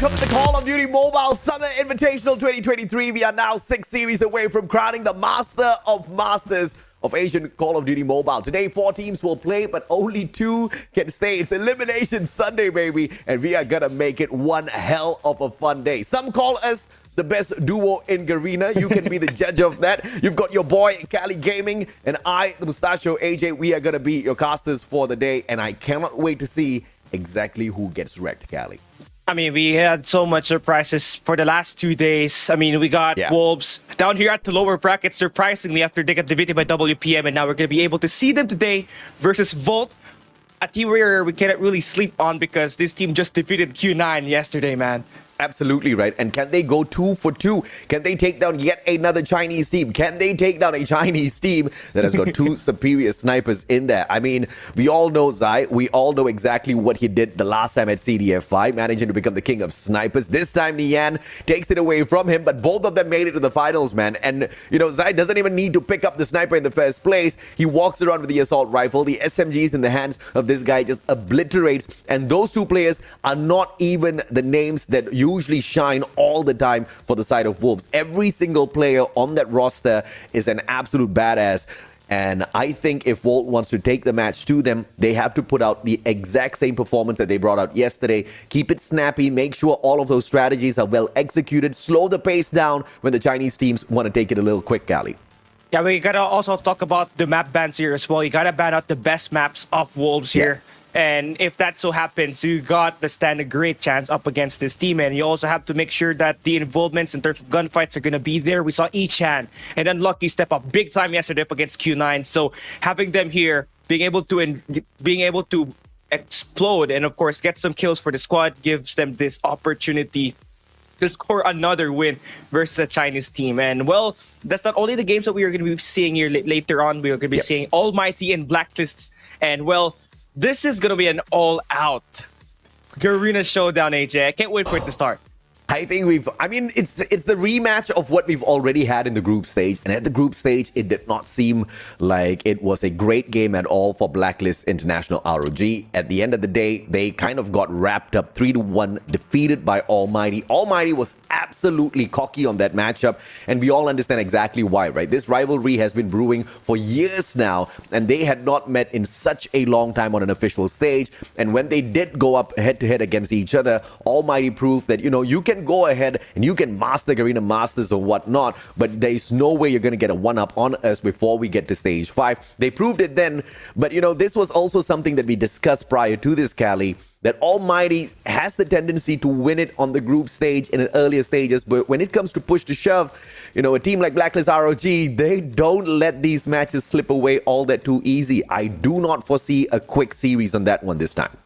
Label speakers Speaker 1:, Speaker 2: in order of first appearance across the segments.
Speaker 1: welcome to the Call of Duty Mobile Summer Invitational 2023. We are now 6 series away from crowning the Master of Masters of Asian Call of Duty Mobile. Today, 4 teams will play, but only 2 can stay. It's Elimination Sunday, baby, and we are gonna make it one hell of a fun day. Some call us the best duo in Garena. You can be the judge of that. You've got your boy, Cali Gaming, and I, the Mustachio AJ. We are gonna be your casters for the day, and I cannot wait to see exactly who gets wrecked, Cali.
Speaker 2: I mean, we had so much surprises for the last 2 days. I mean, we got Wolves down here at the lower bracket, surprisingly, after they got defeated by WPM, and now we're going to be able to see them today versus Volt, a team where we cannot really sleep on because this team just defeated Q9 yesterday, man.
Speaker 1: Absolutely right. And can they go 2 for 2? Can they take down yet another Chinese team? Can they take down a Chinese team that has got 2 superior snipers in there? I mean, we all know Zai. We all know exactly what he did the last time at CDSI, managing to become the king of snipers. This time, Nian takes it away from him, but both of them made it to the finals, man. And, you know, Zai doesn't even need to pick up the sniper in the first place. He walks around with the assault rifle. The SMGs in the hands of this guy just obliterates. And those 2 players are not even the names that usually shine all the time for the side of Wolves. Every single player on that roster is an absolute badass. And I think if Volt wants to take the match to them, they have to put out the exact same performance that they brought out yesterday. Keep it snappy, make sure all of those strategies are well executed, slow the pace down when the Chinese teams want to take it a little quick, Cali.
Speaker 2: Yeah, we gotta also talk about the map bans here as well. You gotta ban out the best maps of Wolves here. And if that so happens, you got to stand a great chance up against this team. And you also have to make sure that the involvements in terms of gunfights are going to be there. We saw Ichan and Unlucky step up big time yesterday up against Q9. So having them here, being able to explode and, of course, get some kills for the squad gives them this opportunity to score another win versus a Chinese team. And, well, that's not only the games that we are going to be seeing here later on. We are going to be seeing Almighty and Blacklists. And, well, this is going to be an all-out Garena showdown, AJ. I can't wait for it to start.
Speaker 1: I think it's the rematch of what we've already had in the group stage. And at the group stage, it did not seem like it was a great game at all for Blacklist International ROG. At the end of the day, they kind of got wrapped up 3-1, defeated by Almighty. Almighty was absolutely cocky on that matchup. And we all understand exactly why, right? This rivalry has been brewing for years now. And they had not met in such a long time on an official stage. And when they did go up head-to-head against each other, Almighty proved that, you know, you can go ahead and you can master Garena Masters or whatnot, but there's no way you're going to get a one-up on us before we get to stage 5. They proved it then, but you know, this was also something that we discussed prior to this, Cali, that Almighty has the tendency to win it on the group stage in earlier stages, but when it comes to push to shove, you know, a team like Blacklist ROG, they don't let these matches slip away all that too easy. I do not foresee a quick series on that one this time.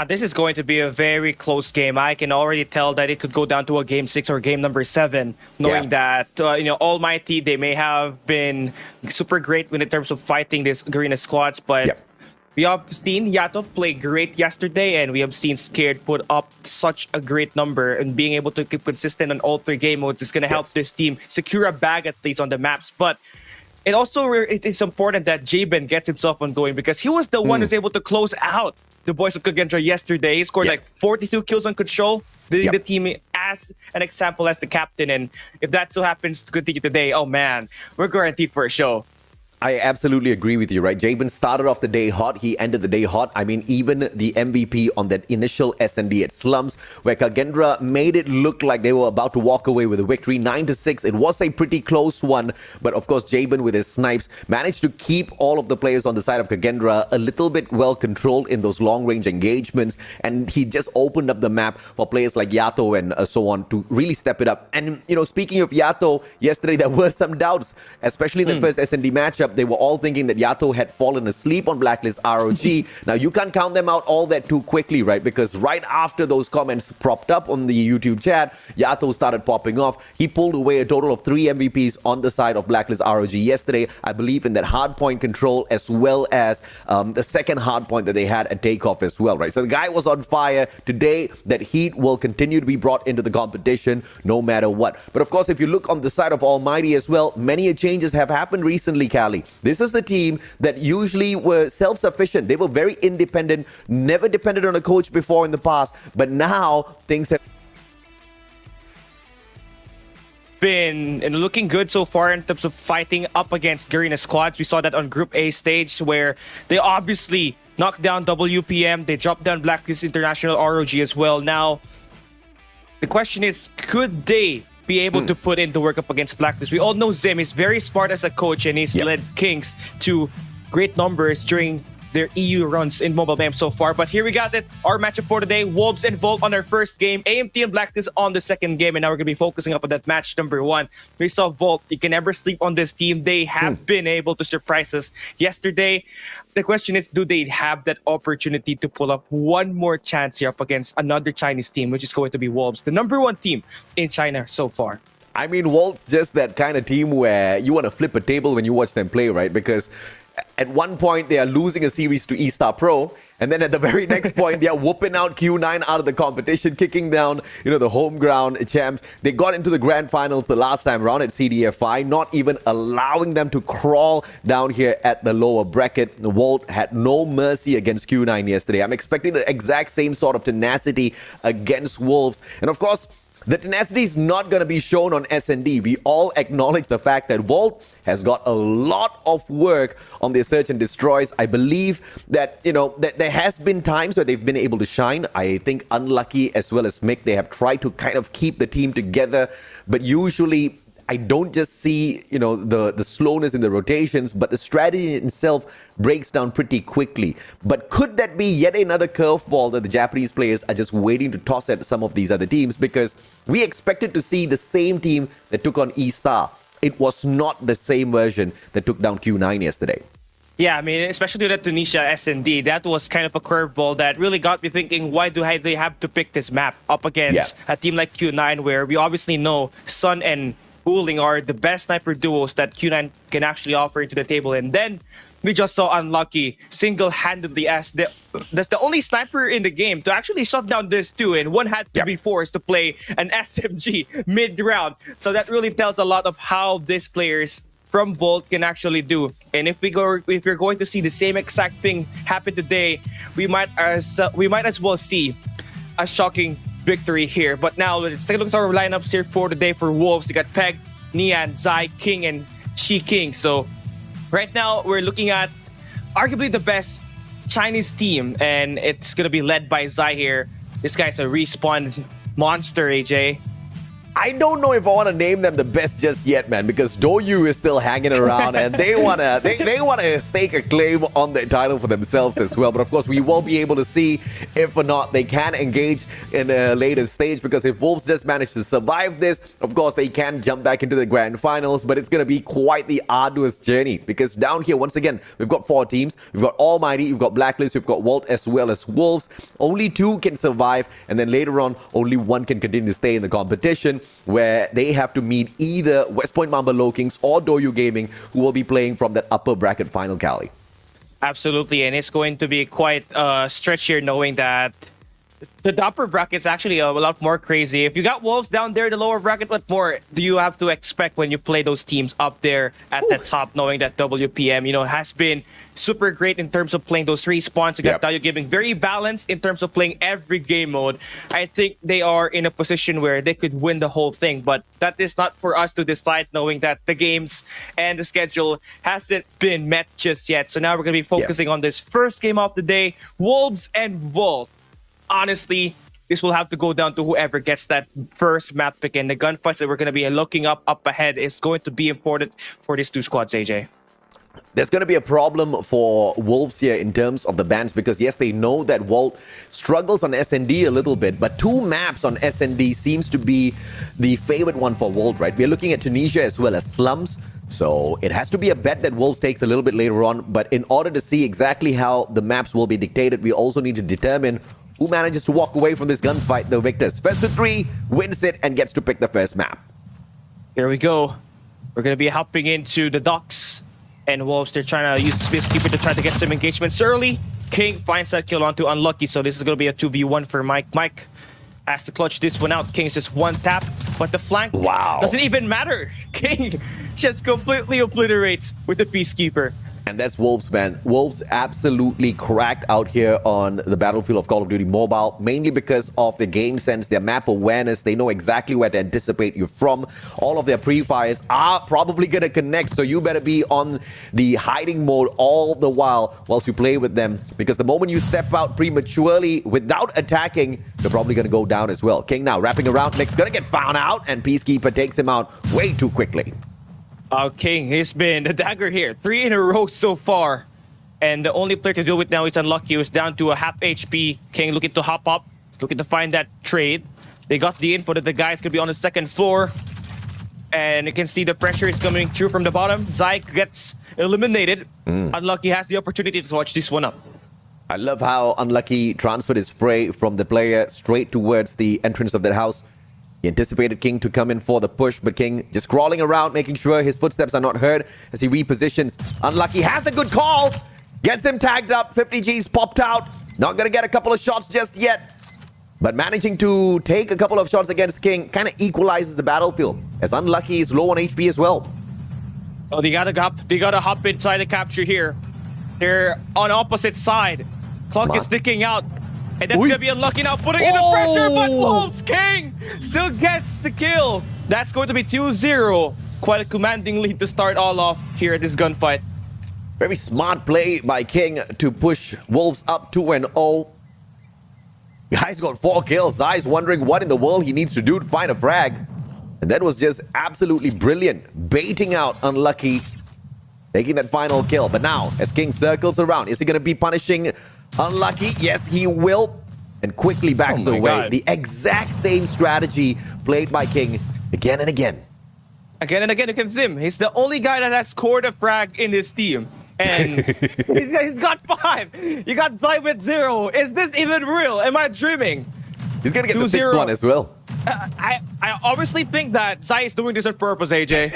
Speaker 2: This is going to be a very close game. I can already tell that it could go down to a game 6 or game number 7, knowing that, you know, Almighty, they may have been super great in terms of fighting this Garena squads, but we have seen Yato play great yesterday, and we have seen Scared put up such a great number, and being able to keep consistent on all 3 game modes is going to help this team secure a bag at least on the maps. But it also it's important that Jabin gets himself on going, because he was the one who's able to close out the boys of Kagendra yesterday. He scored like 42 kills on Control, leading the team as an example as the captain. And if that so happens to continue today, oh man, we're guaranteed for a show.
Speaker 1: I absolutely agree with you, right? Jabin started off the day hot. He ended the day hot. I mean, even the MVP on that initial SND at Slums, where Kagendra made it look like they were about to walk away with a victory, 9-6. It was a pretty close one. But of course, Jabin with his snipes managed to keep all of the players on the side of Kagendra a little bit well controlled in those long-range engagements. And he just opened up the map for players like Yato and so on to really step it up. And, you know, speaking of Yato, yesterday there were some doubts, especially in the first SND matchup. They were all thinking that Yato had fallen asleep on Blacklist ROG. Now, you can't count them out all that too quickly, right? Because right after those comments propped up on the YouTube chat, Yato started popping off. He pulled away a total of 3 MVPs on the side of Blacklist ROG yesterday, I believe, in that hardpoint control, as well as the second hardpoint that they had at takeoff as well, right? So the guy was on fire. Today, that heat will continue to be brought into the competition no matter what. But of course, if you look on the side of Almighty as well, many changes have happened recently, Cali. This is the team that usually were self-sufficient. They were very independent, never depended on a coach before in the past. But now things have
Speaker 2: been looking good so far in terms of fighting up against Garena squads. We saw that on Group A stage where they obviously knocked down WPM. They dropped down Blacklist International ROG as well. Now, the question is, could they be able to put in the work up against Blacklist? We all know Zim is very smart as a coach, and he's led Kings to great numbers during their EU runs in mobile games so far. But here we got it. Our matchup for today, Wolves and Volt on their first game, AMT and Blacklist on the second game, and now we're going to be focusing up on that match number 1. We saw Volt. You can never sleep on this team. They have been able to surprise us yesterday. The question is, do they have that opportunity to pull up one more chance here up against another Chinese team, which is going to be Wolves, the number 1 team in China so far?
Speaker 1: I mean, Volt's just that kind of team where you want to flip a table when you watch them play, right? Because at one point, they are losing a series to E-Star Pro, and then at the very next point, they are whooping out Q9 out of the competition, kicking down, the home ground champs. They got into the grand finals the last time around at CDSI, not even allowing them to crawl down here at the lower bracket. Volt had no mercy against Q9 yesterday. I'm expecting the exact same sort of tenacity against Wolves. And of course, the tenacity is not going to be shown on SND. We all acknowledge the fact that Volt has got a lot of work on their search and destroys. I believe that, that there has been times where they've been able to shine. I think Unlucky as well as Mick, they have tried to kind of keep the team together. But usually, I don't just see, the slowness in the rotations, but the strategy itself breaks down pretty quickly. But could that be yet another curveball that the Japanese players are just waiting to toss at some of these other teams? Because we expected to see the same team that took on E-Star. It was not the same version that took down Q9 yesterday.
Speaker 2: Yeah, I mean, especially that Tunisia SND, that was kind of a curveball that really got me thinking, why do they have to pick this map up against a team like Q9, where we obviously know Sun and Booling are the best sniper duos that Q9 can actually offer into the table. And then we just saw Unlucky single-handedly as that's the only sniper in the game to actually shut down this too, and one had to be forced to play an SMG mid-round. So that really tells a lot of how these players from Volt can actually do. And if we're going to see the same exact thing happen today, we might as well see a shocking victory here. But now let's take a look at our lineups here for today for Wolves. You got Peg, Nian, Zai, King, and Shi King. So right now we're looking at arguably the best Chinese team, and it's gonna be led by Zai here. This guy's a respawn monster, AJ.
Speaker 1: I don't know if I want to name them the best just yet, man, because Doyu is still hanging around and they wanna stake a claim on the title for themselves as well. But of course, we will be able to see if or not they can engage in a later stage, because if Wolves just manage to survive this, of course, they can jump back into the grand finals, but it's going to be quite the arduous journey, because down here, once again, we've got 4 teams. We've got Almighty, we've got Blacklist, we've got Volt as well as Wolves. Only 2 can survive, and then later on, only 1 can continue to stay in the competition, where they have to meet either West Point Mamba Low Kings or Doyu Gaming, who will be playing from that upper bracket final, Cali.
Speaker 2: Absolutely, and it's going to be quite a stretch here, knowing that the upper bracket's actually a lot more crazy. If you got Wolves down there in the lower bracket, what more do you have to expect when you play those teams up there at the top, knowing that WPM, has been super great in terms of playing those respawns. You got Doyu Gaming very balanced in terms of playing every game mode. I think they are in a position where they could win the whole thing, but that is not for us to decide, knowing that the games and the schedule hasn't been met just yet. So now we're going to be focusing on this first game of the day, Wolves and Volt. Honestly, this will have to go down to whoever gets that first map pick, and the gunfights that we're going to be looking up ahead is going to be important for these 2 squads, AJ.
Speaker 1: There's going to be a problem for Wolves here in terms of the bans, because yes, they know that Volt struggles on SND a little bit, but 2 maps on SND seems to be the favorite one for Volt, right? We're looking at Tunisia as well as Slums. So it has to be a bet that Wolves takes a little bit later on. But in order to see exactly how the maps will be dictated, we also need to determine who manages to walk away from this gunfight, the victors. Best to 3 wins it and gets to pick the first map.
Speaker 2: Here we go. We're going to be hopping into the docks. And Wolves, they're trying to use the Spacekeeper to try to get some engagements early. King finds that kill onto Unlucky, so this is going to be a 2v1 for Mike. Mike has to clutch this one out. King's just 1 tap, but the flank doesn't even matter. King just completely obliterates with the Peacekeeper.
Speaker 1: And that's Wolves, man. Wolves absolutely cracked out here on the battlefield of Call of Duty Mobile, mainly because of their game sense, their map awareness. They know exactly where to anticipate you from. All of their pre-fires are probably going to connect, so you better be on the hiding mode all the while whilst you play with them, because the moment you step out prematurely without attacking, they're probably going to go down as well. King now wrapping around, Nick's going to get found out, and Peacekeeper takes him out way too quickly.
Speaker 2: King, he's been the dagger here. 3 in a row so far. And the only player to do it now is Unlucky, who's down to a half HP. King looking to hop up, looking to find that trade. They got the info that the guys could be on the second floor. And you can see the pressure is coming through from the bottom. Zai gets eliminated. Unlucky has the opportunity to watch this one up.
Speaker 1: I love how Unlucky transferred his spray from the player straight towards the entrance of that house. He anticipated King to come in for the push, but King just crawling around, making sure his footsteps are not heard as he repositions. Unlucky has a good call. Gets him tagged up. 50 G's popped out. Not going to get a couple of shots just yet. But managing to take a couple of shots against King kind of equalizes the battlefield, as Unlucky is low on HP as well.
Speaker 2: Oh, they gotta hop inside the capture here. They're on opposite side. Clock
Speaker 1: Smart.
Speaker 2: is sticking out. And that's gonna be Unlucky now, putting in the pressure, but Wolves King still gets the kill. That's going to be 2-0. Quite a commanding lead to start all off here at this gunfight.
Speaker 1: Very smart play by King to push Wolves up 2-0. Guy's got 4 kills. Zai's wondering what in the world he needs to do to find a frag. And that was just absolutely brilliant. Baiting out Unlucky, taking that final kill. But now, as King circles around, is he going to be punishing Unlucky? Yes, he will. And quickly backs away.
Speaker 2: God.
Speaker 1: The exact same strategy played by King again and again.
Speaker 2: Again and again against him. He's the only guy that has scored a frag in his team. And he's got 5. You got Zai with 0. Is this even real? Am I dreaming?
Speaker 1: He's going to get the 6th one as well.
Speaker 2: I obviously think that Zai is doing this on purpose, AJ.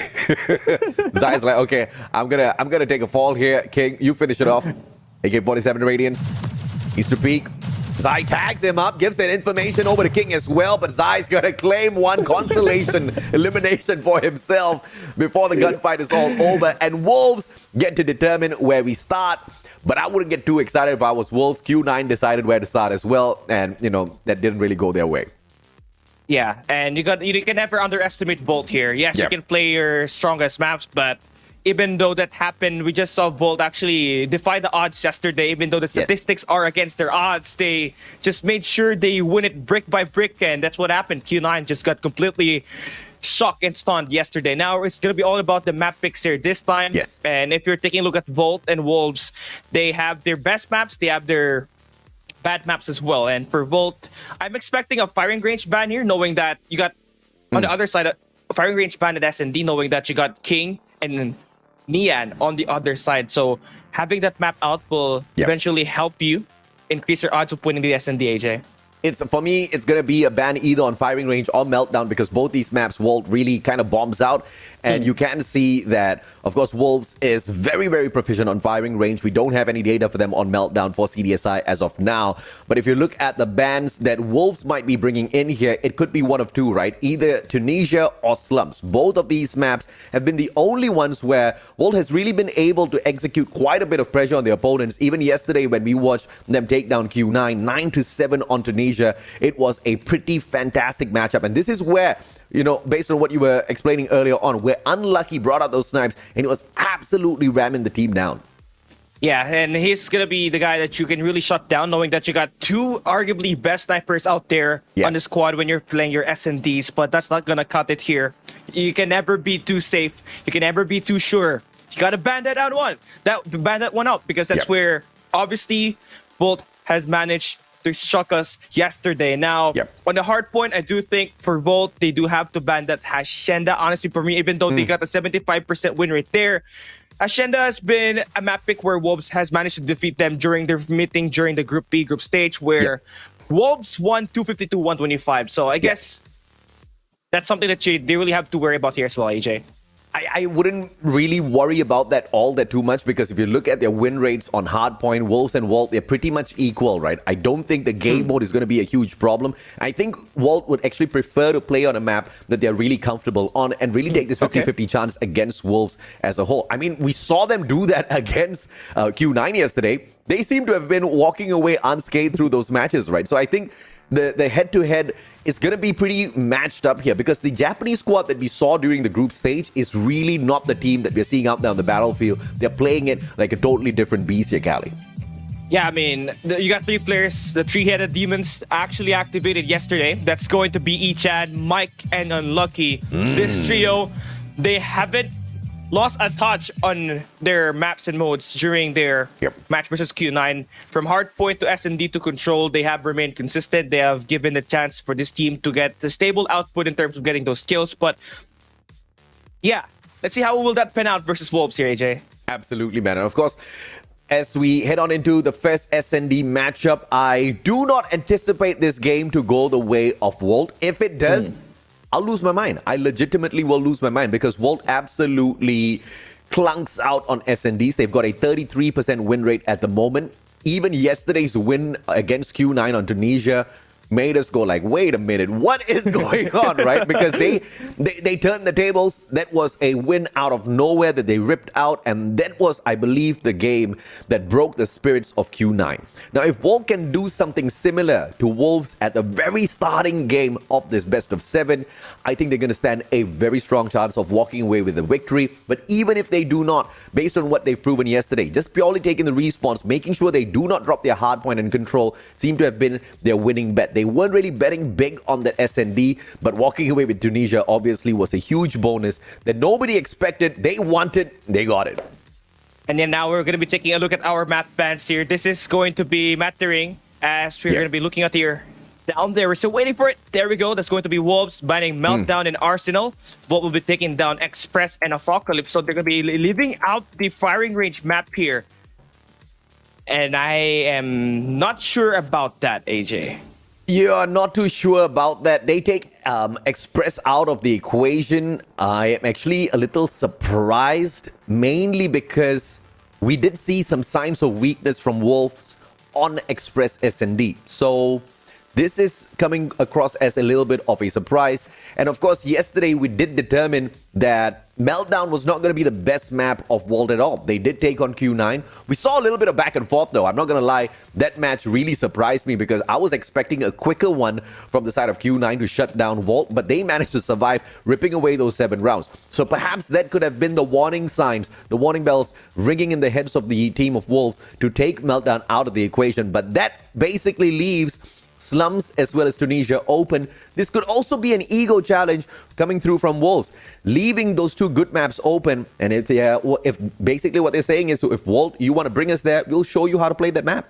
Speaker 1: Zai's like, okay, I'm gonna take a fall here. King, you finish it off. AK-47 Radiance. He's to peek. Zai tags him up, gives that information over to King as well, but Zai's gonna claim one constellation elimination for himself before the gunfight is all over. And Wolves get to determine where we start. But I wouldn't get too excited if I was Wolves. Q9 decided where to start as well, and that didn't really go their way.
Speaker 2: Yeah, and you can never underestimate Volt here. Yes, you can play your strongest maps, but even though that happened, we just saw Volt actually defy the odds yesterday. Even though the statistics are against their odds, they just made sure they win it brick by brick, and that's what happened. Q9 just got completely shocked and stunned yesterday. Now it's going to be all about the map picks here this time.
Speaker 1: Yes.
Speaker 2: And if you're taking a look at Volt and Wolves, they have their best maps, they have their bad maps as well. And for Volt, I'm expecting a firing range ban here, knowing that you got on the other side a firing range ban at S&D, knowing that you got King and Nian on the other side. So having that map out will eventually help you increase your odds of winning the S&D, AJ.
Speaker 1: For me, it's going to be a ban either on firing range or meltdown, because both these maps, Volt really kind of bombs out. And you can see that, of course, Wolves is very, very proficient on firing range. We don't have any data for them on meltdown for CDSI as of now. But if you look at the bans that Wolves might be bringing in here, it could be one of two, right? Either Tunisia or Slums. Both of these maps have been the only ones where Volt has really been able to execute quite a bit of pressure on their opponents. Even yesterday when we watched them take down Q9, 9-7 on Tunisia, it was a pretty fantastic matchup. And this is where, based on what you were explaining earlier on, where Unlucky brought out those snipes and he was absolutely ramming the team down.
Speaker 2: Yeah, and he's going to be the guy that you can really shut down, knowing that you got 2 arguably best snipers out there on the squad when you're playing your S&Ds, but that's not going to cut it here. You can never be too safe. You can never be too sure. You got to ban that one out, because that's where, obviously, Volt has managed to shock us yesterday. Now, on the hard point, I do think for Volt, they do have to ban that Hacienda. Honestly, for me, even though they got a 75% win rate there, Hacienda has been a map pick where Wolves has managed to defeat them during their meeting during the Group B group stage, where Wolves won 252-125. So I guess that's something that they really have to worry about here as well, AJ.
Speaker 1: I wouldn't really worry about that all that too much because if you look at their win rates on hardpoint, Wolves and Walt, they're pretty much equal, right? I don't think the game mode is going to be a huge problem. I think Walt would actually prefer to play on a map that they're really comfortable on and really take this 50-50 chance against Wolves as a whole. I mean, we saw them do that against Q9 yesterday. They seem to have been walking away unscathed through those matches, right? So I think the head-to-head is going to be pretty matched up here because the Japanese squad that we saw during the group stage is really not the team that we're seeing out there on the battlefield. They're playing it like a totally different beast here, Cali.
Speaker 2: Yeah, I mean, you got three players. The three-headed demons actually activated yesterday. That's going to be Ichan, Mike, and Unlucky. This trio, they haven't lost a touch on their maps and modes during their match versus Q9. From hardpoint to S&D to control, they have remained consistent. They have given a chance for this team to get the stable output in terms of getting those kills. But yeah, let's see how will that pan out versus Wolves here, AJ.
Speaker 1: Absolutely, man. And of course, as we head on into the first S&D matchup, I do not anticipate this game to go the way of Walt. If it does, I'll lose my mind. I legitimately will lose my mind because Walt absolutely clunks out on S&Ds. They've got a 33% win rate at the moment. Even yesterday's win against Q9 on Tunisia made us go like, wait a minute, what is going on, right? Because they turned the tables. That was a win out of nowhere that they ripped out, and that was, I believe, the game that broke the spirits of Q9. Now, if Wolf can do something similar to Wolves at the very starting game of this best of 7, I think they're going to stand a very strong chance of walking away with a victory. But even if they do not, based on what they've proven yesterday, just purely taking the respawns, making sure they do not drop their hardpoint and control seem to have been their winning bet. They weren't really betting big on that S&D, but walking away with Tunisia obviously was a huge bonus that nobody expected. They wanted, they got it.
Speaker 2: And then now we're going to be taking a look at our map bans here. This is going to be mattering as we're going to be looking at here. Down there, we're still waiting for it. There we go. That's going to be Wolves banning Meltdown and Arsenal. Volt will be taking down Express and Apocalypse. So they're going to be leaving out the firing range map here. And I am not sure about that, AJ.
Speaker 1: You're not too sure about that. They take Express out of the equation. I am actually a little surprised, mainly because we did see some signs of weakness from Wolves on Express S&D. So this is coming across as a little bit of a surprise. And of course, yesterday we did determine that Meltdown was not going to be the best map of Vault at all. They did take on Q9. We saw a little bit of back and forth though. I'm not going to lie. That match really surprised me because I was expecting a quicker one from the side of Q9 to shut down Vault, but they managed to survive, ripping away those 7 rounds. So perhaps that could have been the warning signs, the warning bells ringing in the heads of the team of Wolves to take Meltdown out of the equation. But that basically leaves Slums as well as Tunisia open. This could also be an ego challenge coming through from Wolves, leaving those 2 good maps open. And if basically what they're saying is, so if Walt, you want to bring us there, we'll show you how to play that map.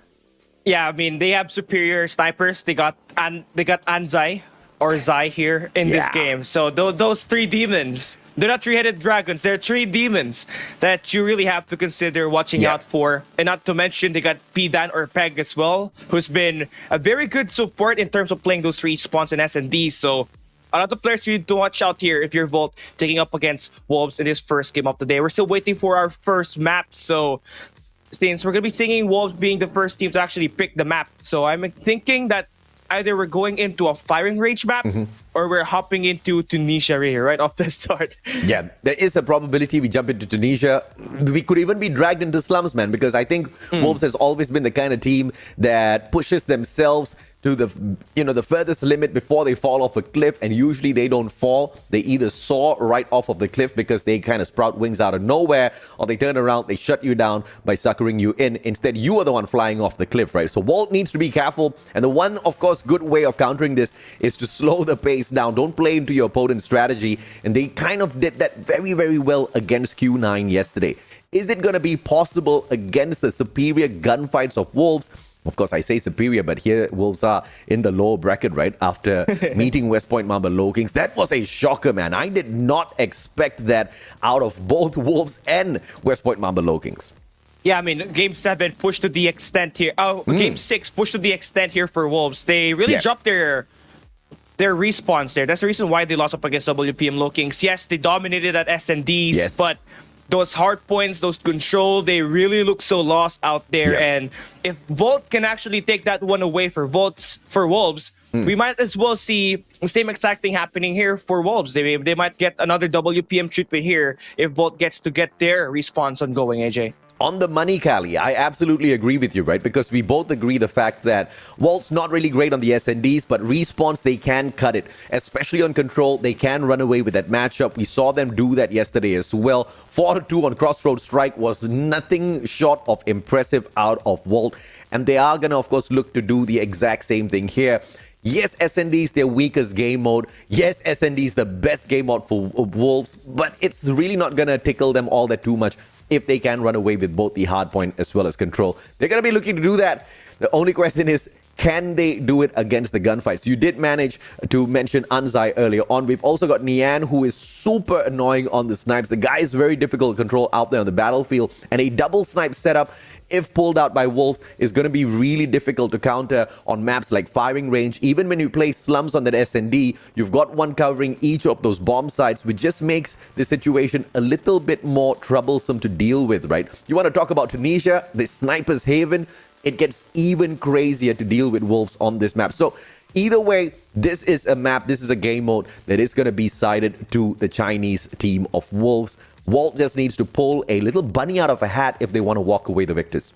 Speaker 2: Yeah, I mean, they have superior snipers. They got Anzai or Zai here in this game. So those 3 demons, they're not 3-headed dragons. They're 3 demons that you really have to consider watching out for. And not to mention, they got Pidan or Peg as well, who's been a very good support in terms of playing those 3 spawns and S&D. So a lot of players you need to watch out here if you're Volt taking up against Wolves in this first game of the day. We're still waiting for our first map. So since we're going to be seeing Wolves being the first team to actually pick the map, so I'm thinking that either we're going into a firing range map or we're hopping into Tunisia here right off the start. Yeah,
Speaker 1: there is a probability we jump into Tunisia. We could even be dragged into Slums, man, because I think Wolves has always been the kind of team that pushes themselves to the furthest limit before they fall off a cliff, and usually they don't fall. They either soar right off of the cliff because they kind of sprout wings out of nowhere, or they turn around, they shut you down by suckering you in. Instead, you are the one flying off the cliff, right? So Walt needs to be careful, and the one, of course, good way of countering this is to slow the pace down. Don't play into your opponent's strategy, and they kind of did that very, very well against Q9 yesterday. Is it going to be possible against the superior gunfights of Wolves? Of course, I say superior, but here Wolves are in the lower bracket, right? After meeting West Point Mamba Low Kings. That was a shocker, man. I did not expect that out of both Wolves and West Point Mamba Low Kings.
Speaker 2: Yeah, I mean, Game 7 pushed to the extent here. Game 6 pushed to the extent here for Wolves. They really dropped their their response there. That's the reason why they lost up against WPM Low Kings. Yes, they dominated at SNDs,
Speaker 1: Yes.
Speaker 2: but those hard points, those control, they really look so lost out there.
Speaker 1: Yeah.
Speaker 2: And if Volt can actually take that one away for Wolves, we might as well see the same exact thing happening here for Wolves. They might get another WPM treatment here if Volt gets to get their response on going, AJ.
Speaker 1: On the money, Cali, I absolutely agree with you, right? Because we both agree the fact that Walt's not really great on the SNDs, but Response, they can cut it. Especially on Control, they can run away with that matchup. We saw them do that yesterday as well. 4-2 on Crossroads Strike was nothing short of impressive out of Walt. And they are going to, of course, look to do the exact same thing here. Yes, SND is their weakest game mode. Yes, SND is the best game mode for Wolves, but it's really not going to tickle them all that too much if they can run away with both the hardpoint as well as control. They're going to be looking to do that. The only question is, can they do it against the gunfights? You did manage to mention Anzai earlier on. We've also got Nian, who is super annoying on the snipes. The guy is very difficult to control out there on the battlefield, and a double snipe setup, if pulled out by Wolves, is going to be really difficult to counter on maps like Firing Range. Even when you play Slums on that SND, you've got one covering each of those bomb sites, which just makes the situation a little bit more troublesome to deal with, right? You want to talk about Tunisia, the Sniper's Haven, it gets even crazier to deal with Wolves on this map. So either way, this is a map, this is a game mode that is going to be sided to the Chinese team of Wolves. Walt just needs to pull a little bunny out of a hat if they want to walk away the victors.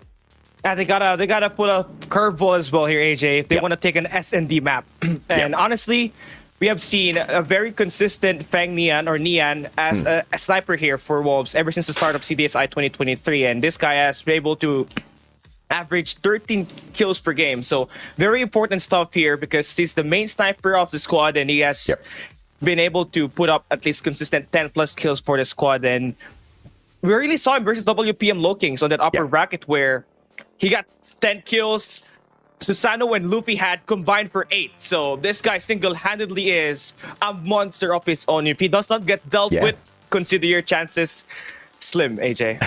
Speaker 2: Yeah, they gotta put a curveball as well here, AJ, if they want to take an SND map. And honestly, we have seen a very consistent Fang Nian or Nian as a sniper here for Wolves ever since the start of CDSI 2023, and this guy has been able to average 13 kills per game. So very important stuff here because he's the main sniper of the squad, and he has been able to put up at least consistent 10 plus kills for the squad. And we really saw him versus WPM Low Kings on that upper bracket where he got 10 kills. Susano and Luffy had combined for 8. So this guy single-handedly is a monster of his own. If he does not get dealt with, consider your chances slim, AJ.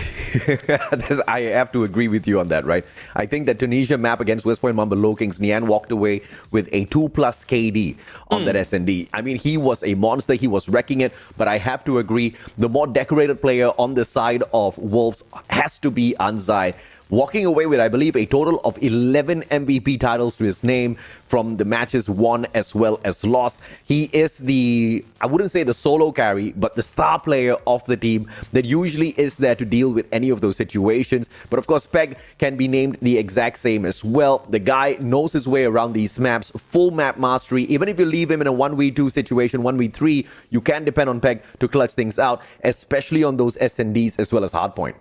Speaker 1: I have to agree with you on that, right? I think that Tunisia map against West Point Mamba Low Kings, Nian walked away with a 2+ KD on that SND. I mean, he was a monster. He was wrecking it. But I have to agree, the more decorated player on the side of Wolves has to be Anzai, walking away with, I believe, a total of 11 MVP titles to his name from the matches won as well as lost. He is the, I wouldn't say the solo carry, but the star player of the team that usually is there to deal with any of those situations. But of course, Peg can be named the exact same as well. The guy knows his way around these maps, full map mastery. Even if you leave him in a 1v2 situation, 1v3, you can depend on Peg to clutch things out, especially on those SNDs as well as hardpoint.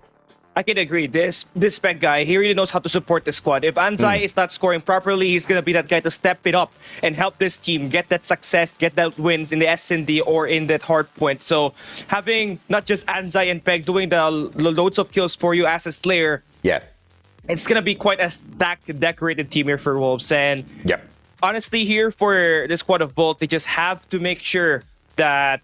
Speaker 2: I can agree. This spec guy, he really knows how to support the squad. If Anzai is not scoring properly, he's going to be that guy to step it up and help this team get that success, get that wins in the SND or in that hard point. So having not just Anzai and Peg doing the loads of kills for you as a Slayer, it's going to be quite a stacked, decorated team here for Wolves. And honestly, here for the squad of Volt, they just have to make sure that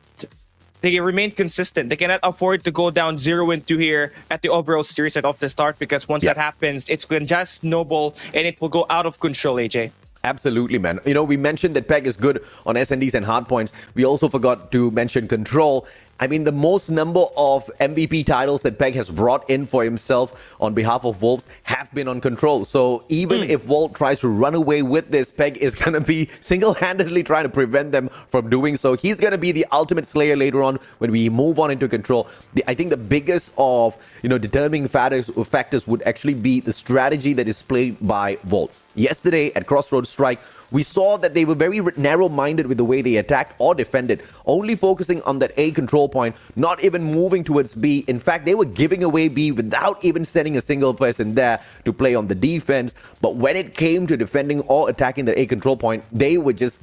Speaker 2: they remain consistent. They cannot afford to go down 0-2 here at the overall series at off the start, because once that happens, it can just snowball and it will go out of control, AJ.
Speaker 1: Absolutely, man. You know, we mentioned that Peg is good on SNDs and hardpoints. We also forgot to mention control. I mean, the most number of MVP titles that Peg has brought in for himself on behalf of Wolves have been on control. So even if Volt tries to run away with this, Peg is going to be single-handedly trying to prevent them from doing so. He's going to be the ultimate slayer later on when we move on into control. I think the biggest of, determining factors would actually be the strategy that is played by Volt. Yesterday at Crossroads Strike, we saw that they were very narrow-minded with the way they attacked or defended, only focusing on that A control point, not even moving towards B. In fact, they were giving away B without even sending a single person there to play on the defense. But when it came to defending or attacking that A control point, they were just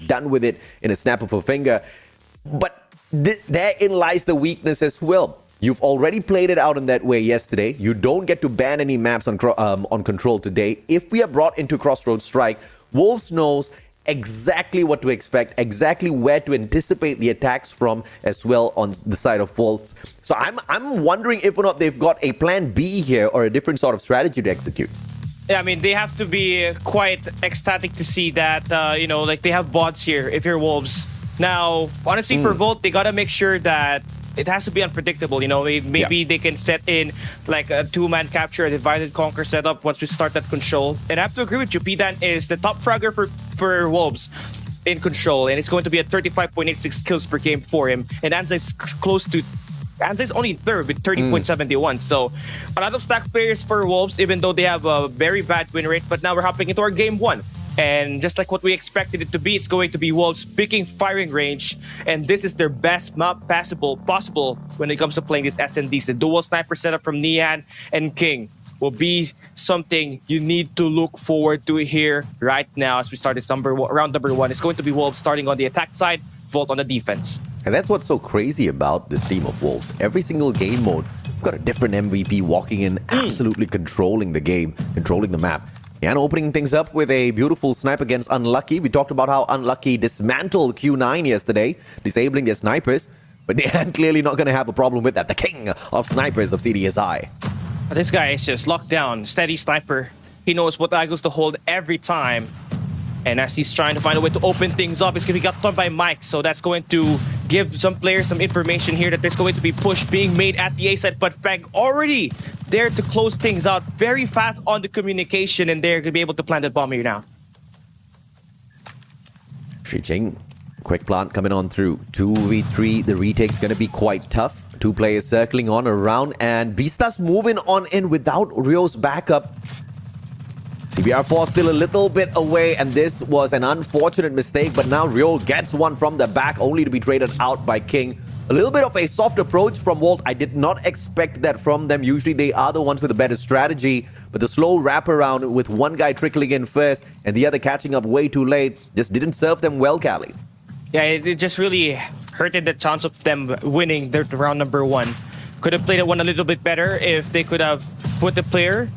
Speaker 1: done with it in a snap of a finger. But therein lies the weakness as well. You've already played it out in that way yesterday. You don't get to ban any maps on control today. If we are brought into Crossroads Strike, Wolves knows exactly what to expect, exactly where to anticipate the attacks from as well on the side of Wolves. So I'm wondering if or not they've got a plan B here or a different sort of strategy to execute.
Speaker 2: Yeah, I mean, they have to be quite ecstatic to see that, you know, like they have bots here if you're Wolves. Now, honestly, for Volt, they gotta make sure that it has to be unpredictable. You know, maybe they can set in like a two-man capture, a divided conquer setup once we start that control. And I have to agree with you, Pidan is the top fragger for Wolves in control, and it's going to be at 35.86 kills per game for him. And Anza is close to Anza's only third with 30.71. So a lot of stack players for Wolves, even though they have a very bad win rate. But now we're hopping into our game 1. And just like what we expected it to be, it's going to be Wolves picking firing range. And this is their best map possible when it comes to playing these SNDs. The dual sniper setup from Nian and King will be something you need to look forward to here right now as we start this round number 1. It's going to be Wolves starting on the attack side, Volt on the defense.
Speaker 1: And that's what's so crazy about this team of Wolves. Every single game mode, you've got a different MVP walking in, absolutely controlling the game, controlling the map. And opening things up with a beautiful snipe against Unlucky. We talked about how Unlucky dismantled Q9 yesterday, disabling their snipers. But they are clearly not going to have a problem with that. The king of snipers of CDSI.
Speaker 2: This guy is just locked down, steady sniper. He knows what angles to hold every time. And as he's trying to find a way to open things up, he's going to be got done by Mike. So that's going to give some players some information here that there's going to be push being made at the A side. But Peg already there to close things out very fast on the communication. And they're going to be able to plant that bomb here now.
Speaker 1: Shiching, quick plant coming on through. 2v3, the retake's going to be quite tough. 2 players circling on around. And Beasta's moving on in without Rio's backup. CBR4 still a little bit away, and this was an unfortunate mistake, but now Rio gets one from the back, only to be traded out by King. A little bit of a soft approach from Volt. I did not expect that from them. Usually they are the ones with a better strategy, but the slow wraparound with one guy trickling in first and the other catching up way too late just didn't serve them well, Cali.
Speaker 2: Yeah, it just really hurted the chance of them winning their round number 1. Could have played it one a little bit better if they could have put the player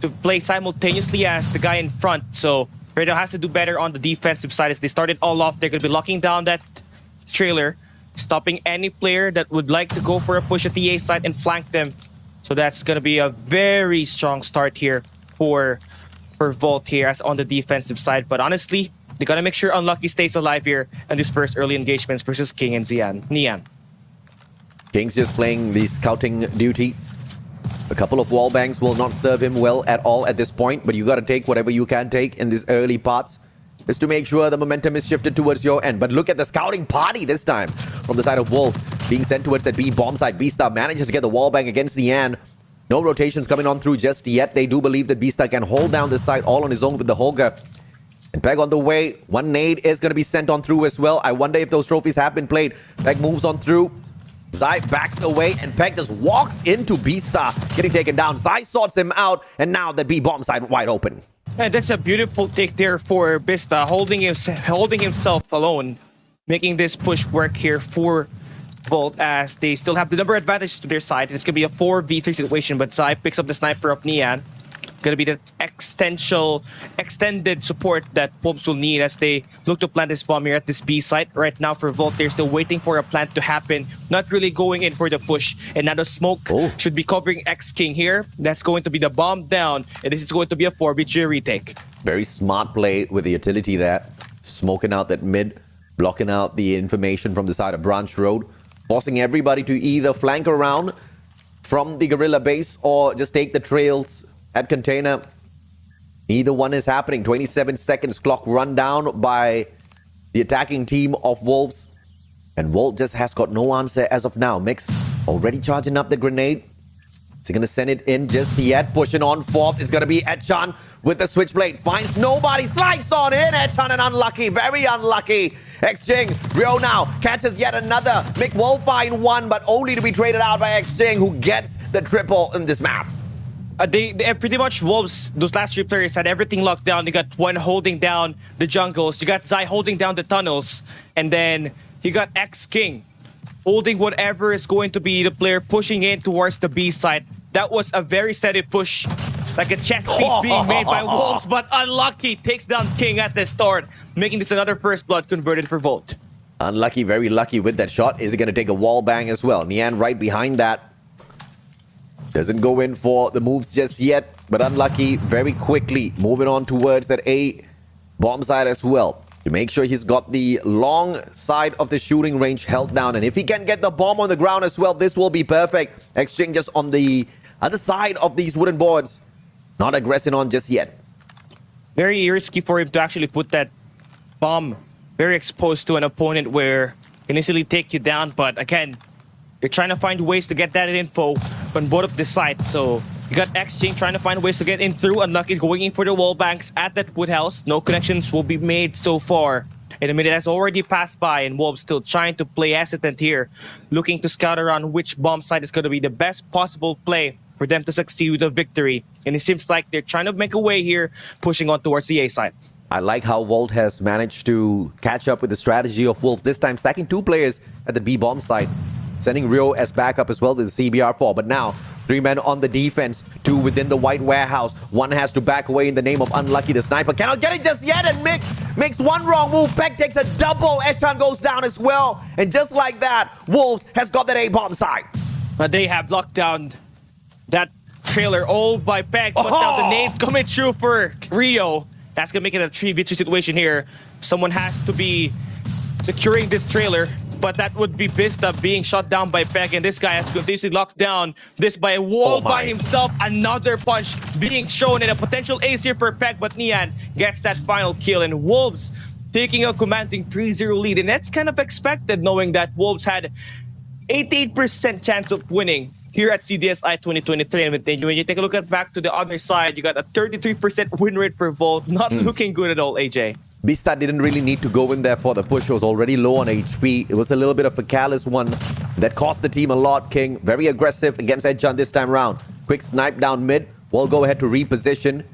Speaker 2: to play simultaneously as the guy in front. So Redo has to do better on the defensive side as they started all off. They're going to be locking down that trailer, stopping any player that would like to go for a push at the A side and flank them. So that's going to be a very strong start here for Volt here as on the defensive side. But honestly, they got to make sure Unlucky stays alive here in these first early engagements versus King and Nian.
Speaker 1: King's just playing the scouting duty. A couple of wall bangs will not serve him well at all at this point, but you got to take whatever you can take in these early parts just to make sure the momentum is shifted towards your end. But look at the scouting party this time from the side of Wolf being sent towards that B bomb side. B-Star manages to get the wall bang against Nian. No rotations coming on through just yet. They do believe that B-Star can hold down this side all on his own with the Holger. And Peg on the way. One nade is going to be sent on through as well. I wonder if those trophies have been played. Peg moves on through. Zai backs away, and Peg just walks into B-Star, getting taken down. Zai sorts him out, and now the B-bomb side wide open.
Speaker 2: And that's a beautiful take there for Bista, holding himself alone, making this push work here for Volt as they still have the number advantage to their side. It's going to be a 4v3 situation, but Zai picks up the sniper of Nian. Going to be the extended support that Wolves will need as they look to plant this bomb here at this B site. Right now for Volt, they're still waiting for a plant to happen, not really going in for the push. And now the smoke should be covering X-King here. That's going to be the bomb down, and this is going to be a 4v3 retake.
Speaker 1: Very smart play with the utility there. Smoking out that mid, blocking out the information from the side of Branch Road, forcing everybody to either flank around from the guerrilla base or just take the trails at container. Neither one is happening. 27 seconds clock run down by the attacking team of Wolves. And Volt just has got no answer as of now. Mix already charging up the grenade. Is he going to send it in just yet? Pushing on forth. It's going to be Etchan with the switchblade. Finds nobody. Slides on in. Etchan and unlucky. Very unlucky. X-Jing. Rio now catches yet another. Mick will find one, but only to be traded out by X-Jing, who gets the triple in this map.
Speaker 2: They pretty much Wolves, those last 3 players had everything locked down. They got one holding down the jungles. You got Zai holding down the tunnels. And then you got X-King holding whatever is going to be the player pushing in towards the B side. That was a very steady push, like a chess piece being made by Wolves, but unlucky takes down King at the start, making this another first blood converted for Volt.
Speaker 1: Unlucky, very lucky with that shot. Is he going to take a wall bang as well? Nian right behind that. Doesn't go in for the moves just yet. but unlucky. Very quickly moving on towards that A bomb side as well, to make sure he's got the long side of the shooting range held down. And if he can get the bomb on the ground as well, this will be perfect. Exchanges on the other side of these wooden boards. Not aggressing on just yet.
Speaker 2: Very risky for him to actually put that bomb very exposed to an opponent where can easily take you down. But again, you're trying to find ways to get that info on both of the sides. So you got Exchange trying to find ways to get in through. Unlucky going in for the wall banks at that wood house. No connections will be made so far. And a minute has already passed by, and Wolves still trying to play hesitant here, looking to scout around which bomb site is going to be the best possible play for them to succeed with a victory. And it seems like they're trying to make a way here, pushing on towards the A side.
Speaker 1: I like how Volt has managed to catch up with the strategy of Wolves, this time stacking 2 players at the B bomb site, sending Rio as backup as well to the CBR4. But now 3 men on the defense, 2 within the white warehouse. 1 has to back away in the name of Unlucky. The sniper cannot get it just yet, and Mick makes 1 wrong move. Peck takes a double. Echan goes down as well. And just like that, Wolves has got that A bomb side.
Speaker 2: But they have locked down that trailer all by Peck. But now the nades coming through for Rio. That's going to make it a 3v3 situation here. Someone has to be securing this trailer, but that would be Bista being shot down by Peck, and this guy has continuously locked down this by a wall by himself. Another punch being shown in a potential ace here for Peck, but Nian gets that final kill, and Wolves taking a commanding 3-0 lead, and that's kind of expected knowing that Wolves had 88% chance of winning here at CDSI 2023. And when you take a look at back to the other side, you got a 33% win rate per Volt. Not looking good at all, AJ.
Speaker 1: Bista didn't really need to go in there for the push. He was already low on HP. It was a little bit of a careless one that cost the team a lot. King very aggressive against Edjan this time round. Quick snipe down mid. Will go ahead to reposition.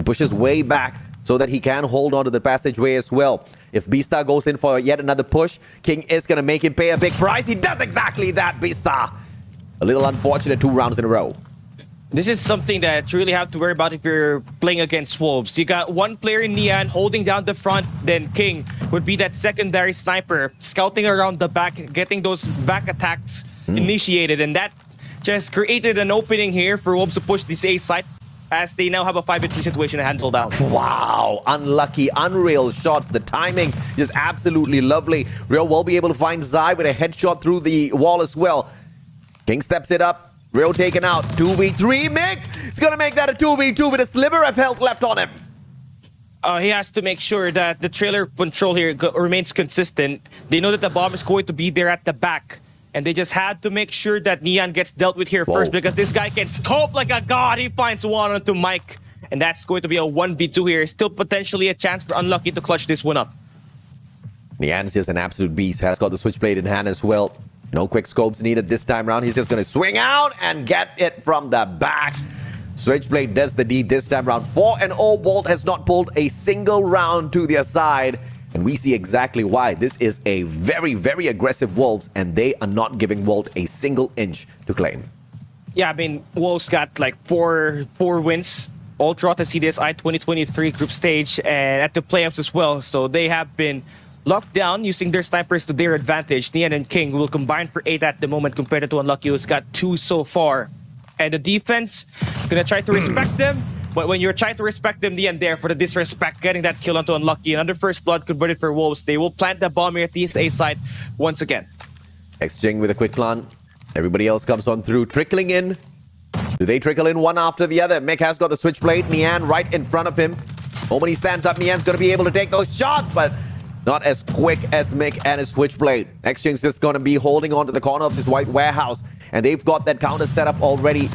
Speaker 1: Pushes way back so that he can hold on to the passageway as well. If Bista goes in for yet another push, King is going to make him pay a big price. He does exactly that, Bista. A little unfortunate 2 rounds in a row.
Speaker 2: This is something that you really have to worry about if you're playing against Wolves. You got 1 player in Nian holding down the front, then King would be that secondary sniper, scouting around the back, getting those back attacks initiated, and that just created an opening here for Wolves to push this A site, as they now have a 5v3 situation to handle down.
Speaker 1: Wow, unlucky, unreal shots. The timing is absolutely lovely. Real will be able to find Zai with a headshot through the wall as well. King steps it up. Real taken out. 2v3. Mick is going to make that a 2v2 with a sliver of health left on him.
Speaker 2: He has to make sure that the trailer control here remains consistent. They know that the bomb is going to be there at the back. And they just had to make sure that Nian gets dealt with here first, because this guy can scope like a god. He finds one onto Mike. And that's going to be a 1v2 here. Still potentially a chance for Unlucky to clutch this one up.
Speaker 1: Nian is just an absolute beast. Has got the switchblade in hand as well. No quick scopes needed this time around. He's just going to swing out and get it from the back. Switchblade does the deed this time around. 4-0. Volt has not pulled a single round to their side. And we see exactly why. This is a very, very aggressive Wolves, and they are not giving Volt a single inch to claim.
Speaker 2: Yeah, I mean, Wolves got like four wins all throughout the CDSI 2023 group stage and at the playoffs as well. So they have been locked down using their snipers to their advantage. Nian and King will combine for 8 at the moment compared to Unlucky, who's got 2 so far. And the defense gonna try to respect them. But when you're trying to respect them, Nian there for the disrespect, getting that kill onto Unlucky. And under first blood converted for Wolves, they will plant the bomb here at the A side once again.
Speaker 1: Exchange with a quick plant. Everybody else comes on through, trickling in. Do they trickle in one after the other? Mick has got the switchblade. Nian right in front of him. Moment he stands up, Nian's going to be able to take those shots, but not as quick as Mick and his switchblade. Exchange just going to be holding on to the corner of this white warehouse, and they've got that counter set up already.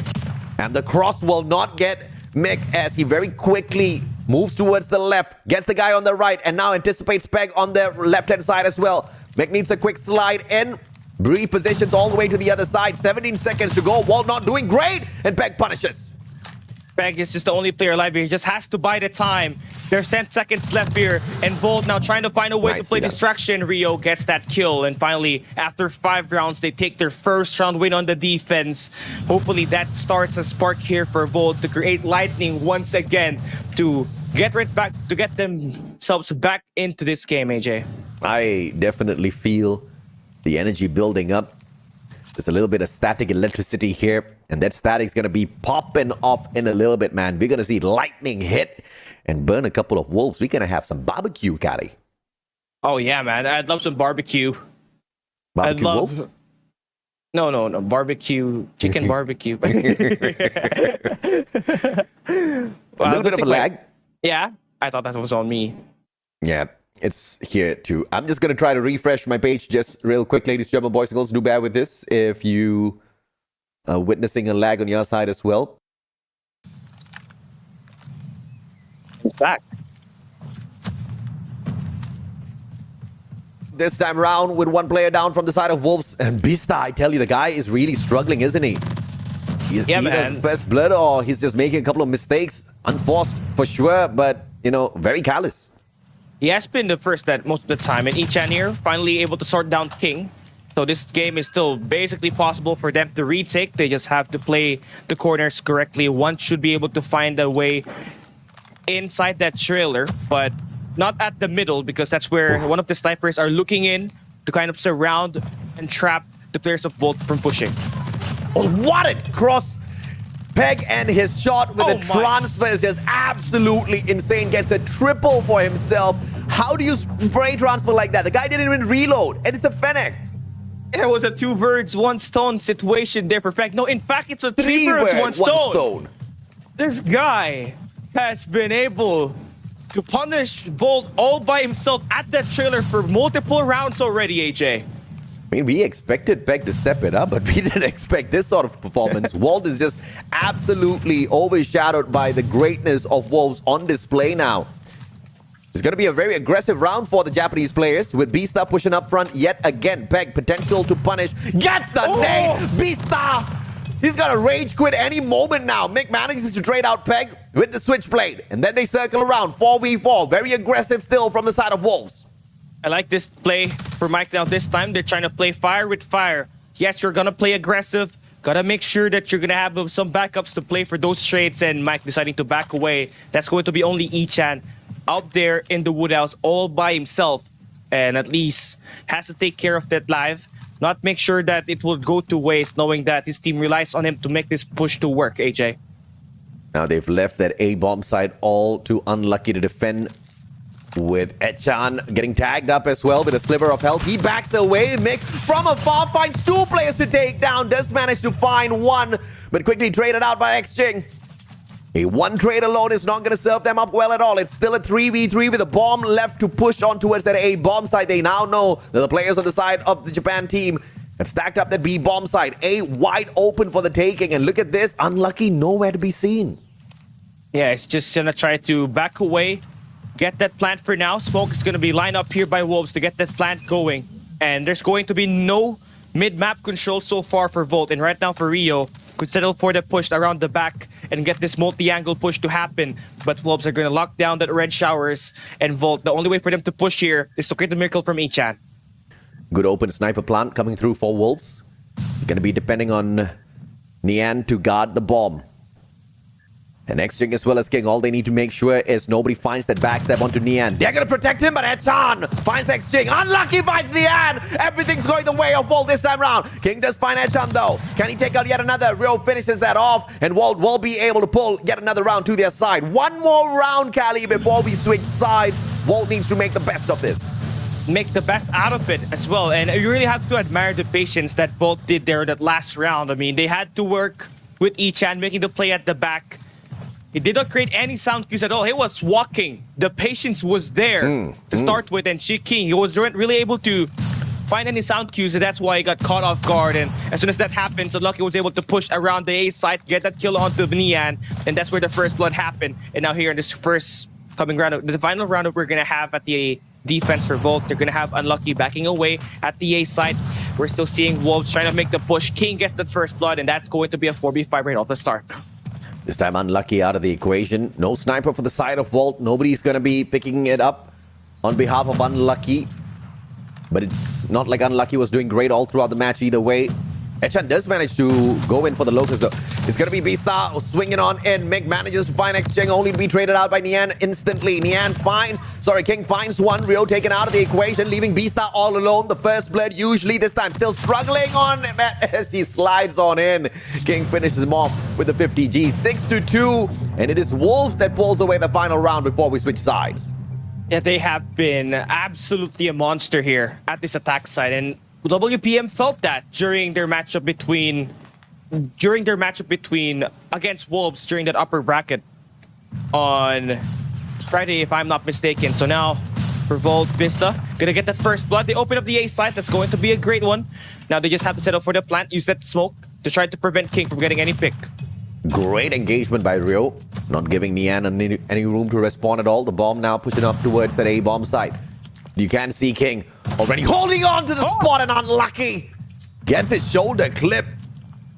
Speaker 1: And the cross will not get Mick as he very quickly moves towards the left, gets the guy on the right, and now anticipates Peg on the left-hand side as well. Mick needs a quick slide in. Repositions all the way to the other side. 17 seconds to go. Walt not doing great, and Peg punishes.
Speaker 2: Peg is just the only player alive here. He just has to buy the time. There's 10 seconds left here, and Volt now trying to find a way to play distraction. Rio gets that kill, and finally, after 5 rounds, they take their first round win on the defense. Hopefully, that starts a spark here for Volt to create lightning once again to get right back, to get themselves back into this game, AJ.
Speaker 1: I definitely feel the energy building up. There's a little bit of static electricity here, and that static's going to be popping off in a little bit, man. We're going to see lightning hit and burn a couple of wolves. We're going to have some barbecue, Cali.
Speaker 2: Oh, yeah, man. I'd love some barbecue.
Speaker 1: Barbecue
Speaker 2: I'd love...
Speaker 1: wolves?
Speaker 2: No. Barbecue. Chicken barbecue.
Speaker 1: A little bit of a lag.
Speaker 2: Yeah, I thought that was on me.
Speaker 1: Yeah, it's here too. I'm just going to try to refresh my page just real quick, ladies and gentlemen, boys and girls. Do bear with this if you are witnessing a lag on your side as well.
Speaker 2: It's back.
Speaker 1: This time around with one player down from the side of Wolves. And Bista, I tell you, the guy is really struggling, isn't he? He's
Speaker 2: Yeah,
Speaker 1: either
Speaker 2: man.
Speaker 1: first blood or he's just making a couple of mistakes. Unforced for sure, but, you know, very callous.
Speaker 2: He has been the first that most of the time, and Ichan here finally able to sort down King. So this game is still basically possible for them to retake. They just have to play the corners correctly. One should be able to find a way inside that trailer, but not at the middle, because that's where one of the snipers are looking in to kind of surround and trap the players of Volt from pushing.
Speaker 1: Oh, what a cross! Peg, and his shot with a transfer is just absolutely insane. Gets a triple for himself. How do you spray transfer like that? The guy didn't even reload, and it's a Fennec.
Speaker 2: It was a 2 birds, 1 stone situation there for Peg. No, in fact, it's a 3 birds, 1 stone. This guy has been able to punish Volt all by himself at that trailer for multiple rounds already, AJ.
Speaker 1: I mean, we expected Peg to step it up, but we didn't expect this sort of performance. Walt is just absolutely overshadowed by the greatness of Wolves on display now. It's going to be a very aggressive round for the Japanese players, with Beastar pushing up front yet again. Peg, potential to punish. Gets the nade! Beastar! He's got a rage quit any moment now. Mick manages to trade out Peg with the switchblade, and then they circle around 4v4. Very aggressive still from the side of Wolves.
Speaker 2: I like this play for Mike now. This time, they're trying to play fire with fire. Yes, you're going to play aggressive. Got to make sure that you're going to have some backups to play for those trades. And Mike deciding to back away. That's going to be only Ichan out there in the woodhouse all by himself. And at least has to take care of that live. Not make sure that it will go to waste, knowing that his team relies on him to make this push to work, AJ.
Speaker 1: Now they've left that A-bomb side all too unlucky to defend, with Echan getting tagged up as well with a sliver of health. He backs away. Mick from afar finds 2 players to take down. Does manage to find 1, but quickly traded out by XJ. A 1 trade alone is not going to serve them up well at all. It's still a 3v3 with a bomb left to push on towards that A-bomb side. They now know that the players on the side of the Japan team have stacked up that B-bomb side. A wide open for the taking. And look at this. Unlucky, nowhere to be seen.
Speaker 2: Yeah, it's just going to try to back away. Get that plant for now. Smoke is going to be lined up here by Wolves to get that plant going. And there's going to be no mid-map control so far for Volt. And right now for Rio, could settle for the push around the back and get this multi-angle push to happen. But Wolves are going to lock down that red showers. And Volt, the only way for them to push here is to get the miracle from Ichan.
Speaker 1: Good open sniper plant coming through for Wolves. Going to be depending on Nian to guard the bomb. And Xing as well as King, all they need to make sure is nobody finds that backstep onto Nian. They're going to protect him, but Echan finds Xing. Unlucky finds Nian. Everything's going the way of Walt this time round. King does find Echan though. Can he take out yet another? Rio finishes that off, and Walt will be able to pull yet another round to their side. One more round, Cali, before we switch sides. Walt needs to make the best of this.
Speaker 2: Make the best out of it as well. And you really have to admire the patience that Volt did there that last round. I mean, they had to work with Ichan, making the play at the back. He did not create any sound cues at all. He was walking. The patience was there to start with. And King, he wasn't really able to find any sound cues, and that's why he got caught off guard. And as soon as that happens, Unlucky was able to push around the A side, get that kill onto Nian, and that's where the first blood happened. And now here in this first coming round, the final round that we're going to have at the defense for Volt, they're going to have Unlucky backing away at the A side. We're still seeing Wolves trying to make the push. King gets that first blood, and that's going to be a 4v5 right off the start.
Speaker 1: This time Unlucky out of the equation. No sniper for the side of Volt. Nobody's going to be picking it up on behalf of Unlucky. But it's not like Unlucky was doing great all throughout the match either way. Echan does manage to go in for the locust though. It's going to be Beastar swinging on in. Mick manages to find Exchange, only to be traded out by Nian instantly. King finds one. Rio taken out of the equation, leaving Beastar all alone. The first blood, usually this time, still struggling on as he slides on in. King finishes him off with the 50G. 6-2, and it is Wolves that pulls away the final round before we switch sides.
Speaker 2: Yeah, they have been absolutely a monster here at this attack side, and WPM felt that during their matchup between against Wolves during that upper bracket on Friday, if I'm not mistaken. So now Revolt Vista gonna get that first blood. They open up the A side. That's going to be a great one. Now they just have to settle for the plant, use that smoke to try to prevent King from getting any pick.
Speaker 1: Great engagement by Rio, not giving Nian any room to respond at all. The bomb now pushing up towards that A-bomb site. You can see King already holding on to the spot, and unlucky. Gets his shoulder clipped.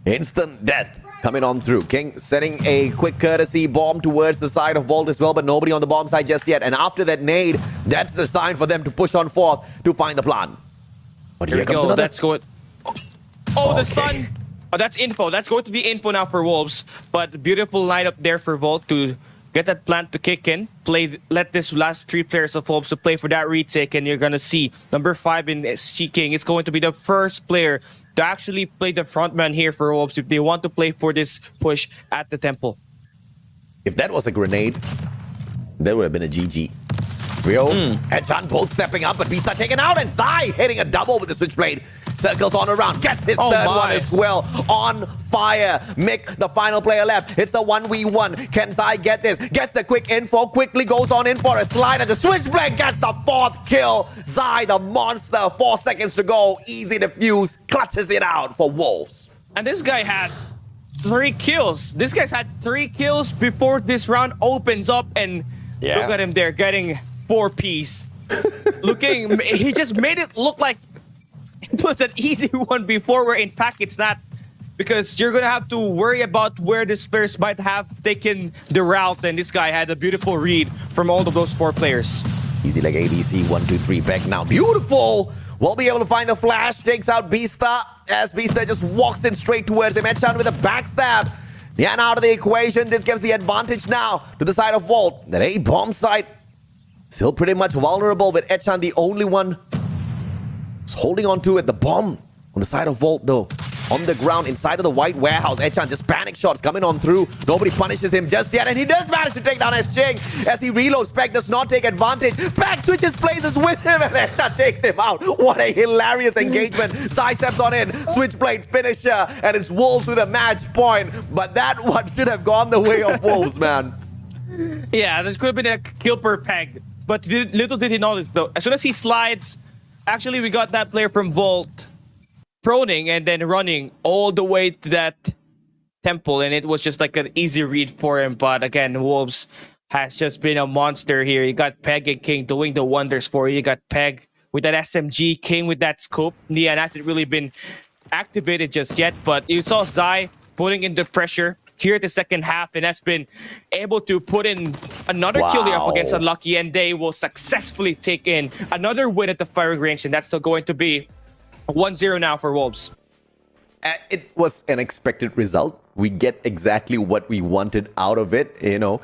Speaker 1: Instant death coming on through. King setting a quick courtesy bomb towards the side of Vault as well, but nobody on the bomb side just yet. And after that nade, that's the sign for them to push on forth to find the plan. But
Speaker 2: here
Speaker 1: comes another.
Speaker 2: That's going. Oh, the stun. Oh, that's info. That's going to be info now for Wolves. But beautiful lineup there for Volt to get that plant to kick in. Let this last 3 players of Wolves to play for that retake, and you're gonna see number 5 in She King is going to be the first player to actually play the frontman here for Wolves if they want to play for this push at the temple.
Speaker 1: If that was a grenade, that would have been a GG. Rio, Echan both stepping up, but Beastar taken out, and Zai hitting a double with the switchblade. Circles on around, gets his third one as well. On fire. Mick, the final player left. It's a 1v1. Can Zai get this? Gets the quick info, quickly goes on in for a slide, and the switchblade gets the 4th kill. Zai, the monster, 4 seconds to go. Easy defuse, clutches it out for Wolves.
Speaker 2: And this guy had 3 kills. This guy's had 3 kills before this round opens up, and look at him there getting 4 Ps. He just made it look like it was an easy one before, where in fact it's not, because you're gonna have to worry about where the players might have taken the route, and this guy had a beautiful read from all of those 4 players.
Speaker 1: Easy like ABC, 1, 2, 3, back now. Beautiful! We'll be able to find the flash, takes out Beastar, as Beastar just walks in straight towards him. Echan with a backstab. Nian out of the equation. This gives the advantage now to the side of Volt. That A-bomb site still pretty much vulnerable, with Echan the only one holding on to it. The bomb on the side of Volt, though, on the ground inside of the white warehouse. Echan just panic shots coming on through. Nobody punishes him just yet, and he does manage to take down Ching as he reloads. Peck does not take advantage. Peck switches places with him, and Echan takes him out. What a hilarious engagement. Sai steps on in, switchblade finisher, and it's Wolves with a match point. But that one should have gone the way of Wolves, man.
Speaker 2: Yeah, this could have been a kill per Peg. But little did he notice, though, as soon as he slides, actually we got that player from Volt proning and then running all the way to that temple, and it was just like an easy read for him. But again, Wolves has just been a monster here. You got Peg and King doing the wonders for you. You got Peg with that SMG, King with that scope. Nian hasn't really been activated just yet, but you saw Zai putting in the pressure here at the second half, and has been able to put in another kill here up against Unlucky, and they will successfully take in another win at the firing range, and that's still going to be 1-0 now for Wolves.
Speaker 1: It was an expected result. We get exactly what we wanted out of it, you know.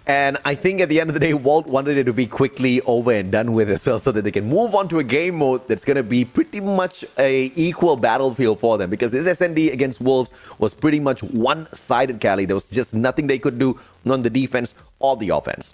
Speaker 1: And I think at the end of the day, Walt wanted it to be quickly over and done with as well, so that they can move on to a game mode that's going to be pretty much a equal battlefield for them. Because this SND against Wolves was pretty much one-sided, Cali. There was just nothing they could do on the defense or the offense.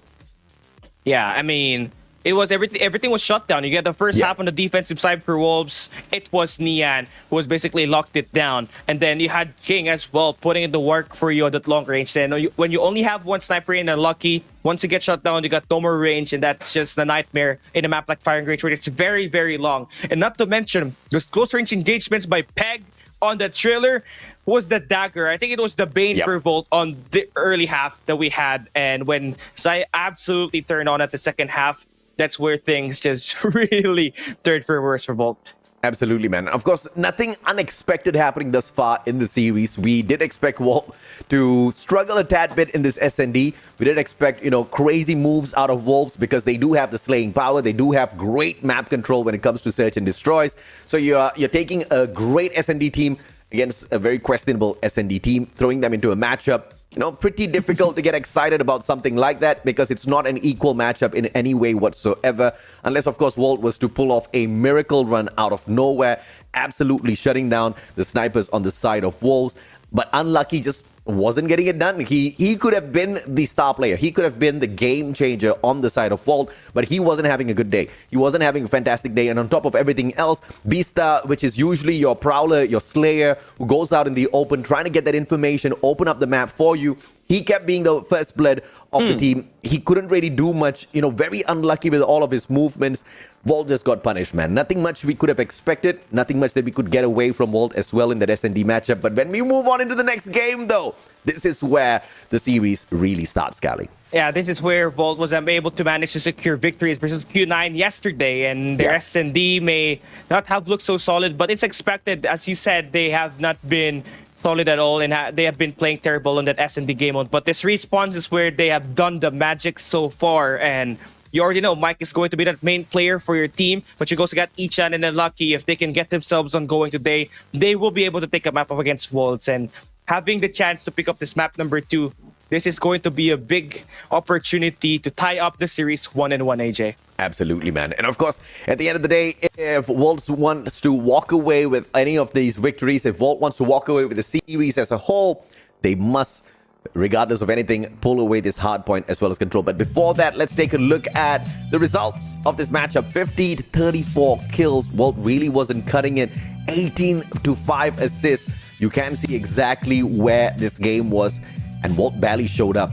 Speaker 2: Yeah, I mean, it was everything was shut down. You get the first half on the defensive side for Wolves. It was Nian who was basically locked it down. And then you had King as well putting in the work for you at that long range. And when you only have one sniper in Unlucky, once you get shut down, you got no more range. And that's just a nightmare in a map like Firing Range, where it's very, very long. And not to mention, those close range engagements by Peg on the trailer was the dagger. I think it was the bane for Volt on the early half that we had. And when Zai absolutely turned on at the second half, that's where things just really turned for worse for Volt.
Speaker 1: Absolutely, man. Of course, nothing unexpected happening thus far in the series. We did expect Volt to struggle a tad bit in this SND. We did expect, you know, crazy moves out of Wolves, because they do have the slaying power. They do have great map control when it comes to search and destroys. So you're taking a great SND team against a very questionable SND team, throwing them into a matchup. Pretty difficult to get excited about something like that because it's not an equal matchup in any way whatsoever. Unless, of course, Volt was to pull off a miracle run out of nowhere, absolutely shutting down the snipers on the side of Wolves. But unlucky, just wasn't getting it done. He could have been the star player. He could have been the game changer on the side of Volt, but he wasn't having a good day. He wasn't having a fantastic day. And on top of everything else, Beasta, which is usually your prowler, your slayer, who goes out in the open, trying to get that information, open up the map for you. He kept being the first blood of the team. He couldn't really do much, very unlucky with all of his movements. Volt just got punished, man. Nothing much we could have expected. Nothing much that we could get away from Volt as well in that SND matchup. But when we move on into the next game, though, this is where the series really starts, Cali.
Speaker 2: Yeah, this is where Volt was able to manage to secure victories versus Q9 yesterday, and their SND may not have looked so solid, but it's expected. As you said, they have not been solid at all, and they have been playing terrible in that SND game mode. But this response is where they have done the magic so far, and you already know Mike is going to be that main player for your team, but you also got Ichan and Unlucky. If they can get themselves on going today, they will be able to take a map up against Volts, and having the chance to pick up this map number 2, this is going to be a big opportunity to tie up the series 1-1, AJ.
Speaker 1: Absolutely, man. And of course, at the end of the day, if Volt wants to walk away with any of these victories, if Volt wants to walk away with the series as a whole, they must, regardless of anything, pull away this hard point as well as control. But before that, let's take a look at the results of this matchup. 50 to 34 kills. Volt really wasn't cutting it. 18 to 5 assists. You can see exactly where this game was, and Volt barely showed up.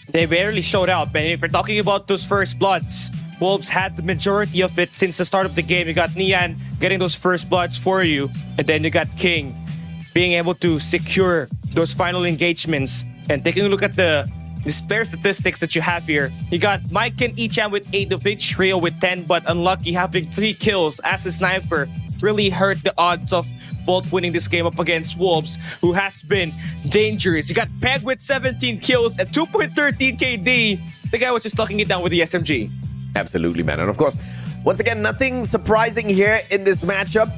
Speaker 2: They barely showed up, and if we're talking about those first bloods, Wolves had the majority of it since the start of the game. You got Nian getting those first bloods for you, and then you got King being able to secure those final engagements. And taking a look at the player statistics that you have here, you got Mike and Ichan with 8 of each, Rio with 10, but Unlucky having 3 kills as a sniper really hurt the odds of Volt winning this game up against Wolves, who has been dangerous. You got Peg with 17 kills and 2.13 KD. The guy was just locking it down with the SMG.
Speaker 1: Absolutely, man. And of course, once again, nothing surprising here in this matchup.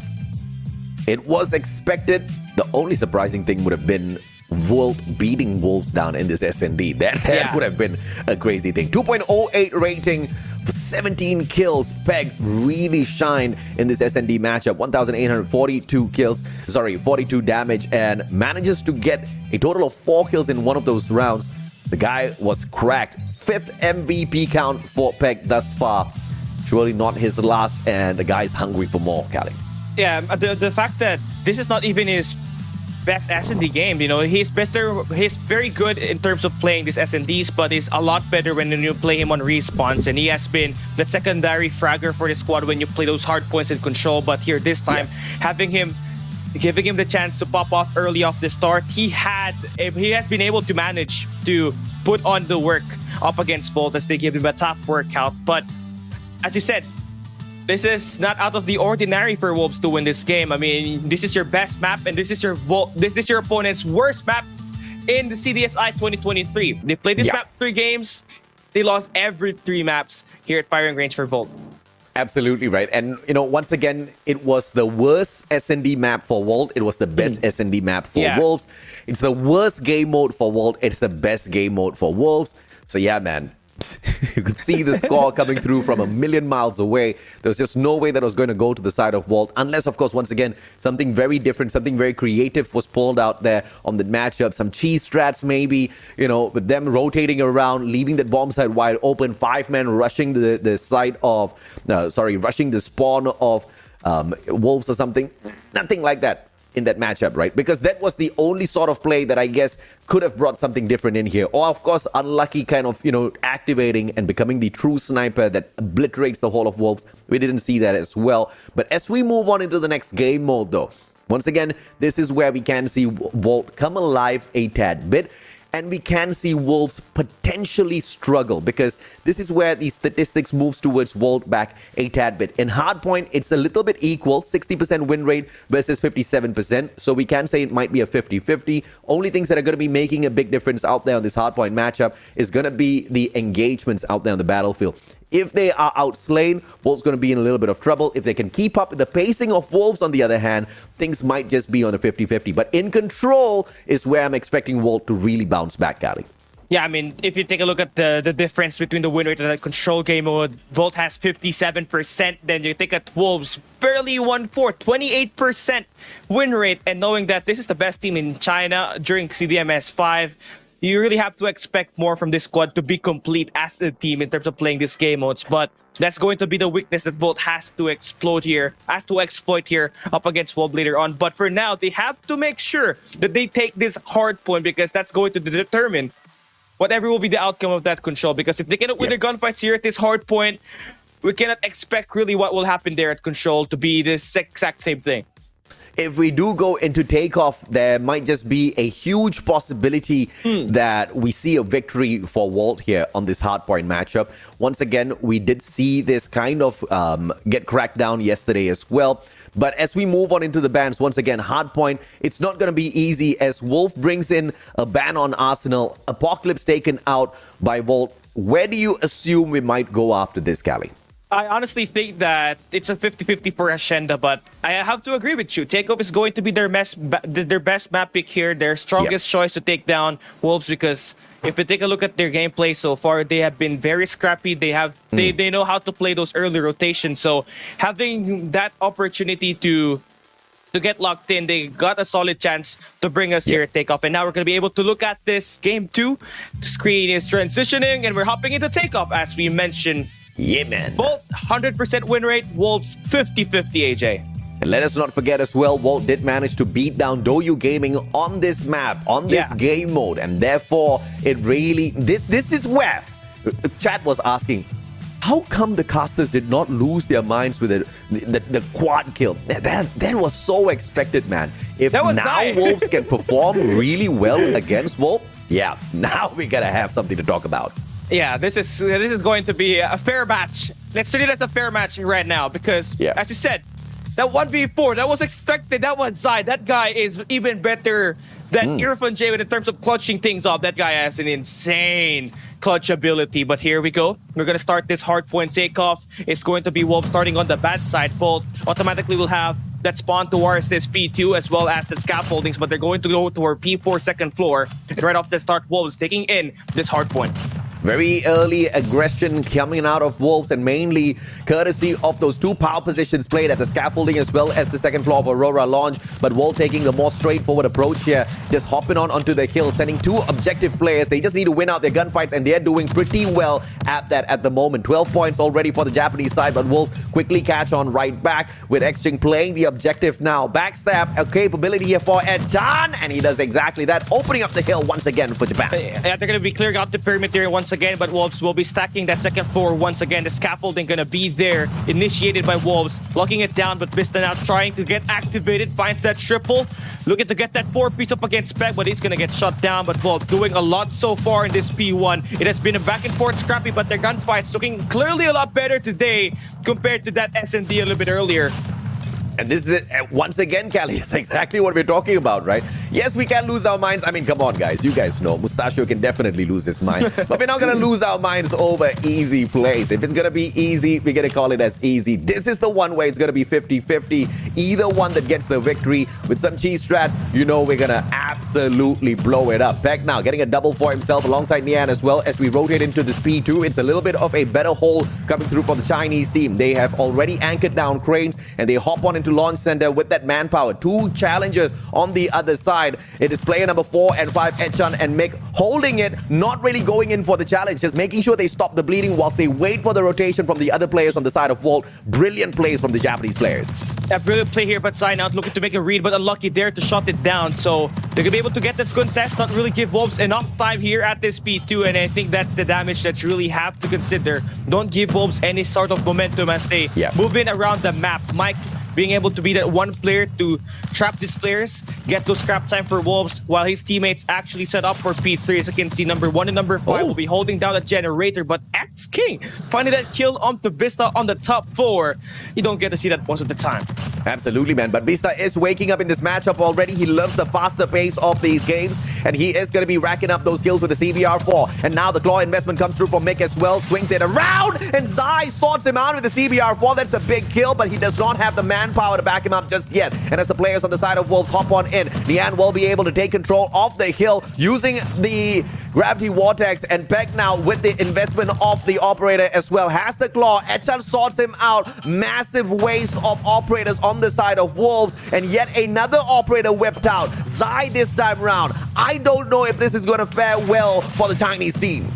Speaker 1: It was expected. The only surprising thing would have been Volt beating Wolves down in this SND. That would have been a crazy thing. 2.08 rating for 17 kills. Peg really shined in this SND matchup. 1,842 kills, 42 damage, and manages to get a total of 4 kills in one of those rounds. The guy was cracked. 5th MVP count for Peg thus far. Surely not his last, and the guy's hungry for more, Cali.
Speaker 2: Yeah, the fact that this is not even his best SND game, he's very good in terms of playing these SNDs, but he's a lot better when you play him on respawns, and he has been the secondary fragger for the squad when you play those hard points in control. But here this time, giving him the chance to pop off early off the start, he has been able to manage to put on the work up against Volt as they give him a top workout. But as you said, this is not out of the ordinary for Wolves to win this game. I mean, this is your best map, and this is your opponent's worst map in the CDSI 2023. They played this map 3 games. They lost every 3 maps here at firing range for Volt.
Speaker 1: Absolutely right. And, once again, it was the worst SND map for Volt. It was the best SND map for Wolves. It's the worst game mode for Volt. It's the best game mode for Wolves. So, yeah, man. You could see the score coming through from a million miles away. There was just no way that was going to go to the side of Volt, unless, of course, once again, something very different, something very creative was pulled out there on the matchup. Some cheese strats, maybe, with them rotating around, leaving that bomb site wide open. 5 men rushing the side of, rushing the spawn of Wolves or something. Nothing like that in that matchup, right? Because that was the only sort of play that I guess could have brought something different in here. Or, of course, Unlucky kind of, activating and becoming the true sniper that obliterates the whole of Wolves. We didn't see that as well. But as we move on into the next game mode, though, once again, this is where we can see Volt come alive a tad bit. And we can see Wolves potentially struggle, because this is where the statistics moves towards Volt back a tad bit. In hardpoint, it's a little bit equal, 60% win rate versus 57%. So we can say it might be a 50-50. Only things that are going to be making a big difference out there on this hardpoint matchup is going to be the engagements out there on the battlefield. If they are outslain, Wolves going to be in a little bit of trouble. If they can keep up with the pacing of Wolves, on the other hand, things might just be on a 50-50. But in control is where I'm expecting Wolves to really bounce back, Cali.
Speaker 2: Yeah, I mean, if you take a look at the difference between the win rate and the control game mode, Volt has 57%. Then you take at Wolves, barely 1/4, 28% win rate. And knowing that this is the best team in China during CDMS 5, you really have to expect more from this squad to be complete as a team in terms of playing these game modes. But that's going to be the weakness that Volt has to exploit here up against Wolves later on. But for now, they have to make sure that they take this hard point, because that's going to determine whatever will be the outcome of that control. Because if they cannot win the gunfights here at this hard point, we cannot expect really what will happen there at control to be this exact same thing.
Speaker 1: If we do go into takeoff, there might just be a huge possibility that we see a victory for Walt here on this hardpoint matchup. Once again, we did see this kind of get cracked down yesterday as well. But as we move on into the bans, once again, hardpoint, it's not going to be easy as Wolf brings in a ban on Arsenal. Apocalypse taken out by Volt. Where do you assume we might go after this, Cali?
Speaker 2: I honestly think that it's a 50-50 for Hacienda, but I have to agree with you. Takeoff is going to be their best map pick here, their strongest choice to take down Wolves, because if we take a look at their gameplay so far, they have been very scrappy. They know how to play those early rotations. So having that opportunity to get locked in, they got a solid chance to bring us here at Takeoff. And now we're going to be able to look at this game 2. The screen is transitioning, and we're hopping into Takeoff, as we mentioned.
Speaker 1: Yeah, man.
Speaker 2: Both 100% win rate, Wolves 50-50, AJ.
Speaker 1: And let us not forget as well, Walt did manage to beat down Doyu Gaming on this map, on this game mode. And therefore, it really... This is where chat was asking, how come the casters did not lose their minds with the quad kill? That was so expected, man. If now Wolves can perform really well against Wolf, yeah, now we're going to have something to talk about.
Speaker 2: Yeah, this is going to be a fair match. Let's say that's a fair match right now, because as you said, that 1v4, that was expected. That one side, that guy is even better than Irfan J in terms of clutching things off. That guy has an insane clutch ability. But here we go. We're going to start this hardpoint takeoff. It's going to be Wolf starting on the bad side. Volt automatically will have that spawn towards this P2 as well as the scaffoldings, but they're going to go to our P4 second floor. And right off the start, Wolves taking in this hardpoint.
Speaker 1: Very early aggression coming out of Wolves, and mainly courtesy of those two power positions played at the scaffolding as well as the second floor of Aurora launch. But Wolves taking the more straightforward approach here, just hopping onto the hill, sending two objective players. They just need to win out their gunfights, and they're doing pretty well at that at the moment. 12 points already for the Japanese side, but Wolves quickly catch on right back with Xing playing the objective now. Backstab, a capability here for Echan, and he does exactly that, opening up the hill once again for Japan.
Speaker 2: Yeah, they're going to be clearing out the perimeter once again, but Wolves will be stacking that second floor once again. The scaffolding gonna be there, initiated by Wolves, locking it down, but Vista now trying to get activated, finds that triple, looking to get that 4-piece up against Spec, but he's gonna get shut down. But Wolves doing a lot so far in this P1. It has been a back and forth scrappy, but their gunfights looking clearly a lot better today compared to that S&D a little bit earlier.
Speaker 1: And this is, once again, Cali, it's exactly what we're talking about, right? Yes, we can lose our minds. I mean, come on, guys. You guys know Mustachio can definitely lose his mind. But we're not going to lose our minds over easy plays. If it's going to be easy, we're going to call it as easy. This is the one where it's going to be 50-50. Either one that gets the victory with some cheese strat, you know we're going to absolutely blow it up. Peck now getting a double for himself alongside Nian as well as we rotate into this P2. It's a little bit of a better hole coming through for the Chinese team. They have already anchored down cranes, and they hop on into launch center with that manpower. Two challengers on the other side. It is player number 4 and 5, Echan and Mick, holding it, not really going in for the challenge, just making sure they stop the bleeding whilst they wait for the rotation from the other players on the side of Walt. Brilliant plays from the Japanese players.
Speaker 2: Yeah, brilliant play here, but Sign Out looking to make a read, but unlucky there to shut it down. So they're going to be able to get that contest, not really give Wolves enough time here at this P2, and I think that's the damage that you really have to consider. Don't give Wolves any sort of momentum as they move in around the map. Mike being able to be that one player to trap these players, get those scrap time for Wolves, while his teammates actually set up for P3. As you can see, number 1 and number 5 will be holding down the generator, but X-King finding that kill onto Vista on the top floor. You don't get to see that most of the time.
Speaker 1: Absolutely, man. But Vista is waking up in this matchup already. He loves the faster pace of these games. and he is going to be racking up those kills with the CBR4. And now the claw investment comes through from Mick as well, swings it around, and Zai sorts him out with the CBR4. That's a big kill, but he does not have the manpower to back him up just yet. And as the players on the side of Wolves hop on in, Nian will be able to take control of the hill using the gravity vortex, and Peck now with the investment of the operator as well has the claw. Echan sorts him out. Massive waves of operators on the side of Wolves, and yet another operator whipped out. Zai this time round. I don't know if this is going to fare well for the Chinese team.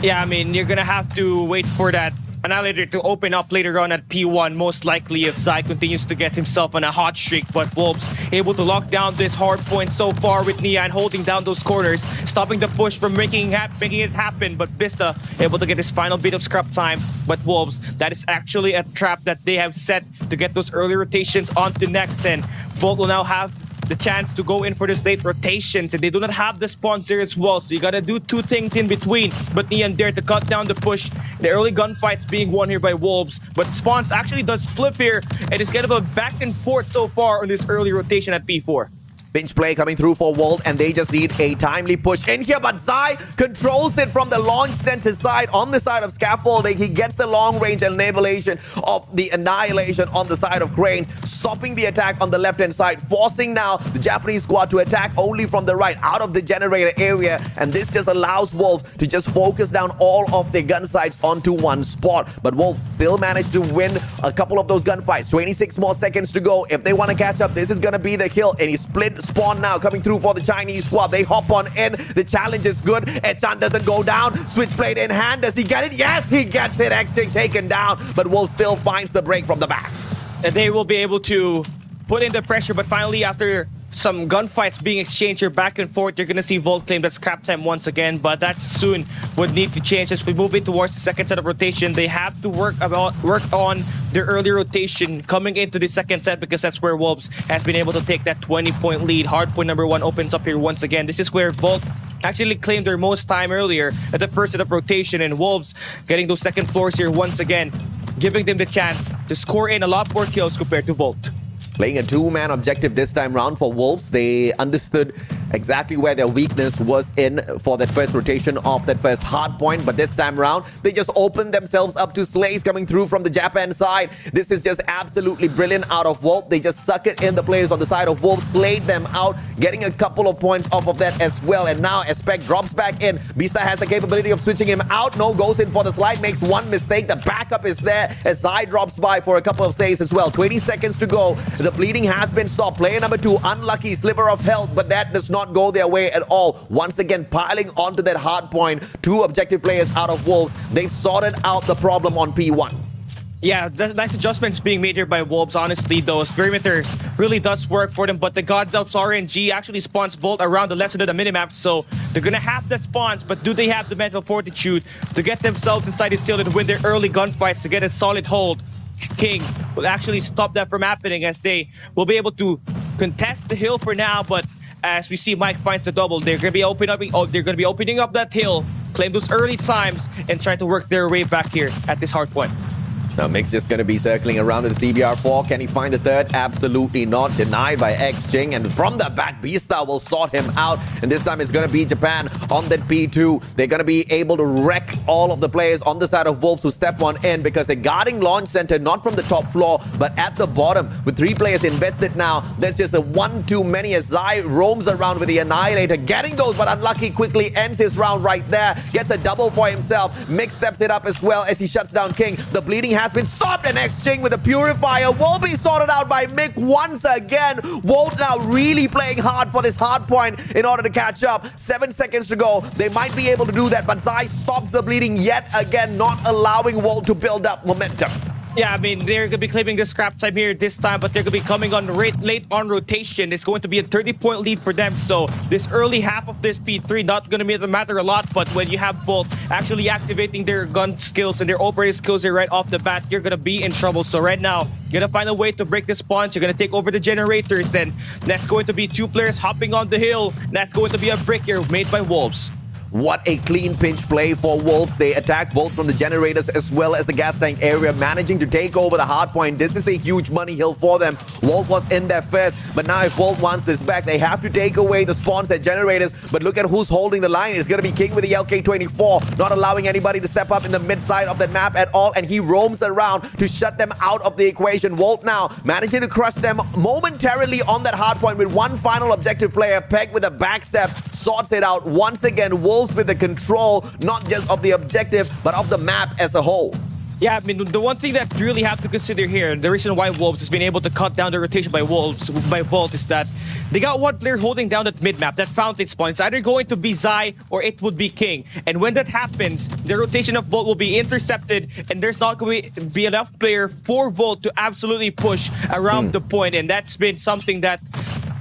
Speaker 2: Yeah, I mean, you're gonna have to wait for that Annihilator to open up later on at P1, most likely if Zai continues to get himself on a hot streak. But Wolves able to lock down this hard point so far with Nian holding down those corners, stopping the push from making it happen. But Vista able to get his final bit of scrap time. But Wolves, that is actually a trap that they have set to get those early rotations onto next, and Volt will now have the chance to go in for this late rotations, and they do not have the spawns here as well, so you gotta do two things in between. But Nian there to cut down the push. The early gunfights being won here by Wolves, but spawns actually does flip here, and it's kind of a back and forth so far on this early rotation at P4.
Speaker 1: Pinch play coming through for Volt, and they just need a timely push in here, but Zai controls it from the long center side on the side of scaffolding. He gets the long range annihilation of the annihilation on the side of Cranes, stopping the attack on the left hand side, forcing now the Japanese squad to attack only from the right out of the generator area, and this just allows Wolves to just focus down all of their gun sights onto one spot. But Wolves still managed to win a couple of those gunfights. 26 more seconds to go. If they want to catch up, this is going to be the kill, and he split spawn now coming through for the Chinese squad. They hop on in. The challenge is good. Echan doesn't go down. Switchblade in hand. Does he get it? Yes, he gets it. Exchange taken down, but Wolf still finds the break from the back.
Speaker 2: And they will be able to put in the pressure, but finally after some gunfights being exchanged here back and forth, you're going to see Volt claim that scrap time once again, but that soon would need to change as we move in towards the second set of rotation. They have to work on their early rotation coming into the second set, because that's where Wolves has been able to take that 20-point lead. Hardpoint number 1 opens up here once again. This is where Volt actually claimed their most time earlier at the first set of rotation, and Wolves getting those second floors here once again, giving them the chance to score in a lot more kills compared to Volt.
Speaker 1: Playing a two-man objective this time round for Wolves. They understood exactly where their weakness was in for that first rotation of that first hard point, but this time around they just opened themselves up to slays coming through from the Japan side. This is just absolutely brilliant out of Wolf. They just suck it in the players on the side of Wolf, slayed them out, getting a couple of points off of that as well. And now as Spec drops back in, Beasta has the capability of switching him out. No, goes in for the slide, makes one mistake. The backup is there as Zai drops by for a couple of saves as well. 20 seconds to go. The bleeding has been stopped. Player number 2, unlucky sliver of health, but that does not go their way at all. Once again, piling onto that hard point. 2 objective players out of Wolves. They've sorted out the problem on P1.
Speaker 2: Yeah, nice adjustments being made here by Wolves. Honestly, those perimeters really does work for them, but the God Delps RNG actually spawns Volt around the left side of the minimap, so they're gonna have the spawns, but do they have the mental fortitude to get themselves inside the seal and win their early gunfights to get a solid hold? King will actually stop that from happening, as they will be able to contest the hill for now, but as we see Mike finds the double, they're gonna be opening up that hill, claim those early times, and try to work their way back here at this hard point.
Speaker 1: Now Mick's just going to be circling around with the CBR4. Can he find the third? Absolutely not. Denied by X Jing. And from the back, Beasta will sort him out. And this time it's going to be Japan on that P2. They're going to be able to wreck all of the players on the side of Wolves who step on in, because they're guarding launch center, not from the top floor, but at the bottom. With 3 players invested now, there's just a one too many as Zai roams around with the Annihilator. Getting those, but unlucky, quickly ends his round right there. Gets a double for himself. Mick steps it up as well as he shuts down King. The bleeding has been stopped, and X-Ching with a purifier will be sorted out by Mick once again. Volt now really playing hard for this hard point in order to catch up. 7 seconds to go. They might be able to do that, but Zai stops the bleeding yet again, not allowing Volt to build up momentum.
Speaker 2: Yeah, I mean, they're going to be claiming the scrap time here this time, but they're going to be coming on late on rotation. It's going to be a 30-point lead for them, so this early half of this P3 not going to matter a lot, but when you have Volt actually activating their gun skills and their operating skills here right off the bat, you're going to be in trouble. So right now, you're going to find a way to break the spawns. You're going to take over the generators, and that's going to be 2 players hopping on the hill. That's going to be a break here made by Wolves.
Speaker 1: What a clean pinch play for Wolves. They attack both from the generators as well as the gas tank area, managing to take over the hard point. This is a huge money hill for them. Volt was in there first, but now if Volt wants this back, they have to take away the spawns at generators. But look at who's holding the line. It's going to be King with the LK24, not allowing anybody to step up in the mid side of that map at all, and he roams around to shut them out of the equation. Volt now managing to crush them momentarily on that hard point with one final objective player. Peg with a backstep sorts it out once again. Wolves with the control, not just of the objective, but of the map as a whole.
Speaker 2: Yeah, I mean, the one thing that you really have to consider here, the reason why Wolves has been able to cut down the rotation by Volt is that they got one player holding down that mid-map, that fountain spawn. It's either going to be Zai or it would be King. And when that happens, the rotation of Volt will be intercepted, and there's not going to be enough player for Volt to absolutely push around the point. And that's been something that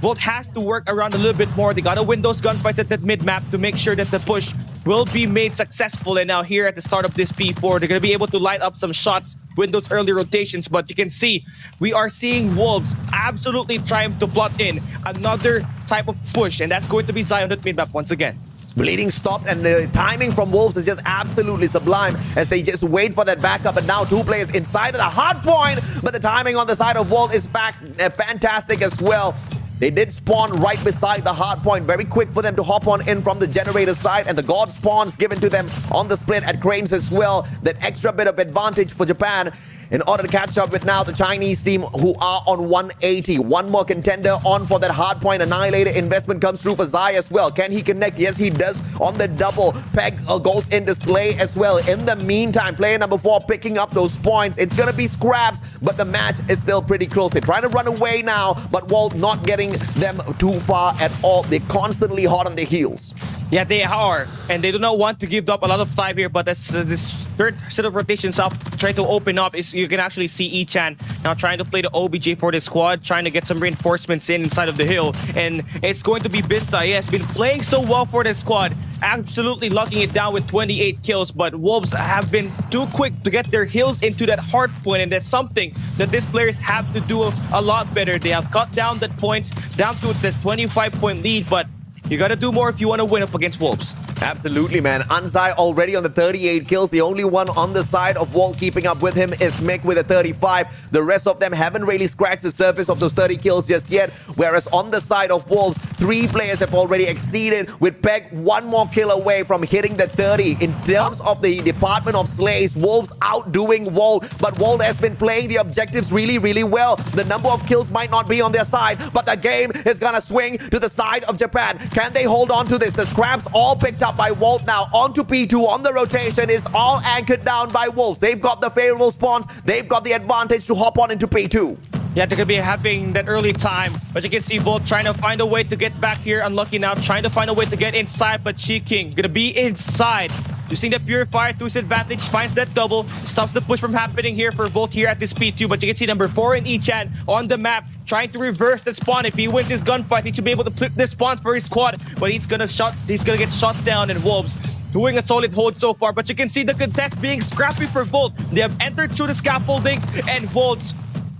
Speaker 2: Volt has to work around a little bit more. They gotta win those gunfights at that mid-map to make sure that the push will be made successful. And now here at the start of this P4, they're gonna be able to light up some shots, win those early rotations. But you can see, we are seeing Wolves absolutely trying to plot in another type of push, and that's going to be Zion at mid-map once again.
Speaker 1: Bleeding stopped, and the timing from Wolves is just absolutely sublime as they just wait for that backup. And now two players inside of the hard point, but the timing on the side of Volt is fantastic as well. They did spawn right beside the hard point. Very quick for them to hop on in from the generator side. And the God spawns given to them on the split at Cranes as well. That extra bit of advantage for Japan in order to catch up with now the Chinese team, who are on 180. One more contender on for that hard point. Annihilator investment comes through for Zai as well. Can he connect? Yes, he does on the double. Peg goes into Slay as well. In the meantime, player number 4 picking up those points. It's going to be scraps, but the match is still pretty close. They're trying to run away now, but Walt not getting them too far at all. They're constantly hot on their heels.
Speaker 2: Yeah, they are, and they do not want to give up a lot of time here. But as this third set of rotations up, try to open up, is you can actually see Ichan now trying to play the OBJ for the squad, trying to get some reinforcements inside of the hill. And it's going to be Bista. He has been playing so well for the squad, absolutely locking it down with 28 kills. But Wolves have been too quick to get their heals into that hard point, and that's something that these players have to do a lot better. They have cut down the points down to the 25-point lead, but you gotta do more if you want to win up against Wolves.
Speaker 1: Absolutely, man. Anzai already on the 38 kills. The only one on the side of Walt keeping up with him is Mick with a 35. The rest of them haven't really scratched the surface of those 30 kills just yet. Whereas on the side of Wolves, 3 players have already exceeded, with Peg 1 more kill away from hitting the 30. In terms of the department of slays, Wolves outdoing Walt, but Walt has been playing the objectives really, really well. The number of kills might not be on their side, but the game is gonna swing to the side of Japan. Can they hold on to this? The scraps all picked up by Walt now. Onto P2 on the rotation is all anchored down by Wolves. They've got the favorable spawns. They've got the advantage to hop on into P2.
Speaker 2: Yeah, they're going to be having that early time, but you can see Volt trying to find a way to get back here. Unlucky now, trying to find a way to get inside, but Chi King going to be inside. Using the Purifier to his advantage, finds that double, stops the push from happening here for Volt here at this P2, but you can see number 4 in Ichan on the map, trying to reverse the spawn. If he wins his gunfight, he should be able to flip the spawn for his squad, but he's gonna get shot down, and Wolves doing a solid hold so far. But you can see the contest being scrappy for Volt. They have entered through the scaffoldings, and Volt's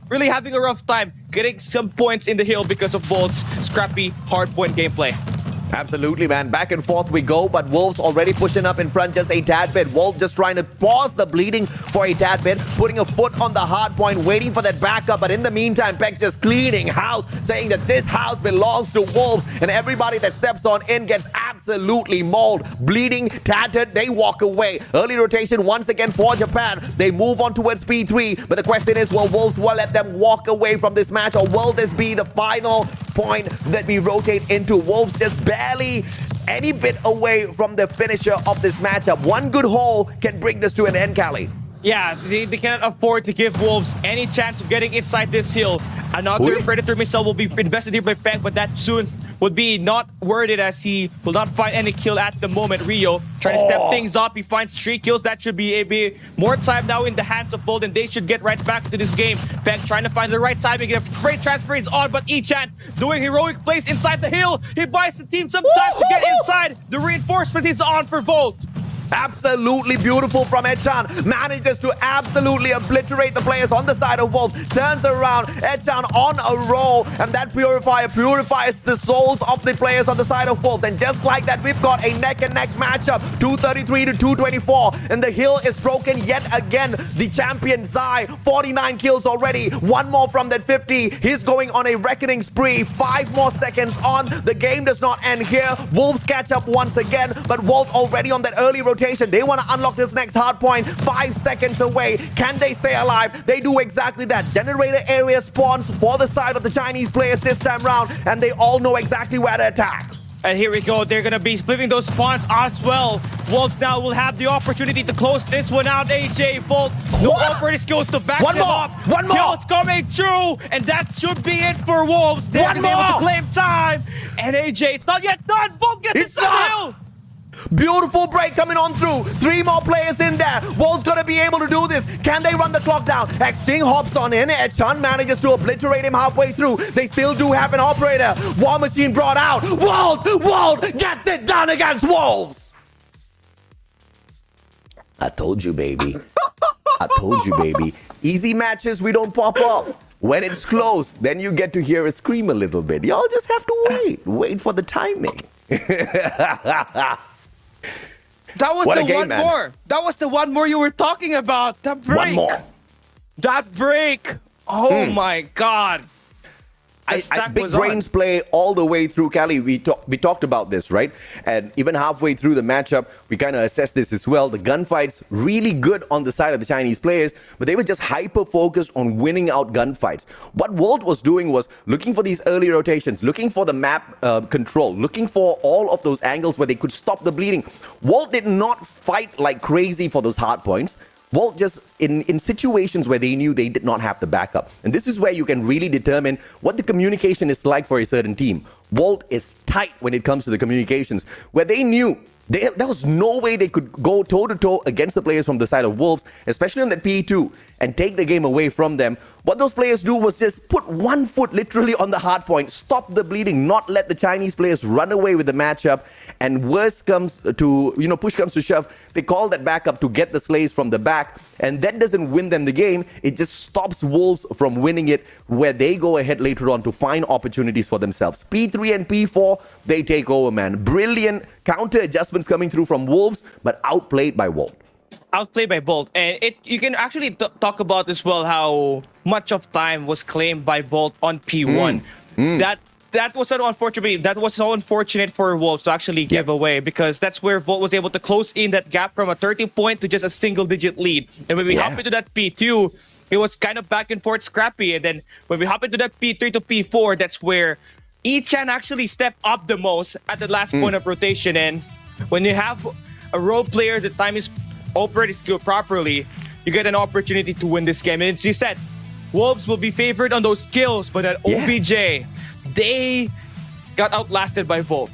Speaker 2: really having a rough time getting some points in the hill because of Volt's scrappy hardpoint gameplay.
Speaker 1: Absolutely, man. Back and forth we go, but Wolves already pushing up in front just a tad bit. Wolf just trying to pause the bleeding for a tad bit, putting a foot on the hard point, waiting for that backup. But in the meantime, Peck's just cleaning house, saying that this house belongs to Wolves, and everybody that steps on in gets absolutely mauled. Bleeding, tattered, they walk away. Early rotation once again for Japan. They move on towards P3, but the question is, will Wolves let them walk away from this match, or will this be the final point that we rotate into? Wolves just barely any bit away from the finisher of this matchup. One good hole can bring this to an end, Cali.
Speaker 2: Yeah, they cannot afford to give Wolves any chance of getting inside this hill. Another Predator missile will be invested here by Peck, but that soon would be not worth it, as he will not find any kill at the moment. Rio trying to step things up. He finds 3 kills. That should be more time now in the hands of Bold, and they should get right back to this game. Peck trying to find the right timing. The spray transfer is on, but Ichan doing heroic plays inside the hill. He buys the team some time to get inside. The reinforcement is on for Volt.
Speaker 1: Absolutely beautiful from Echan. Manages to absolutely obliterate the players on the side of Wolves. Turns around. Echan on a roll. And that purifier purifies the souls of the players on the side of Wolves. And just like that, we've got a neck-and-neck matchup. 233 to 224. And the hill is broken yet again. The champion Zai, 49 kills already. One more from that 50. He's going on a reckoning spree. 5 more seconds on. The game does not end here. Wolves catch up once again. But Walt already on that early rotation. They want to unlock this next hard point. 5 seconds away. Can they stay alive? They do exactly that. Generator area spawns for the side of the Chinese players this time round, and they all know exactly where to attack.
Speaker 2: And here we go. They're going to be splitting those spawns as well. Wolves now will have the opportunity to close this one out. AJ Volt, no operating skills to back them up.
Speaker 1: One more.
Speaker 2: Kills coming true. And that should be it for Wolves. They're going to be able to claim time. And AJ, it's not yet done. Volt gets it to the hill.
Speaker 1: Beautiful break coming on through. 3 more players in there. Wolves gonna be able to do this. Can they run the clock down? Xing hops on in. Echan manages to obliterate him halfway through. They still do have an operator. War Machine brought out. Walt gets it done against Wolves. I told you, baby. I told you, baby. Easy matches, we don't pop off. When it's close, then you get to hear us scream a little bit. Y'all just have to wait for the timing.
Speaker 2: That was the one more. That was the one more you were talking about. That break.
Speaker 1: One more.
Speaker 2: That break. Oh my God.
Speaker 1: Big brains play all the way through. Cali, we talked about this, right? And even halfway through the matchup, we kind of assessed this as well. The gunfights really good on the side of the Chinese players, but they were just hyper-focused on winning out gunfights. What Walt was doing was looking for these early rotations, looking for the map control, looking for all of those angles where they could stop the bleeding. Walt did not fight like crazy for those hard points. Walt just, in situations where they knew they did not have the backup. And this is where you can really determine what the communication is like for a certain team. Walt is tight when it comes to the communications, where they knew there was no way they could go toe-to-toe against the players from the side of Wolves, especially on that P2, and take the game away from them. What those players do was just put one foot literally on the hard point, stop the bleeding, not let the Chinese players run away with the matchup. And worse comes to, push comes to shove, they call that back up to get the slays from the back. And that doesn't win them the game. It just stops Wolves from winning it, where they go ahead later on to find opportunities for themselves. P3 and P4, they take over, man. Brilliant counter adjustments coming through from Wolves, but outplayed by Walt.
Speaker 2: Outplayed by Bolt, and you can actually talk about as well how much of time was claimed by Bolt on P1. That was so unfortunate. That was so unfortunate for Wolves to actually give away, because that's where Volt was able to close in that gap from a 30-point to just a single-digit lead. And when we hop into that P2, it was kind of back and forth scrappy. And then when we hop into that P3 to P4, that's where Echan actually stepped up the most at the last point of rotation. And when you have a role player, the time is operating skill properly, you get an opportunity to win this game. And as you said, Wolves will be favored on those skills, but at OBJ, they got outlasted by Volt.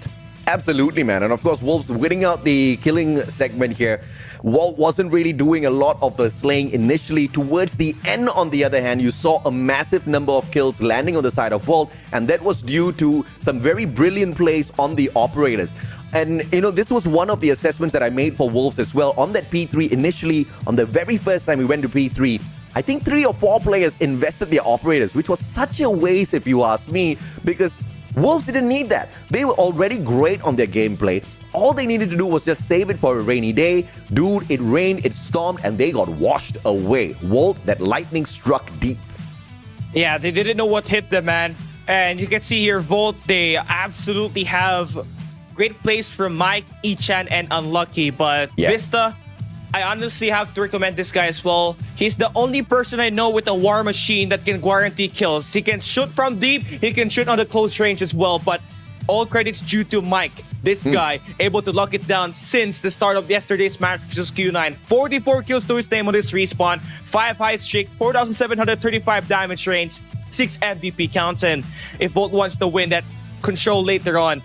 Speaker 1: Absolutely, man. And of course, Wolves winning out the killing segment here. Walt wasn't really doing a lot of the slaying initially. Towards the end, on the other hand, you saw a massive number of kills landing on the side of Walt, and that was due to some very brilliant plays on the operators. And, this was one of the assessments that I made for Wolves as well. On that P3, initially, on the very first time we went to P3, I think 3 or 4 players invested their operators, which was such a waste if you ask me, because Wolves didn't need that. They were already great on their gameplay. All they needed to do was just save it for a rainy day. Dude, it rained, it stormed, and they got washed away. Walt, that lightning struck deep.
Speaker 2: Yeah, they didn't know what hit them, man. And you can see here, Volt, they absolutely have great plays from Mike, Echan, and Unlucky. But Vista, I honestly have to recommend this guy as well. He's the only person I know with a War Machine that can guarantee kills. He can shoot from deep, he can shoot on the close range as well. But all credits due to Mike. This guy able to lock it down since the start of yesterday's match versus Q9. 44 kills to his name on this respawn, 5 high streak, 4,735 damage range, 6 MVP counts. And if Volt wants to win that control later on,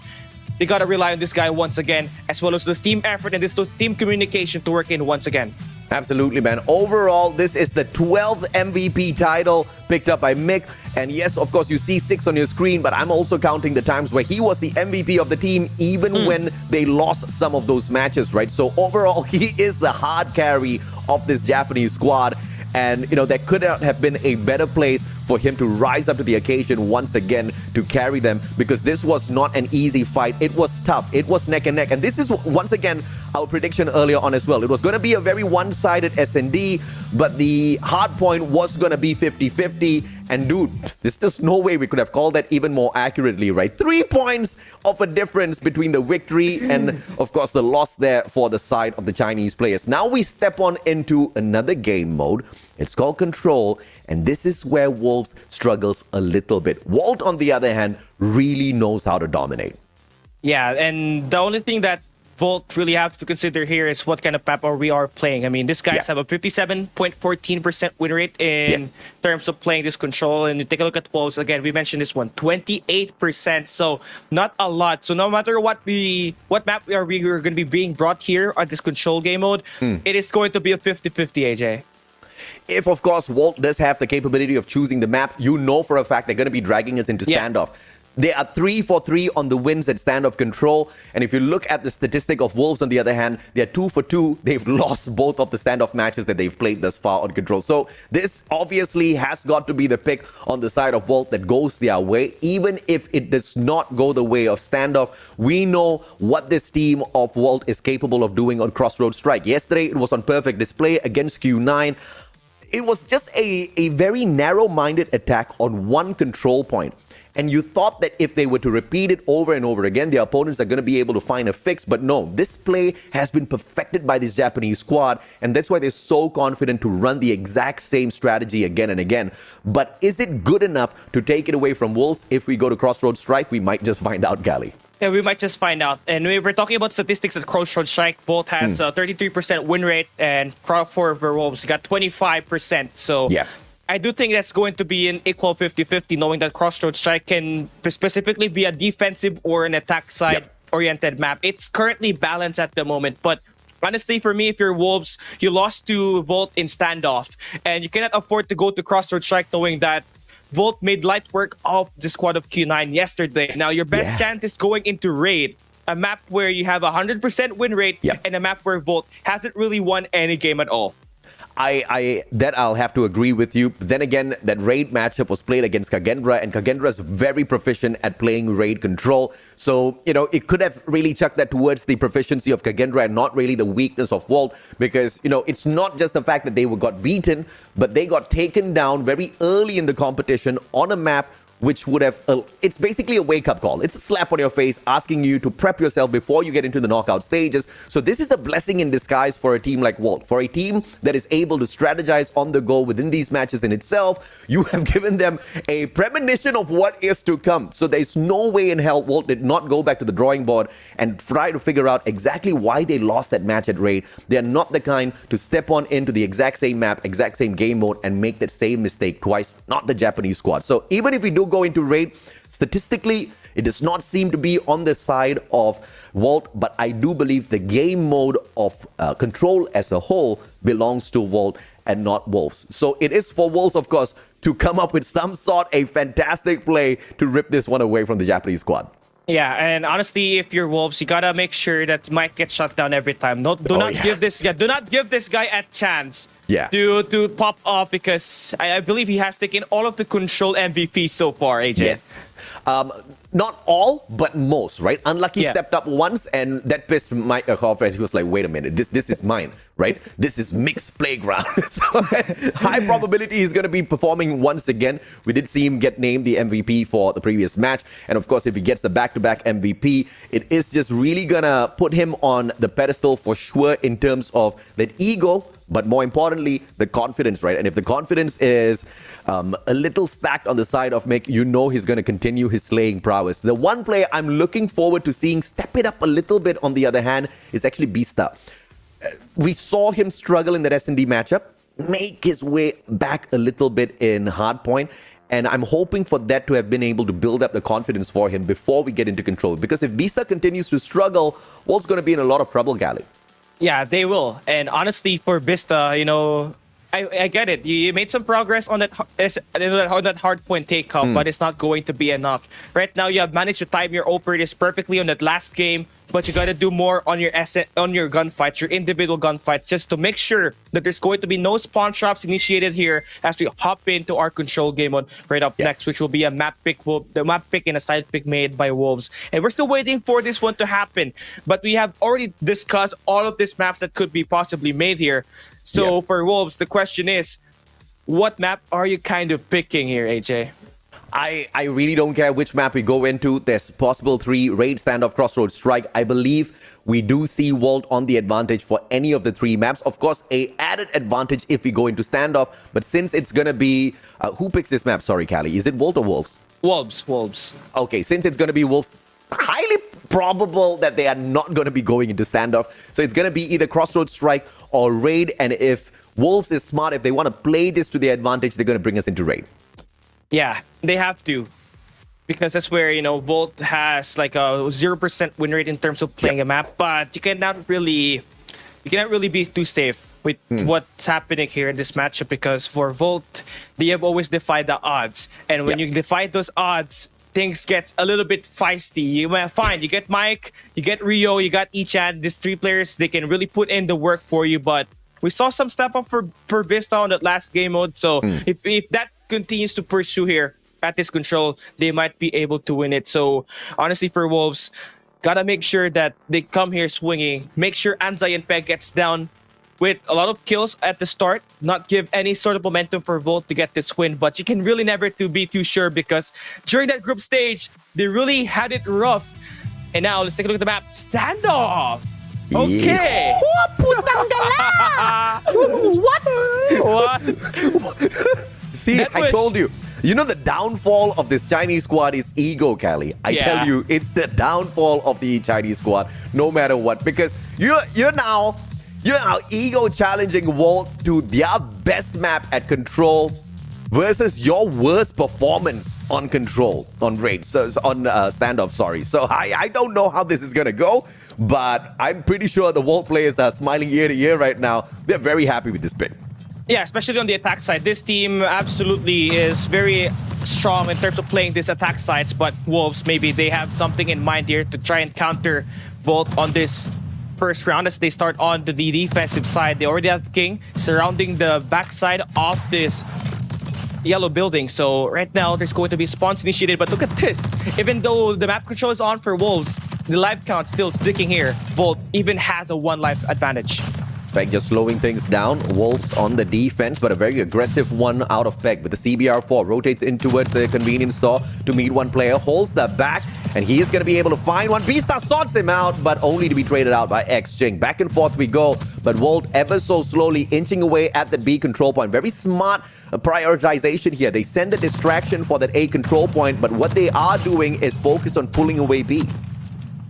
Speaker 2: they gotta rely on this guy once again, as well as this team effort and this team communication to work in once again.
Speaker 1: Absolutely, man. Overall, this is the 12th MVP title picked up by Mick. And yes, of course, you see 6 on your screen, but I'm also counting the times where he was the MVP of the team, even when they lost some of those matches, right? So overall, he is the hard carry of this Japanese squad. And, there could not have been a better place for him to rise up to the occasion once again to carry them, because this was not an easy fight. It was tough. It was neck and neck. And this is, once again, our prediction earlier on as well. It was going to be a very one-sided S&D, but the hard point was going to be 50-50. And dude, there's just no way we could have called that even more accurately, right? 3 points of a difference between the victory and, of course, the loss there for the side of the Chinese players. Now we step on into another game mode. It's called Control, and this is where Wolves struggles a little bit. Walt, on the other hand, really knows how to dominate.
Speaker 2: Yeah, and the only thing that Volt really have to consider here is what kind of map we are playing. I mean, these guys have a 57.14% win rate in terms of playing this Control. And you take a look at Wolves, again, we mentioned this one, 28%. So not a lot. So no matter what map we are going to be being brought here on this Control game mode, it is going to be a 50-50, AJ.
Speaker 1: If, of course, Walt does have the capability of choosing the map, you know for a fact they're going to be dragging us into standoff. They are 3 for 3 on the wins at standoff Control. And if you look at the statistic of Wolves, on the other hand, they're 2 for 2. They've lost both of the standoff matches that they've played thus far on Control. So this obviously has got to be the pick on the side of Walt that goes their way. Even if it does not go the way of standoff, we know what this team of Walt is capable of doing on Crossroads Strike. Yesterday, it was on perfect display against Q9. It was just a very narrow-minded attack on one control point. And you thought that if they were to repeat it over and over again, the opponents are going to be able to find a fix. But no, this play has been perfected by this Japanese squad. And that's why they're so confident to run the exact same strategy again and again. But is it good enough to take it away from Wolves? If we go to Crossroads Strike, we might just find out, Cali.
Speaker 2: Yeah, we might just find out. And we were talking about statistics at Crossroads Strike. Volt has a 33% win rate, and for Wolves got 25%. So I do think that's going to be an equal 50-50, knowing that Crossroads Strike can specifically be a defensive or an attack side-oriented map. It's currently balanced at the moment, but honestly, for me, if you're Wolves, you lost to Volt in standoff, and you cannot afford to go to Crossroads Strike knowing that Volt made light work of the squad of Q9 yesterday. Now, your best chance is going into Raid, a map where you have a 100% win rate, and a map where Volt hasn't really won any game at all.
Speaker 1: That I'll have to agree with you. But then again, that Raid matchup was played against Kagendra, and Kagendra is very proficient at playing Raid Control. So, it could have really chucked that towards the proficiency of Kagendra and not really the weakness of Walt, because, it's not just the fact that they got beaten, but they got taken down very early in the competition on a map which would have, it's basically a wake-up call. It's a slap on your face asking you to prep yourself before you get into the knockout stages. So this is a blessing in disguise for a team like Walt. For a team that is able to strategize on the go within these matches in itself, you have given them a premonition of what is to come. So there's no way in hell Walt did not go back to the drawing board and try to figure out exactly why they lost that match at Raid. They are not the kind to step on into the exact same map, exact same game mode, and make that same mistake twice. Not the Japanese squad. So even if we do go into Raid, statistically, it does not seem to be on the side of Walt, but I do believe the game mode of Control as a whole belongs to Walt and not Wolves. So it is for Wolves, of course, to come up with some sort of fantastic play to rip this one away from the Japanese squad.
Speaker 2: Yeah, and honestly, if you're Wolves, you gotta make sure that you might get shut down every time. Do not give this guy a chance to pop off, because I believe he has taken all of the Control MVP so far, AJ.
Speaker 1: Yes. Not all, but most, right? Unlucky stepped up once, and that pissed Mike off, and he was like, wait a minute, this is mine, right? This is mixed playground. So high probability he's going to be performing once again. We did see him get named the MVP for the previous match. And of course, if he gets the back-to-back MVP, it is just really going to put him on the pedestal for sure in terms of that ego, but more importantly, the confidence, right? And if the confidence is a little stacked on the side of Mick, you know he's going to continue his slaying prowess. The one player I'm looking forward to seeing step it up a little bit, on the other hand, is actually Beasta. We saw him struggle in that S&D matchup, make his way back a little bit in Hardpoint, and I'm hoping for that to have been able to build up the confidence for him before we get into Control. Because if Beasta continues to struggle, Walt's going to be in a lot of trouble, Gally.
Speaker 2: Yeah, they will. And honestly, for Vista, I get it. You made some progress on that hard point takeoff, but it's not going to be enough. Right now, you have managed to time your operators perfectly on that last game, but you got to do more on your gunfights, your individual gunfights, just to make sure that there's going to be no spawn traps initiated here as we hop into our control game on right up next, which will be a map pick, the map pick and a side pick made by Wolves. And we're still waiting for this one to happen, but we have already discussed all of these maps that could be possibly made here. So for Wolves, the question is, what map are you kind of picking here, AJ?
Speaker 1: I really don't care which map we go into. There's possible 3, raid, standoff, crossroads, strike. I believe we do see Volt on the advantage for any of the 3 maps. Of course, a added advantage if we go into standoff. But since it's going to be... who picks this map? Sorry, Cali. Is it Volt or Wolves?
Speaker 2: Wolves.
Speaker 1: Okay, since it's going to be Wolves, highly probable that they are not going to be going into standoff. So it's going to be either crossroads, strike, or raid. And if Wolves is smart, if they want to play this to their advantage, they're going to bring us into raid.
Speaker 2: Yeah, they have to. Because that's where, Volt has like a 0% win rate in terms of playing a map. But you cannot really be too safe with what's happening here in this matchup. Because for Volt, they have always defied the odds. And when you defy those odds, things get a little bit feisty. You get Mike, you get Rio, you got Ichan. These 3 players, they can really put in the work for you. But we saw some step up for Vista on that last game mode. So if that continues to pursue here at this control, they might be able to win it. So honestly, for Wolves, gotta make sure that they come here swinging. Make sure Anzai and Peg gets down with a lot of kills at the start. Not give any sort of momentum for Volt to get this win. But you can really never be too sure, because during that group stage, they really had it rough. And now let's take a look at the map. Standoff. Okay. What?
Speaker 1: See, I told you. You know, the downfall of this Chinese squad is ego, Cali. I tell you, it's the downfall of the Chinese squad, no matter what. Because you're now ego challenging Volt to their best map at control versus your worst performance on control, on raid, so on standoff, sorry. So I don't know how this is going to go, but I'm pretty sure the Volt players are smiling ear to ear right now. They're very happy with this pick.
Speaker 2: Yeah, especially on the attack side. This team absolutely is very strong in terms of playing these attack sides, but Wolves, maybe they have something in mind here to try and counter Volt on this first round as they start on the defensive side. They already have King surrounding the backside of this yellow building. So right now, there's going to be spawns initiated, but look at this. Even though the map control is on for Wolves, the life count still sticking here. Volt even has a 1 life advantage.
Speaker 1: Peg just slowing things down. Wolves on the defense, but a very aggressive one out of Peg with the CBR4. Rotates in towards the convenience store to meet one player. Holds the back, and he is going to be able to find one. Beastar sorts him out, but only to be traded out by X-Jing. Back and forth we go, but Volt ever so slowly inching away at the B control point. Very smart prioritization here. They send the distraction for that A control point, but what they are doing is focus on pulling away B.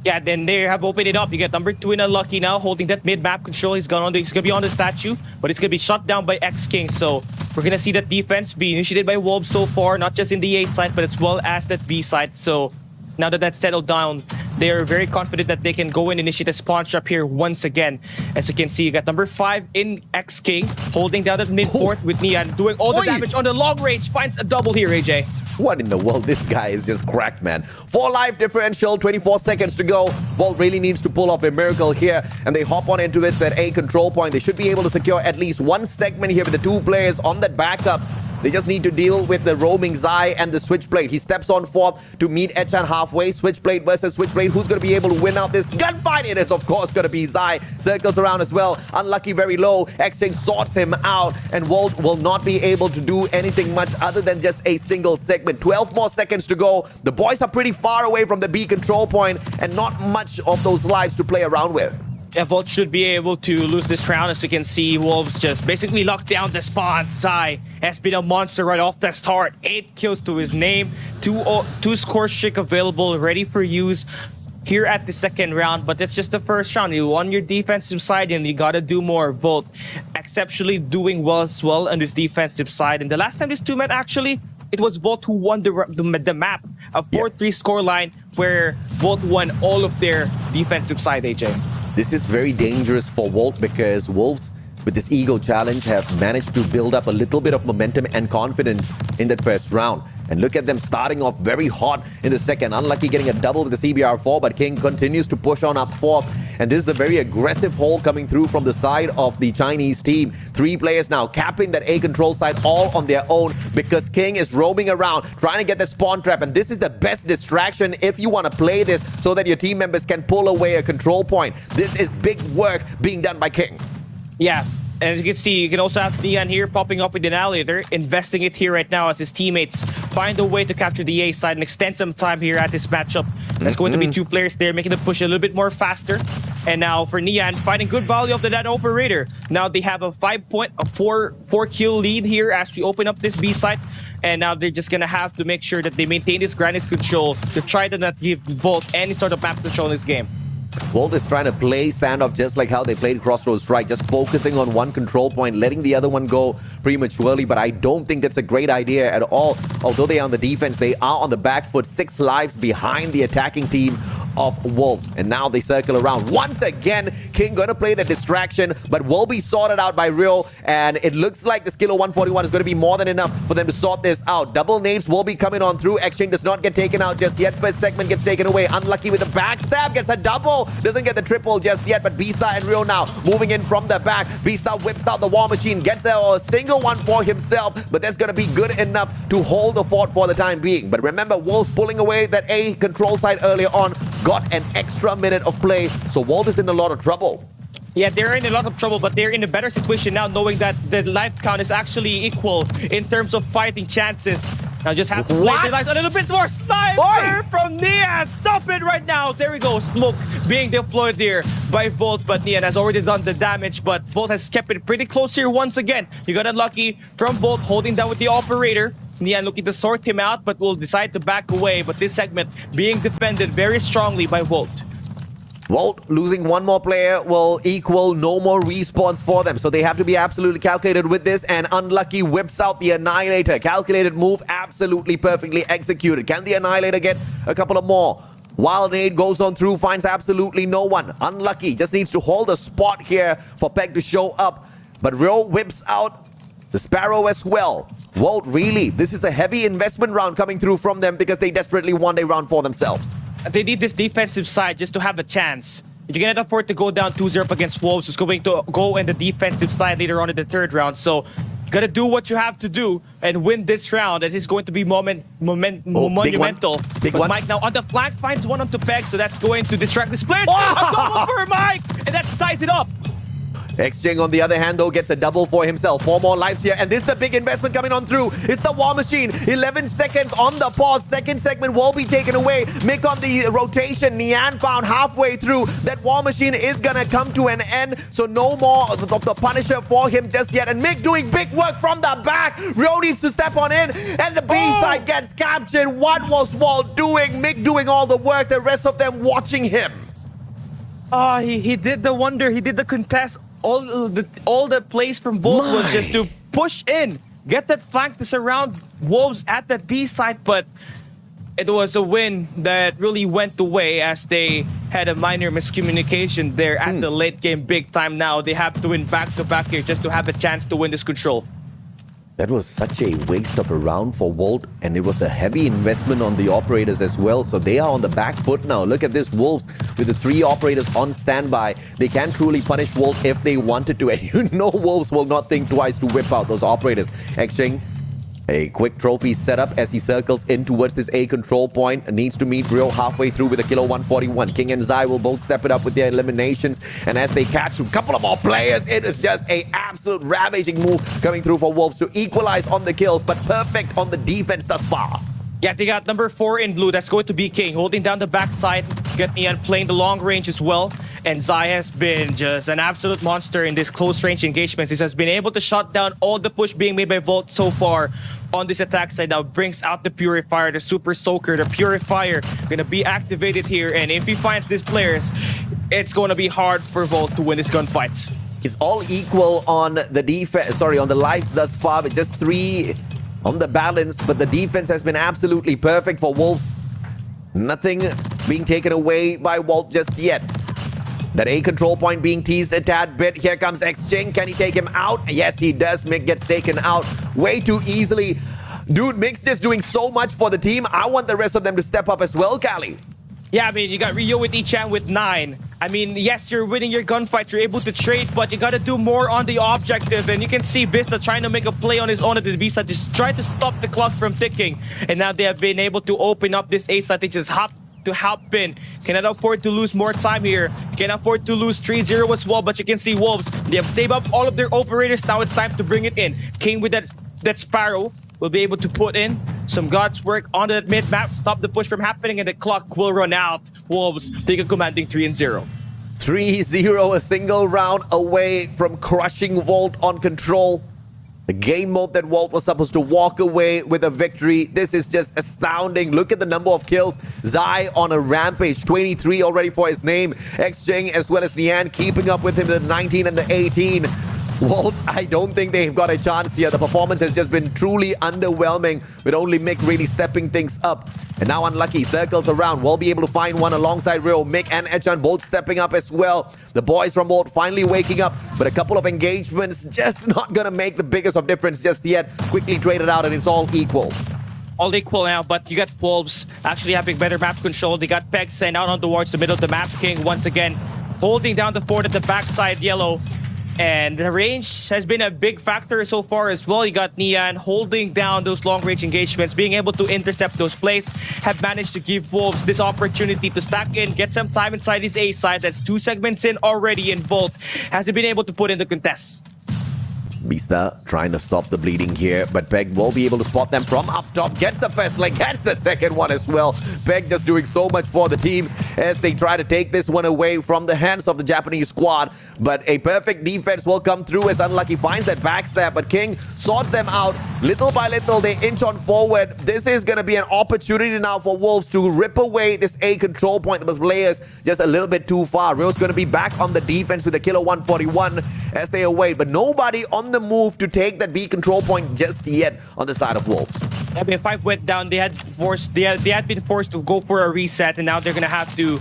Speaker 2: Yeah, then they have opened it up. You get number 2 in Unlucky now, holding that mid-map control. He's gonna be on the statue, but it's gonna be shut down by X-King. So we're gonna see that defense be initiated by Wolves so far, not just in the A side, but as well as that B side. So now that that's settled down, they're very confident that they can go and initiate a spawn trap here once again. As you can see, you got number 5 in X-King, holding down that mid-port with Nian, doing all the damage on the long range. Finds a double here, AJ.
Speaker 1: What in the world? This guy is just cracked, man. 4 life differential, 24 seconds to go. Volt really needs to pull off a miracle here, and they hop on into it at A control point. They should be able to secure at least 1 segment here with the 2 players on that backup. They just need to deal with the roaming Zai and the Switchblade. He steps on forth to meet Echan halfway. Switchblade versus Switchblade. Who's going to be able to win out this gunfight? It is, of course, going to be Zai. Circles around as well. Unlucky very low. Exchange sorts him out. And Volt will not be able to do anything much other than just a single segment. 12 more seconds to go. The boys are pretty far away from the B control point and not much of those lives to play around with.
Speaker 2: Yeah, Volt should be able to lose this round. As you can see, Wolves just basically locked down the spawn. Zai has been a monster right off the start. 8 kills to his name. 2 score streak available, ready for use here at the second round. But that's just the first round. You won your defensive side and you gotta do more. Volt exceptionally doing well as well on this defensive side. And the last time this 2 met, actually, it was Volt who won the map. A 4-3 scoreline where Volt won all of their defensive side, AJ.
Speaker 1: This is very dangerous for Volt because Wolves, with this ego challenge, have managed to build up a little bit of momentum and confidence in that first round. And look at them starting off very hot in the second. Unlucky getting a double with the CBR4, but King continues to push on up fourth. And this is a very aggressive hold coming through from the side of the Chinese team. 3 players now capping that A control side all on their own because King is roaming around trying to get the spawn trap. And this is the best distraction if you want to play this so that your team members can pull away a control point. This is big work being done by King.
Speaker 2: Yeah. And as you can see, you can also have Neon here popping up with an annihilator, investing it here right now as his teammates find a way to capture the A side and extend some time here at this matchup. There's going to be 2 players there, making the push a little bit more faster. And now for Neon, finding good value of the dead operator. Now they have a 4-kill lead here as we open up this B site. And now they're just going to have to make sure that they maintain this Granite's control to try to not give Volt any sort of map control in this game.
Speaker 1: Volt is trying to play standoff just like how they played Crossroads Strike, just focusing on one control point, letting the other one go prematurely, but I don't think that's a great idea at all. Although they are on the defense, they are on the back foot, 6 lives behind the attacking team of Wolves. And now they circle around. Once again, King going to play the distraction, but will be sorted out by Rio, and it looks like this kilo 141 is going to be more than enough for them to sort this out. Double nades will be coming on through. Exchange does not get taken out just yet. First segment gets taken away. Unlucky with the backstab, gets a double. Doesn't get the triple just yet, but Beastar and Rio now moving in from the back. Beastar whips out the War Machine, gets a single one for himself, but that's going to be good enough to hold the fort for the time being. But remember, Wolves pulling away that A control side earlier on, got an extra minute of play, so Walt is in a lot of trouble.
Speaker 2: Yeah, they're in a lot of trouble, but they're in a better situation now, knowing that the life count is actually equal in terms of fighting chances. Now just have to play their lives a little bit more. Sniper from Neon! Stop it right now! There we go. Smoke being deployed there by Volt, but Neon has already done the damage, but Volt has kept it pretty close here once again. You got unlucky from Volt holding down with the operator. Neon looking to sort him out, but will decide to back away. But this segment being defended very strongly by Volt.
Speaker 1: Volt losing one more player will equal no more respawns for them. So they have to be absolutely calculated with this. And Unlucky whips out the Annihilator. Calculated move, absolutely perfectly executed. Can the Annihilator get a couple of more? Wild Nade goes on through, finds absolutely no one. Unlucky just needs to hold a spot here for Peg to show up. But Rio whips out the Sparrow as well. Volt, really, this is a heavy investment round coming through from them because they desperately want a round for themselves.
Speaker 2: They need this defensive side just to have a chance. You cannot afford to go down 2-0 up against Wolves, who's going to go in the defensive side later on in the 3rd round. So you gotta do what you have to do and win this round. It is going to be monumental.
Speaker 1: Big one.
Speaker 2: Mike now on the flank finds one onto Peg, so that's going to distract this player. A double for Mike, and that ties it up.
Speaker 1: Exchange, on the other hand, though, gets a double for himself. 4 more lives here, and this is a big investment coming on through. It's the War Machine. 11 seconds on the pause. Second segment will be taken away. Mick on the rotation. Nian found halfway through. That War Machine is gonna come to an end, so no more of the Punisher for him just yet. And Mick doing big work from the back. Rio needs to step on in, and the B side gets captured. What was Walt doing? Mick doing all the work, the rest of them watching him.
Speaker 2: He did the wonder. He did the contest. All the plays from Volt was just to push in, get that flank to surround Wolves at that B side, but it was a win that really went away as they had a minor miscommunication there at the late game big time. Now they have to win back-to-back here just to have a chance to win this control.
Speaker 1: That was such a waste of a round for Volt, and it was a heavy investment on the operators as well. So they are on the back foot now. Look at this, Wolves with the 3 operators on standby. They can truly punish Wolves if they wanted to, and you know Wolves will not think twice to whip out those operators. Exchange. A quick trophy setup as he circles in towards this A control point. Needs to meet Rio halfway through with a kilo 141. King and Zai will both step it up with their eliminations. And as they catch a couple of more players, it is just a absolute ravaging move coming through for Wolves to equalize on the kills, but perfect on the defense thus far.
Speaker 2: Yeah, they got number 4 in blue. That's going to be King, holding down the backside. Get Neon playing the long range as well. And Zai has been just an absolute monster in this close range engagements. He has been able to shut down all the push being made by Volt so far on this attack side. Now brings out the Purifier, the Super Soaker. The Purifier going to be activated here. And if he finds these players, it's going to be hard for Volt to win these gunfights.
Speaker 1: It's all equal on the defense, on the lives thus far, with just 3 on the balance, but the defense has been absolutely perfect for Wolves. Nothing being taken away by Walt just yet. That A control point being teased a tad bit. Here comes Exchange. Can he take him out? Yes, he does. Mick gets taken out way too easily. Dude, Mick's just doing so much for the team. I want the rest of them to step up as well, Cali.
Speaker 2: Yeah, I mean, you got Rio with Ichan with 9. I mean, yes, you're winning your gunfight, you're able to trade, but you gotta do more on the objective. And you can see Bista trying to make a play on his own at the B side, just try to stop the clock from ticking. And now they have been able to open up this A side. They just hop to help in. Cannot afford to lose more time here. Can afford to lose 3-0 as well, but you can see Wolves, they have saved up all of their operators. Now it's time to bring it in. King with that Sparrow will be able to put in some God's work on the mid-map, stop the push from happening, and the clock will run out. Wolves take a commanding 3-0.
Speaker 1: 3-0, a single round away from crushing Volt on control. The game mode that Volt was supposed to walk away with a victory. This is just astounding. Look at the number of kills. Zai on a rampage, 23 already for his name. Xjing as well as Nian keeping up with him, the 19 and the 18. Volt, I don't think they've got a chance here. The performance has just been truly underwhelming, with only Mick really stepping things up. And now Unlucky circles around. We'll be able to find one alongside Rio. Mick and Echan both stepping up as well. The boys from Volt finally waking up, but a couple of engagements just not gonna make the biggest of difference just yet. Quickly traded out and it's all equal.
Speaker 2: All equal now, but you got Wolves actually having better map control. They got Peg sent out on towards the middle of the map. King once again holding down the fort at the backside yellow. And the range has been a big factor so far as well. You got Nian holding down those long-range engagements, being able to intercept those plays, have managed to give Wolves this opportunity to stack in, get some time inside his A side. That's 2 segments in already, in Volt hasn't been able to put in the contest.
Speaker 1: Bista trying to stop the bleeding here, but Peg will be able to spot them from up top. Gets the first leg, gets the second one as well. Peg just doing so much for the team as they try to take this one away from the hands of the Japanese squad. But a perfect defense will come through as Unlucky finds that backstab, but King sorts them out. Little by little, they inch on forward. This is going to be an opportunity now for Wolves to rip away this A control point. The players just a little bit too far. Rio's going to be back on the defense with a killer 141 as they await, but nobody on the move to take that B control point just yet on the side of Wolves.
Speaker 2: I mean, 5 went down. They had been forced to go for a reset, and now they're gonna have to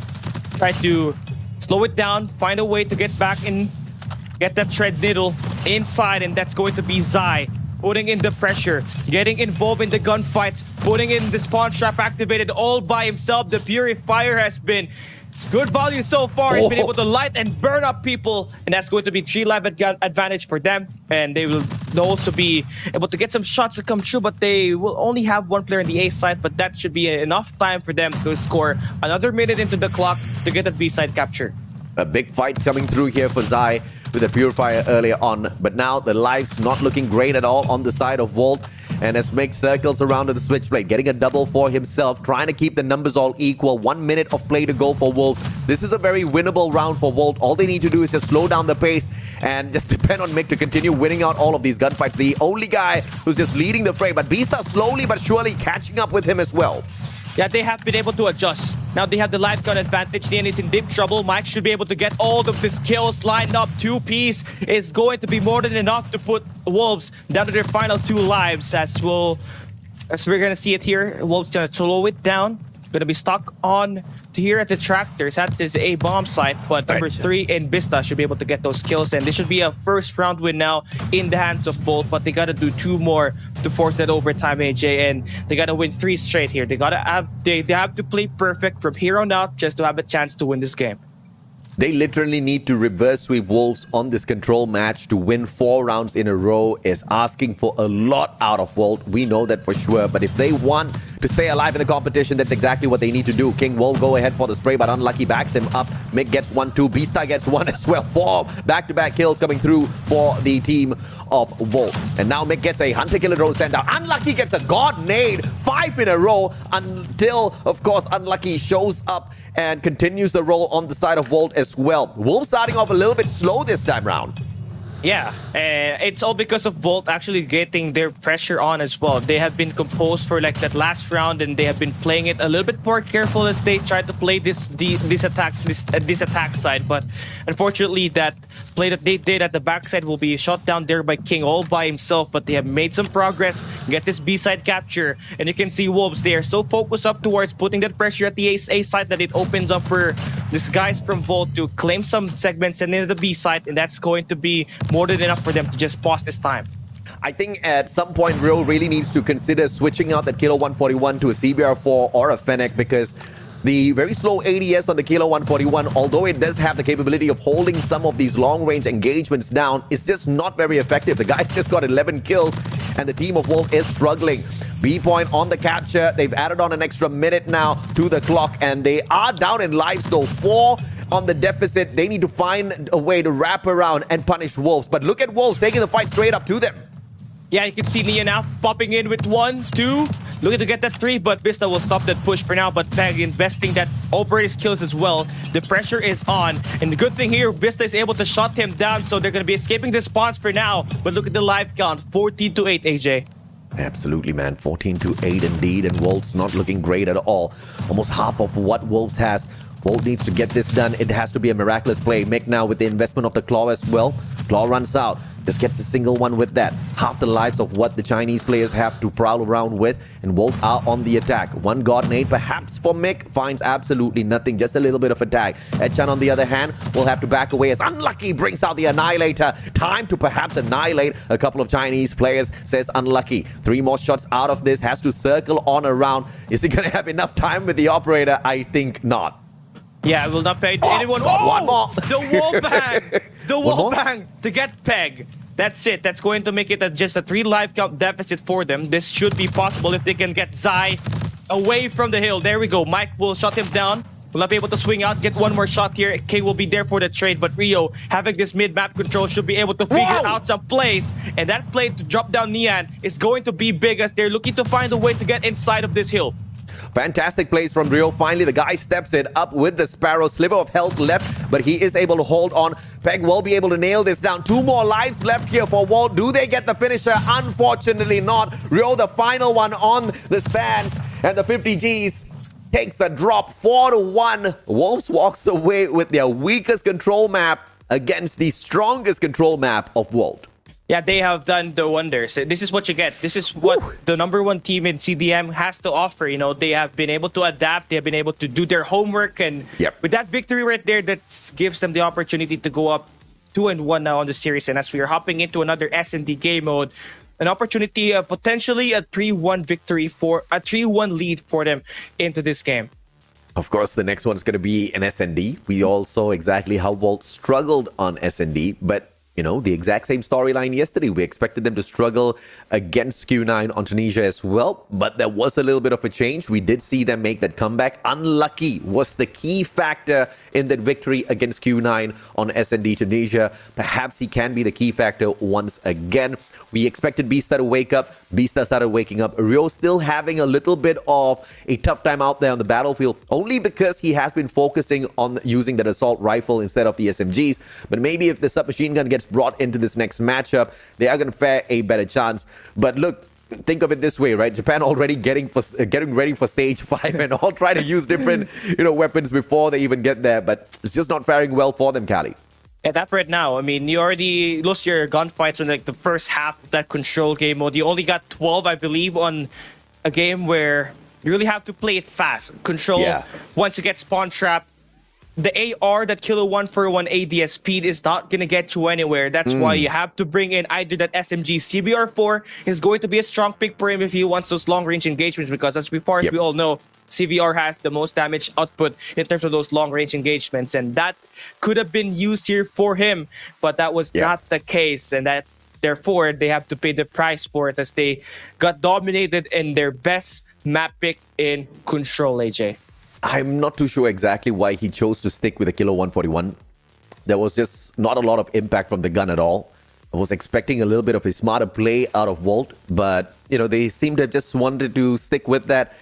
Speaker 2: try to slow it down, find a way to get back in, get that tread needle inside, and that's going to be Zai putting in the pressure, getting involved in the gunfights, putting in the spawn trap activated all by himself. The Purifier has been good value so far. He's been able to light and burn up people, and that's going to be 3 life advantage for them. And they will also be able to get some shots to come true, but they will only have 1 player in the A side, but that should be enough time for them to score another minute into the clock to get that B side capture.
Speaker 1: A big fight's coming through here for Zai with a Purifier earlier on, but now the life's not looking great at all on the side of Volt. And as Mick circles around to the switchblade, getting a double for himself, trying to keep the numbers all equal. 1 minute of play to go for Wolves. This is a very winnable round for Volt. All they need to do is just slow down the pace and just depend on Mick to continue winning out all of these gunfights. The only guy who's just leading the fray, but Beast are slowly but surely catching up with him as well.
Speaker 2: Yeah, they have been able to adjust. Now they have the life gun advantage. Nian is in deep trouble. Mike should be able to get all of his kills lined up. 2-piece is going to be more than enough to put Wolves down to their final 2 lives. As we're gonna see it here. Wolves gonna slow it down. Gonna be stuck on here at the tractors at this A bomb site, but number 3 in Bista should be able to get those kills, and this should be a first round win now in the hands of Volt. But they gotta do 2 more to force that overtime, AJ, and they gotta win 3 straight here. They have to play perfect from here on out just to have a chance to win this game.
Speaker 1: They literally need to reverse sweep Wolves on this control match to win 4 rounds in a row. Is asking for a lot out of Volt. We know that for sure. But if they want to stay alive in the competition, that's exactly what they need to do. King will go ahead for the spray, but Unlucky backs him up. Mick gets 1-2. Beasta gets 1 as well. 4 back-to-back kills coming through for the team of Volt. And now Mick gets a Hunter-Killer drone sent out. Unlucky gets a God nade. 5 in a row until, of course, Unlucky shows up and continues the roll on the side of Volt as well. Wolves starting off a little bit slow this time round.
Speaker 2: Yeah, it's all because of Volt actually getting their pressure on as well. They have been composed for like that last round, and they have been playing it a little bit more careful as they try to play this attack side. But unfortunately, that play that they did at the backside will be shot down there by King all by himself. But they have made some progress, get this B side capture, and you can see Wolves. They are so focused up towards putting that pressure at the A side that it opens up for these guys from Volt to claim some segments and into the B side, and that's going to be more than enough for them to just pause this time.
Speaker 1: I think at some point Rio really needs to consider switching out that Kilo 141 to a CBR4 or a Fennec, because the very slow ADS on the Kilo 141, although it does have the capability of holding some of these long-range engagements down, is just not very effective. The guy's just got 11 kills, and the team of Wolf is struggling. B point on the capture. They've added on an extra minute now to the clock, and they are down in lives though. 4 on the deficit. They need to find a way to wrap around and punish Wolves. But look at Wolves taking the fight straight up to them.
Speaker 2: Yeah, you can see Nia now popping in with 1, 2, looking to get that 3, but Vista will stop that push for now. But Peg investing that operator kills as well. The pressure is on, and the good thing here, Vista is able to shut him down, so they're going to be escaping the spawns for now. But look at the live count, 14-8, AJ.
Speaker 1: Absolutely, man. 14-8 indeed, and Wolves not looking great at all. Almost half of what Wolves has. Volt needs to get this done. It has to be a miraculous play. Mick now with the investment of the Claw as well. Claw runs out. Just gets a single one with that. Half the lives of what the Chinese players have to prowl around with. And Volt are on the attack. One God nade perhaps for Mick. Finds absolutely nothing. Just a little bit of attack. Etchan on the other hand will have to back away as Unlucky brings out the Annihilator. Time to perhaps annihilate a couple of Chinese players, says Unlucky. 3 more shots out of this. Has to circle on around. Is he going to have enough time with the operator? I think not.
Speaker 2: Yeah, I will not pay anyone. Oh,
Speaker 1: one more.
Speaker 2: The wall bang. The wall bang to get Peg. That's it. That's going to make it just a 3 life count deficit for them. This should be possible if they can get Zai away from the hill. There we go. Mike will shut him down. Will not be able to swing out, get one more shot here. King will be there for the trade, but Rio, having this mid-map control, should be able to figure out some plays. And that play to drop down Nian is going to be big as they're looking to find a way to get inside of this hill.
Speaker 1: Fantastic plays from Rio. Finally, the guy steps it up with the Sparrow. Sliver of health left, but he is able to hold on. Peg will be able to nail this down. 2 more lives left here for Walt. Do they get the finisher? Unfortunately not. Rio, the final one on the stands, and the 50 Gs takes the drop 4-1. Wolves walks away with their weakest control map against the strongest control map of Walt.
Speaker 2: Yeah, they have done the wonders. This is what you get. This is what the #1 team in CDM has to offer. You know, they have been able to adapt. They have been able to do their homework. And with that victory right there, that gives them the opportunity to go up 2-1 now on the series. And as we are hopping into another S&D game mode, an opportunity of potentially a 3-1 victory for a 3-1 lead for them into this game.
Speaker 1: Of course, the next one is going to be an S&D. We all saw exactly how Volt struggled on S&D, but you know, the exact same storyline yesterday. We expected them to struggle against Q9 on Tunisia as well, but there was a little bit of a change. We did see them make that comeback. Unlucky was the key factor in that victory against Q9 on S&D Tunisia. Perhaps he can be the key factor once again. We expected Beasta to wake up. Beasta started waking up. Rio still having a little bit of a tough time out there on the battlefield, only because he has been focusing on using that assault rifle instead of the SMGs. But maybe if the submachine gun gets brought into this next matchup, they are going to fare a better chance. But look, think of it this way, right? Japan already getting ready for stage 5 and all trying to use different, weapons before they even get there. But it's just not faring well for them, Cali.
Speaker 2: Yeah, that right now, I mean, you already lost your gunfights on like the first half of that control game mode. You only got 12, I believe, on a game where you really have to play it fast. Control, once you get spawn trapped, the AR that Kilo 141 ADS speed is not going to get you anywhere. That's why you have to bring in either that SMG. CBR4 is going to be a strong pick for him if he wants those long-range engagements, because as far as we all know, CVR has the most damage output in terms of those long-range engagements, and that could have been used here for him, but that was not the case, and that therefore they have to pay the price for it as they got dominated in their best map pick in Control, AJ.
Speaker 1: I'm not too sure exactly why he chose to stick with the Kilo 141. There was just not a lot of impact from the gun at all. I was expecting a little bit of a smarter play out of Volt, but they seem to have just wanted to stick with that.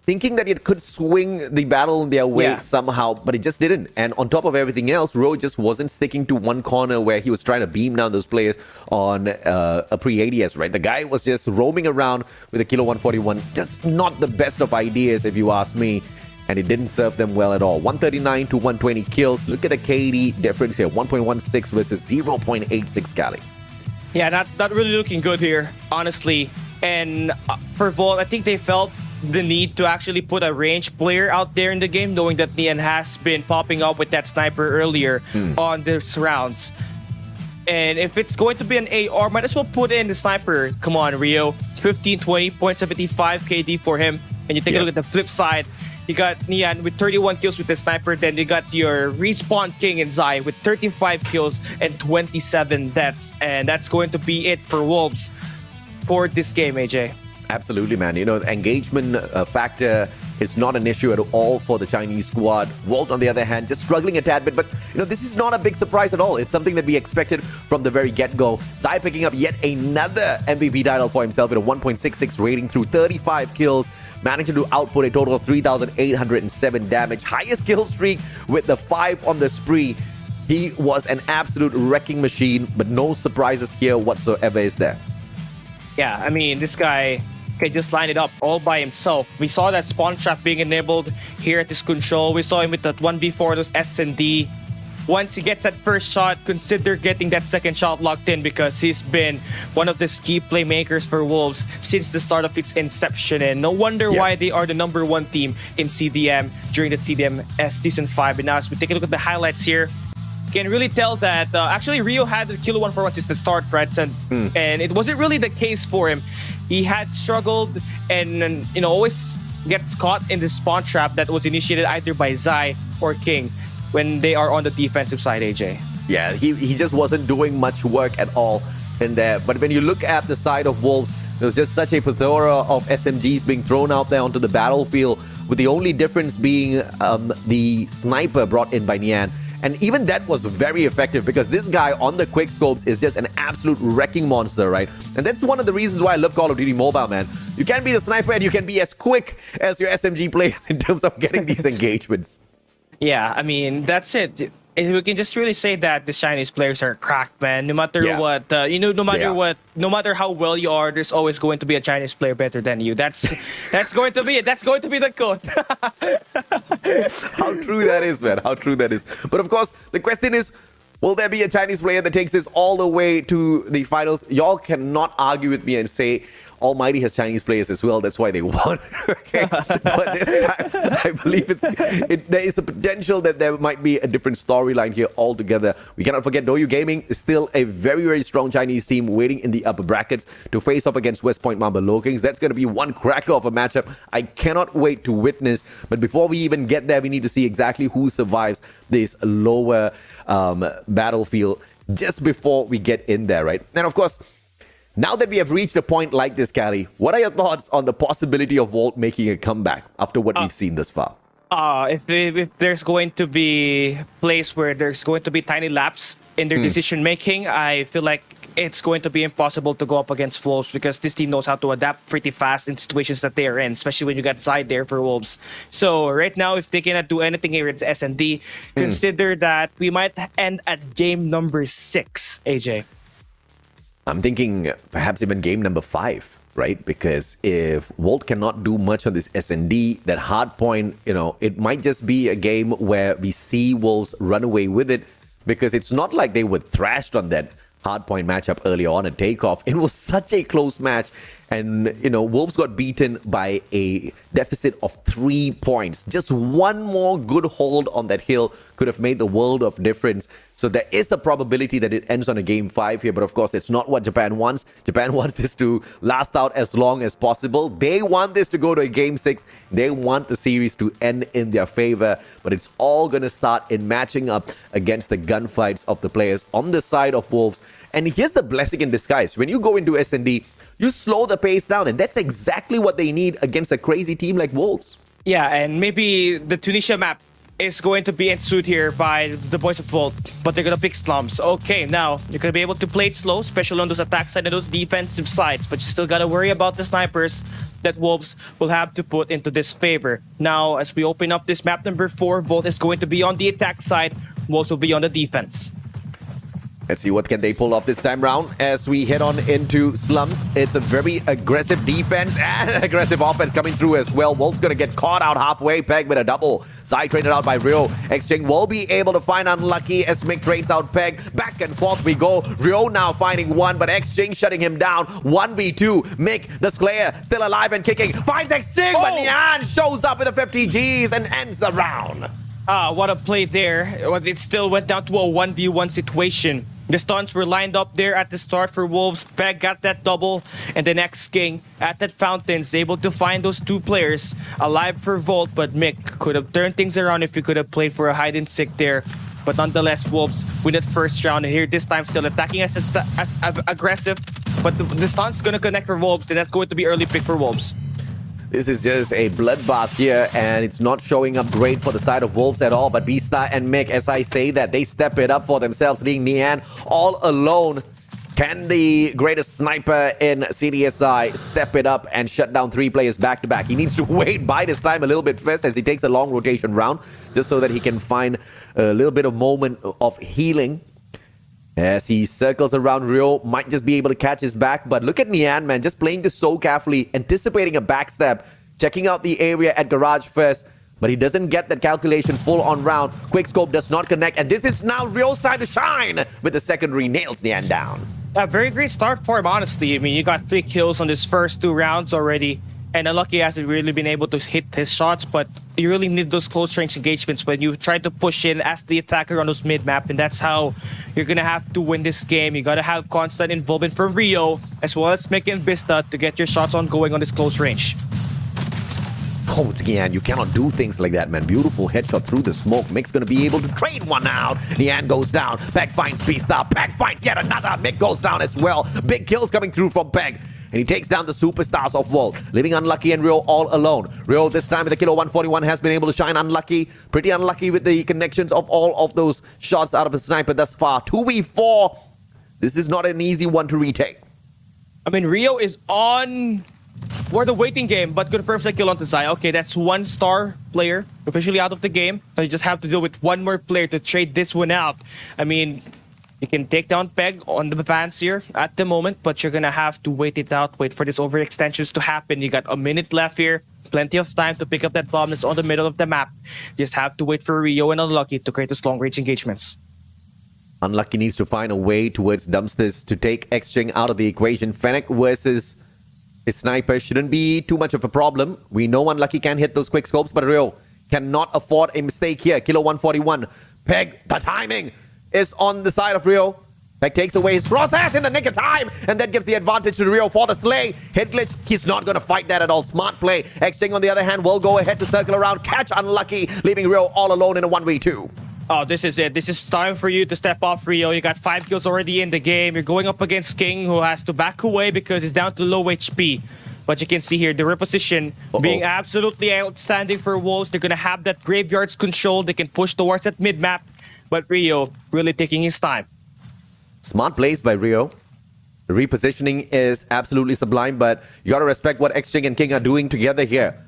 Speaker 1: thinking that it could swing the battle in their way
Speaker 2: Yeah.
Speaker 1: somehow, but it just didn't. And on top of everything else, Ro just wasn't sticking to one corner where he was trying to beam down those players on a pre-ADS, right? The guy was just roaming around with a Kilo 141. Just not the best of ideas, if you ask me. And it didn't serve them well at all. 139 to 120 kills. Look at the KD difference here. 1.16 versus 0.86 Cali.
Speaker 2: Yeah, not really looking good here, honestly. And for Volt, I think they felt the need to actually put a range player out there in the game, knowing that Nian has been popping up with that sniper earlier on this rounds. And if it's going to be an AR, might as well put in the sniper. Come on, Rio. 15-20, 0.75 KD for him. And you take a look at the flip side. You got Nian with 31 kills with the sniper. Then you got your respawn king in Zai with 35 kills and 27 deaths. And that's going to be it for Wolves for this game, AJ.
Speaker 1: Absolutely, man. You know, the engagement factor is not an issue at all for the Chinese squad. Walt, on the other hand, just struggling a tad bit. But, you know, this is not a big surprise at all. It's something that we expected from the very get-go. Zai picking up yet another MVP title for himself with a 1.66 rating through 35 kills, managing to output a total of 3,807 damage. Highest kill streak with the 5 on the spree. He was an absolute wrecking machine, but no surprises here whatsoever, is there?
Speaker 2: Yeah, I mean, this guy can just line it up all by himself. We saw that spawn trap being enabled here at this control. We saw him with that 1v4, those S&D. Once he gets that first shot, consider getting that second shot locked in because he's been one of the key playmakers for Wolves since the start of its inception. And no wonder why they are the #1 team in CDM during the CDMS Season 5. And now as we take a look at the highlights here, can really tell that actually Rio had the Kilo 141 since the start, right? And it wasn't really the case for him. He had struggled and you know, always gets caught in the spawn trap that was initiated either by Zai or King when they are on the defensive side, AJ.
Speaker 1: Yeah, he just wasn't doing much work at all in there. But when you look at the side of Wolves, there was just such a plethora of SMGs being thrown out there onto the battlefield, with the only difference being the sniper brought in by Nian. And even that was very effective because this guy on the quick scopes is just an absolute wrecking monster, right? And that's one of the reasons why I love Call of Duty Mobile, man. You can be the sniper and you can be as quick as your SMG players in terms of getting these engagements.
Speaker 2: Yeah, I mean, that's it. We can just really say that the Chinese players are cracked, man. No matter what, no matter how well you are, there's always going to be a Chinese player better than you. That's going to be it. That's going to be the code.
Speaker 1: How true that is, man. How true that is. But of course, the question is, will there be a Chinese player that takes this all the way to the finals? Y'all cannot argue with me and say Almighty has Chinese players as well. That's why they won. Okay? But this time, I believe there is a potential that there might be a different storyline here altogether. We cannot forget Doyu Gaming is still a very, very strong Chinese team waiting in the upper brackets to face up against West Point Mamba Lokings. That's going to be one cracker of a matchup I cannot wait to witness. But before we even get there, we need to see exactly who survives this lower battlefield just before we get in there, right? And of course, now that we have reached a point like this, Cali, what are your thoughts on the possibility of Volt making a comeback after what we've seen thus far?
Speaker 2: If there's going to be a place where there's going to be tiny laps in their decision making, I feel like it's going to be impossible to go up against Wolves because this team knows how to adapt pretty fast in situations that they are in, especially when you got Zai there for Wolves. So right now, if they cannot do anything here at S&D, consider that we might end at game number 6, AJ.
Speaker 1: I'm thinking perhaps even game number 5, right? Because if Volt cannot do much on this S&D, that hard point, you know, it might just be a game where we see Wolves run away with it because it's not like they were thrashed on that hard point matchup early on at takeoff. It was such a close match. And, you know, Wolves got beaten by a deficit of 3 points. Just one more good hold on that hill could have made the world of difference. So there is a probability that it ends on a game 5 here. But of course, it's not what Japan wants. Japan wants this to last out as long as possible. They want this to go to a game 6. They want the series to end in their favor. But it's all going to start in matching up against the gunfights of the players on the side of Wolves. And here's the blessing in disguise. When you go into S&D, you slow the pace down, and that's exactly what they need against a crazy team like Wolves.
Speaker 2: Yeah, and maybe the Tunisia map is going to be ensued here by the boys of Volt, but they're going to pick slums. Okay, now you're going to be able to play it slow, especially on those attack side and those defensive sides, but you still got to worry about the snipers that Wolves will have to put into this favor. Now, as we open up this map number 4, Volt is going to be on the attack side, Wolves will be on the defense.
Speaker 1: Let's see what can they pull off this time round as we head on into slums. It's a very aggressive defense and aggressive offense coming through as well. Wolf's gonna get caught out halfway. Peg with a double. Side traded out by Rio. Exchange will be able to find Unlucky as Mick trades out Peg. Back and forth we go. Rio now finding one, but Exchange shutting him down. 1v2. Mick, the Slayer, still alive and kicking. Finds Exchange, but Nian shows up with the 50 Gs and ends the round.
Speaker 2: What a play there. It still went down to a 1v1 situation. The stuns were lined up there at the start for Wolves. Peg got that double, and the next King at that fountain's able to find those two players alive for Volt, but Mick could have turned things around if he could have played for a hide and seek there. But nonetheless, Wolves win that first round, and here this time still attacking as aggressive, but the stun's gonna connect for Wolves, and that's going to be early pick for Wolves.
Speaker 1: This is just a bloodbath here, and it's not showing up great for the side of Wolves at all. But Beastar and Mick, as I say that, they step it up for themselves, leaving Nian all alone. Can the greatest sniper in CDSI step it up and shut down 3 players back-to-back? He needs to wait, bide his time a little bit first as he takes a long rotation round, just so that he can find a little bit of moment of healing. As he circles around, Rio might just be able to catch his back. But look at Nian, man, just playing this so carefully, anticipating a backstab, checking out the area at Garage first. But he doesn't get that calculation full on round. Quickscope does not connect. And this is now Rio's time to shine with the secondary nails Nian down.
Speaker 2: A very great start for him, honestly. I mean, you got 3 kills on his first 2 rounds already. And Unlucky hasn't really been able to hit his shots, but you really need those close range engagements when you try to push in as the attacker on those mid-map, and that's how you're gonna have to win this game. You gotta have constant involvement from Rio, as well as Mick and Vista to get your shots on going on this close range.
Speaker 1: Oh, Nian, you cannot do things like that, man. Beautiful headshot through the smoke. Mick's gonna be able to trade one out. Nian goes down. Peg finds Beastar. Peg finds yet another. Mick goes down as well. Big kills coming through from Peg. And he takes down the superstars of Volt, leaving Unlucky and Rio all alone. Rio this time with the kilo 141 has been able to shine. Unlucky, pretty unlucky with the connections of all of those shots out of a sniper thus far. 2v4. This is not an easy one to retake.
Speaker 2: I mean, Rio is on for the waiting game, but confirms a kill on Zai. Okay, that's 1 star player officially out of the game. So you just have to deal with 1 more player to trade this one out. I mean, you can take down Peg on the fans here at the moment, but you're gonna have to wait it out, wait for these overextensions to happen. You got a minute left here, plenty of time to pick up that bomb that's on the middle of the map. Just have to wait for Rio and Unlucky to create those long-range engagements.
Speaker 1: Unlucky needs to find a way towards Dumpsters to take Exchange out of the equation. Fennec versus his sniper shouldn't be too much of a problem. We know Unlucky can hit those quick scopes, but Rio cannot afford a mistake here. Kilo 141. Peg, the timing is on the side of Rio. Peg takes away his process in the nick of time, and that gives the advantage to Rio for the slay. Hit glitch, he's not going to fight that at all. Smart play. Exchange, on the other hand, will go ahead to circle around, catch Unlucky, leaving Rio all alone in a 1v2.
Speaker 2: Oh, this is it. This is time for you to step up, Rio. You got 5 kills already in the game. You're going up against King, who has to back away because he's down to low HP. But you can see here the reposition being absolutely outstanding for Wolves. They're going to have that graveyards control. They can push towards that mid-map. But Rio really taking his time.
Speaker 1: Smart plays by Rio. The repositioning is absolutely sublime, but you got to respect what Exchange and King are doing together here.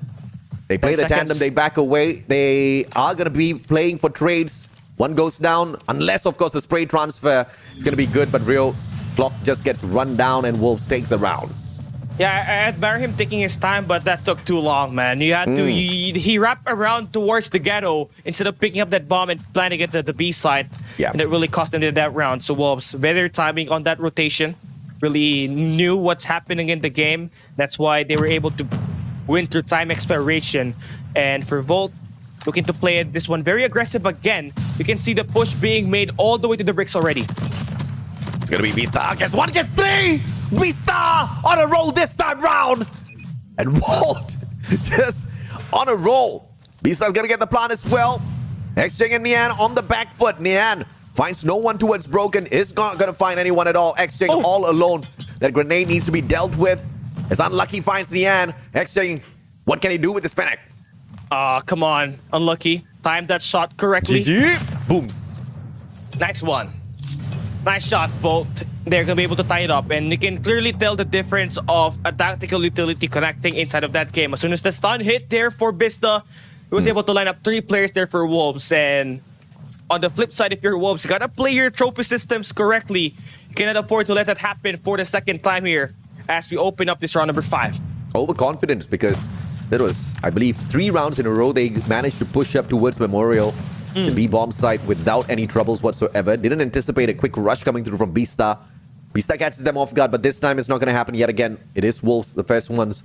Speaker 1: They play the tandem, they back away. They are going to be playing for trades. One goes down, unless, of course, the spray transfer is going to be good, but Rio clock just gets run down and Wolves takes the round.
Speaker 2: Yeah, I admire him taking his time, but that took too long, man. You had to... He wrapped around towards the ghetto instead of picking up that bomb and planting it at the B side.
Speaker 1: Yeah.
Speaker 2: And it really cost him that round. So Wolves, better timing on that rotation. Really knew what's happening in the game. That's why they were able to win through time expiration. And for Volt, looking to play this one very aggressive again. You can see the push being made all the way to the bricks already.
Speaker 1: It's going to be Vista. Gets 1, gets 3! Vista on a roll this time round. And Volt just on a roll. Vista's going to get the plan as well. Exchange and Nian on the back foot. Nian finds no one towards Broken. Is not going to find anyone at all. Exchange all alone. That grenade needs to be dealt with. As Unlucky finds Nian. Exchange, what can he do with this Fennec?
Speaker 2: Come on, Unlucky. timed that shot correctly.
Speaker 1: GG. Booms.
Speaker 2: Nice one. Nice shot, Volt. They're going to be able to tie it up. And you can clearly tell the difference of a tactical utility connecting inside of that game. As soon as the stun hit there for Bista, he was able to line up 3 players there for Wolves. And on the flip side, if you're Wolves, you got to play your trophy systems correctly. You cannot afford to let that happen for the second time here as we open up this round number 5.
Speaker 1: Overconfident because there was, I believe, 3 rounds in a row they managed to push up towards Memorial. The B-bomb site without any troubles whatsoever. Didn't anticipate a quick rush coming through from Bista. Bista catches them off guard, but this time it's not going to happen yet again. It is Wolves, the first ones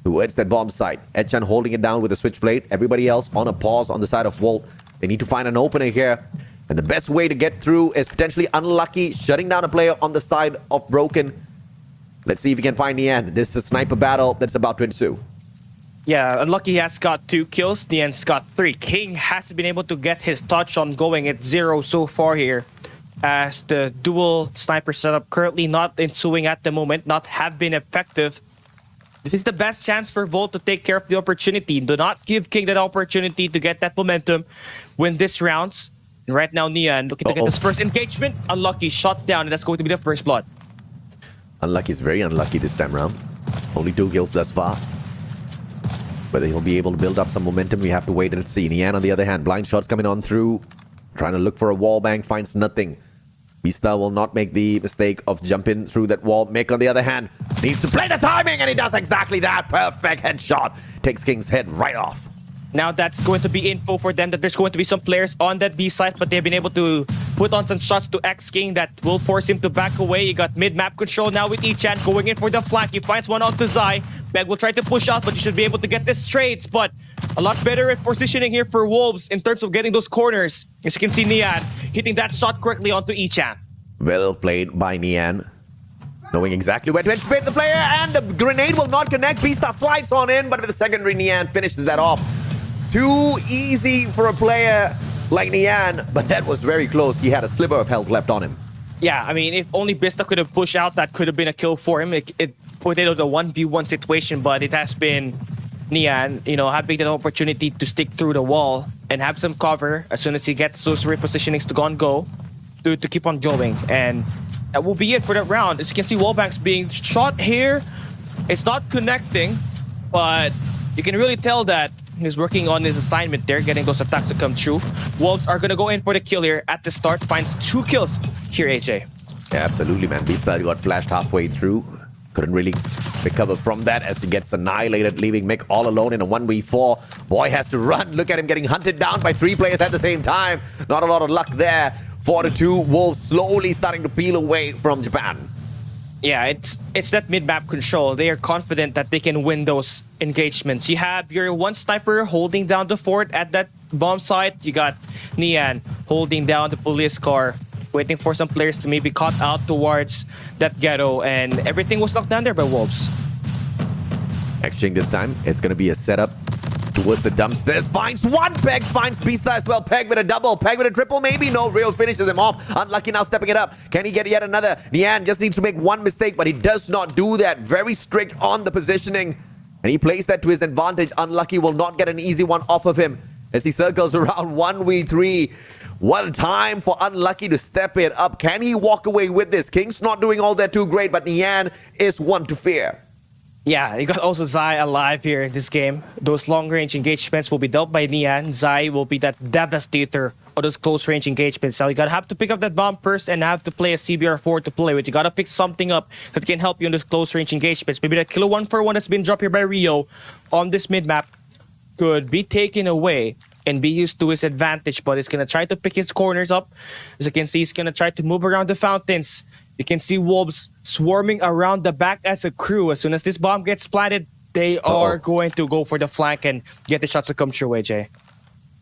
Speaker 1: towards that bomb site. Edchan holding it down with a switchblade. Everybody else on a pause on the side of Volt. They need to find an opener here. And the best way to get through is potentially Unlucky, shutting down a player on the side of Broken. Let's see if we can find Nian. This is a sniper battle that's about to ensue.
Speaker 2: Yeah, Unlucky has got 2 kills. Nian's got 3. King has been able to get his touch on going at 0 so far here, as the dual sniper setup currently not ensuing at the moment, not have been effective. This is the best chance for Volt to take care of the opportunity. Do not give King that opportunity to get that momentum, win this rounds. And right now, Nian looking to get this first engagement. Unlucky shot down, and that's going to be the first blood.
Speaker 1: Unlucky is very unlucky this time round. Only 2 kills thus far. Whether he'll be able to build up some momentum, we have to wait and see. Nian, on the other hand, blind shots coming on through. Trying to look for a wall bang, finds nothing. Bista will not make the mistake of jumping through that wall. Mick, on the other hand, needs to play the timing, and he does exactly that. Perfect headshot. Takes King's head right off.
Speaker 2: Now that's going to be info for them that there's going to be some players on that B site, but they've been able to put on some shots to X King that will force him to back away. You got mid-map control now with Echan going in for the flank. He finds one out to Zai. Meg will try to push out, but you should be able to get this trades. But a lot better at positioning here for Wolves in terms of getting those corners. As you can see, Nian hitting that shot correctly onto Echan.
Speaker 1: Well played by Nian. Knowing exactly where to anticipate the player, and the grenade will not connect. Bista slides on in, but with the secondary, Nian finishes that off. Too easy for a player like Nian, but that was very close. He had a sliver of health left on him.
Speaker 2: Yeah, I mean, if only Bista could have pushed out, that could have been a kill for him. It put it on the 1v1 situation, but it has been Nian, having that opportunity to stick through the wall and have some cover as soon as he gets those repositionings to go to keep on going. And that will be it for that round. As you can see, wallbangs being shot here. It's not connecting, but you can really tell that he's working on his assignment there, getting those attacks to come true. Wolves are going to go in for the kill here at the start. Finds 2 kills here, AJ.
Speaker 1: Yeah, absolutely, man. Bista got flashed halfway through. Couldn't really recover from that as he gets annihilated, leaving Mick all alone in a 1v4. Boy has to run. Look at him getting hunted down by 3 players at the same time. Not a lot of luck there. 4-2, Wolves slowly starting to peel away from Japan.
Speaker 2: Yeah, it's that mid-map control. They are confident that they can win those engagements. You have your one sniper holding down the fort at that bomb site. You got Nian holding down the police car, waiting for some players to maybe cut out towards that ghetto, and everything was locked down there by Wolves.
Speaker 1: Exchange this time. It's going to be a setup towards the dumpsters. Finds one. Peg finds Bista as well. Peg with a double. Peg with a triple. Maybe. No. Real finishes him off. Unlucky now stepping it up. Can he get yet another? Nian just needs to make one mistake, but he does not do that. Very strict on the positioning. And he plays that to his advantage. Unlucky will not get an easy one off of him as he circles around 1v3. What a time for Unlucky to step it up. Can he walk away with this? King's not doing all that too great, but Nian is one to fear.
Speaker 2: Yeah, you got also Zai alive here in this game. Those long-range engagements will be dealt by Nian. Zai will be that devastator of those close-range engagements. Now you gotta have to pick up that bomb first and have to play a CBR4 to play with. You gotta pick something up that can help you in those close-range engagements. Maybe that killer 1-for-1 that's been dropped here by Rio on this mid-map could be taken away and be used to his advantage, but he's gonna try to pick his corners up. As you can see, he's gonna try to move around the fountains. You can see Wolves swarming around the back as a crew. As soon as this bomb gets planted, they are going to go for the flank and get the shots to come through, AJ.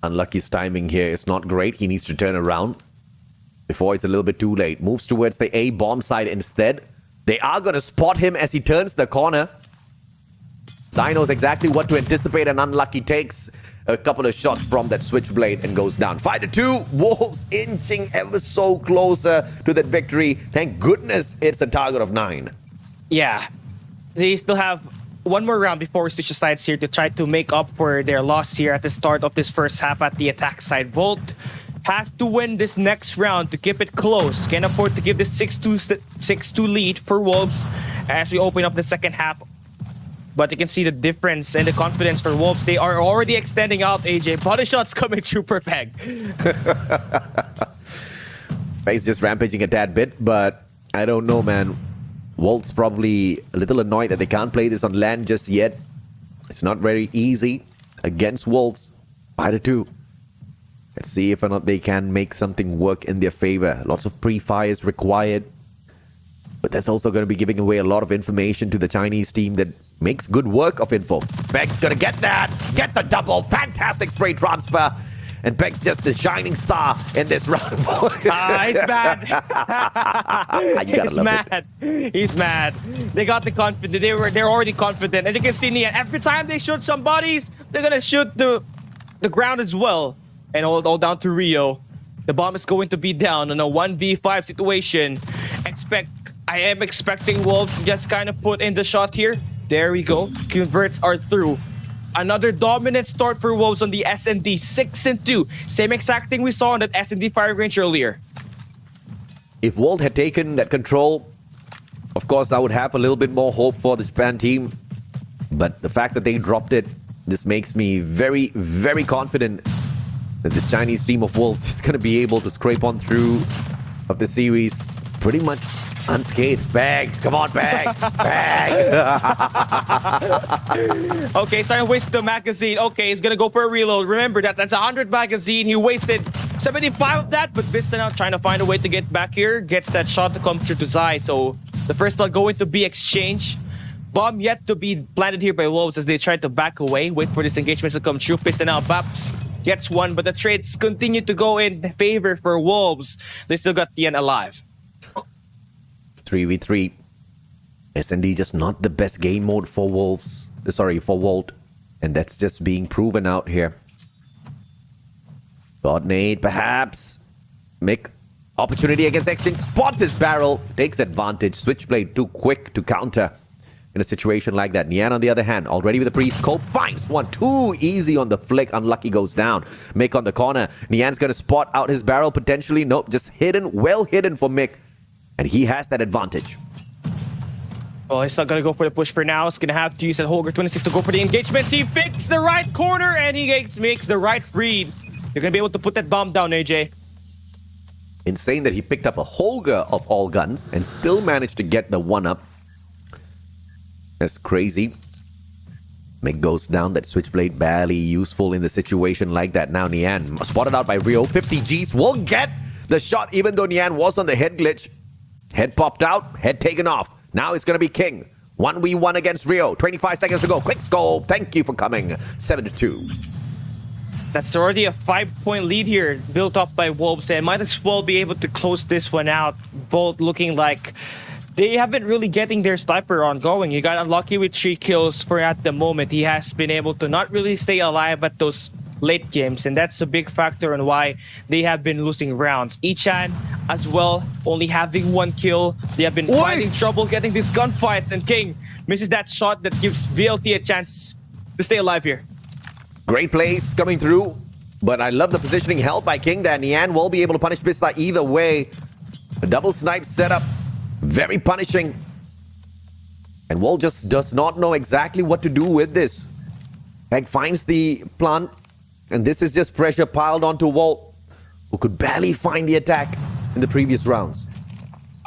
Speaker 1: Unlucky's timing here is not great. He needs to turn around before it's a little bit too late. Moves towards the A bomb side instead. They are going to spot him as he turns the corner. Zai knows exactly what to anticipate, and Unlucky takes a couple of shots from that switchblade and goes down. 5-2, Wolves inching ever so closer to that victory. Thank goodness it's a target of 9.
Speaker 2: Yeah, they still have one more round before we switch the sides here to try to make up for their loss here at the start of this first half at the attack side. Volt has to win this next round to keep it close. Can't afford to give this 6-2 lead for Wolves as we open up the second half. But you can see the difference and the confidence for Wolves. They are already extending out, AJ. Body shots coming through per peg.
Speaker 1: He's just rampaging a tad bit, but I don't know, man. Wolves probably a little annoyed that they can't play this on land just yet. It's not very easy against Wolves. 5-2. Let's see if or not they can make something work in their favor. Lots of pre-fires required. But that's also going to be giving away a lot of information to the Chinese team that makes good work of info. Beg's going to get that. Gets a double. Fantastic spray transfer. And Beg's just the shining star in this round.
Speaker 2: He's mad. He's mad. He's mad. They got the confidence. They're already confident. And you can see Nian, every time they shoot some bodies, they're going to shoot the ground as well. And all down to Rio. The bomb is going to be down on a 1v5 situation. I am expecting Wolves to just kind of put in the shot here. There we go. Converts are through. Another dominant start for Wolves on the SND. 6-2. Same exact thing we saw on that SND firing range earlier.
Speaker 1: If Volt had taken that control, of course, I would have a little bit more hope for the Japan team. But the fact that they dropped it, this makes me very, very confident that this Chinese team of Wolves is going to be able to scrape on through of the series pretty much unscathed. Bag. Come on, Bag. Bag.
Speaker 2: Okay, so I wasted the magazine. Okay, he's going to go for a reload. Remember that's 100 magazine. He wasted 75 of that, but Vista now trying to find a way to get back here. Gets that shot to come through to Zai. So the first blood going to be exchanged. Bomb yet to be planted here by Wolves as they try to back away. Wait for this engagement to come through. Pista now Baps gets one, but the trades continue to go in favor for Wolves. They still got Tian alive.
Speaker 1: 3v3. SND just not the best game mode for Wolves. Sorry, for Volt. And that's just being proven out here. God nade, perhaps. Mick, opportunity against Exchange. Spots his barrel. Takes advantage. Switchblade too quick to counter in a situation like that. Nian, on the other hand, already with the pre-scope, finds one. Too easy on the flick. Unlucky goes down. Mick on the corner. Nian's going to spot out his barrel potentially. Nope, just hidden. Well hidden for Mick. And he has that advantage.
Speaker 2: Well, he's not going to go for the push for now. He's going to have to use that Holger 26 to go for the engagements. He picks the right corner and he makes the right read. You're going to be able to put that bomb down, AJ.
Speaker 1: Insane that he picked up a Holger of all guns and still managed to get the one-up. That's crazy. Mick goes down. That Switchblade barely useful in the situation like that. Now Nian spotted out by Rio. 50 Gs will get the shot even though Nian was on the head glitch. Head popped out. Head taken off. Now it's going to be King. 1v1 against Rio. 25 seconds to go. Quick scope. Thank you for coming. 7-2.
Speaker 2: That's already a 5-point lead here built up by Wolves and might as well be able to close this one out. Both looking like they haven't really getting their sniper on going. You got unlucky with 3 kills for at the moment. He has been able to not really stay alive at those late games, and that's a big factor on why they have been losing rounds. Ichan as well, only having 1 kill. They have been finding trouble getting these gunfights, and King misses that shot that gives VLT a chance to stay alive here.
Speaker 1: Great plays coming through, but I love the positioning held by King there. Nian will be able to punish Bista either way. A double snipe setup, very punishing. And Wall just does not know exactly what to do with this. Egg finds the plant, and this is just pressure piled onto Walt, who could barely find the attack in the previous rounds.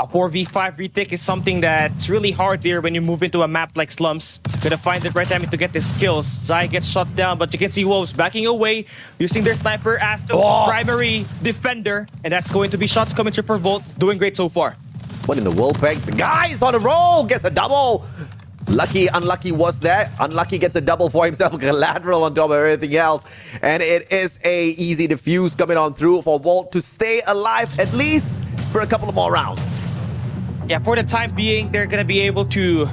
Speaker 2: A 4v5 retake is something that's really hard here when you move into a map like Slums. Gonna find the right timing to get his kills. Zai gets shot down, but you can see Wolves backing away, using their sniper as the primary defender. And that's going to be shots coming through for Volt. Doing great so far.
Speaker 1: What in the world, Peg? The guy's on a roll! Gets a double! Lucky, unlucky was there. Unlucky gets a double for himself. Collateral on top of everything else. And it is a easy defuse coming on through for Volt to stay alive at least for a couple of more rounds.
Speaker 2: Yeah, for the time being, they're going to be able to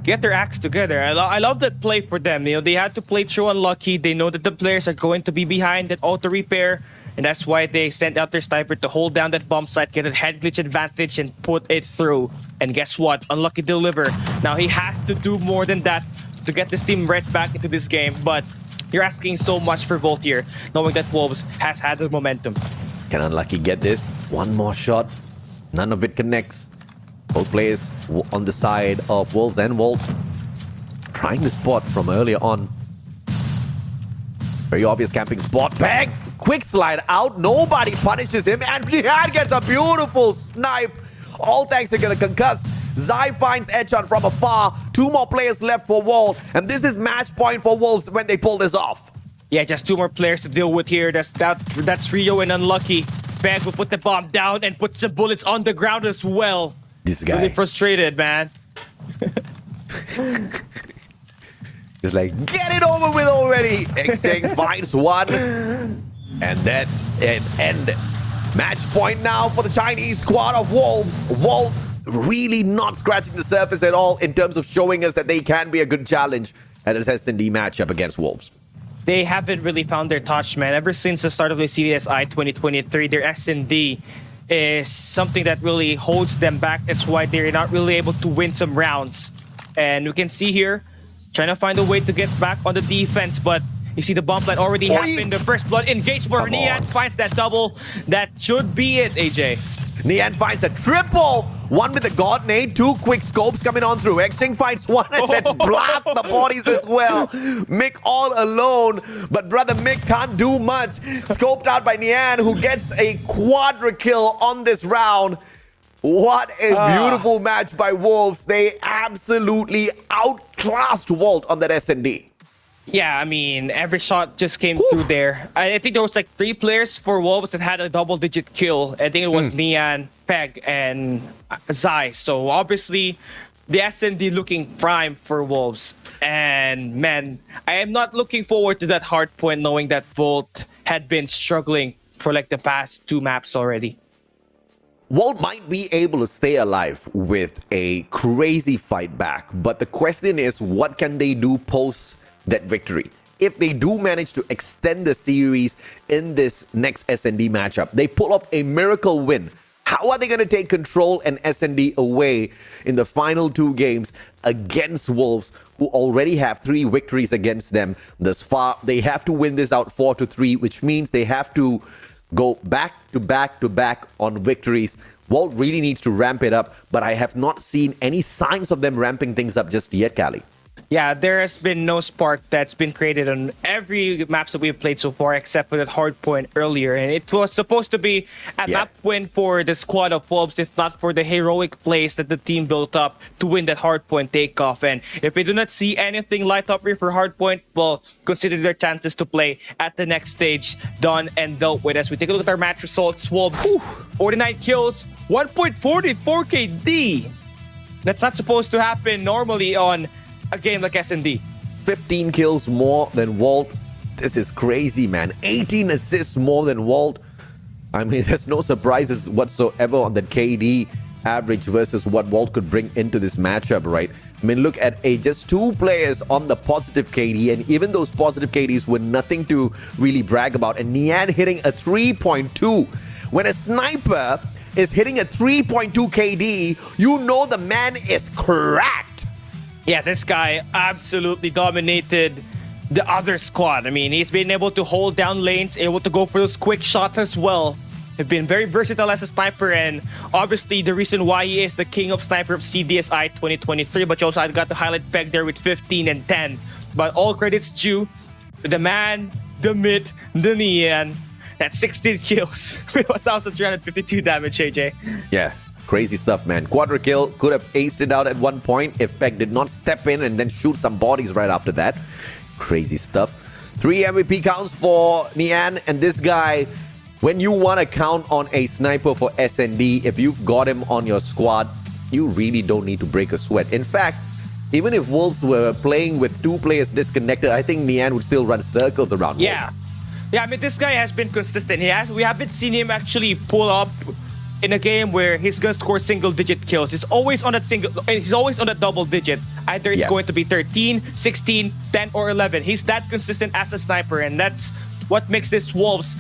Speaker 2: get their acts together. I love that play for them. You know, they had to play through unlucky. They know that the players are going to be behind that auto repair. And that's why they sent out their sniper to hold down that bomb site, get a head glitch advantage, and put it through. And guess what? Unlucky deliver. Now he has to do more than that to get this team right back into this game. But you're asking so much for Volt here, knowing that Wolves has had the momentum.
Speaker 1: Can Unlucky get this? One more shot. None of it connects. Both players on the side of Wolves and Volt trying the spot from earlier on. Very obvious camping spot. Bang! Quick slide out. Nobody punishes him. And Nihan gets a beautiful snipe. All tanks are going to concuss. Zai finds Echan from afar. 2 more players left for Volt. And this is match point for Wolves when they pull this off.
Speaker 2: Yeah, just 2 more players to deal with here. That's Rio and Unlucky. Bang will put the bomb down and put some bullets on the ground as well.
Speaker 1: This guy.
Speaker 2: Really frustrated, man.
Speaker 1: It's like, get it over with already. Exchange finds one. And that's an end. Match point now for the Chinese squad of Wolves. Volt really not scratching the surface at all in terms of showing us that they can be a good challenge at this S&D matchup against Wolves.
Speaker 2: They haven't really found their touch, man. Ever since the start of the CDSI 2023, their S&D is something that really holds them back. That's why they're not really able to win some rounds. And we can see here, trying to find a way to get back on the defense, but you see the bomb plant already happened. The first blood engaged where Nian finds that double. That should be it, AJ.
Speaker 1: Nian finds a triple. One with the God Nade, 2 quick scopes coming on through. Xing finds one and then blasts the bodies as well. Mick all alone, but brother Mick can't do much. Scoped out by Nian, who gets a quadra kill on this round. What a beautiful match by Wolves. They absolutely outclassed Volt on that S&D.
Speaker 2: Yeah, I mean, every shot just came through there. I think there was like 3 players for Wolves that had a double-digit kill. I think it was Nian, Peg, and Zai. So obviously, the S&D looking prime for Wolves. And man, I am not looking forward to that hard point knowing that Volt had been struggling for like the past 2 maps already.
Speaker 1: Volt might be able to stay alive with a crazy fight back, but the question is, what can they do post that victory? If they do manage to extend the series in this next S&D matchup, they pull off a miracle win. How are they going to take control and S&D away in the final 2 games against Wolves, who already have 3 victories against them thus far? They have to win this out 4-3, which means they have to go back to back to back on victories. Volt really needs to ramp it up, but I have not seen any signs of them ramping things up just yet, Cali.
Speaker 2: Yeah, there has been no spark that's been created on every maps that we've played so far, except for that hard point earlier. And it was supposed to be a map win for the squad of Wolves, if not for the heroic plays that the team built up to win that hard point takeoff. And if we do not see anything light up here for hard point, well, consider their chances to play at the next stage done and dealt with. As we take a look at our match results, Wolves, 49 kills, 1.44 KD. That's not supposed to happen normally on a game like S&D.
Speaker 1: 15 kills more than Volt. This is crazy, man. 18 assists more than Volt. I mean, there's no surprises whatsoever on that KD average versus what Volt could bring into this matchup, right? I mean, look at just 2 players on the positive KD, and even those positive KDs were nothing to really brag about. And Nian hitting a 3.2. When a sniper is hitting a 3.2 KD, you know the man is cracked.
Speaker 2: Yeah, this guy absolutely dominated the other squad. I mean, he's been able to hold down lanes, able to go for those quick shots as well. He's been very versatile as a sniper, and obviously the reason why he is the king of sniper of CDSI 2023. But you also got to highlight Peg there with 15 and 10. But all credits due to the man, the myth, the Nian. That's 16 kills with 1,352 damage, AJ.
Speaker 1: Yeah. Crazy stuff, man. Quadra kill, could have aced it out at one point if Peg did not step in and then shoot some bodies right after that. Crazy stuff. 3 MVP counts for Nian, and this guy, when you want to count on a sniper for S&D, if you've got him on your squad, you really don't need to break a sweat. In fact, even if Wolves were playing with 2 players disconnected, I think Nian would still run circles around.
Speaker 2: Yeah. Yeah, I mean, this guy has been consistent. We haven't seen him actually pull up in a game where he's gonna score single-digit kills. He's always on that double digit. Either it's going to be 13, 16, 10, or 11. He's that consistent as a sniper, and that's what makes this Wolves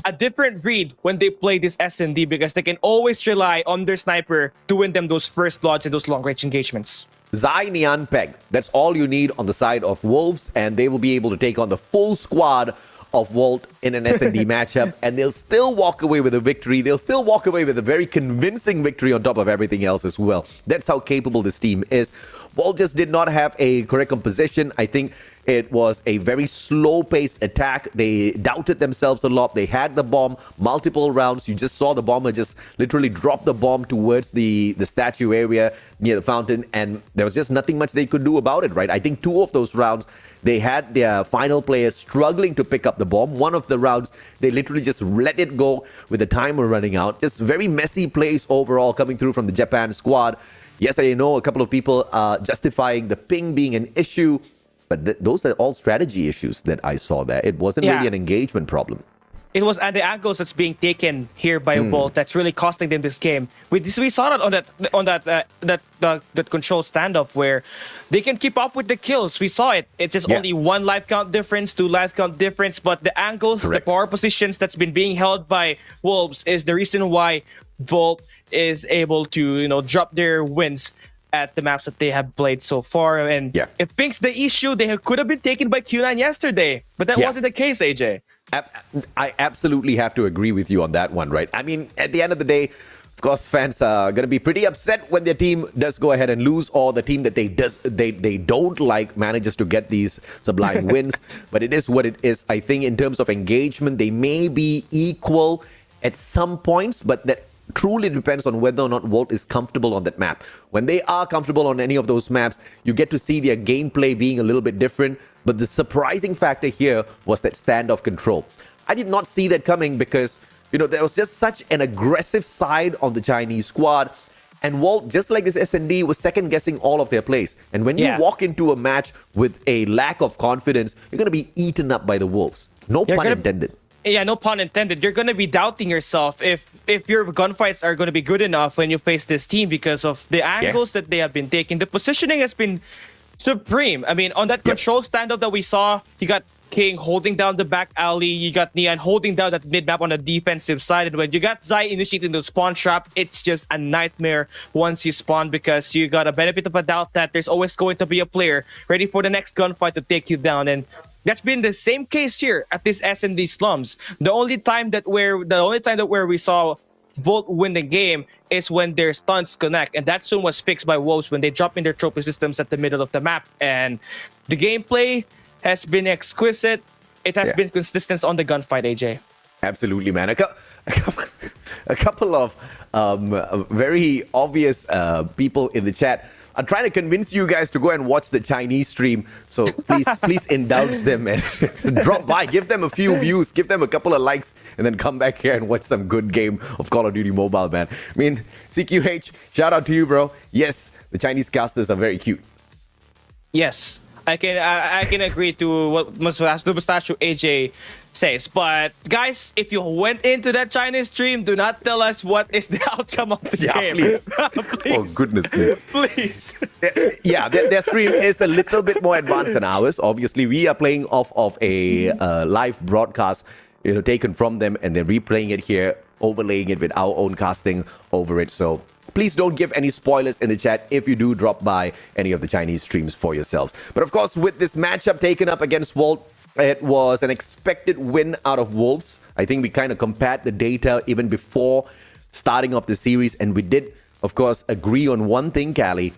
Speaker 2: a different breed when they play this S&D because they can always rely on their sniper to win them those first bloods and those long-range engagements.
Speaker 1: Zai, Nian, Peg. That's all you need on the side of Wolves, and they will be able to take on the full squad of Volt in an S&D matchup, and they'll still walk away with a victory. They'll still walk away with a very convincing victory on top of everything else as well. That's how capable this team is. Volt just did not have a correct composition. I think it was a very slow-paced attack. They doubted themselves a lot. They had the bomb multiple rounds. You just saw the bomber just literally drop the bomb towards the statue area near the fountain, and there was just nothing much they could do about it, right? I think 2 of those rounds, they had their final players struggling to pick up the bomb. One of the rounds, they literally just let it go with the timer running out. Just very messy plays overall coming through from the Japan squad. Yes, I know a couple of people are justifying the ping being an issue, but those are all strategy issues that I saw there. It wasn't really an engagement problem.
Speaker 2: It was at the angles that's being taken here by Volt that's really costing them this game. We saw that on that control standoff where they can keep up with the kills. We saw it. It's just only 1 life count difference, 2 life count difference, but the angles, the power positions that's been being held by Wolves is the reason why Volt is able to drop their wins at the maps that they have played so far. And if Pink's the issue, they could have been taken by Q9 yesterday, but that wasn't the case, AJ.
Speaker 1: I absolutely have to agree with you on that one, right? I mean, at the end of the day, of course, fans are going to be pretty upset when their team does go ahead and lose, or the team that they don't like manages to get these sublime wins. But it is what it is. I think in terms of engagement, they may be equal at some points, but that truly depends on whether or not Volt is comfortable on that map. When they are comfortable on any of those maps, you get to see their gameplay being a little bit different. But the surprising factor here was that standoff control. I did not see that coming because, there was just such an aggressive side on the Chinese squad. And Volt, just like this S&D, was second-guessing all of their plays. And when you walk into a match with a lack of confidence, you're going to be eaten up by the Wolves. No pun intended.
Speaker 2: Yeah, no pun intended. You're going to be doubting yourself if your gunfights are going to be good enough when you face this team because of the angles that they have been taking. The positioning has been supreme. I mean, on that control standoff that we saw, you got King holding down the back alley. You got Nian holding down that mid-map on the defensive side. And when you got Zai initiating the spawn trap, it's just a nightmare once you spawn because you got a benefit of a doubt that there's always going to be a player ready for the next gunfight to take you down. And that's been the same case here at this S&D slums. The only time that we saw Volt win the game is when their stunts connect, and that soon was fixed by Wolves when they drop in their trophy systems at the middle of the map. And the gameplay has been exquisite. It has been consistent on the gunfight, AJ.
Speaker 1: Absolutely, man. A couple of very obvious people in the chat are trying to convince you guys to go and watch the Chinese stream. So please indulge them and drop by. Give them a few views. Give them a couple of likes. And then come back here and watch some good game of Call of Duty Mobile, man. I mean, CQH, shout out to you, bro. Yes, the Chinese casters are very cute.
Speaker 2: Yes, I can agree to what TheMustachio AJ says. But guys, if you went into that Chinese stream, do not tell us what is the outcome of the game.
Speaker 1: Please.
Speaker 2: Please.
Speaker 1: Oh, goodness me.
Speaker 2: Please.
Speaker 1: Yeah, their stream is a little bit more advanced than ours. Obviously, we are playing off of a live broadcast, taken from them, and they're replaying it here, overlaying it with our own casting over it. So please don't give any spoilers in the chat if you do drop by any of the Chinese streams for yourselves. But of course, with this matchup taken up against Volt, it was an expected win out of Wolves. I think we kind of compared the data even before starting off the series, and we did, of course, agree on one thing, Cali.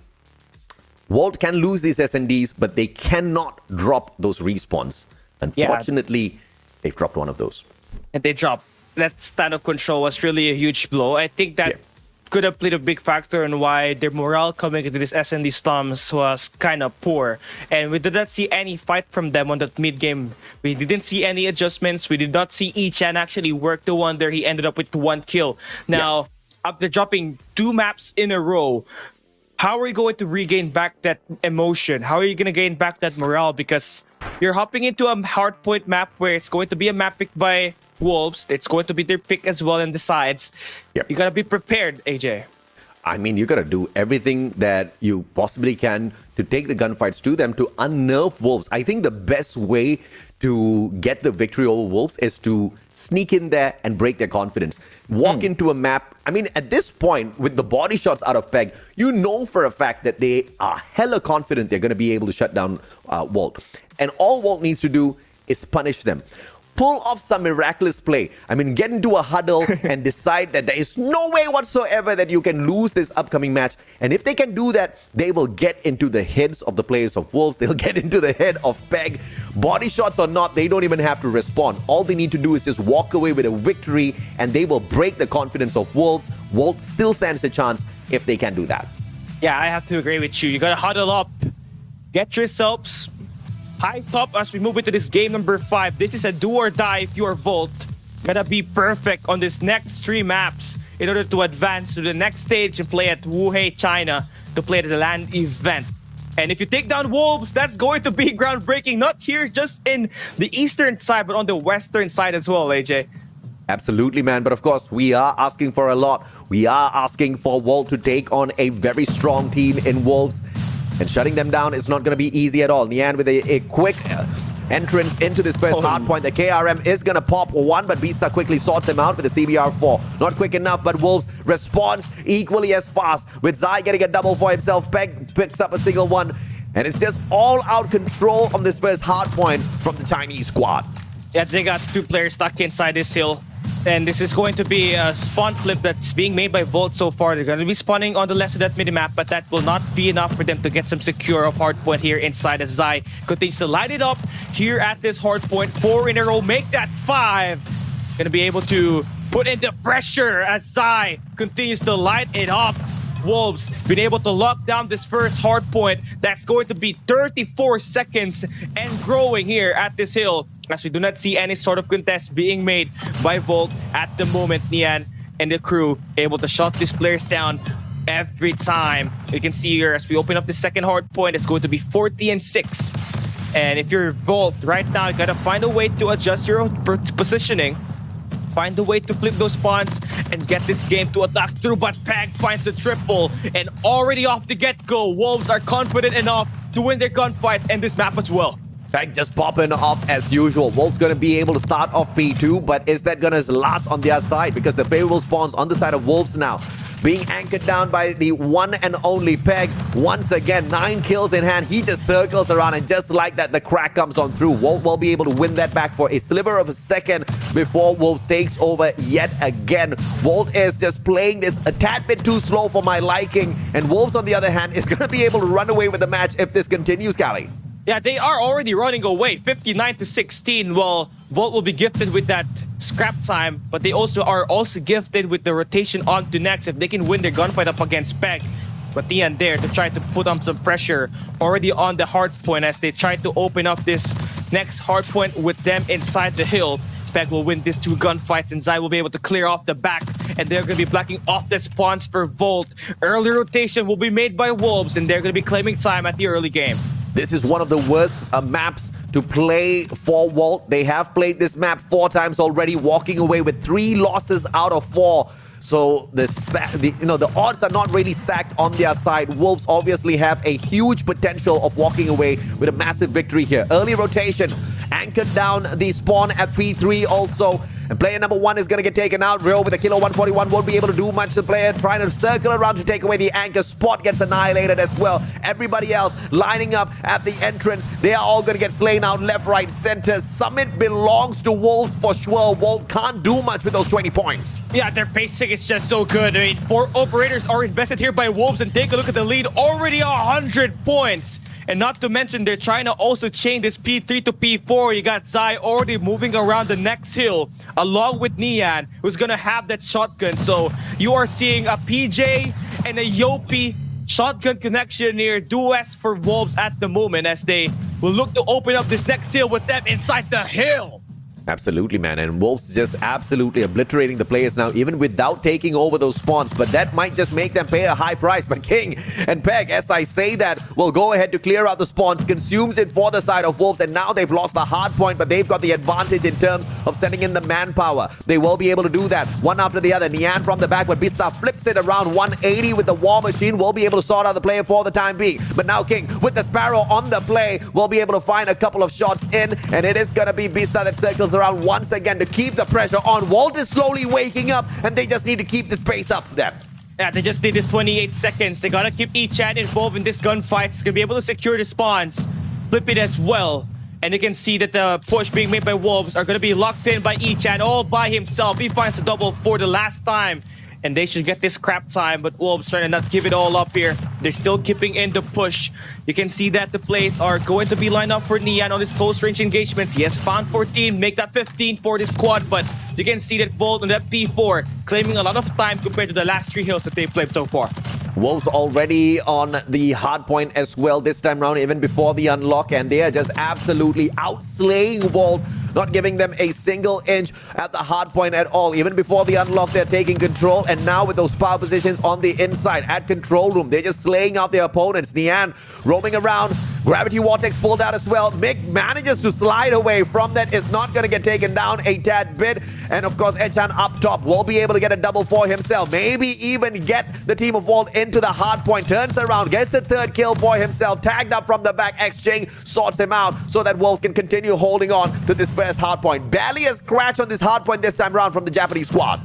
Speaker 1: Volt can lose these S&Ds, but they cannot drop those respawns. Unfortunately, they've dropped one of those.
Speaker 2: And they dropped. That standoff control was really a huge blow. I think that could have played a big factor in why their morale coming into this S&D slums was kind of poor. And we did not see any fight from them on that mid-game. We didn't see any adjustments. We did not see Ichan actually work the wonder. He ended up with 1 kill. Now, after dropping 2 maps in a row, how are you going to regain back that emotion? How are you going to gain back that morale? Because you're hopping into a hardpoint map where it's going to be a map picked by Wolves. It's going to be their pick as well in the sides. You gotta be prepared, AJ.
Speaker 1: I mean, you gotta do everything that you possibly can to take the gunfights to them to unnerve Wolves. I think the best way to get the victory over Wolves is to sneak in there and break their confidence. Walk into a map. I mean, at this point, with the body shots out of Peg, you know for a fact that they are hella confident they're going to be able to shut down Walt. And all Walt needs to do is punish them. Pull off some miraculous play. I mean, get into a huddle and decide that there is no way whatsoever that you can lose this upcoming match. And if they can do that, they will get into the heads of the players of Wolves. They'll get into the head of Peg. Body shots or not, they don't even have to respond. All they need to do is just walk away with a victory, and they will break the confidence of Wolves. Wolves still stands a chance if they can do that.
Speaker 2: Yeah, I have to agree with you. You gotta huddle up, get yourselves high top as we move into this game number 5. This is a do or die if you are Volt. Gotta be perfect on this next 3 maps in order to advance to the next stage and play at Wuhan, China to play the LAN event. And if you take down Wolves, that's going to be groundbreaking, not here just in the eastern side, but on the western side as well, AJ.
Speaker 1: Absolutely, man. But of course, we are asking for a lot. We are asking for Walt to take on a very strong team in Wolves. And shutting them down is not going to be easy at all. Nian with a quick entrance into this first hard point. The KRM is going to pop one, but Beasta quickly sorts him out with the CBR4. Not quick enough, but Wolves responds equally as fast. With Zai getting a double for himself, Peg picks up a single one. And it's just all-out control on this first hard point from the Chinese squad.
Speaker 2: Yeah, they got 2 players stuck inside this hill. And this is going to be a spawn flip that's being made by Volt so far. They're going to be spawning on the left of that minimap, but that will not be enough for them to get some secure of hardpoint here inside as Zai continues to light it up here at this hardpoint. 4 in a row, make that 5. Going to be able to put in the pressure as Zai continues to light it up. Wolves been able to lock down this first hardpoint. That's going to be 34 seconds and growing here at this hill, as we do not see any sort of contest being made by Volt at the moment. Nian and the crew able to shut these players down every time. You can see here as we open up the second hardpoint, it's going to be 40-6. And if you're Volt right now, you gotta find a way to adjust your positioning. Find a way to flip those spawns and get this game to attack through, but Peg finds the triple, and already off the get-go, Wolves are confident enough to win their gunfights and this map as well.
Speaker 1: Peg just popping off as usual. Wolf's going to be able to start off P2, but is that going to last on their side? Because the favorable spawns on the side of Wolves now. Being anchored down by the one and only Peg. Once again, 9 kills in hand. He just circles around, and just like that, the crack comes on through. Wolf will be able to win that back for a sliver of a second before Wolves takes over yet again. Wolf is just playing this a tad bit too slow for my liking. And Wolves, on the other hand, is going to be able to run away with the match if this continues, Cali.
Speaker 2: Yeah, they are already running away, 59-16. Well, Volt will be gifted with that scrap time, but they are also gifted with the rotation on to next if they can win their gunfight up against Peg. But Nian there to try to put on some pressure already on the hard point as they try to open up this next hard point with them inside the hill. Peg will win these 2 gunfights, and Zai will be able to clear off the back, and they're going to be blocking off the spawns for Volt. Early rotation will be made by Wolves, and they're going to be claiming time at the early game.
Speaker 1: This is one of the worst maps to play for Walt. They have played this map 4 times already, walking away with 3 losses out of 4. So the odds are not really stacked on their side. Wolves obviously have a huge potential of walking away with a massive victory here. Early rotation, anchored down the spawn at P3 also. And player number 1 is going to get taken out. Real with a kilo 141 won't be able to do much. The player trying to circle around to take away the anchor. Spot gets annihilated as well. Everybody else lining up at the entrance. They are all going to get slain out left, right, center. Summit belongs to Wolves for sure. Walt can't do much with those 20 points.
Speaker 2: Yeah, their pacing is just so good. I mean, 4 operators are invested here by Wolves, and take a look at the lead. Already 100 points. And not to mention, they're trying to also change this P3 to P4. You got Zai already moving around the next hill, along with Nian, who's gonna have that shotgun. So you are seeing a PJ and a Yopi shotgun connection near duos for Wolves at the moment, as they will look to open up this next hill with them inside the hill.
Speaker 1: Absolutely, man. And Wolves just absolutely obliterating the players now, even without taking over those spawns. But that might just make them pay a high price. But King and Peg, as I say that, will go ahead to clear out the spawns, consumes it for the side of Wolves. And now they've lost the hard point, but they've got the advantage in terms of sending in the manpower. They will be able to do that one after the other. Nian from the back, but Bista flips it around 180 with the War Machine. Will be able to sort out the player for the time being. But now King, with the Sparrow on the play, will be able to find a couple of shots in. And it is going to be Bista that circles around once again to keep the pressure on. Walt is slowly waking up, and they just need to keep this pace up for them.
Speaker 2: Yeah, they just did this 28 seconds. They gotta keep Echan involved in this gunfight. He's gonna be able to secure the spawns, flip it as well. And you can see that the push being made by Wolves are gonna be locked in by Echan all by himself. He finds a double for the last time. And they should get this crap time, but Wolves trying to not give it all up here. They're still keeping in the push. You can see that the plays are going to be lined up for Nian on his close-range engagements. He has found 14, make that 15 for the squad, but you can see that Volt on that P4 claiming a lot of time compared to the last 3 hills that they've played so far.
Speaker 1: Wolves already on the hard point as well this time round, even before the unlock, and they are just absolutely outslaying Volt, not giving them a single inch at the hard point at all. Even before the unlock, they're taking control, and now with those power positions on the inside at control room, they're just slaying out their opponents. Nian roaming around, Gravity Vortex pulled out as well. Mick manages to slide away from that, is not going to get taken down a tad bit, and of course Echan up top will be able to get a double for himself, maybe even get the team of Volt into the hard point, turns around, gets the 3rd kill for himself, tagged up from the back. Exchange sorts him out so that Wolves can continue holding on to this first hard point. Barely a scratch on this hard point this time around from the Japanese squad.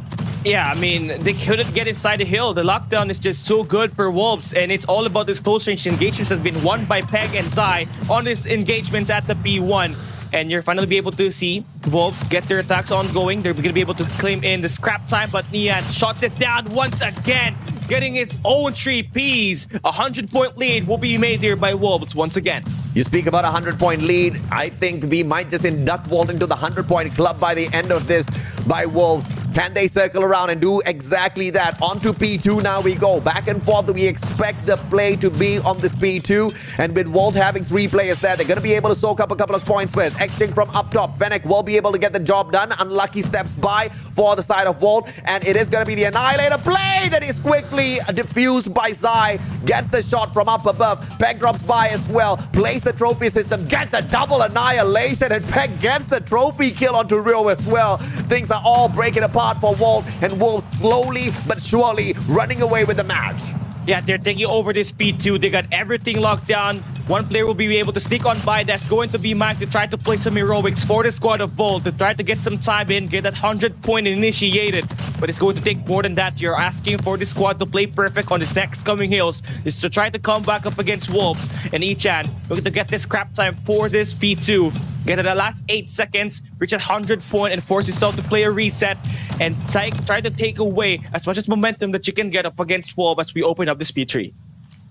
Speaker 2: Yeah, I mean, they couldn't get inside the hill. The lockdown is just so good for Wolves, and it's all about this close-range engagements that have been won by Peg and Zai on these engagements at the P1. And you're finally be able to see Wolves get their attacks ongoing. They're going to be able to claim in the scrap time, but Nian shots it down once again, getting its own 3 Ps. A 100-point lead will be made here by Wolves once again.
Speaker 1: You speak about a 100-point lead. I think we might just induct Volt into the 100-point club by the end of this by Wolves. Can they circle around and do exactly that? On to P2 now we go. Back and forth, we expect the play to be on this P2. And with Volt having 3 players there, they're going to be able to soak up a couple of points first. Exchange from up top. Fennec will be able to get the job done. Unlucky steps by for the side of Volt. And it is going to be the Annihilator play that is quickly diffused by Zai. Gets the shot from up above. Peg drops by as well. Plays the trophy system. Gets a double annihilation. And Peg gets the trophy kill onto Rio as well. Things are all breaking apart for Wolf, and Wolves slowly but surely running away with the match.
Speaker 2: Yeah, they're taking over this P2. They got everything locked down. One player will be able to sneak on by. That's going to be Mike to try to play some heroics for the squad of Volt, to try to get some time in, get that 100-point initiated. But it's going to take more than that. You're asking for the squad to play perfect on this next coming hills, is to try to come back up against Wolves. And Echan looking to get this scrap time for this P2. Get to the last 8 seconds, reach a 100-point, and force yourself to play a reset and try to take away as much as momentum that you can get up against Wolves as we open up this P3.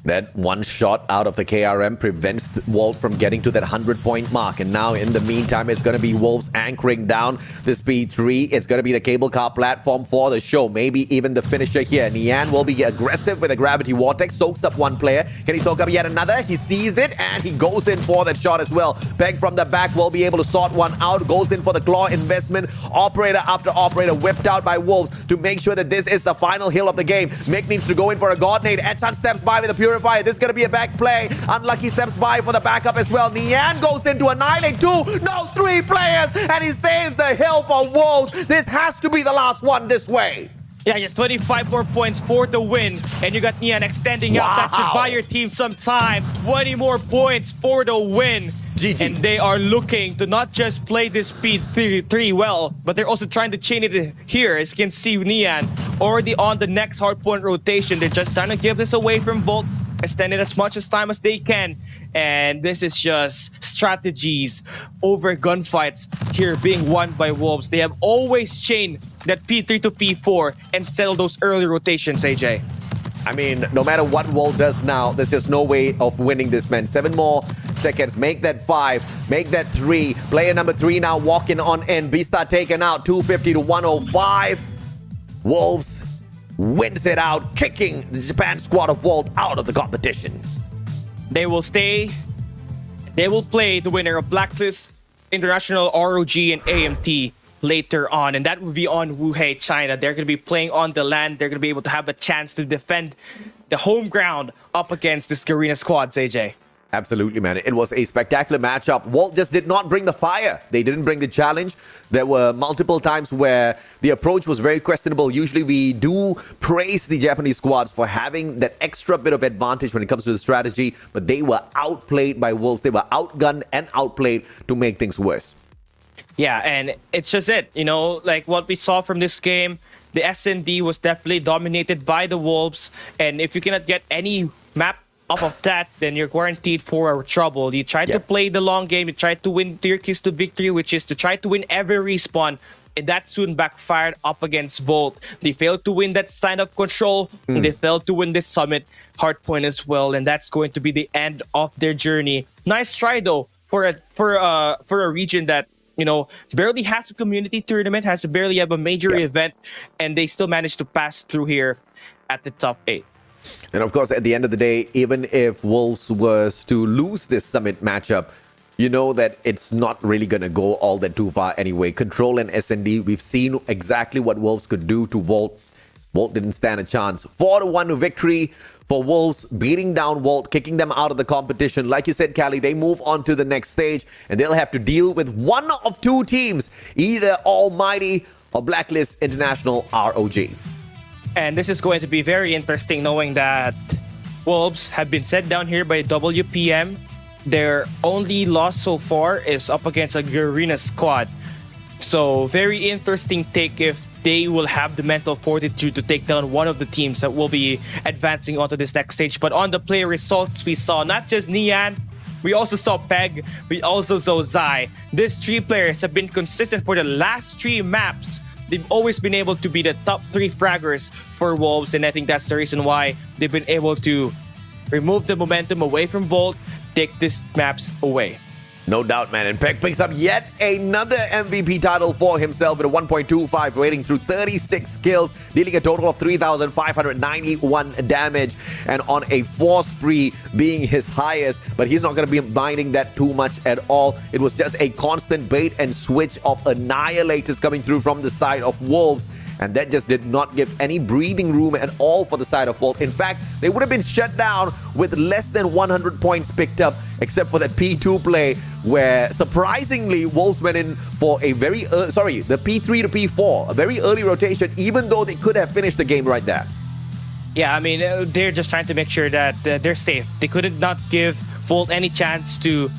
Speaker 1: That one shot out of the KRM prevents Walt from getting to that 100-point mark. And now, in the meantime, it's going to be Wolves anchoring down this P3. It's going to be the cable car platform for the show. Maybe even the finisher here. Nian will be aggressive with a Gravity Vortex. Soaks up one player. Can he soak up yet another? He sees it, and he goes in for that shot as well. Peg from the back will be able to sort one out. Goes in for the claw investment. Operator after operator whipped out by Wolves to make sure that this is the final hill of the game. Mick needs to go in for a God Nade. Echan steps by with a Purifier. This is going to be a back play. Unlucky steps by for the backup as well. Nian goes into Annihilate 2. No, 3 players. And he saves the hill for Wolves. This has to be the last one this way.
Speaker 2: Yeah, just 25 more points for the win. And you got Nian extending out. That should buy your team some time. 20 more points for the win.
Speaker 1: GG.
Speaker 2: And they are looking to not just play this speed 3 well, but they're also trying to chain it here. As you can see, Nian already on the next hardpoint rotation. They're just trying to give this away from Volt, extend it as much as time as they can. And this is just strategies over gunfights here being won by Wolves. They have always chained that P3 to P4 and settled those early rotations, AJ.
Speaker 1: I mean, no matter what Walt does now, there's just no way of winning this, man. 7 more seconds. Make that 5. Make that 3. Player number 3 now walking on in. Beastar taken out. 250 to 105. Wolves wins it out, kicking the Japan squad of Walt out of the competition.
Speaker 2: They will stay. They will play the winner of Blacklist International, ROG, and AMT later on, and that will be on Wuhan, China. They're going to be playing on the land. They're going to be able to have a chance to defend the home ground up against this Garena squad, AJ.
Speaker 1: Absolutely, man. It was a spectacular matchup. Walt just did not bring the fire. They didn't bring the challenge. There were multiple times where the approach was very questionable. Usually we do praise the Japanese squads for having that extra bit of advantage when it comes to the strategy, but they were outplayed by Wolves. They were outgunned and outplayed to make things worse.
Speaker 2: Yeah, and it's just it. You know, like what we saw from this game, the SND was definitely dominated by the Wolves, and if you cannot get any map off of that, then you're guaranteed for trouble. You try to play the long game, you try to win your keys to victory, which is to try to win every respawn, and that soon backfired up against Volt. They failed to win that sign of control, and they failed to win this summit hardpoint as well, and that's going to be the end of their journey. Nice try though for a region that, you know, barely has a community tournament, barely have a major event, and they still managed to pass through here at the top 8.
Speaker 1: And of course, at the end of the day, even if Wolves was to lose this summit matchup, you know that it's not really going to go all that too far anyway. Control and SND, we've seen exactly what Wolves could do to Volt. Volt didn't stand a chance. 4-1 victory for Wolves, beating down Volt, kicking them out of the competition. Like you said, Cali, they move on to the next stage, and they'll have to deal with one of two teams, either Almighty or Blacklist International ROG.
Speaker 2: And this is going to be very interesting, knowing that Wolves have been set down here by WPM. Their only loss so far is up against a Garena squad. So very interesting take if they will have the mental fortitude to take down one of the teams that will be advancing onto this next stage. But on the player results, we saw not just Nian, we also saw Peg, we also saw Zai. These 3 players have been consistent for the last 3 maps. They've always been able to be the top 3 fraggers for Wolves, and I think that's the reason why they've been able to remove the momentum away from Volt, take these maps away.
Speaker 1: No doubt, man. And Peck picks up yet another MVP title for himself with a 1.25 rating through 36 kills, dealing a total of 3,591 damage, and on a force spree being his highest. But he's not going to be minding that too much at all. It was just a constant bait and switch of annihilators coming through from the side of Wolves. And that just did not give any breathing room at all for the side of Volt. In fact, they would have been shut down with less than 100 points picked up, except for that P2 play, where surprisingly Wolves went in for a very the P3 to P4, a very early rotation, even though they could have finished the game right there.
Speaker 2: Yeah, I mean, they're just trying to make sure that they're safe. They couldn't not give Volt any chance to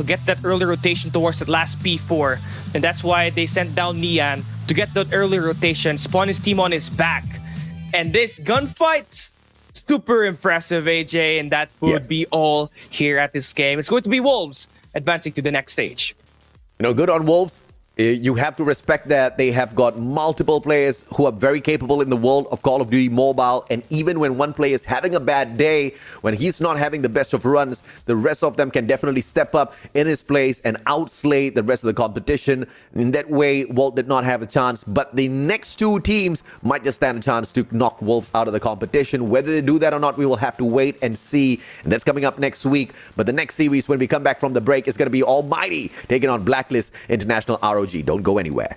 Speaker 2: get that early rotation towards the last P4, and that's why they sent down Nian to get that early rotation, spawn his team on his back. And this gunfight's super impressive, AJ, and that would be all here at this game. It's going to be Wolves advancing to the next stage.
Speaker 1: You know, good on Wolves. You have to respect that they have got multiple players who are very capable in the world of Call of Duty Mobile. And even when one player is having a bad day, when he's not having the best of runs, the rest of them can definitely step up in his place and outslay the rest of the competition. In that way, Walt did not have a chance. But the next 2 teams might just stand a chance to knock Wolves out of the competition. Whether they do that or not, we will have to wait and see. And that's coming up next week. But the next series, when we come back from the break, is going to be Almighty taking on Blacklist International ROG. Don't go anywhere.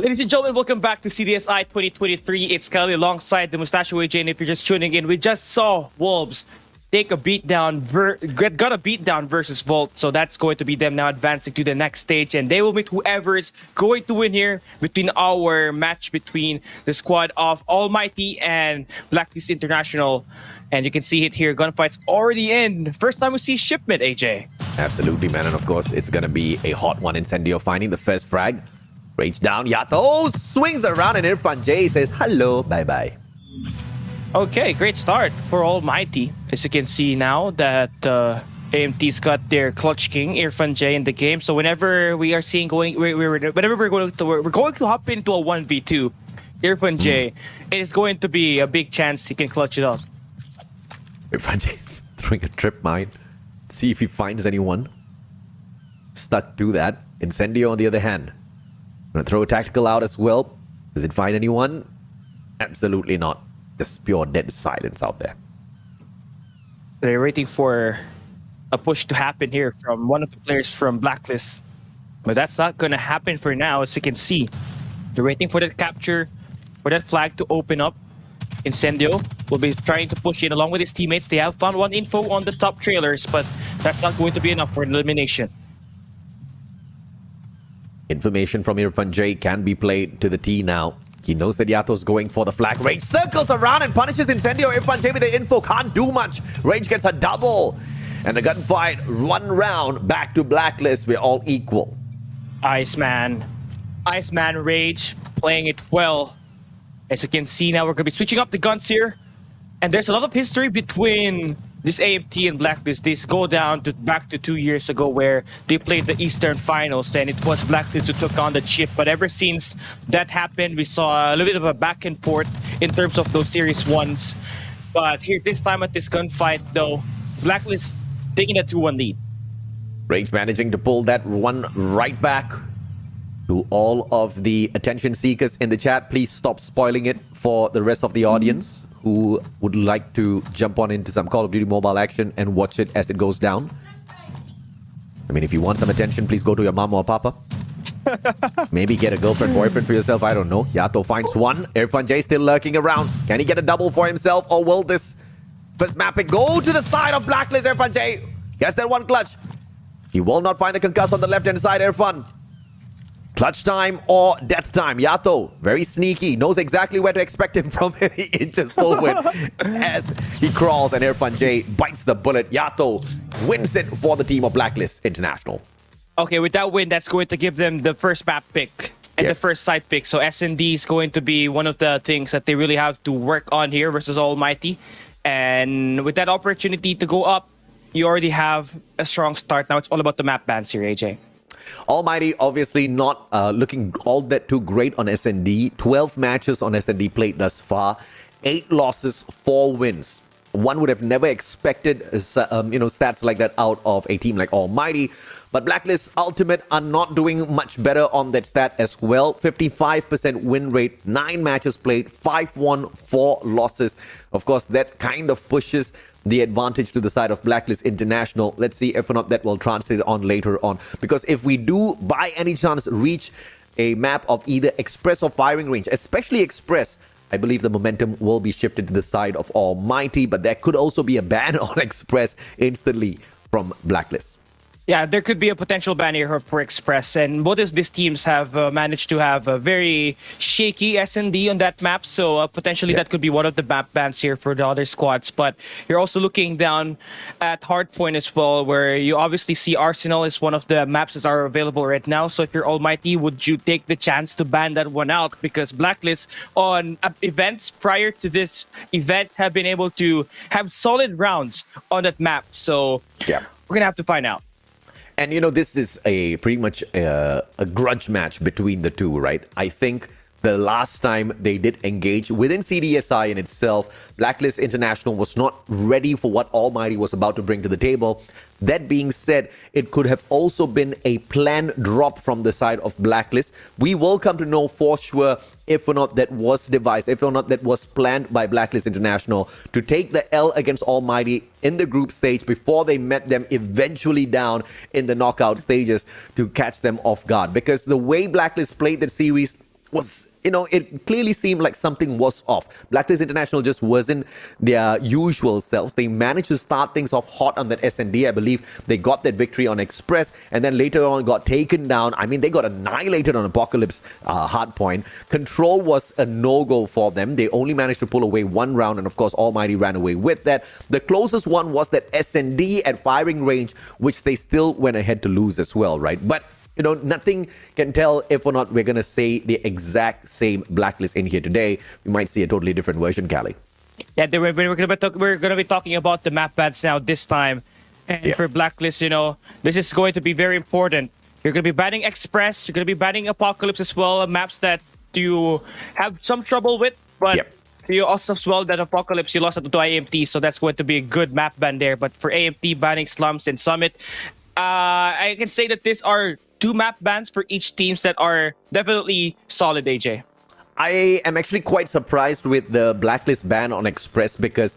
Speaker 2: Ladies and gentlemen, welcome back to CDSI 2023. It's Cali alongside the Mustachio AJ, and if you're just tuning in, we just saw Wolves take a beatdown, got a beatdown versus Volt, so that's going to be them now advancing to the next stage, and they will meet whoever is going to win here between our match between the squad of Almighty and Blacklist International. And you can see it here, gunfight's already in. First time we see shipment, AJ.
Speaker 1: Absolutely, man. And of course, it's going to be a hot one. Incendio finding the first frag. Rage down. Yato swings around and Irfan J says, hello, bye-bye.
Speaker 2: Okay, great start for Almighty. As you can see now that AMT's got their clutch king, Irfan J, in the game. So whenever we are seeing whenever we're going to hop into a 1v2, Irfan J, it is going to be a big chance he can clutch it up.
Speaker 1: Irfan J is throwing a trip mine. See if he finds anyone. Stuck to that. Incendio on the other hand. Gonna throw a tactical out as well. Does it find anyone? Absolutely not. Just pure dead silence out there.
Speaker 2: They're waiting for a push to happen here from one of the players from Blacklist. But that's not gonna happen for now, as you can see. They're waiting for that capture, for that flag to open up. Incendio will be trying to push in along with his teammates. They have found one info on the top trailers, but that's not going to be enough for an elimination.
Speaker 1: Information from Irfan J can be played to the T now. He knows that Yato's going for the flag. Rage circles around and punishes Incendio. Irfan J with the info can't do much. Rage gets a double. And the gunfight, 1 round, back to Blacklist. We're all equal.
Speaker 2: Iceman Rage playing it well. As you can see now, we're going to be switching up the guns here. And there's a lot of history between this AMT and Blacklist. This go down to back to 2 years ago where they played the Eastern Finals and it was Blacklist who took on the chip. But ever since that happened, we saw a little bit of a back and forth in terms of those series ones. But here this time at this gunfight though, Blacklist taking a 2-1 lead.
Speaker 1: Rage managing to pull that one right back. To all of the attention seekers in the chat, please stop spoiling it for the rest of the audience who would like to jump on into some Call of Duty mobile action and watch it as it goes down. I mean, if you want some attention, please go to your mama or papa. Maybe get a girlfriend, boyfriend for yourself. I don't know. Yato finds one. Irfan J still lurking around. Can he get a double for himself, or will this first mapping go to the side of Blacklist? Irfan J gets that one clutch. He will not find the concuss on the left-hand side. Irfan. Clutch time or death time. Yato, very sneaky, knows exactly where to expect him from. He inches forward as he crawls, and Irfan J bites the bullet. Yato wins it for the team of Blacklist International.
Speaker 2: Okay, with that win, that's going to give them the first map pick and the first side pick. So S&D is going to be one of the things that they really have to work on here versus Almighty. And with that opportunity to go up, you already have a strong start. Now it's all about the map bans here, AJ.
Speaker 1: Almighty obviously not looking all that too great on S&D. 12 matches on S&D played thus far. 8 losses, 4 wins. One would have never expected stats like that out of a team like Almighty. But Blacklist Ultimate are not doing much better on that stat as well. 55% win rate, 9 matches played, 5 won, 4 losses. Of course, that kind of pushes the advantage to the side of Blacklist International. Let's see if or not that will translate on later on. Because if we do, by any chance, reach a map of either Express or firing range, especially Express, I believe the momentum will be shifted to the side of Almighty. But there could also be a ban on Express instantly from Blacklist.
Speaker 2: Yeah, there could be a potential ban here for Express, and both of these teams have managed to have a very shaky S&D on that map, so potentially that could be one of the map bans here for the other squads. But you're also looking down at Hardpoint as well, where you obviously see Arsenal is one of the maps that are available right now. So if you're Almighty, would you take the chance to ban that one out? Because Blacklist on events prior to this event have been able to have solid rounds on that map. So we're going to have to find out.
Speaker 1: And, this is a pretty much a grudge match between the two, right? I think the last time they did engage within CDSI in itself, Blacklist International was not ready for what Almighty was about to bring to the table. That being said, it could have also been a planned drop from the side of Blacklist. We will come to know for sure if or not that was devised, if or not that was planned by Blacklist International to take the L against Almighty in the group stage before they met them eventually down in the knockout stages to catch them off guard. Because the way Blacklist played that series, was, it clearly seemed like something was off. Blacklist International just wasn't their usual selves. They managed to start things off hot on that S&D. I believe they got that victory on Express, and then later on got taken down. I mean, they got annihilated on Apocalypse hardpoint. Control was a no-go for them. They only managed to pull away one round, and of course, Almighty ran away with that. The closest one was that S&D at firing range, which they still went ahead to lose as well, right? But nothing can tell if or not we're going to say the exact same Blacklist in here today. We might see a totally different version, Cali.
Speaker 2: Yeah, we're going to be talking about the map bans now this time. And for Blacklist, this is going to be very important. You're going to be banning Express. You're going to be banning Apocalypse as well, maps that you have some trouble with. But you also as well that Apocalypse, you lost it to AMT, so that's going to be a good map ban there. But for AMT, banning Slums and Summit, I can say that these are 2 map bans for each teams that are definitely solid, AJ.
Speaker 1: I am actually quite surprised with the Blacklist ban on Express because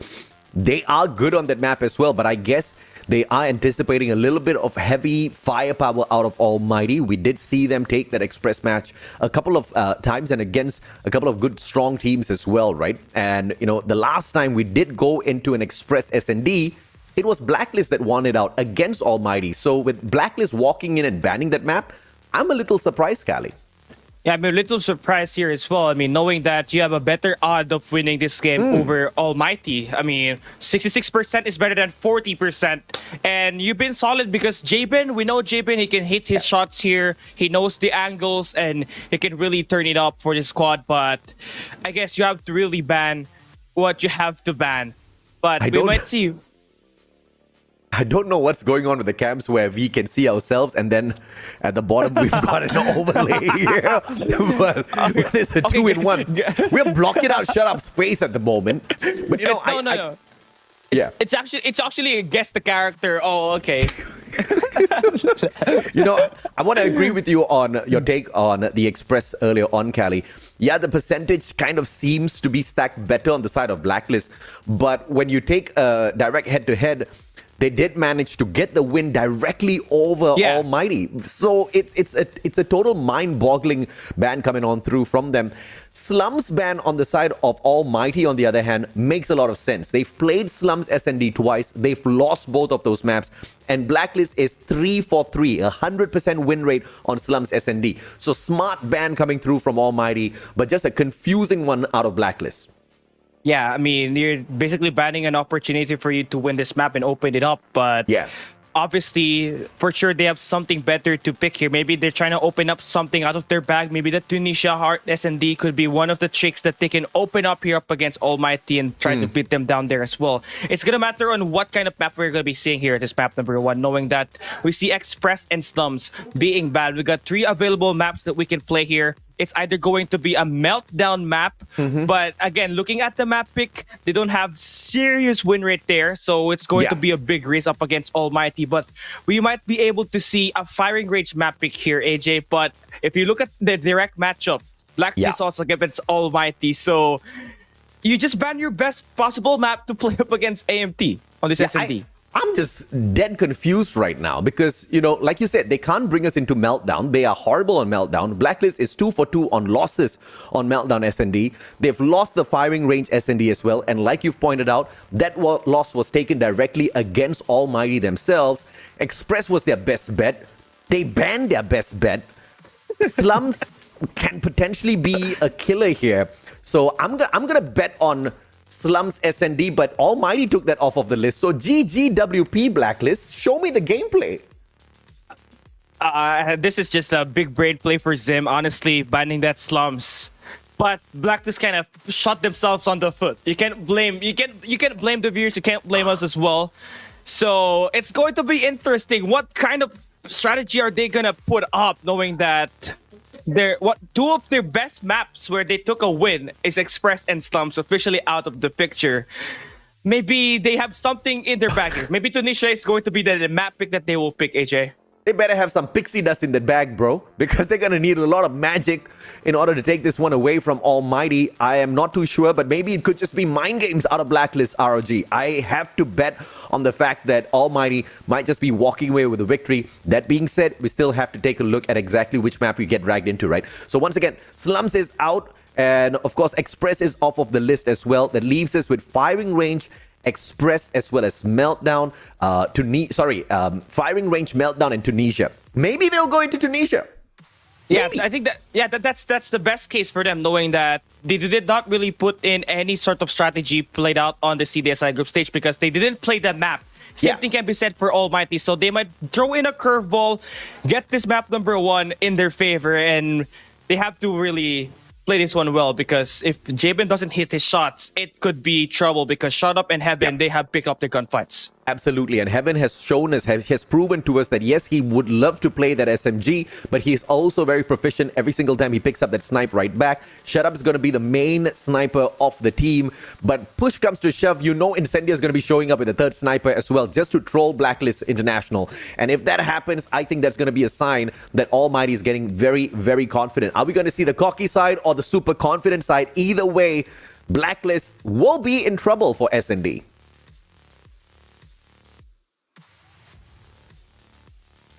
Speaker 1: they are good on that map as well, but I guess they are anticipating a little bit of heavy firepower out of Almighty. We did see them take that Express match a couple of times and against a couple of good, strong teams as well, right? And, the last time we did go into an Express S&D, it was Blacklist that won it out against Almighty. So with Blacklist walking in and banning that map, I'm a little surprised, Cali.
Speaker 2: Yeah, I'm a little surprised here as well. I mean, knowing that you have a better odd of winning this game over Almighty. I mean, 66% is better than 40%. And you've been solid because Jabin, we know Jabin, he can hit his shots here. He knows the angles and he can really turn it up for the squad. But I guess you have to really ban what you have to ban. But we might see...
Speaker 1: I don't know what's going on with the cams where we can see ourselves and then at the bottom we've got an overlay here. But it's a 2-in-1. We're blocking out Shutup's face at the moment. But
Speaker 2: no. It's actually guess the character. Oh, okay.
Speaker 1: I want to agree with you on your take on the Express earlier on, Cali. Yeah, the percentage kind of seems to be stacked better on the side of Blacklist. But when you take a direct head-to-head, they did manage to get the win directly over Almighty. So it's a total mind-boggling ban coming on through from them. Slums ban on the side of Almighty, on the other hand, makes a lot of sense. They've played Slums S&D twice. They've lost both of those maps. And Blacklist is 3 for 3, 100% win rate on Slums S&D. So smart ban coming through from Almighty, but just a confusing one out of Blacklist.
Speaker 2: Yeah, I mean, you're basically banning an opportunity for you to win this map and open it up. But obviously, for sure, they have something better to pick here. Maybe they're trying to open up something out of their bag. Maybe the Tunisia Heart S&D could be one of the tricks that they can open up here up against Almighty and try to beat them down there as well. It's going to matter on what kind of map we're going to be seeing here at this map number 1, knowing that we see Express and Slums being banned. We got 3 available maps that we can play here. It's either going to be a meltdown map, but again, looking at the map pick, they don't have serious win rate there, so it's going to be a big race up against Almighty. But we might be able to see a firing range map pick here, AJ. But if you look at the direct matchup, Blacklist also against Almighty, so you just ban your best possible map to play up against AMT on this S&D.
Speaker 1: I'm just dead confused right now because, like you said, they can't bring us into Meltdown. They are horrible on Meltdown. Blacklist is 2 for 2 on losses on Meltdown S&D. They've lost the firing range S&D as well. And like you've pointed out, that loss was taken directly against Almighty themselves. Express was their best bet. They banned their best bet. Slums can potentially be a killer here. So I'm gonna bet on Slums S&D, but Almighty took that off of the list. So GGWP Blacklist, show me the gameplay.
Speaker 2: This is just a big brain play for Zim, honestly, banning that Slums. But Blacklist kind of shot themselves on the foot. You can't blame you can't blame the viewers, you can't blame us as well. So it's going to be interesting. What kind of strategy are they gonna put up, knowing that 2 of their best maps where they took a win is Express and Slums officially out of the picture? Maybe they have something in their bag here. Maybe Tunisia is going to be the map pick that they will pick, AJ.
Speaker 1: they better have some pixie dust in the bag, bro, because they're going to need a lot of magic in order to take this one away from Almighty. I am not too sure, but maybe it could just be mind games out of Blacklist ROG. I have to bet on the fact that Almighty might just be walking away with a victory. That being said, we still have to take a look at exactly which map we get dragged into, right? So once again, Slums is out, and of course, Express is off of the list as well. That leaves us with Firing Range, Express, as well as Meltdown, Firing Range, Meltdown, and Tunisia. Maybe they'll go into Tunisia. Maybe.
Speaker 2: Yeah, I think that's the best case for them, knowing that they did not really put in any sort of strategy played out on the CDSI group stage because they didn't play the map. Same thing can be said for Almighty, so they might throw in a curveball, get this map number 1 in their favor, and they have to really play this one well, because if Jabin doesn't hit his shots, it could be trouble, because Shut Up and Heaven, they have picked up their gunfights. Absolutely,
Speaker 1: and Heaven has shown us, has proven to us that yes, he would love to play that SMG, but he is also very proficient every single time he picks up that snipe right back. Shut Up is going to be the main sniper of the team, but push comes to shove, you know Incendio is going to be showing up with the third sniper as well, just to troll Blacklist International. And if that happens, I think that's going to be a sign that Almighty is getting very, very confident. Are we going to see the cocky side or the super confident side? Either way, Blacklist will be in trouble for S&D.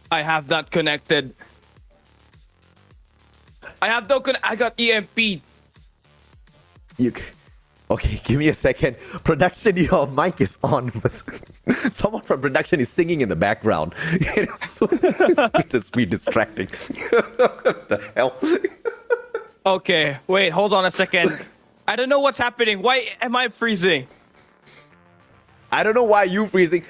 Speaker 2: I have not connected. I have no I got EMP.
Speaker 1: Okay, give me a second. Production, your mic is on. Someone from production is singing in the background. It is so just be distracting. What the hell?
Speaker 2: Okay, wait, hold on a second. I don't know what's happening. Why am I freezing?
Speaker 1: I don't know why you freezing.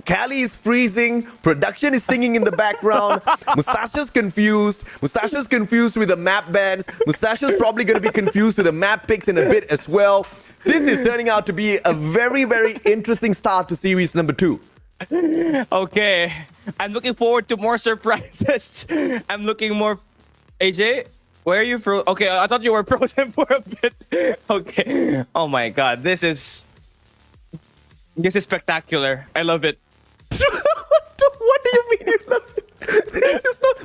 Speaker 1: Cali is freezing. Production is singing in the background. Mustachio's confused. Mustachio's confused with the map bans. Mustachio's probably going to be confused with the map picks in a bit as well. This is turning out to be a very, very interesting start to series number 2.
Speaker 2: Okay, I'm looking forward to more surprises. I'm looking more... AJ? Where are you frozen? Okay, I thought you were frozen for a bit. Okay. Oh my god, this is spectacular. I love it.
Speaker 1: What do you mean you love it? This is not...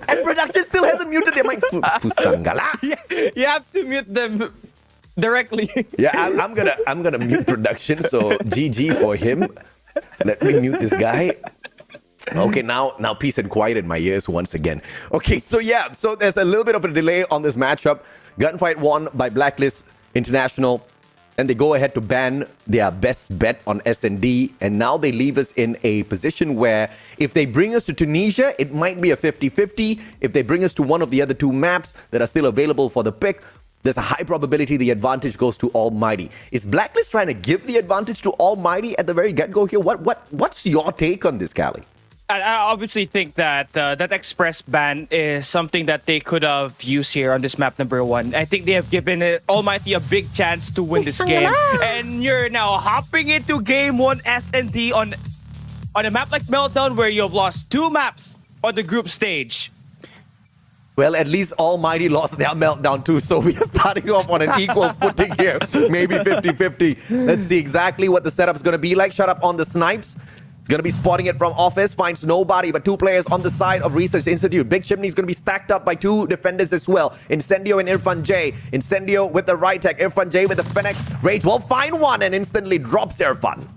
Speaker 1: And production still hasn't muted their mic. Pusangala.
Speaker 2: Yeah, you have to mute them directly.
Speaker 1: Yeah, I'm gonna mute production. So GG for him. Let me mute this guy. Okay, now peace and quiet in my ears once again. Okay, so yeah, so there's a little bit of a delay on this matchup. Gunfight won by Blacklist International, and they go ahead to ban their best bet on S&D, and now they leave us in a position where if they bring us to Tunisia, it might be a 50-50. If they bring us to one of the other 2 maps that are still available for the pick, there's a high probability the advantage goes to Almighty. Is Blacklist trying to give the advantage to Almighty at the very get-go here? What's your take on this, Cali?
Speaker 2: I obviously think that that Express ban is something that they could have used here on this map number 1. I think they have given Almighty a big chance to win this game. And you're now hopping into game 1 S&D on a map like Meltdown, where you have lost 2 maps on the group stage.
Speaker 1: Well, at least Almighty lost their Meltdown too, so we are starting off on an equal footing here. Maybe 50-50. Let's see exactly what the setup's going to be like. Shut Up on the snipes. Going to be spotting it from office, finds nobody but 2 players on the side of Research Institute. Big Chimney is going to be stacked up by 2 defenders as well. Incendio and Irfan J. Incendio with the right tech, Irfan J with the Fennec. Rage will find one and instantly drops Irfan.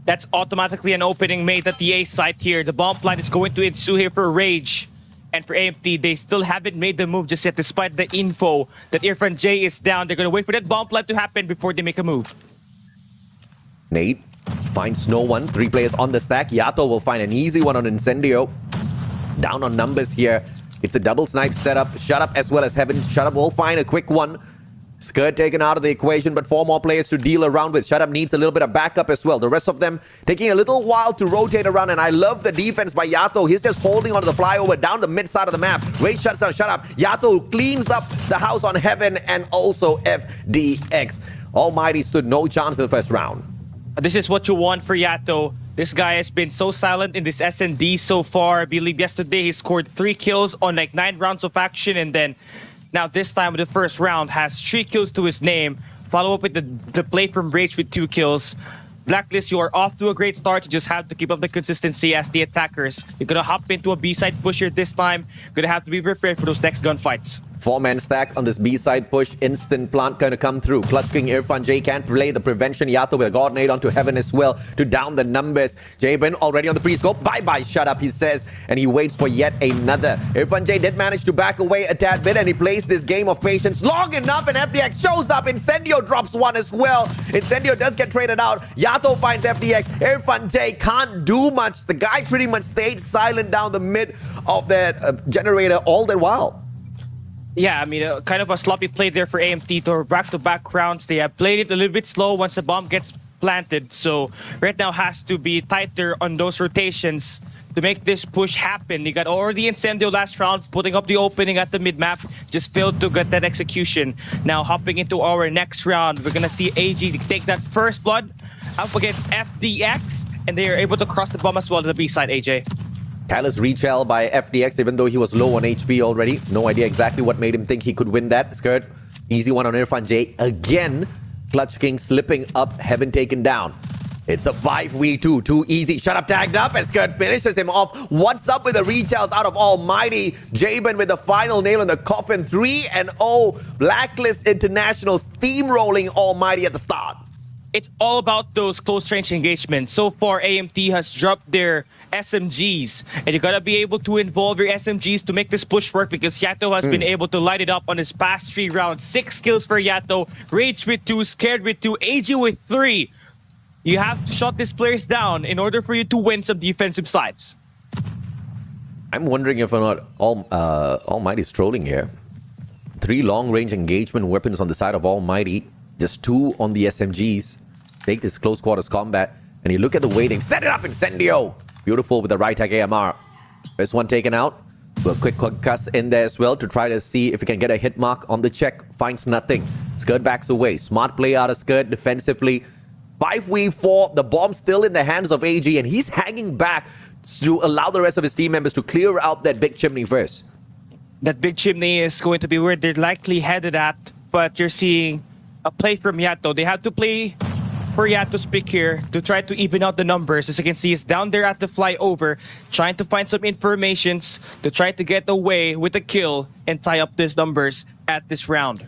Speaker 2: That's automatically an opening made at the A site here. The bomb plant is going to ensue here for Rage. And for AMT, they still haven't made the move just yet, despite the info that Irfan J is down. They're going to wait for that bomb plant to happen before they make a move.
Speaker 1: Nate finds no one. 3 players on the stack. Yato will find an easy one on Incendio. Down on numbers here. It's a double snipe setup. Shut Up as well as Heaven. Shut Up will find a quick one. Skirt taken out of the equation, but 4 more players to deal around with. Shut Up needs a little bit of backup as well. The rest of them taking a little while to rotate around, and I love the defense by Yato. He's just holding onto the flyover down the mid side of the map. Rage shuts down Shut Up. Yato cleans up the house on Heaven and also FDX. Almighty stood no chance in the first round.
Speaker 2: This is what you want for Yato. This guy has been so silent in this S&D so far. I believe yesterday he scored 3 kills on like 9 rounds of action, and then now this time with the first round has 3 kills to his name. Follow up with the play from Rage with 2 kills. Blacklist, you are off to a great start. You just have to keep up the consistency as the attackers. You're gonna hop into a B-side push here this time. Gonna have to be prepared for those next gunfights.
Speaker 1: 4-man stack on this B-side push. Instant plant going to come through. Clutch King Irfan J can't play the prevention. Yato with a God Nade onto Heaven as well to down the numbers. Jabin already on the pre-scope. Bye-bye, shut up, he says. And he waits for yet another. Irfan J did manage to back away a tad bit, and he plays this game of patience long enough, and FDX shows up. Incendio drops one as well. Incendio does get traded out. Yato finds FDX. Irfan J can't do much. The guy pretty much stayed silent down the mid of that generator all the while.
Speaker 2: Yeah, I mean, kind of a sloppy play there for AMT to back-to-back rounds. They have played it a little bit slow once the bomb gets planted. So right now has to be tighter on those rotations to make this push happen. You got already Incendio last round, putting up the opening at the mid-map. Just failed to get that execution. Now hopping into our next round, we're going to see AG take that first blood up against FDX. And they are able to cross the bomb as well to the B-side, AJ.
Speaker 1: Careless retail by FDX, even though he was low on HP already. No idea exactly what made him think he could win that. Skirt, easy one on Irfan J. Again, Clutch King slipping up, Heaven taken down. It's a 5v2, too easy. Shut up, tagged up, and Skirt finishes him off. What's up with the retails out of Almighty? Jabin with the final nail in the coffin. 3-0, Blacklist International steamrolling Almighty at the start.
Speaker 2: It's all about those close range engagements. So far, AMT has dropped their SMGs, and you gotta be able to involve your SMGs to make this push work, because Yato has been able to light it up on his past 3 rounds. 6 kills for Yato, Rage with 2, Scared with 2, AG with 3. You have to shut these players down in order for you to win some defensive sides.
Speaker 1: I'm wondering if or not Almighty's trolling here. 3 long-range engagement weapons on the side of Almighty, just 2 on the SMGs. Take this close quarters combat, and you look at the waiting. Set it up, Incendio! Beautiful with the right tag AMR. First one taken out. A quick cuss in there as well to try to see if he can get a hit mark on the check. Finds nothing. Skirt backs away. Smart play out of Skirt defensively. 5v4. The bomb still in the hands of AG, and he's hanging back to allow the rest of his team members to clear out that big chimney first.
Speaker 2: That big chimney is going to be where they're likely headed at, but you're seeing a play from Yato. They have to play for Yato's pick here to try to even out the numbers. As you can see, he's down there at the flyover, trying to find some informations to try to get away with a kill and tie up these numbers at this round.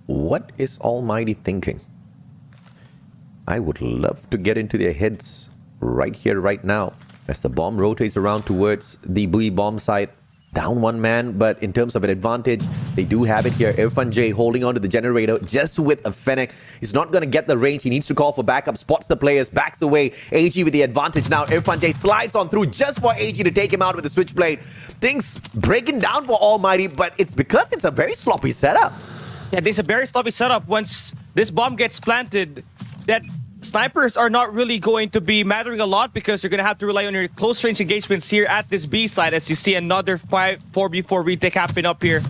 Speaker 1: What is Almighty thinking? I would love to get into their heads right here, right now, as the bomb rotates around towards the buoy bomb site. Down 1 man, but in terms of an advantage, they do have it here. Irfan J holding on to the generator just with a Fennec. He's not going to get the range. He needs to call for backup, spots the players, backs away. AG with the advantage now. Irfan J slides on through just for AG to take him out with the switchblade. Things breaking down for Almighty, but it's because it's a very sloppy setup.
Speaker 2: Yeah, this is a very sloppy setup. Once this bomb gets planted, that snipers are not really going to be mattering a lot, because you're going to have to rely on your close range engagements here at this B side. As you see another 4v4 retake happen up here.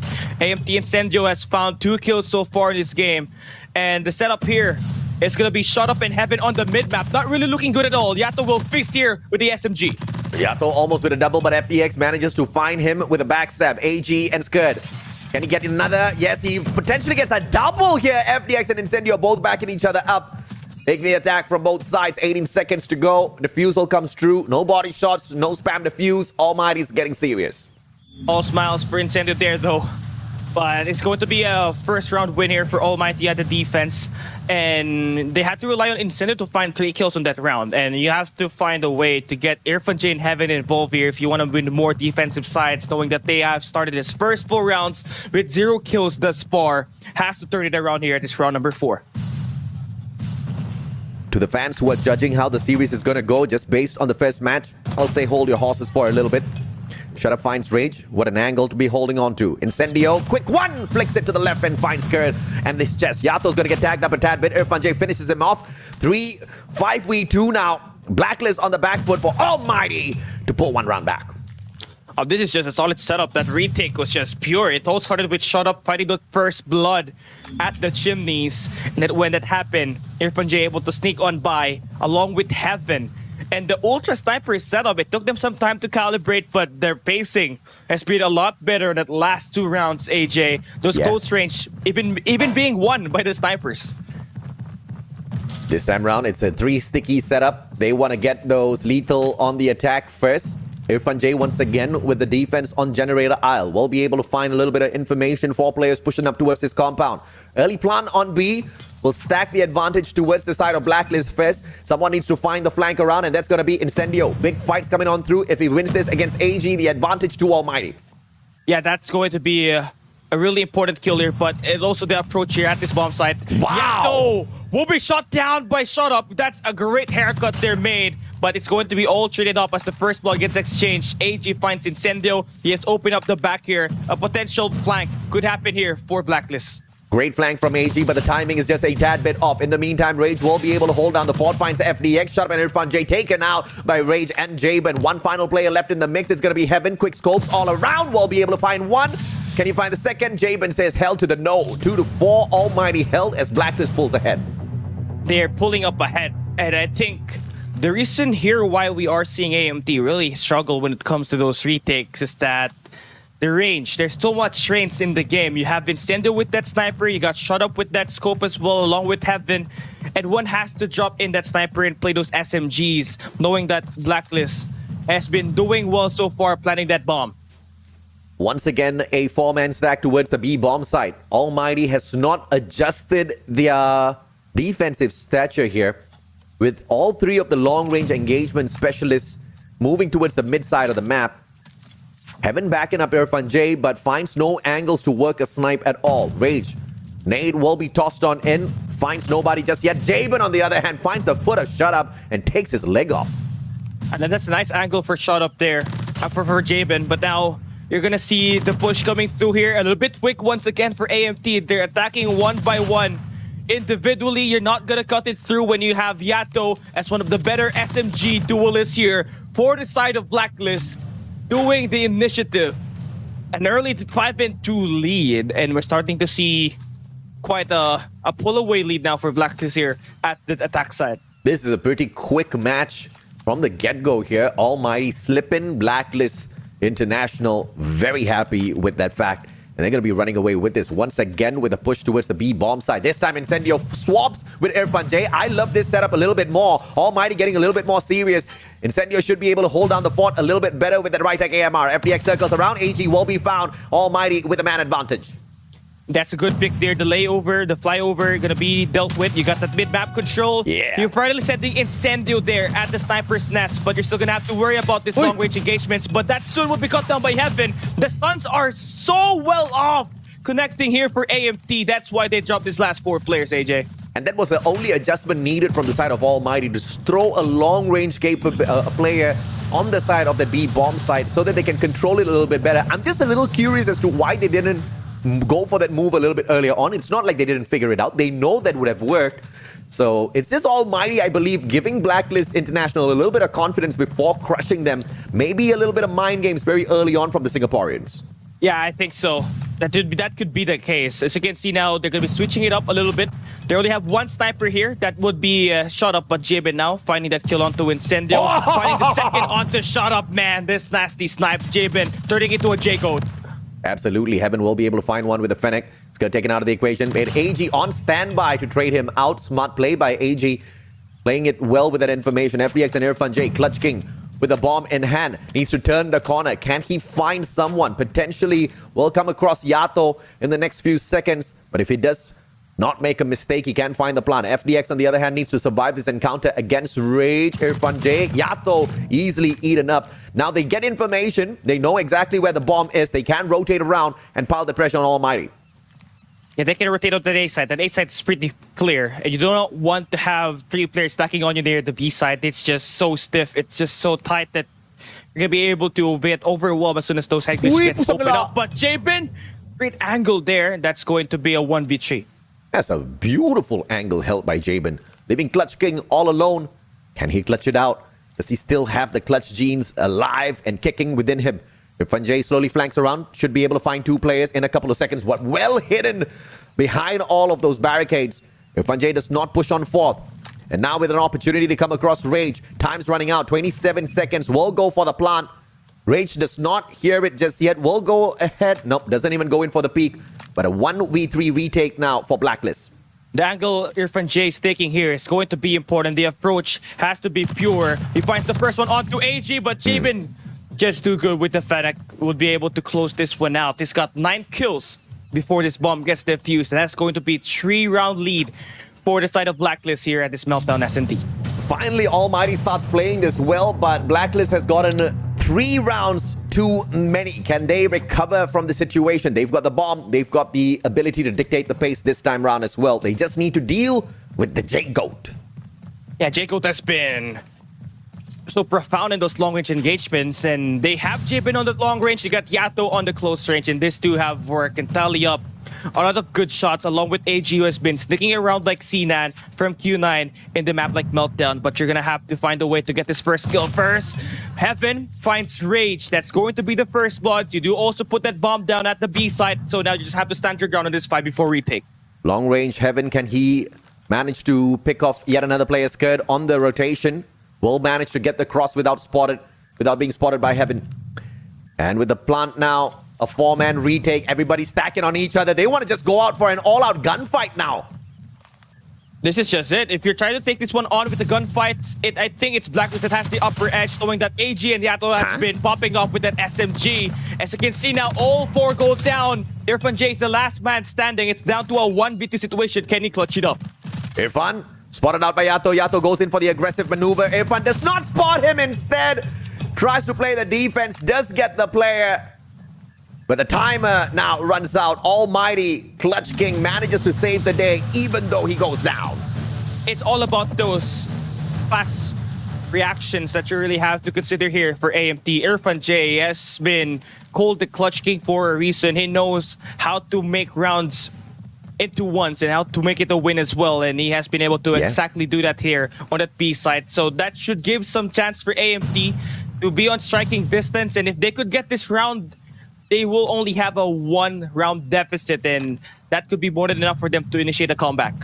Speaker 2: AMT Incendio has found 2 kills so far in this game. And the setup here is going to be shot up in Heaven on the mid-map. Not really looking good at all. Yato will feast here with the SMG.
Speaker 1: Yato almost with a double, but FDX manages to find him with a backstab. AG and Scud. Can he get another? Yes, he potentially gets a double here. FDX and Incendio both backing each other up. Taking the attack from both sides. 18 seconds to go. Defusal comes through. No body shots. No spam defuse. Almighty's getting serious.
Speaker 2: All smiles for Incendio there, though. But it's going to be a first round win here for Almighty at the defense. And they had to rely on Incendio to find 3 kills on that round. And you have to find a way to get Irfan J and Heaven involved here if you want to win more defensive sides, knowing that they have started his first 4 rounds with 0 kills thus far. Has to turn it around here at this round number 4.
Speaker 1: To the fans who are judging how the series is going to go just based on the first match, I'll say hold your horses for a little bit. Shut up finds Rage. What an angle to be holding on to. Incendio, quick one, flicks it to the left and finds Skirt. And this chest. Yato's going to get tagged up a tad bit. Irfan J finishes him off. 5v2 now. Blacklist on the back foot for Almighty to pull 1 round back.
Speaker 2: Oh, this is just a solid setup. That retake was just pure. It all started with shot up fighting the first blood at the chimneys. And then when that happened, Irfan J able to sneak on by along with Heaven. And the Ultra Sniper setup, it took them some time to calibrate, but their pacing has been a lot better in the last 2 rounds, AJ. Those close range, even being won by the snipers.
Speaker 1: This time around, it's a 3 sticky setup. They want to get those lethal on the attack first. Irfan J once again with the defense on Generator Isle. We'll be able to find a little bit of information for players pushing up towards this compound. Early plan on B. Will stack the advantage towards the side of Blacklist first. Someone needs to find the flank around, and that's going to be Incendio. Big fights coming on through. If he wins this against AG, the advantage to Almighty.
Speaker 2: Yeah, that's going to be a really important kill here, but also the approach here at this bomb site.
Speaker 1: Wow!
Speaker 2: Yato will be shot down by Shut Up. That's a great haircut there made, but it's going to be all traded up as the first blood gets exchanged. AG finds Incendio. He has opened up the back here. A potential flank could happen here for Blacklist.
Speaker 1: Great flank from AG, but the timing is just a tad bit off. In the meantime, Rage will be able to hold down the fort, finds FDX. Shut Up and Irfan J taken out by Rage and Jabin. One final player left in the mix. It's going to be Heaven. Quick scopes all around. We'll be able to find one. Can you find the second? Jabin says held to the no. 2-4. Almighty held as Blacklist pulls ahead.
Speaker 2: They're pulling up ahead, and I think the reason here why we are seeing AMT really struggle when it comes to those retakes is that the range. There's so much range in the game. You have Incendio with that sniper. You got Shut Up with that scope as well, along with Heaven. And one has to drop in that sniper and play those SMGs, knowing that Blacklist has been doing well so far, planting that bomb.
Speaker 1: Once again, a 4-man stack towards the B bomb site. Almighty has not adjusted their defensive stature here, with all 3 of the long-range engagement specialists moving towards the mid side of the map. Heaven backing up Irfan J, but finds no angles to work a snipe at all. Rage. Nade will be tossed on in. Finds nobody just yet. Jabin, on the other hand, finds the foot of Shut Up and takes his leg off.
Speaker 2: And then that's a nice angle for Shut Up there for Jabin. But now you're going to see the push coming through here. A little bit quick once again for AMT. They're attacking one by one. Individually, you're not going to cut it through when you have Yato as one of the better SMG duelists here for the side of Blacklist, doing the initiative. An early 5-2 lead, and we're starting to see quite a pull-away lead now for Blacklist here at the attack side.
Speaker 1: This is a pretty quick match from the get-go here. Almighty slipping. Blacklist International very happy with that fact. And they're going to be running away with this once again with a push towards the B bomb side. This time Incendio swaps with Irfan J. I love this setup a little bit more. Almighty getting a little bit more serious. Incendio should be able to hold down the fort a little bit better with that right-tech AMR. FDX circles around. AG will be found. Almighty with a man advantage.
Speaker 2: That's a good pick there. The layover, the flyover, gonna be dealt with. You got that mid-map control.
Speaker 1: Yeah.
Speaker 2: You're finally setting Incendio there at the sniper's nest, but you're still gonna have to worry about this long-range engagements. But that soon will be cut down by Heaven. The stuns are so well off connecting here for AMT. That's why they dropped these last 4 players, AJ.
Speaker 1: And that was the only adjustment needed from the side of Almighty to throw a long-range player on the side of the B bomb site so that they can control it a little bit better. I'm just a little curious as to why they didn't go for that move a little bit earlier on. It's not like they didn't figure it out. They know that would have worked. So it's this Almighty, I believe, giving Blacklist International a little bit of confidence before crushing them. Maybe a little bit of mind games very early on from the Singaporeans.
Speaker 2: Yeah, I think so. That could be the case. As you can see now, they're going to be switching it up a little bit. They only have one sniper here. That would be Shut Up, but Jabin now finding that kill onto Incendio. Oh! Finding the second onto Shut Up, man. This nasty snipe. Jabin turning into a J-code.
Speaker 1: Absolutely. Heaven will be able to find one with the Fennec. It's going to take it out of the equation. Made AG on standby to trade him out. Smart play by AG. Playing it well with that information. FDX and Irfan J. Clutch King with a bomb in hand. Needs to turn the corner. Can he find someone? Potentially will come across Yato in the next few seconds. But if he does not make a mistake, he can find the plan. FDX, on the other hand, needs to survive this encounter against Rage. Irfan J. Yato easily eaten up. Now they get information. They know exactly where the bomb is. They can rotate around and pile the pressure on Almighty.
Speaker 2: Yeah, they can rotate out the A side. That A side is pretty clear. And you do not want to have 3 players stacking on you near the B side. It's just so stiff. It's just so tight that you're going to be able to get overwhelmed as soon as those head glitches get opened up. But Jabin, great angle there. That's going to be a 1v3.
Speaker 1: That's a beautiful angle held by Jabin. Leaving Clutch King all alone. Can he clutch it out? Does he still have the clutch genes alive and kicking within him? Irfan J slowly flanks around. Should be able to find 2 players in a couple of seconds. But well hidden behind all of those barricades. Irfan J does not push on fourth. And now with an opportunity to come across Rage. Time's running out. 27 seconds. Will go for the plant. Rage does not hear it just yet. Will go ahead. Nope, doesn't even go in for the peak. But a 1v3 retake now for Blacklist.
Speaker 2: The angle Irfan J is taking here is going to be important. The approach has to be pure. He finds the first one onto AG, but Jabin just too good with the Fennec. Would be able to close this one out. He's got 9 kills before this bomb gets defused, and that's going to be 3-round lead for the side of Blacklist here at this Meltdown S&D.
Speaker 1: Finally, Almighty starts playing this well, but Blacklist has gotten 3 rounds too many. Can they recover from the situation? They've got the bomb. They've got the ability to dictate the pace this time round as well. They just need to deal with the J-Goat.
Speaker 2: Yeah, J-Goat has been so profound in those long-range engagements, and they have Jabin on the long range. You got Yato on the close range, and these two have worked and tally up a lot of good shots, along with AG, who has been sneaking around like Sinan from Q9 in the map like Meltdown. But you're gonna have to find a way to get this first kill first. Heaven finds Rage. That's going to be the first blood. You do also put that bomb down at the B site, so now you just have to stand your ground on this fight before retake.
Speaker 1: Long range Heaven, can he manage to pick off yet another player's skirt on the rotation? Will manage to get the cross without being spotted by Heaven. And with the plant now, a 4-man retake, everybody stacking on each other. They want to just go out for an all-out gunfight now.
Speaker 2: This is just it. If you're trying to take this one on with the gunfights, I think it's Blacklist that has the upper edge, knowing that AG and Yato has been popping up with that SMG. As you can see now, all 4 go down. Irfan J is the last man standing. It's down to a 1v2 situation. Can he clutch it up?
Speaker 1: Irfan, spotted out by Yato. Yato goes in for the aggressive maneuver. Irfan does not spot him, instead tries to play the defense, does get the player. But the timer now runs out. Almighty Clutch King manages to save the day, even though he goes down.
Speaker 2: It's all about those fast reactions that you really have to consider here for AMT. Irfan J has been called the Clutch King for a reason. He knows how to make rounds into ones and how to make it a win as well. And he has been able to exactly do that here on that B side. So that should give some chance for AMT to be on striking distance. And if they could get this round, they will only have a 1-round deficit, and that could be more than enough for them to initiate a comeback.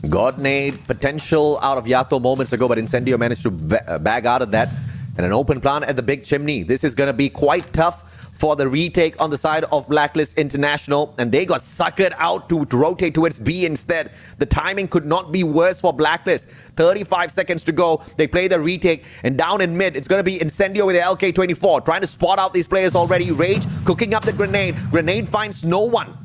Speaker 1: God nade potential out of Yato moments ago, but Incendio managed to bag out of that. And an open plant at the big chimney. This is going to be quite tough for the retake on the side of Blacklist International, and they got suckered out to rotate towards B instead. The timing could not be worse for Blacklist. 35 seconds to go. They play the retake, and down in mid, it's going to be Incendio with the LK-24, trying to spot out these players already. Rage cooking up the grenade. Grenade finds no one.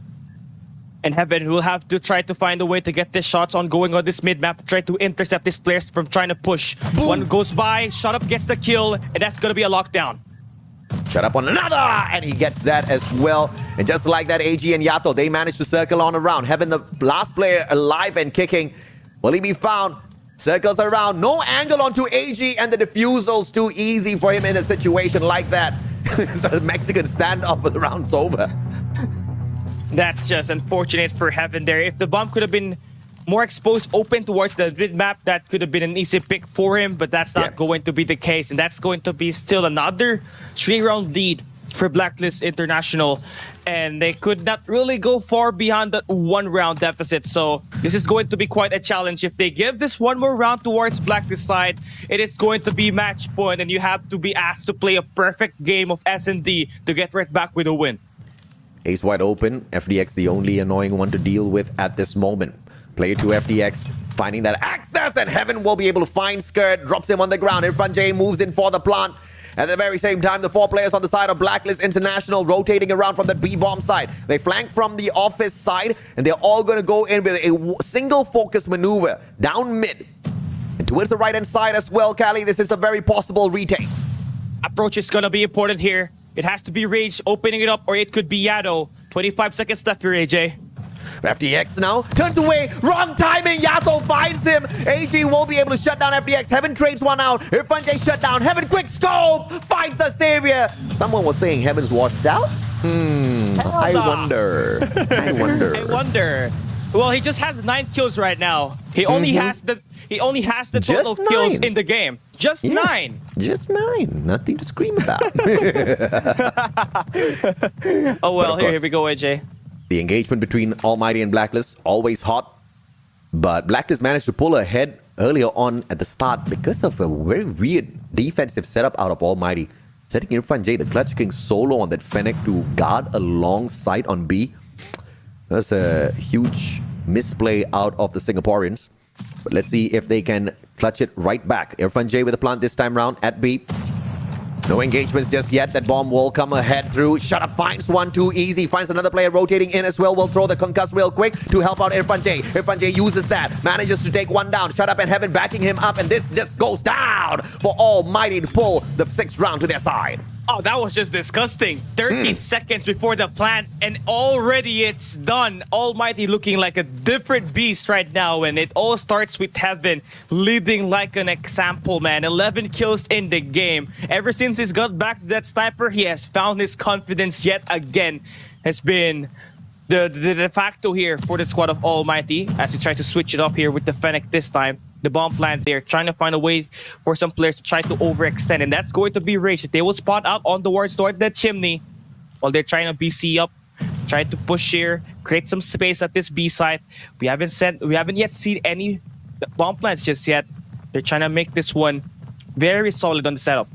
Speaker 2: And Heaven will have to try to find a way to get the shots on going on this mid-map to try to intercept these players from trying to push. Boom. One goes by, Shut Up gets the kill, and that's going to be a lockdown.
Speaker 1: Shut up on another, and he gets that as well. And just like that, AG and Yato, they managed to circle on around. Heaven, the last player alive and kicking. Will he be found? Circles around, no angle onto AG, and the defusal's too easy for him in a situation like that. The Mexican standoff, but the round's over.
Speaker 2: That's just unfortunate for Heaven there. If the bomb could have been more exposed, open towards the mid-map, that could have been an easy pick for him, but that's not going to be the case, and that's going to be still another 3-round lead for Blacklist International, and they could not really go far beyond that 1-round deficit, so this is going to be quite a challenge. If they give this one more round towards Blacklist side, it is going to be match point, and you have to be asked to play a perfect game of S&D to get right back with a win.
Speaker 1: Ace wide open, FDX the only annoying one to deal with at this moment. Player to FDX, finding that access, and Heaven will be able to find Skirt, drops him on the ground. Irfan J moves in for the plant. At the very same time, the 4 players on the side of Blacklist International rotating around from the B-bomb side. They flank from the office side, and they're all going to go in with a single focus maneuver down mid. And towards the right-hand side as well, Cali, this is a very possible retake.
Speaker 2: Approach is going to be important here. It has to be Rage opening it up, or it could be Yato. 25 seconds left for AJ.
Speaker 1: FDX now turns away, wrong timing, Yato finds him. AG won't be able to shut down FDX. Heaven trades one out. Irfan J shut down. Heaven quick scope finds the savior. Someone was saying Heaven's washed out. I wonder. I wonder.
Speaker 2: Well, he just has 9 kills right now. He only has the total kills in the game. Just 9.
Speaker 1: Just 9. Nothing to scream about.
Speaker 2: Oh well, here we go, AJ.
Speaker 1: The engagement between Almighty and Blacklist, always hot. But Blacklist managed to pull ahead earlier on at the start because of a very weird defensive setup out of Almighty. Setting Irfan J, the Clutch King, solo on that Fennec to guard a long sight on B. That's a huge misplay out of the Singaporeans. But let's see if they can clutch it right back. Irfan J with the plant this time round at B. No engagements just yet. That bomb will come ahead through. Shut up, finds one too easy. Finds another player rotating in as well. Will throw the concuss real quick to help out Irfan J. Irfan J uses that. Manages to take one down. Shut up and Heaven backing him up. And this just goes down for Almighty to pull the 6th round to their side.
Speaker 2: Oh, that was just disgusting. 13 seconds before the plant, and already it's done. Almighty looking like a different beast right now, and it all starts with Heaven leading like an example, man. 11 kills in the game. Ever since he's got back to that sniper, he has found his confidence yet again. Has been the de facto here for the squad of Almighty as he tries to switch it up here with the Fennec this time. The bomb plant there, trying to find a way for some players to try to overextend, and that's going to be Rage. They will spot out on the wards toward that chimney while they're trying to BC up, try to push here, create some space at this B site. We haven't yet seen any bomb plants just yet. They're trying to make this one very solid on the setup.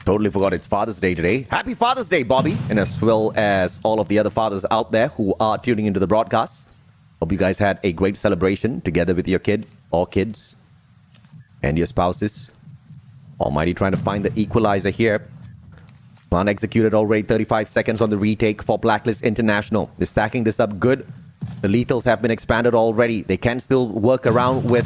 Speaker 1: Totally forgot it's Father's Day today. Happy Father's Day, Bobby, and as well as all of the other fathers out there who are tuning into the broadcast. Hope you guys had a great celebration together with your kid or kids and your spouses. Almighty trying to find the equalizer here. Plan executed already. 35 seconds on the retake for Blacklist International. They're stacking this up good. The lethals have been expanded already. They can still work around with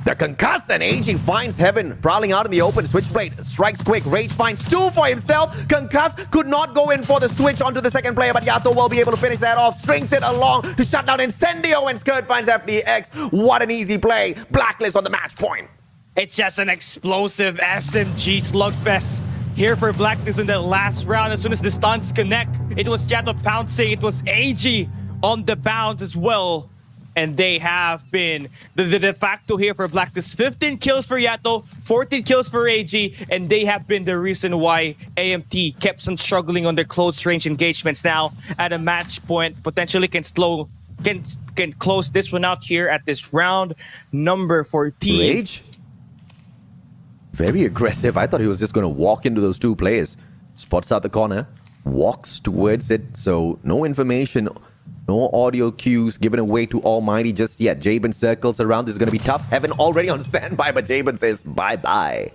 Speaker 1: the concuss, and AG finds Heaven prowling out in the open. Switchblade strikes quick. Rage finds 2 for himself. Concuss could not go in for the switch onto the second player, but Yato will be able to finish that off. Strings it along to shut down Incendio, and Skirt finds FDX. What an easy play. Blacklist on the match point.
Speaker 2: It's just an explosive SMG slugfest here for Blacklist in the last round. As soon as the stuns connect, it was Yato pouncing. It was AG on the bounce as well. And they have been the de facto here for Blacklist. 15 kills for Yato, 14 kills for AG, and they have been the reason why AMT kept on struggling on their close range engagements. Now at a match point, potentially can close this one out here at this round number 14.
Speaker 1: Rage? Very aggressive. I thought he was just going to walk into those 2 players. Spots out the corner, walks towards it, so no information. No audio cues given away to Almighty just yet. Jabin circles around. This is going to be tough. Heaven already on standby, but Jabin says bye-bye.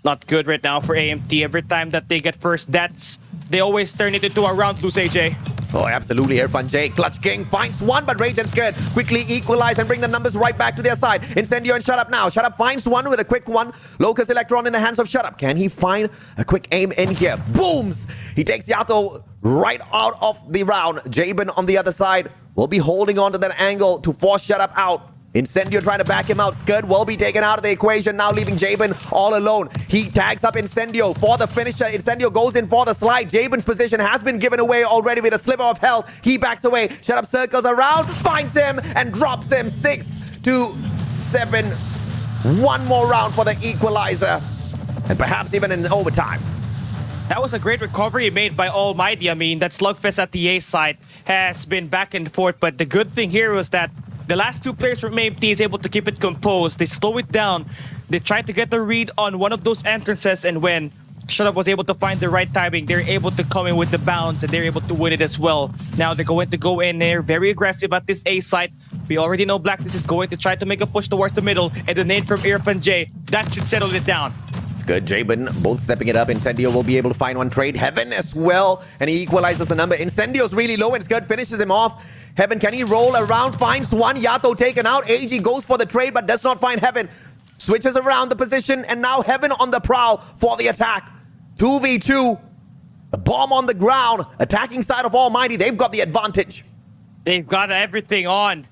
Speaker 2: Not good right now for AMT. Every time that they get first deaths, they always turn it into a round loose, AJ.
Speaker 1: Oh, absolutely. Irfan J. Clutch King finds one, but Rage and Skirt quickly equalize and bring the numbers right back to their side. Incendio and Shut Up now. Shut Up finds one with a quick one. Locus Electron in the hands of Shut Up. Can he find a quick aim in here? Booms! He takes Yato right out of the round. Jabin on the other side will be holding on to that angle to force Shut Up out. Incendio trying to back him out. Skirt will be taken out of the equation, now leaving Jabin all alone. He tags up Incendio for the finisher. Incendio goes in for the slide. Jabin's position has been given away already with a sliver of health. He backs away. Shut Up circles around, finds him, and drops him. 6-7. One more round for the equalizer, and perhaps even in overtime.
Speaker 2: That was a great recovery made by Almighty. I mean, that slugfest at the A side has been back and forth, but the good thing here was that the last 2 players from AMT is able to keep it composed. They slow it down. They try to get the read on one of those entrances, and when Shut Up was able to find the right timing, they're able to come in with the bounce, and they're able to win it as well. Now they're going to go in there very aggressive at this A site. We already know Blacklist is going to try to make a push towards the middle, and the nade from Irfan J, that should settle it down.
Speaker 1: It's good. Jabin both stepping it up. Incendio will be able to find one trade. Heaven as well, and he equalizes the number. Incendio's really low, and Scud finishes him off. Heaven, can he roll around? Finds one. Yato taken out. AG goes for the trade, but does not find Heaven. Switches around the position, and now Heaven on the prowl for the attack. 2v2. The bomb on the ground. Attacking side of Almighty. They've got the advantage.
Speaker 2: They've got everything on.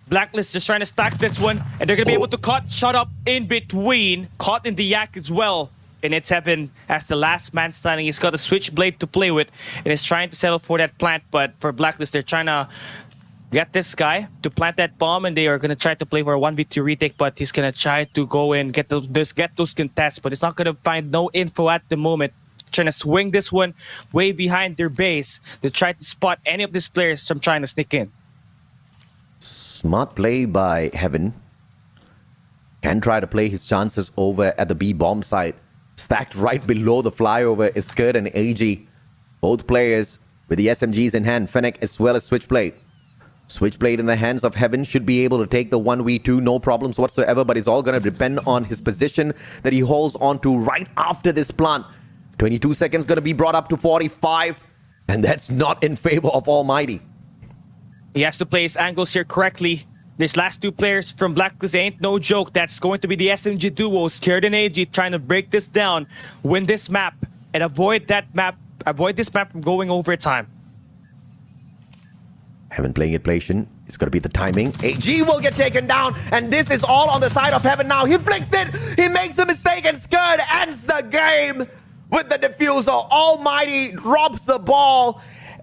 Speaker 2: Blacklist just trying to stack this one, and they're going to be able to cut Shut Up in between. Caught in the yak as well. And it's Heaven as the last man standing. He's got a switchblade to play with, and is trying to settle for that plant. But for Blacklist, they're trying to get this guy to plant that bomb, and they are going to try to play for a 1v2 retake, but he's going to try to go in, get those contests, but it's not going to find no info at the moment. Trying to swing this one way behind their base to try to spot any of these players from trying to sneak in.
Speaker 1: Smart play by Heaven. Can try to play his chances over at the B bomb site. Stacked right below the flyover is Skirt and AG. Both players with the SMGs in hand. Fennec as well as Switchblade. Switchblade in the hands of Heaven should be able to take the 1v2, no problems whatsoever, but it's all going to depend on his position that he holds on to right after this plant. 22 seconds going to be brought up to 45, and that's not in favor of Almighty.
Speaker 2: He has to play his angles here correctly. These last two players from Blacklist ain't no joke. That's going to be the SMG duo, Scared and AG, trying to break this down, win this map, and avoid this map from going overtime.
Speaker 1: Heaven playing it patient. It's going to be the timing. AG will get taken down, and this is all on the side of Heaven now. He flicks it. He makes a mistake, and Scared ends the game with the diffuser. Almighty drops the ball.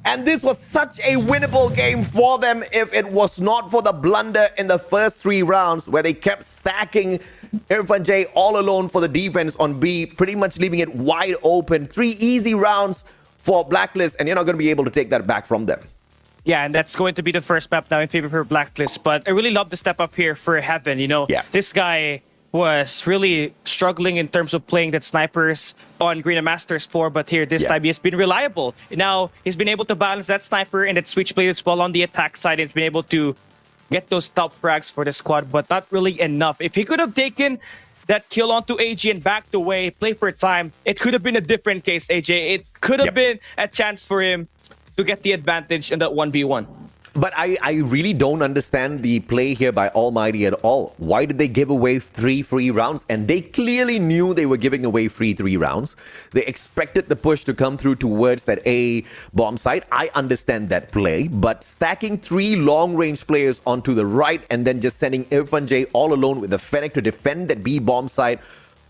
Speaker 1: And this was such a winnable game for them if it was not for the blunder in the first 3 rounds where they kept stacking Irfan J all alone for the defense on B, pretty much leaving it wide open. 3 easy rounds for Blacklist, and you're not going to be able to take that back from them.
Speaker 2: Yeah, and that's going to be the first map now in favor for Blacklist. But I really love the step up here for Heaven. You know, this guy was really struggling in terms of playing that snipers on Green Masters 4, but here this time he has been reliable. Now he's been able to balance that sniper and that switchblade as well on the attack side, and been able to get those top frags for the squad, but not really enough. If he could have taken that kill onto AJ and backed away, play for time, it could have been a different case, AJ. It could have been a chance for him to get the advantage in that 1v1.
Speaker 1: But I really don't understand the play here by Almighty at all. Why did they give away 3 free rounds? And they clearly knew they were giving away free 3 rounds. They expected the push to come through towards that A bomb site. I understand that play, but stacking 3 long-range players onto the right and then just sending Irfan J all alone with the Fennec to defend that B bomb site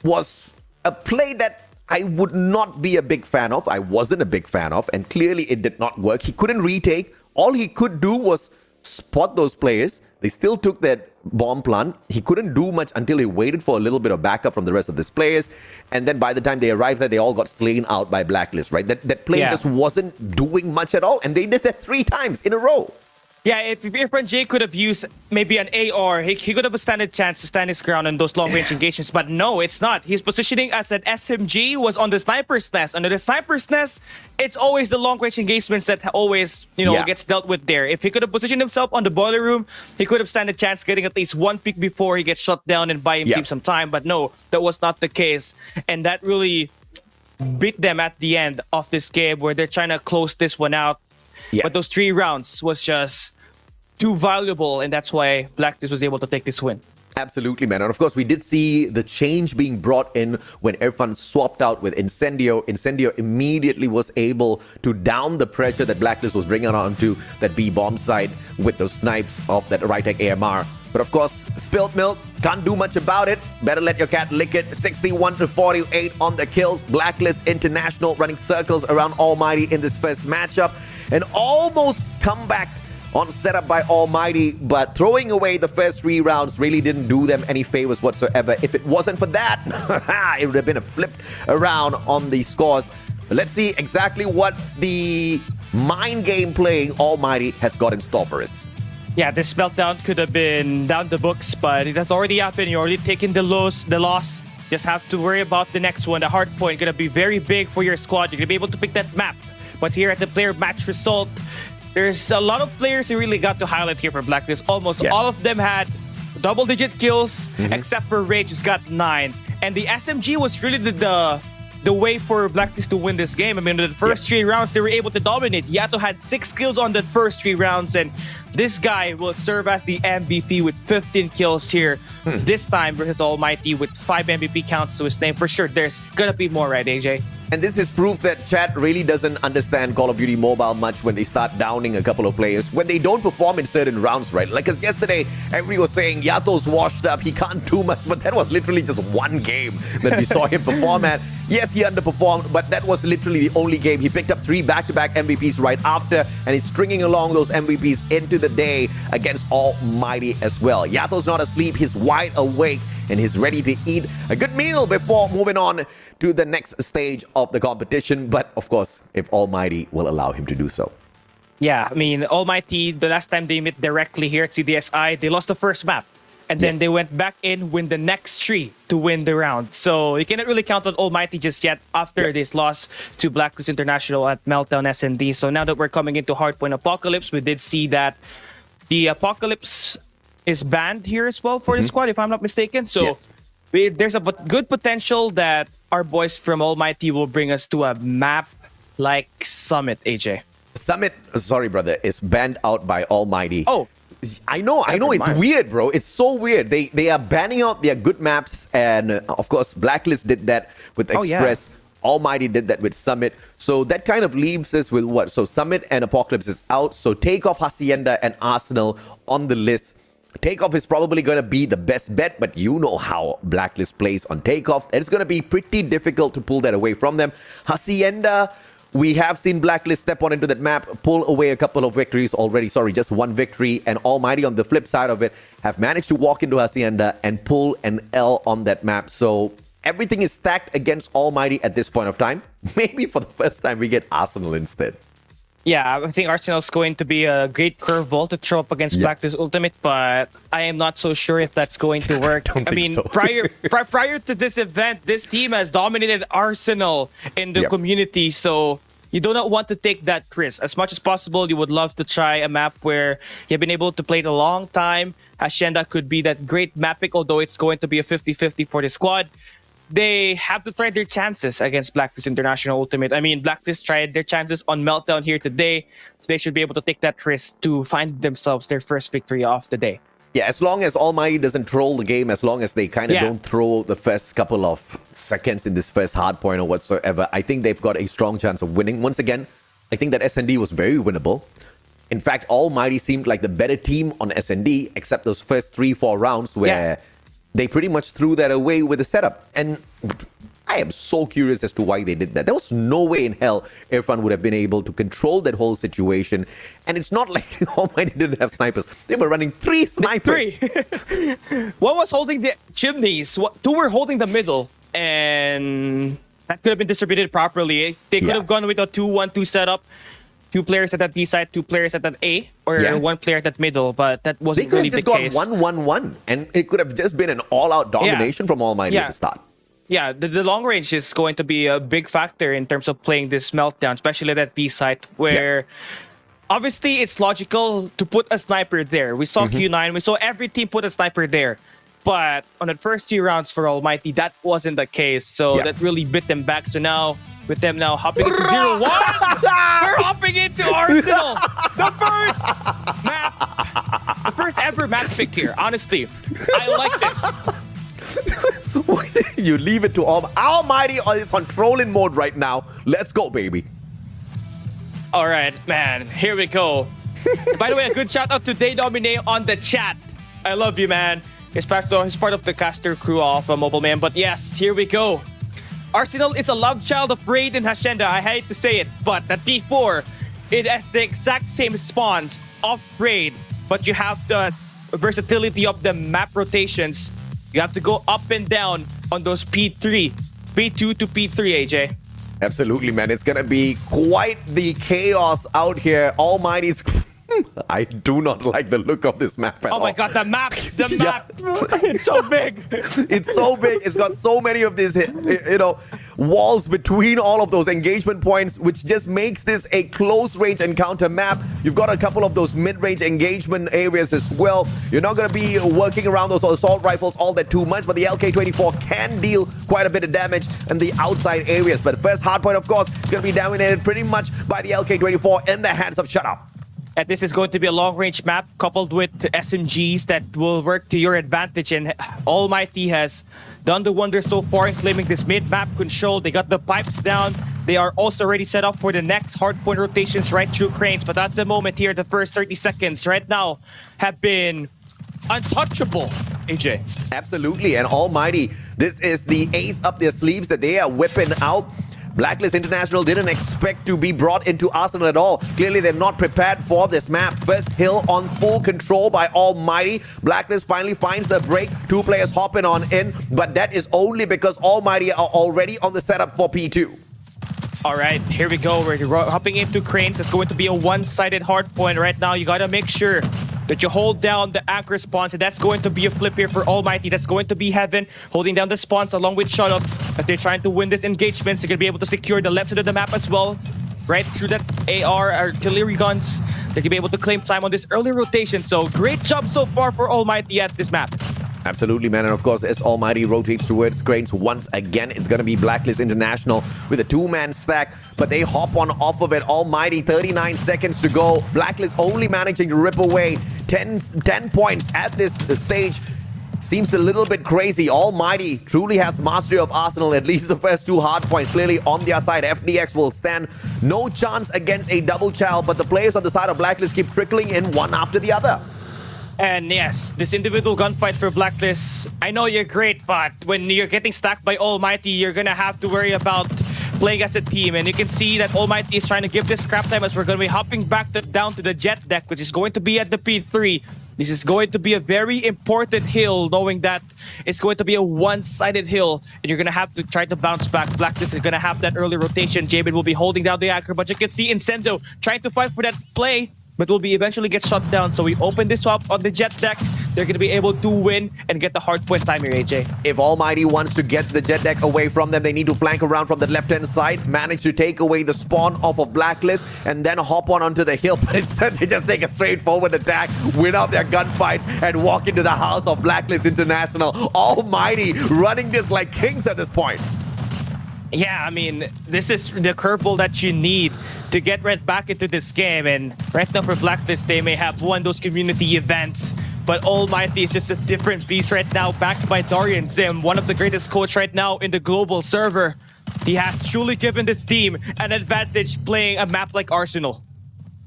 Speaker 1: was a play that I would not be a big fan of. I wasn't a big fan of, and clearly it did not work. He couldn't retake. All he could do was spot those players. They still took that bomb plant. He couldn't do much until he waited for a little bit of backup from the rest of these players. And then by the time they arrived there, they all got slain out by Blacklist, right? That play just wasn't doing much at all. And they did that 3 times in a row.
Speaker 2: Yeah, if Irfan J could have used maybe an AR, he could have a standard chance to stand his ground in those long-range engagements. But no, it's not. His positioning as an SMG was on the sniper's nest. Under the sniper's nest, it's always the long-range engagements that always, gets dealt with there. If he could have positioned himself on the boiler room, he could have stand a chance getting at least 1 pick before he gets shot down and buy him team some time. But no, that was not the case. And that really beat them at the end of this game where they're trying to close this one out. But those 3 rounds was just too valuable, and that's why Blacklist was able to take this win.
Speaker 1: Absolutely, man. And of course, we did see the change being brought in when Irfan swapped out with Incendio. Incendio immediately was able to down the pressure that Blacklist was bringing onto that B bomb side with those snipes of that Rytec AMR. But of course, spilt milk, can't do much about it. Better let your cat lick it. 61-48 on the kills. Blacklist International running circles around Almighty in this first matchup, and almost come back on setup by Almighty, but throwing away the first 3 rounds really didn't do them any favors whatsoever. If it wasn't for that, it would have been a flipped around on the scores. But let's see exactly what the mind game playing Almighty has got in store for us.
Speaker 2: Yeah, this meltdown could have been down the books, but it has already happened. You're already taking the loss. Just have to worry about the next one. The hard point going to be very big for your squad. You're going to be able to pick that map. But here at the player match result, there's a lot of players who really got to highlight here for Blacklist. Almost all of them had double-digit kills, except for Rage, who's got 9. And the SMG was really the way for Blacklist to win this game. I mean, in the first 3 rounds, they were able to dominate. Yato had 6 kills on the first 3 rounds, and this guy will serve as the MVP with 15 kills here this time versus Almighty with 5 MVP counts to his name. For sure, there's gonna be more, right, AJ?
Speaker 1: And this is proof that chat really doesn't understand Call of Duty Mobile much when they start downing a couple of players, when they don't perform in certain rounds, right? Like, because yesterday, everybody was saying Yato's washed up, he can't do much, but that was literally just 1 game that we saw him perform at. Yes, he underperformed, but that was literally the only game. He picked up 3 back-to-back MVPs right after, and he's stringing along those MVPs into the day against Almighty as well. Yato's not asleep, he's wide awake, and he's ready to eat a good meal before moving on to the next stage of the competition. But of course, if Almighty will allow him to do so.
Speaker 2: Yeah, I mean, Almighty, the last time they met directly here at CDSI, they lost the first map. And then they went back in, win the next 3 to win the round. So you cannot really count on Almighty just yet after this loss to Blacklist International at Meltdown SND. So now that we're coming into Hardpoint Apocalypse, we did see that The Apocalypse is banned here as well for the squad, if I'm not mistaken. So
Speaker 1: Yes.
Speaker 2: there's a good potential that our boys from Almighty will bring us to a map like Summit, AJ.
Speaker 1: Summit, sorry, brother, is banned out by Almighty.
Speaker 2: Oh,
Speaker 1: I know, it's
Speaker 2: mind.
Speaker 1: weird, bro. It's so weird. They are banning out their good maps, and of course, Blacklist did that with
Speaker 2: Oh, yeah.
Speaker 1: Express. Almighty did that with Summit. So that kind of leaves us with what? So Summit and Apocalypse is out. So Takeoff, Hacienda, and Arsenal on the list. Takeoff is probably going to be the best bet, but you know how Blacklist plays on Takeoff. It's going to be pretty difficult to pull that away from them. Hacienda, we have seen Blacklist step on into that map, pull away a couple of victories already. Sorry, just one victory. And Almighty on the flip side of it have managed to walk into Hacienda and pull an L on that map. So everything is stacked against Almighty at this point of time. Maybe for the first time we get Arsenal instead.
Speaker 2: yeah, I think Arsenal's going to be a great curveball to throw up against Blacklist Ultimate, but I am not so sure if that's going to work. I mean,
Speaker 1: so.
Speaker 2: prior to this event, this team has dominated Arsenal in the community, so you do not want to take that risk. As much as possible, you would love to try a map where you've been able to play it a long time. Hacienda could be that great map pick, although it's going to be a 50-50 for the squad. They have to try their chances against Blacklist International Ultimate. I mean, Blacklist tried their chances on Meltdown here today. They should be able to take that risk to find themselves their first victory of the day.
Speaker 1: Yeah, as long as Almighty doesn't troll the game, as long as they kind of don't throw the first couple of seconds in this first hard point or whatsoever, I think they've got a strong chance of winning. Once again, I think that SND was very winnable. In fact, Almighty seemed like the better team on SND, except those first 3-4 rounds where they pretty much threw that away with the setup. And I am so curious as to why they did that. There was no way in hell Irfan would have been able to control that whole situation. And it's not like Almighty didn't have snipers. They were running 3 snipers.
Speaker 2: 3. One was holding the chimneys. 2 were holding the middle. And that could have been distributed properly. They could have gone with a 2-1-2 setup. 2 players at that B side, 2 players at that A, or 1 player at that middle, but that wasn't really the case.
Speaker 1: They could have just gone 1-1-1, and it could have just been an all-out domination from Almighty at the start.
Speaker 2: Yeah, the long range is going to be a big factor in terms of playing this Meltdown, especially at that B side, where obviously it's logical to put a sniper there. We saw Q9, we saw every team put a sniper there. But on the first 2 rounds for Almighty, that wasn't the case, so that really bit them back. So now, with them now hopping into 0-1, we're hopping into Arsenal. The first map, the first ever map pick here. Honestly, I like this.
Speaker 1: You leave it to Almighty is on trolling mode right now. Let's go, baby.
Speaker 2: All right, man. Here we go. By the way, a good shout out to Day Domine on the chat. I love you, man. He's part of the caster crew of Mobile Man. But yes, here we go. Arsenal is a love child of Raid and Hacienda. I hate to say it, but at D4, it has the exact same spawns of Raid, but you have the versatility of the map rotations. You have to go up and down on those P3, P2 to P3, AJ.
Speaker 1: Absolutely, man. It's going to be quite the chaos out here. Almighty's... I do not like the look of this map at all.
Speaker 2: Oh my god, the map! The map! It's so big!
Speaker 1: It's so big. It's got so many of these, walls between all of those engagement points, which just makes this a close-range encounter map. You've got a couple of those mid-range engagement areas as well. You're not going to be working around those assault rifles all that too much, but the LK-24 can deal quite a bit of damage in the outside areas. But the first hardpoint, of course, is going to be dominated pretty much by the LK-24 in the hands of Shut Up.
Speaker 2: And this is going to be a long-range map coupled with SMGs that will work to your advantage. And Almighty has done the wonder so far in claiming this mid-map control. They got the pipes down. They are also already set up for the next hardpoint rotations right through cranes. But at the moment here, the first 30 seconds right now have been untouchable, AJ.
Speaker 1: Absolutely. And Almighty, this is the ace up their sleeves that they are whipping out. Blacklist International didn't expect to be brought into Arsenal at all. Clearly, they're not prepared for this map. First hill on full control by Almighty. Blacklist finally finds the break. 2 players hopping on in, but that is only because Almighty are already on the setup for P2.
Speaker 2: All right, here we go. We're hopping into cranes. It's going to be a one-sided hard point right now. You got to make sure that you hold down the anchor spawns, and that's going to be a flip here for Almighty. That's going to be Heaven holding down the spawns along with Shut Up as they're trying to win this engagement. So they're going to be able to secure the left side of the map as well. right through that AR artillery guns. They're gonna be able to claim time on this early rotation. So great job so far for Almighty at this map.
Speaker 1: Absolutely, man. And of course, as Almighty rotates towards Cranes once again, it's going to be Blacklist International with a two-man stack, but they hop on off of it. Almighty, 39 seconds to go. Blacklist only managing to rip away 10 points at this stage. Seems a little bit crazy. Almighty truly has mastery of Arsenal, at least the first two hard points clearly on their side. FDX will stand no chance against a double child, but the players on the side of Blacklist keep trickling in one after the other.
Speaker 2: And yes, this individual gunfights for Blacklist, I know you're great, but when you're getting stacked by Almighty, you're gonna have to worry about playing as a team. And you can see that Almighty is trying to give this scrap time as we're gonna be hopping back down to the jet deck, which is going to be at the P3. This is going to be a very important hill, knowing that it's going to be a one-sided hill, and you're going to have to try to bounce back. Blacklist is going to have that early rotation. Jabin will be holding down the anchor, but you can see Incendo trying to fight for that play, but will be eventually get shut down. So we open this up on the jet deck. They're going to be able to win and get the hard point time here, AJ.
Speaker 1: If Almighty wants to get the jet deck away from them, they need to flank around from the left-hand side, manage to take away the spawn off of Blacklist, and then hop onto the hill. But instead, they just take a straightforward attack, win out their gunfights, and walk into the house of Blacklist International. Almighty running this like kings at this point.
Speaker 2: Yeah, I mean, this is the curveball that you need to get right back into this game. And right now for Blacklist, they may have won those community events, but Almighty is just a different beast right now, backed by Darian Zim, one of the greatest coach right now in the global server. He has truly given this team an advantage playing a map like Arsenal.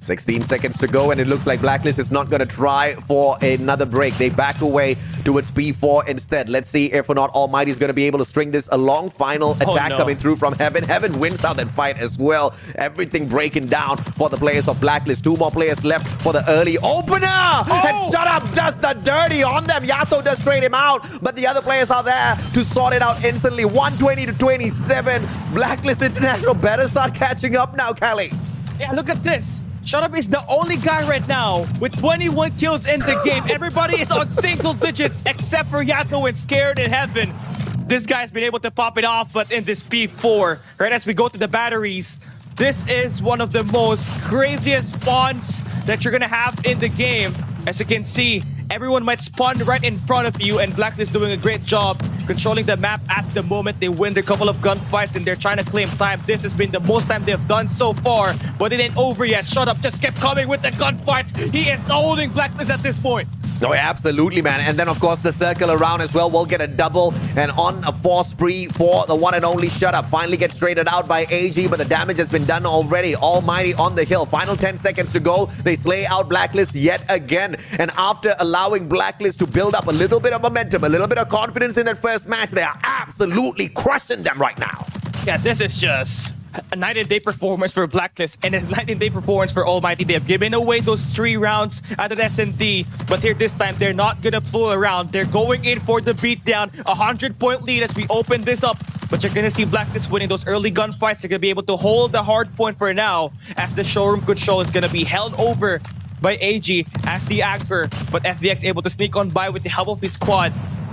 Speaker 1: 16 seconds to go, and it looks like Blacklist is not going to try for another break. They back away towards P4 instead. Let's see if or not Almighty is going to be able to string this along. Final attack coming through from Heaven. Heaven wins out that fight as well. Everything breaking down for the players of Blacklist. Two more players left for the early opener. And shut up, does the dirty on them. Yato does trade him out, but the other players are there to sort it out instantly. 120 to 27. Blacklist International better start catching up now, Cali.
Speaker 2: Yeah, look at this. Shutup is the only guy right now with 21 kills in the game. Everybody is on single digits except for Yato and Scared in Heaven. This guy's been able to pop it off, but in this P4, right as we go to the batteries, this is one of the most craziest spawns that you're gonna have in the game. As you can see, everyone might spawn right in front of you, and Blacklist doing a great job controlling the map at the moment. They win their couple of gunfights, and they're trying to claim time. This has been the most time they've done so far, but it ain't over yet. Shut up, just kept coming with the gunfights. He is owning Blacklist at this point.
Speaker 1: Oh, yeah, absolutely, man. And then, of course, the circle around as well. We'll get a double and on a 4 spree for the one and only Shutup. Finally gets traded out by AG, but the damage has been done already. Almighty on the hill. Final 10 seconds to go. They slay out Blacklist yet again. And after allowing Blacklist to build up a little bit of momentum, a little bit of confidence in that first match, they are absolutely crushing them right now.
Speaker 2: Yeah, this is just a night and day performance for Blacklist and a night and day performance for Almighty. They have given away those 3 rounds at an S&D, but here this time they're not gonna fool around. They're going in for the beatdown. 100-point lead as we open this up, but you're gonna see Blacklist winning those early gunfights. They're gonna be able to hold the hard point for now, as the showroom control is gonna be held over by AG as the anchor, but FDX able to sneak on by with the help of his squad.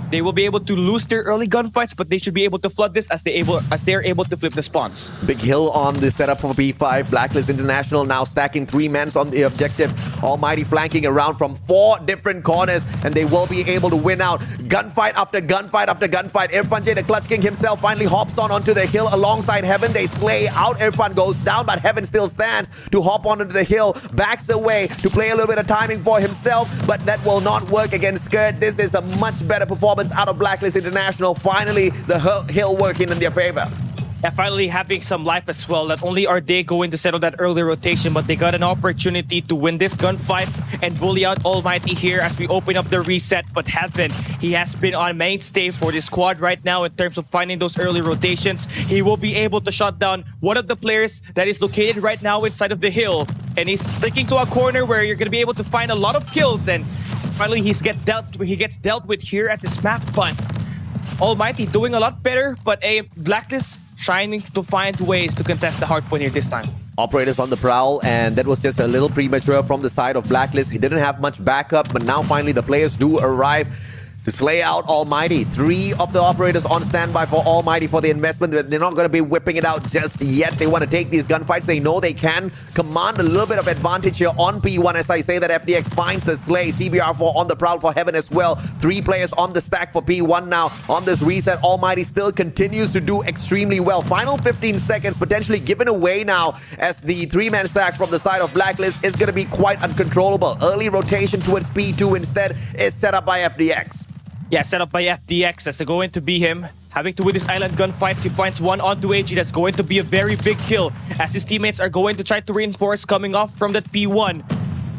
Speaker 2: They will be able to lose their early gunfights, but they should be able to flood this as they are able to flip the spawns.
Speaker 1: Big hill on the setup for P5. Blacklist International now stacking 3 men on the objective. Almighty flanking around from 4 different corners, and they will be able to win out. Gunfight after gunfight after gunfight. Irfan J, the Clutch King himself, finally hops onto the hill alongside Heaven. They slay out. Irfan goes down, but Heaven still stands to hop onto the hill. Backs away to play a little bit of timing for himself, but that will not work against Skirt. This is a much better performance out of Blacklist International. Finally, the hill working in their favor.
Speaker 2: Yeah, finally having some life as well. Not only are they going to settle that early rotation, but they got an opportunity to win this gunfights and bully out Almighty here as we open up the reset. But Heaven, he has been on mainstay for this squad right now in terms of finding those early rotations. He will be able to shut down one of the players that is located right now inside of the hill. And he's sticking to a corner where you're going to be able to find a lot of kills. And finally, he gets dealt with here at this map. But Almighty doing a lot better, but a Blacklist trying to find ways to contest the hard point here this time.
Speaker 1: Operators on the prowl, and that was just a little premature from the side of Blacklist. He didn't have much backup, but now finally the players do arrive. to slay out Almighty. 3 of the operators on standby for Almighty for the investment. They're not going to be whipping it out just yet. They want to take these gunfights. They know they can command a little bit of advantage here on P1 as I say that FDX finds the slay. CBR4 on the prowl for Heaven as well. 3 players on the stack for P1 now. On this reset, Almighty still continues to do extremely well. Final 15 seconds potentially given away now as the 3-man stack from the side of Blacklist is going to be quite uncontrollable. Early rotation towards P2 instead is set up by FDX.
Speaker 2: Yeah, set up by FDX as they're going to be him. Having to win this island gunfights, he finds one onto AG. That's going to be a very big kill as his teammates are going to try to reinforce coming off from that P1.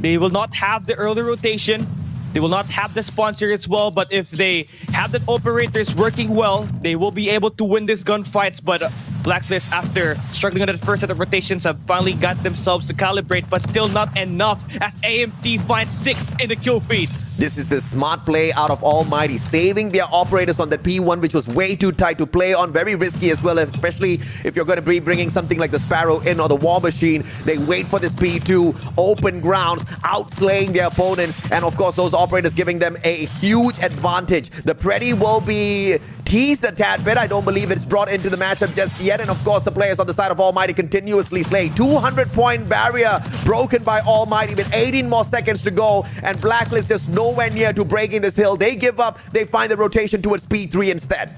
Speaker 2: They will not have the early rotation. They will not have the sponsor as well, but if they have the operators working well, they will be able to win these gunfights. But Blacklist, after struggling on that first set of rotations, have finally got themselves to calibrate, but still not enough as AMT finds 6 in the kill feed.
Speaker 1: This is the smart play out of Almighty, saving their operators on the P1, which was way too tight to play on. Very risky as well, especially if you're going to be bringing something like the Sparrow in or the War Machine. They wait for this P2, open grounds, outslaying their opponents. And of course, those operators giving them a huge advantage. The Preddy will be teased a tad bit. I don't believe it's brought into the matchup just yet. And of course, the players on the side of Almighty continuously slay. 200-point barrier broken by Almighty with 18 more seconds to go. And Blacklist just nowhere near to breaking this hill. They give up. They find the rotation towards P3 instead.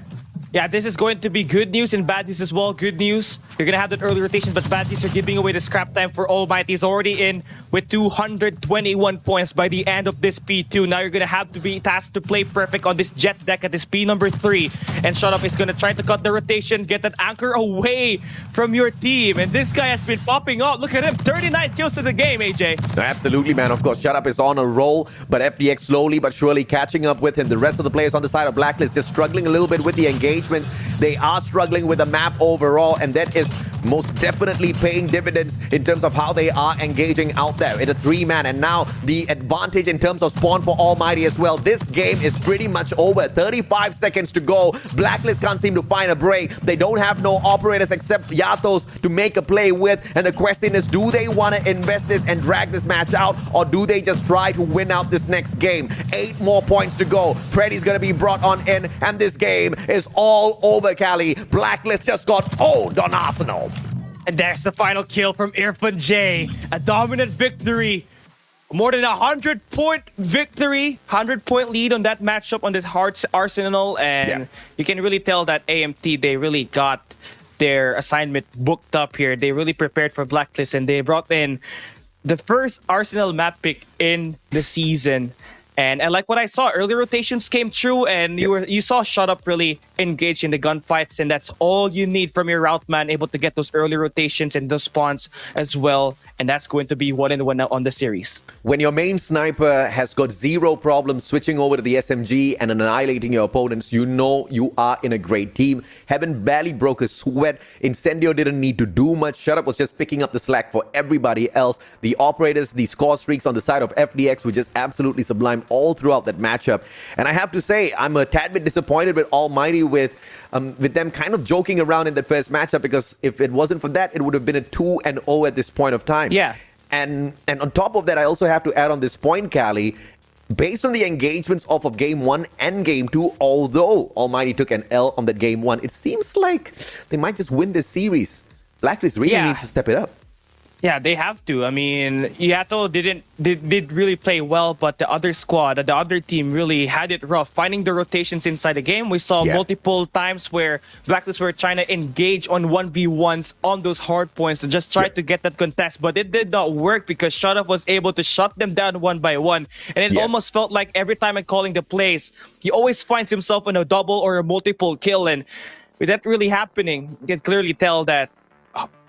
Speaker 2: Yeah, this is going to be good news and bad news as well. Good news, you're going to have that early rotation, but bad news, you're giving away the scrap time for Almighty. He's already in with 221 points by the end of this P2. Now you're going to have to be tasked to play perfect on this jet deck at this P number 3. And Shut is going to try to cut the rotation, get that anchor away from your team. And this guy has been popping up. Look at him, 39 kills to the game, AJ.
Speaker 1: Absolutely, man. Of course, Shut is on a roll, but FDX slowly but surely catching up with him. The rest of the players on the side of Blacklist just struggling a little bit with the engagement. They are struggling with the map overall, and that is most definitely paying dividends in terms of how they are engaging out there in a 3-man. And now the advantage in terms of spawn for Almighty as well. This game is pretty much over. 35 seconds to go. Blacklist can't seem to find a break. They don't have no operators except Yatos to make a play with. And the question is, do they want to invest this and drag this match out, or do they just try to win out this next game? 8 more points to go. Preddy's going to be brought on in, and this game is all over, Cali. Blacklist just got owned on Arsenal.
Speaker 2: And there's the final kill from Irfan J. A dominant victory. More than 100-point victory. 100-point lead on that matchup on this Hearts Arsenal. And you can really tell that AMT, they really got their assignment booked up here. They really prepared for Blacklist, and they brought in the first Arsenal map pick in the season. And like what I saw, early rotations came true, and you saw Shut really engage in the gunfights, and that's all you need from your route man, able to get those early rotations and those spawns as well. And that's going to be 1-1 now on the series.
Speaker 1: When your main sniper has got 0 problems switching over to the SMG and annihilating your opponents, you know you are in a great team. Heaven barely broke a sweat. Incendio didn't need to do much. Shut was just picking up the slack for everybody else. The operators, the score streaks on the side of FDX were just absolutely sublime all throughout that matchup. And I have to say, I'm a tad bit disappointed with Almighty with them kind of joking around in that first matchup, because if it wasn't for that, it would have been a 2-0 at this point of time.
Speaker 2: Yeah.
Speaker 1: And on top of that, I also have to add on this point, Cali, based on the engagements off of Game 1 and Game 2, although Almighty took an L on that Game 1, it seems like they might just win this series. Blacklist really needs to step it up.
Speaker 2: Yeah, they have to. I mean, Yato did really play well, but the other squad, the other team really had it rough. Finding the rotations inside the game, we saw multiple times where Blacklist were trying to engage on 1v1s on those hard points to just try to get that contest, but it did not work because Shut was able to shut them down one by one. And it almost felt like every time I'm calling the plays, he always finds himself in a double or a multiple kill. And with that really happening, you can clearly tell that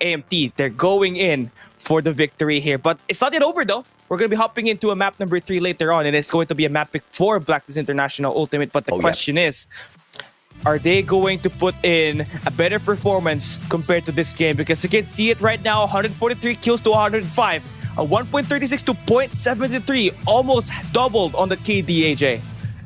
Speaker 2: AMT, they're going in for the victory here. But it's not yet over though. We're going to be hopping into a map number 3 later on, and it's going to be a map pick for Blacklist International Ultimate. But the question is, are they going to put in a better performance compared to this game? Because you can see it right now, 143 kills to 105. A 1.36 to 0.73, almost doubled on the KD, AJ.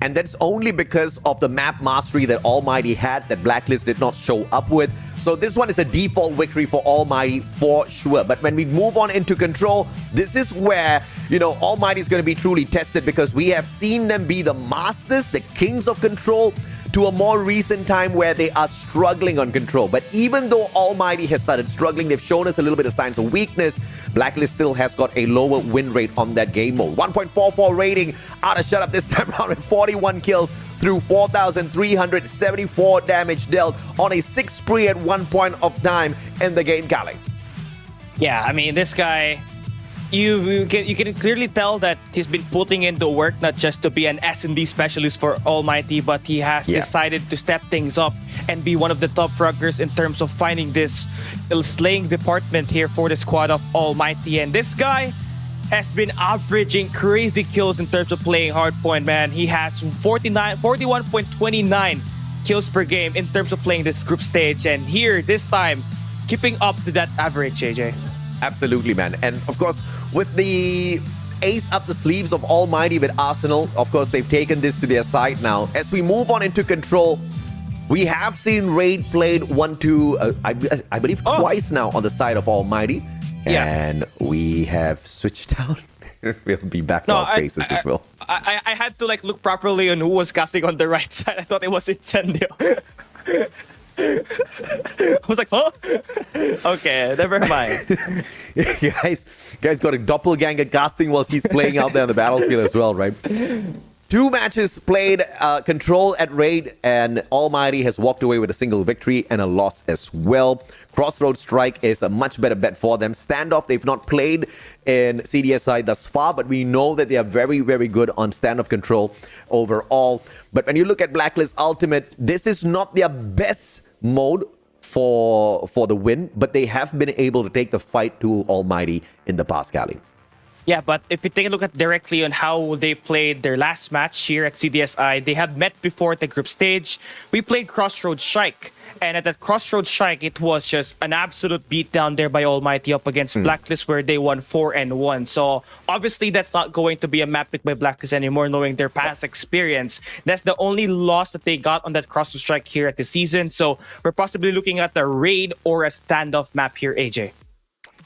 Speaker 1: And that's only because of the map mastery that Almighty had that Blacklist did not show up with. So this one is a default victory for Almighty for sure. But when we move on into Control, this is where, you know, Almighty is going to be truly tested, because we have seen them be the masters, the kings of Control, to a more recent time where they are struggling on Control. But even though Almighty has started struggling, they've shown us a little bit of signs of weakness. Blacklist still has got a lower win rate on that game mode. 1.44 rating out of shut-up this time around with 41 kills through 4,374 damage dealt on a 6 spree at one point of time in the game, Cali.
Speaker 2: Yeah, I mean, this guy, you can clearly tell that he's been putting into work, not just to be an S&D specialist for Almighty, but he has decided to step things up and be one of the top fraggers in terms of finding this slaying department here for the squad of Almighty. And this guy has been averaging crazy kills in terms of playing hardpoint, man. He has 41.29 kills per game in terms of playing this group stage. And here, this time, keeping up to that average, JJ.
Speaker 1: Absolutely, man. And of course, with the ace up the sleeves of Almighty with Arsenal, of course, they've taken this to their side now. As we move on into Control, we have seen Raid played I believe twice now on the side of Almighty.
Speaker 2: Yeah.
Speaker 1: And we have switched out. We'll be back to our faces as well.
Speaker 2: I had to like look properly on who was casting on the right side. I thought it was Incendio. I was like, huh? Okay, never mind.
Speaker 1: guys got a doppelganger casting whilst he's playing out there on the battlefield as well, right? 2 matches played, Control at Raid, and Almighty has walked away with a single victory and a loss as well. Crossroads Strike is a much better bet for them. Standoff, they've not played in CDSI thus far, but we know that they are very, very good on standoff control overall. But when you look at Blacklist Ultimate, this is not their best mode for the win, but they have been able to take the fight to Almighty in the past, Cali.
Speaker 2: Yeah, but if you take a look at directly on how they played their last match here at CDSI, they have met before at the group stage. We played Crossroads Strike, and at that Crossroads Strike, it was just an absolute beatdown there by Almighty up against Blacklist, where they won 4-1. So obviously, that's not going to be a map pick by Blacklist anymore, knowing their past experience. That's the only loss that they got on that Crossroads Strike here at the season. So we're possibly looking at a raid or a standoff map here, AJ.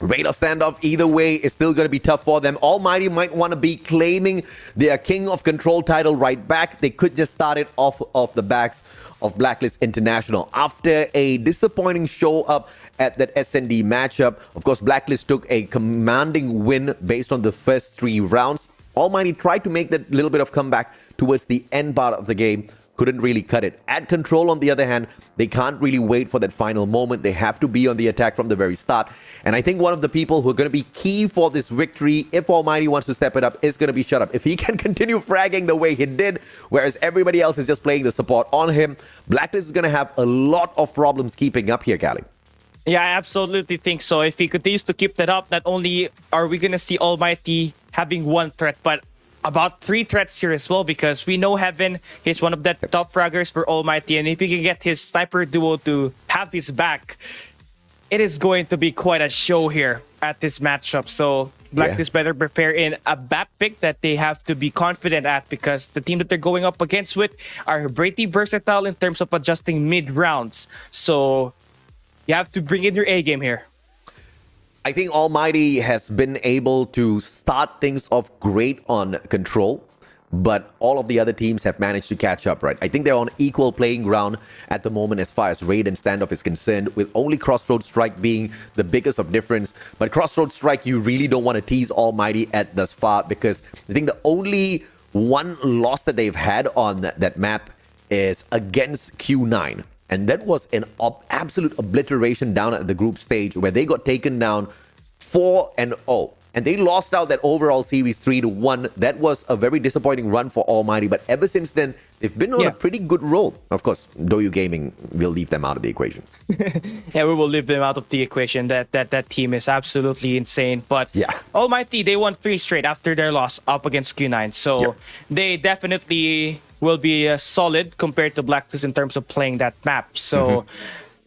Speaker 1: Raid or standoff, either way, is still going to be tough for them. Almighty might want to be claiming their King of Control title right back. They could just start it off of the backs of Blacklist International. After a disappointing show up at that S&D matchup, of course, Blacklist took a commanding win based on the first 3 rounds. Almighty tried to make that little bit of comeback towards the end part of the game. Couldn't really cut it. At Control, on the other hand, they can't really wait for that final moment. They have to be on the attack from the very start. And I think one of the people who are going to be key for this victory, if Almighty wants to step it up, is going to be Shut Up. If he can continue fragging the way he did, whereas everybody else is just playing the support on him, Blacklist is going to have a lot of problems keeping up here, Cali.
Speaker 2: Yeah, I absolutely think so. If he continues to keep that up, not only are we going to see Almighty having one threat, but about 3 threats here as well, because we know Heaven is one of the top fraggers for Almighty, and if he can get his sniper duo to have his back, it is going to be quite a show here at this matchup. So Blacklist better prepare in a map pick that they have to be confident at, because the team that they're going up against with are pretty versatile in terms of adjusting mid-rounds. So you have to bring in your A game here.
Speaker 1: I think Almighty has been able to start things off great on Control, but all of the other teams have managed to catch up, right? I think they're on equal playing ground at the moment as far as Raid and Standoff is concerned, with only Crossroads Strike being the biggest of difference. But Crossroads Strike, you really don't want to tease Almighty at thus far, because I think the only one loss that they've had on that map is against Q9. And that was an absolute obliteration down at the group stage, where they got taken down 4-0. And they lost out that overall series 3-1. That was a very disappointing run for Almighty. But ever since then, they've been on a pretty good roll. Of course, Doyu Gaming will leave them out of the equation.
Speaker 2: Yeah, we will leave them out of the equation. That team is absolutely insane. But
Speaker 1: yeah,
Speaker 2: Almighty, they won 3 straight after their loss up against Q9. So they definitely will be solid compared to Blacklist in terms of playing that map. So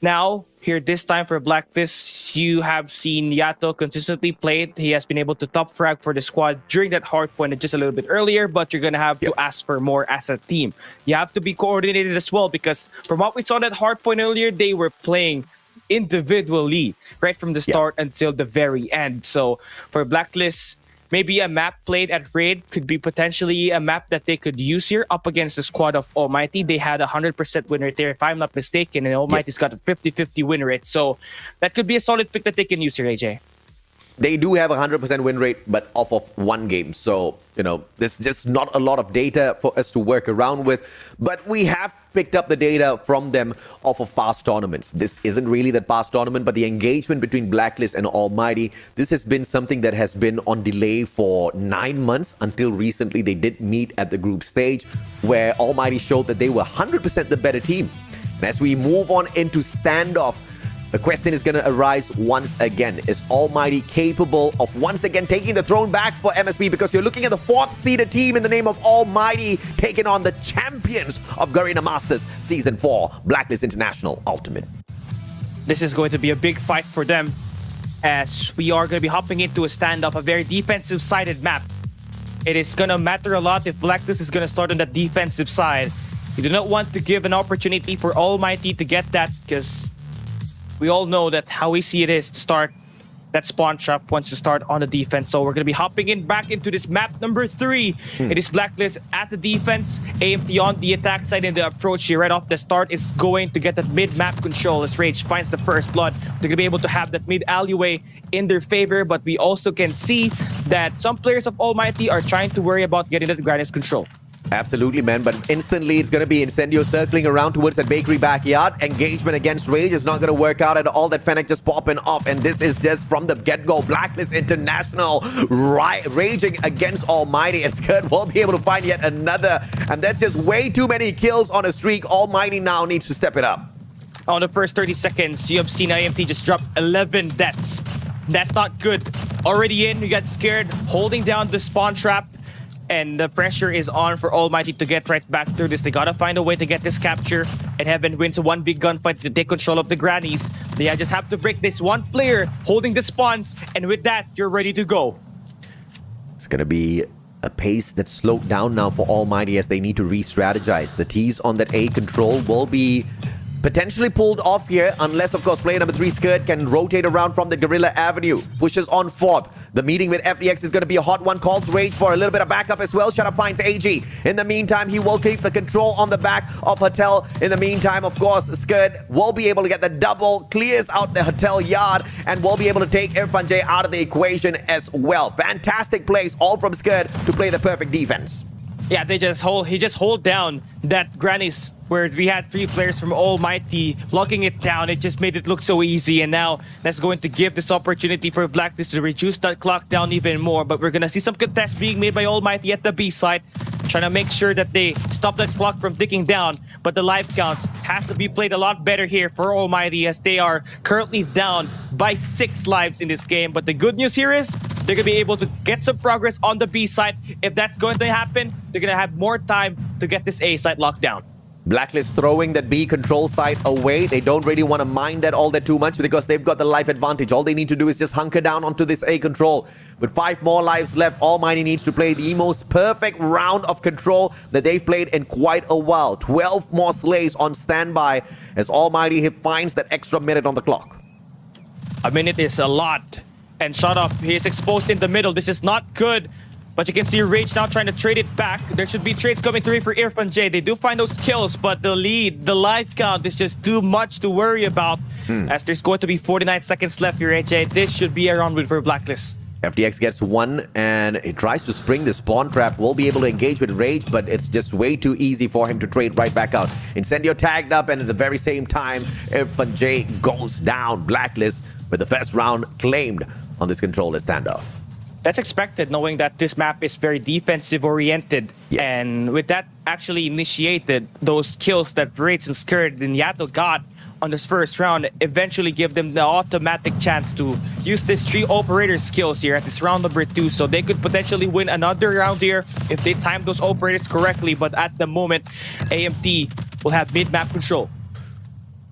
Speaker 2: Now, here this time for Blacklist, you have seen Yato consistently played. He has been able to top frag for the squad during that hard point just a little bit earlier, but you're going to have to ask for more as a team. You have to be coordinated as well because from what we saw that hard point earlier, they were playing individually right from the start until the very end. So for Blacklist, maybe a map played at Raid could be potentially a map that they could use here up against the squad of Almighty. They had a 100% win rate there, if I'm not mistaken, and Almighty's got a 50-50 win rate. So that could be a solid pick that they can use here, AJ.
Speaker 1: They do have a 100% win rate, but off of one game. So, there's just not a lot of data for us to work around with. But we have picked up the data from them off of past tournaments. This isn't really that past tournament, but the engagement between Blacklist and Almighty, this has been something that has been on delay for 9 months until recently they did meet at the group stage where Almighty showed that they were 100% the better team. And as we move on into standoff, the question is going to arise once again. Is Almighty capable of once again taking the throne back for MSP? Because you're looking at the 4th-seeded team in the name of Almighty taking on the champions of Garena Masters Season 4, Blacklist International Ultimate.
Speaker 2: This is going to be a big fight for them as we are going to be hopping into a standoff, a very defensive-sided map. It is going to matter a lot if Blacklist is going to start on the defensive side. You do not want to give an opportunity for Almighty to get that because we all know that how easy it is to start that spawn trap once you start on the defense. So we're going to be hopping back into this map number 3. It is Blacklist at the defense, AMT on the attack side, and the approach here right off the start is going to get that mid-map control as Rage finds the first blood. They're going to be able to have that mid-alleyway in their favor, but we also can see that some players of Almighty are trying to worry about getting that Granny's control.
Speaker 1: Absolutely, man. But instantly, it's going to be Incendio circling around towards that bakery backyard. Engagement against Rage is not going to work out at all. That Fennec just popping off. And this is just from the get-go. Blacklist International raging against Almighty. And Skirt won't be able to find yet another. And that's just way too many kills on a streak. Almighty now needs to step it up.
Speaker 2: On the first 30 seconds, you have seen IMT just drop 11 deaths. That's not good. Already in, you got scared, holding down the spawn trap. And the pressure is on for Almighty to get right back through this. They gotta find a way to get this capture. And Heaven wins one big gunfight to take control of the grannies. They just have to break this one player holding the spawns. And with that, you're ready to go.
Speaker 1: It's gonna be a pace that's slowed down now for Almighty as they need to re-strategize. The T's on that A control will be potentially pulled off here, unless, of course, player number 3, Skirt, can rotate around from the Guerrilla Avenue. Pushes on 4th. The meeting with FDX is going to be a hot one. Calls Rage for a little bit of backup as well. Shut up finds AG. In the meantime, he will keep the control on the back of Hotel. In the meantime, of course, Skirt will be able to get the double, clears out the Hotel yard, and will be able to take Irfan J out of the equation as well. Fantastic plays, all from Skirt to play the perfect defense.
Speaker 2: Yeah, he just hold down that Granny's where we had 3 players from Almighty locking it down. It just made it look so easy, and now that's going to give this opportunity for Blacklist to reduce that clock down even more. But we're gonna see some contests being made by Almighty at the B side, trying to make sure that they stop that clock from ticking down. But the life counts has to be played a lot better here for Almighty as they are currently down by 6 lives in this game. But the good news here is they're gonna be able to get some progress on the B side. If that's going to happen, they're gonna have more time to get this A side locked down.
Speaker 1: Blacklist throwing that B control site away. They don't really want to mind that all that too much because they've got the life advantage. All they need to do is just hunker down onto this A control. With 5 more lives left, Almighty needs to play the most perfect round of control that they've played in quite a while. 12 more slays on standby as Almighty finds that extra minute on the clock.
Speaker 2: A minute is a lot. And shut up, he is exposed in the middle. This is not good. But you can see Rage now trying to trade it back. There should be trades coming through for Irfan J. They do find those kills, but the lead, the life count is just too much to worry about. As there's going to be 49 seconds left here, AJ. This should be a round win for Blacklist.
Speaker 1: FTX gets 1 and it tries to spring the spawn trap. Will be able to engage with Rage, but it's just way too easy for him to trade right back out. Incendio tagged up, and at the very same time, Irfan J goes down. Blacklist with the first round claimed on this controller standoff.
Speaker 2: That's expected, knowing that this map is very defensive-oriented.
Speaker 1: Yes.
Speaker 2: And with that actually initiated, those kills that Rage and Skirt and Yato got on this first round eventually give them the automatic chance to use this 3 operator skills here at this round number 2. So they could potentially win another round here if they time those operators correctly. But at the moment, AMT will have mid-map control.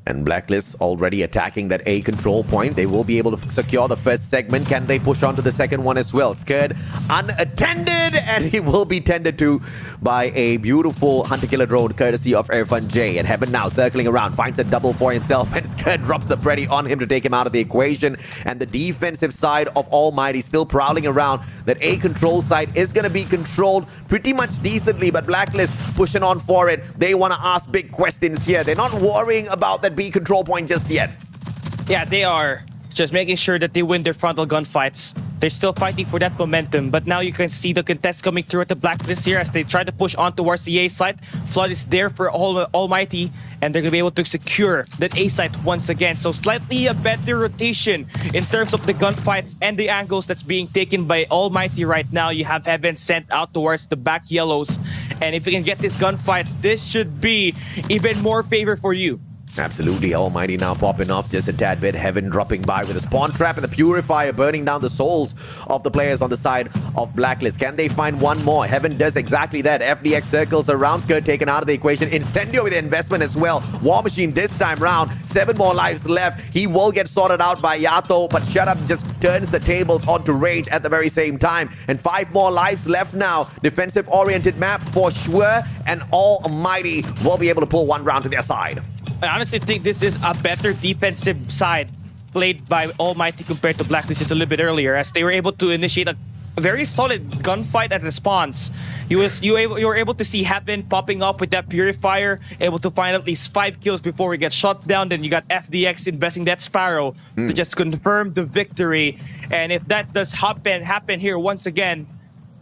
Speaker 1: And Blacklist already attacking that A control point. They will be able to secure the first segment. Can they push on to the second one as well? Scared unattended, and he will be tended to by a beautiful hunter-killer drone courtesy of Irfan J. And Heaven now circling around, finds a double for himself, and Scared drops the Preddy on him to take him out of the equation. And the defensive side of Almighty still prowling around. That A control side is going to be controlled pretty much decently, but Blacklist pushing on for it. They want to ask big questions here. They're not worrying about that B control point just yet.
Speaker 2: Yeah, they are just making sure that they win their frontal gunfights. They're still fighting for that momentum, but now you can see the contest coming through at the Blacklist here as they try to push on towards the A site. Flood is there for Almighty, and they're going to be able to secure that A site once again. So slightly a better rotation in terms of the gunfights and the angles that's being taken by Almighty right now. You have Heaven sent out towards the back yellows, and if you can get these gunfights, this should be even more favor for you.
Speaker 1: Absolutely, Almighty now popping off just a tad bit. Heaven dropping by with a spawn trap and the purifier burning down the souls of the players on the side of Blacklist. Can they find one more? Heaven does exactly that. FDX circles around, Skirt taken out of the equation. Incendio with the investment as well. War Machine this time round. 7 more lives left. He will get sorted out by Yato, but Shut Up just turns the tables onto Rage at the very same time. And 5 more lives left now. Defensive-oriented map for sure, and Almighty will be able to pull one round to their side.
Speaker 2: I honestly think this is a better defensive side played by Almighty compared to Blacklist just a little bit earlier, as they were able to initiate a very solid gunfight at the spawns. You were able to see Heaven popping up with that purifier, able to find at least 5 kills before we get shot down. Then you got FDX investing that Sparrow to just confirm the victory. And if that does happen here once again,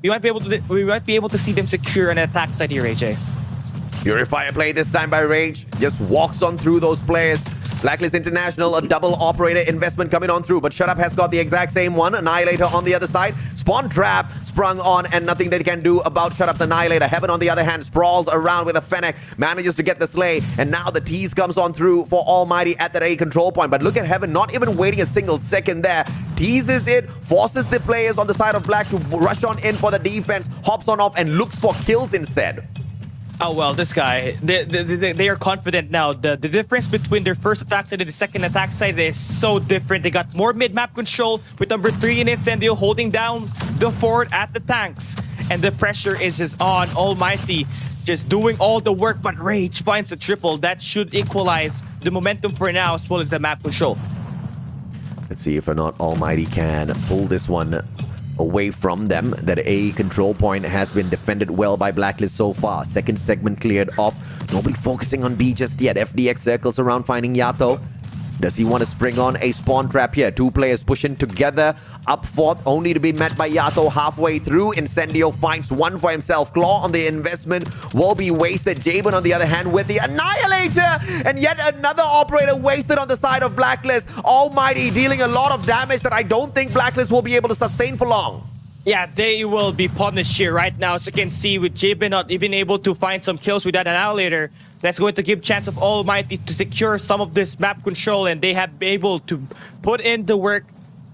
Speaker 2: we might be able to see them secure an attack side here, AJ.
Speaker 1: Purifier play this time by Rage. Just walks on through those players. Blacklist International, a double operator investment coming on through, but Shut Up has got the exact same one. Annihilator on the other side. Spawn Trap sprung on, and nothing they can do about Shut Up's Annihilator. Heaven on the other hand sprawls around with a Fennec, manages to get the slay, and now the tease comes on through for Almighty at that A control point. But look at Heaven, not even waiting a single second there. Teases it, forces the players on the side of Black to rush on in for the defense, hops on off, and looks for kills instead.
Speaker 2: Oh, well, this guy, they are confident now. The difference between their first attack side and the second attack side is so different. They got more mid-map control with number 3 in Incendio holding down the fort at the tanks. And the pressure is just on. Almighty just doing all the work, but Rage finds a triple. That should equalize the momentum for now as well as the map control.
Speaker 1: Let's see if or not Almighty can pull this one away from them. That A control point has been defended well by Blacklist so far. Second segment cleared off. Nobody focusing on B just yet. FDX circles around finding Yato. Does he want to spring on a spawn trap here? 2 players pushing together up forth, only to be met by Yato halfway through. Incendio finds one for himself. Claw on the investment will be wasted. Jabin on the other hand with the Annihilator, and yet another operator wasted on the side of Blacklist. Almighty dealing a lot of damage that I don't think Blacklist will be able to sustain for long.
Speaker 2: Yeah, they will be punished here right now. As you can see, with Jabin not even able to find some kills with that Annihilator, that's going to give chance of Almighty to secure some of this map control, and they have been able to put in the work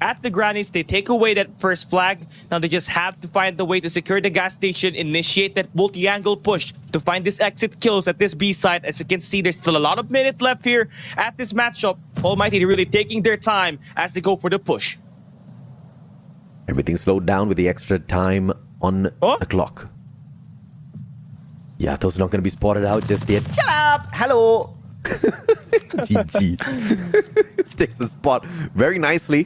Speaker 2: at the grannies. They take away that first flag. Now they just have to find the way to secure the gas station, initiate that multi-angle push to find this exit kills at this B site. As you can see, there's still a lot of minutes left here at this matchup. Almighty really taking their time as they go for the push.
Speaker 1: Everything slowed down with the extra time on the clock. Yato's not going to be spotted out just yet. Shut up! Hello! GG. Takes the spot very nicely.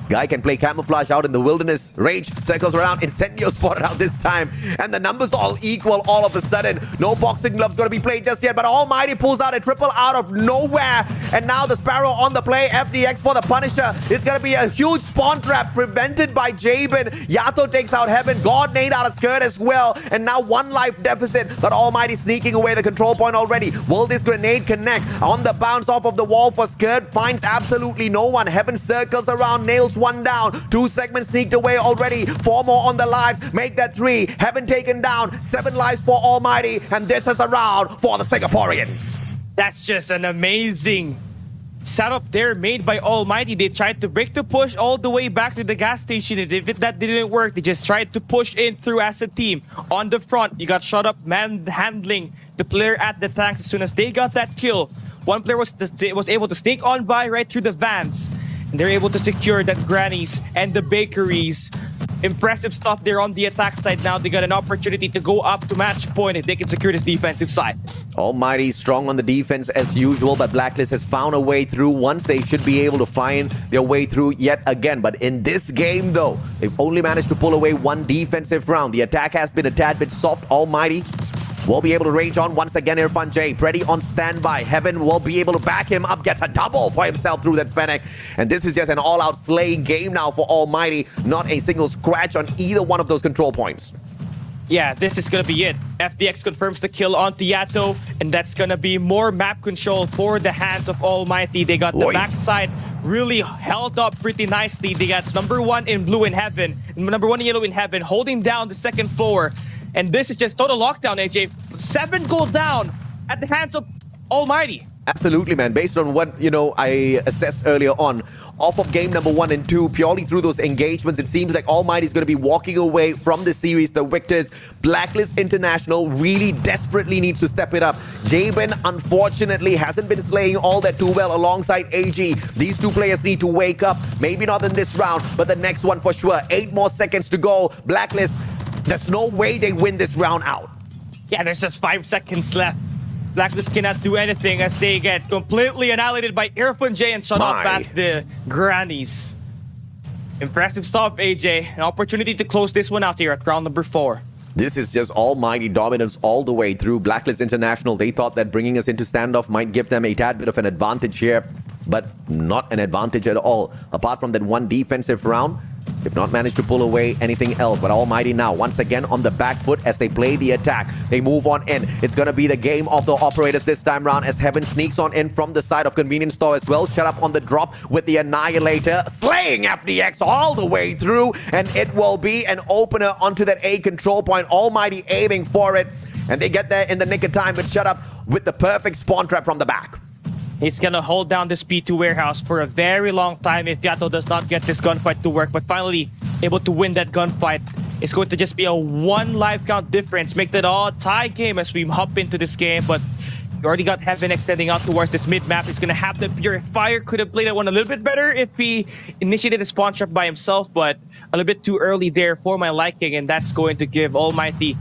Speaker 1: Guy can play camouflage out in the wilderness. Rage circles around. Incendio spotted out this time. And the numbers all equal all of a sudden. No boxing gloves going to be played just yet. But Almighty pulls out a triple out of nowhere. And now the Sparrow on the play. FDX for the Punisher. It's going to be a huge spawn trap prevented by Jabin. Yato takes out Heaven. God nade out of Skirt as well. And now 1 life deficit. But Almighty sneaking away the control point already. Will this grenade connect? On the bounce off of the wall for Skirt. Finds absolutely no one. Heaven circles around. Nails 1 down. 2 segments sneaked away already. 4 more on the lives. Make that 3. Heaven taken down. 7 lives for Almighty. And this is a round for the Singaporeans.
Speaker 2: That's just an amazing setup there made by Almighty. They tried to break the push all the way back to the gas station. And if that didn't work, they just tried to push in through as a team. On the front, you got Shut Up manhandling the player at the tanks. As soon as they got that kill, One player was able to sneak on by right through the vans. And they're able to secure that grannies and the bakeries. Impressive stuff there on the attack side. Now they got an opportunity to go up to match point if they can secure this defensive side.
Speaker 1: Almighty strong on the defense as usual, but Blacklist has found a way through. Once they should be able to find their way through yet again. But in this game though, they've only managed to pull away one defensive round. The attack has been a tad bit soft. Almighty will be able to rage on once again. Irfan J, ready on standby. Heaven will be able to back him up, gets a double for himself through that Fennec. And this is just an all-out slaying game now for Almighty. Not a single scratch on either one of those control points.
Speaker 2: Yeah, this is gonna be it. FDX confirms the kill on Yato, and that's gonna be more map control for the hands of Almighty. They got the backside really held up pretty nicely. They got number 1 in blue in heaven, number 1 in yellow in heaven, holding down the second floor. And this is just total lockdown, AJ. 7 gold down at the hands of Almighty.
Speaker 1: Absolutely, man. Based on what, I assessed earlier on, off of game number 1 and 2, purely through those engagements, it seems like Almighty is going to be walking away from the series, the victors. Blacklist International really desperately needs to step it up. Jabin, unfortunately, hasn't been slaying all that too well alongside AG. These two players need to wake up. Maybe not in this round, but the next one for sure. 8 more seconds to go. Blacklist, there's no way they win this round out.
Speaker 2: Yeah, there's just 5 seconds left. Blacklist cannot do anything as they get completely annihilated by Irfan J and shut off back the grannies. Impressive stuff, AJ. An opportunity to close this one out here at round number 4.
Speaker 1: This is just Almighty dominance all the way through. Blacklist International, they thought that bringing us into standoff might give them a tad bit of an advantage here, but not an advantage at all. Apart from that one defensive round, they've not managed to pull away anything else. But Almighty now, once again, on the back foot as they play the attack. They move on in. It's going to be the game of the operators this time round as Heaven sneaks on in from the side of Convenience Store as well. Shut up on the drop with the Annihilator, slaying FDX all the way through. And it will be an opener onto that A control point. Almighty aiming for it. And they get there in the nick of time, but Shut up with the perfect spawn trap from the back.
Speaker 2: He's gonna hold down this P2 warehouse for a very long time if Yato does not get this gunfight to work, but finally able to win that gunfight. It's going to just be a 1 life count difference, make that all tie game as we hop into this game, but you already got Heaven extending out towards this mid-map. He's gonna have the Purifier. Could have played that one a little bit better if he initiated a spawn trap by himself, but a little bit too early there for my liking, and that's going to give Almighty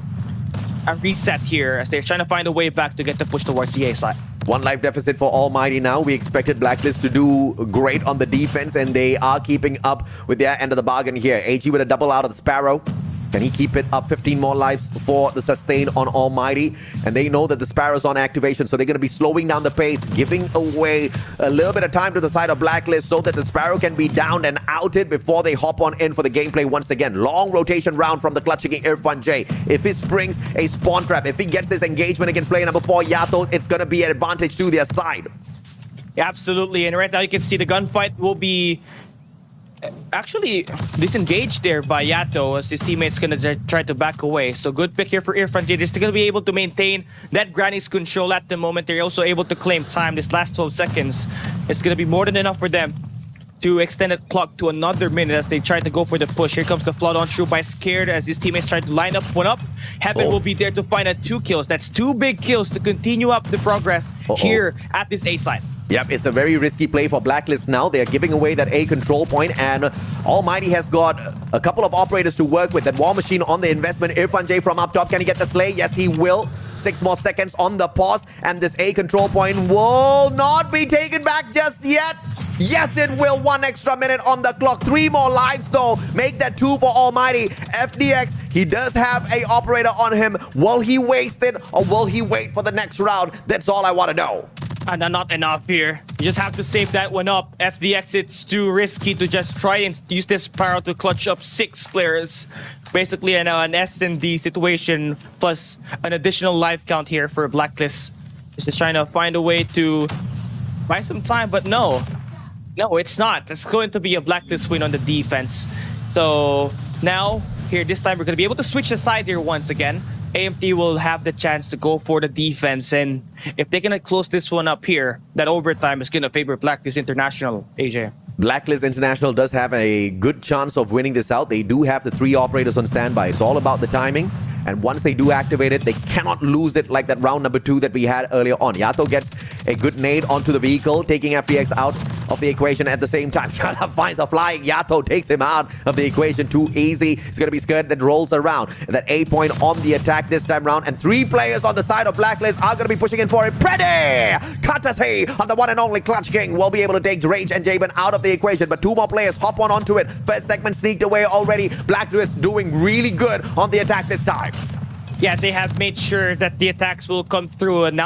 Speaker 2: a reset here as they're trying to find a way back to get the push towards the A side.
Speaker 1: 1 life deficit for Almighty now. We expected Blacklist to do great on the defense, and they are keeping up with their end of the bargain here. AG with a double out of the Sparrow. Can he keep it up? 15 more lives for the sustain on Almighty. And they know that the Sparrow's on activation, so they're going to be slowing down the pace, giving away a little bit of time to the side of Blacklist so that the Sparrow can be downed and outed before they hop on in for the gameplay once again. Long rotation round from the clutching Irfan J. If he springs a spawn trap, if he gets this engagement against player number 4, Yato, it's going to be an advantage to their side.
Speaker 2: Absolutely, and right now you can see the gunfight will be actually disengaged there by Yato as his teammate's gonna try to back away. So good pick here for Irfan J. They're still gonna be able to maintain that Granny's control at the moment. They're also able to claim time. This last 12 seconds is gonna be more than enough for them to extend that clock to another minute as they try to go for the push. Here comes the flood on through by Scared as his teammates try to line up one up. Heaven will be there to find 2 kills. That's 2 big kills to continue up the progress here at this A side.
Speaker 1: Yep, it's a very risky play for Blacklist now. They're giving away that A control point, and Almighty has got a couple of operators to work with. That War Machine on the investment. Irfan J from up top. Can he get the slay? Yes, he will. 6 more seconds on the pause, and this A control point will not be taken back just yet. Yes, it will. 1 extra minute on the clock. 3 more lives, though. Make that 2 for Almighty. FDX, he does have a operator on him. Will he waste it, or will he wait for the next round? That's all I want to know.
Speaker 2: And not enough here. You just have to save that one up. FDX, it's too risky to just try and use this Sparrow to clutch up 6 players. Basically an S&D situation plus an additional life count here for Blacklist. Just trying to find a way to buy some time, but no. No, it's not. It's going to be a Blacklist win on the defense. So now, here this time, we're going to be able to switch the side here once again. AMT will have the chance to go for the defense, and if they're gonna close this one up here, that overtime is gonna favor Blacklist International, AJ.
Speaker 1: Blacklist International does have a good chance of winning this out. They do have the 3 operators on standby. It's all about the timing. And once they do activate it, they cannot lose it like that round number 2 that we had earlier on. Yato gets a good nade onto the vehicle, taking FDX out of the equation at the same time. Shut finds a flying Yato, takes him out of the equation. Too easy. It's going to be Skirt that rolls around. That A point on the attack this time round. And 3 players on the side of Blacklist are going to be pushing in for it. Pretty! Courtesy of the one and only Clutch King will be able to take Rage and Jabin out of the equation. But 2 more players hop onto it. First segment sneaked away already. Blacklist doing really good on the attack this time.
Speaker 2: Yeah, they have made sure that the attacks will come through and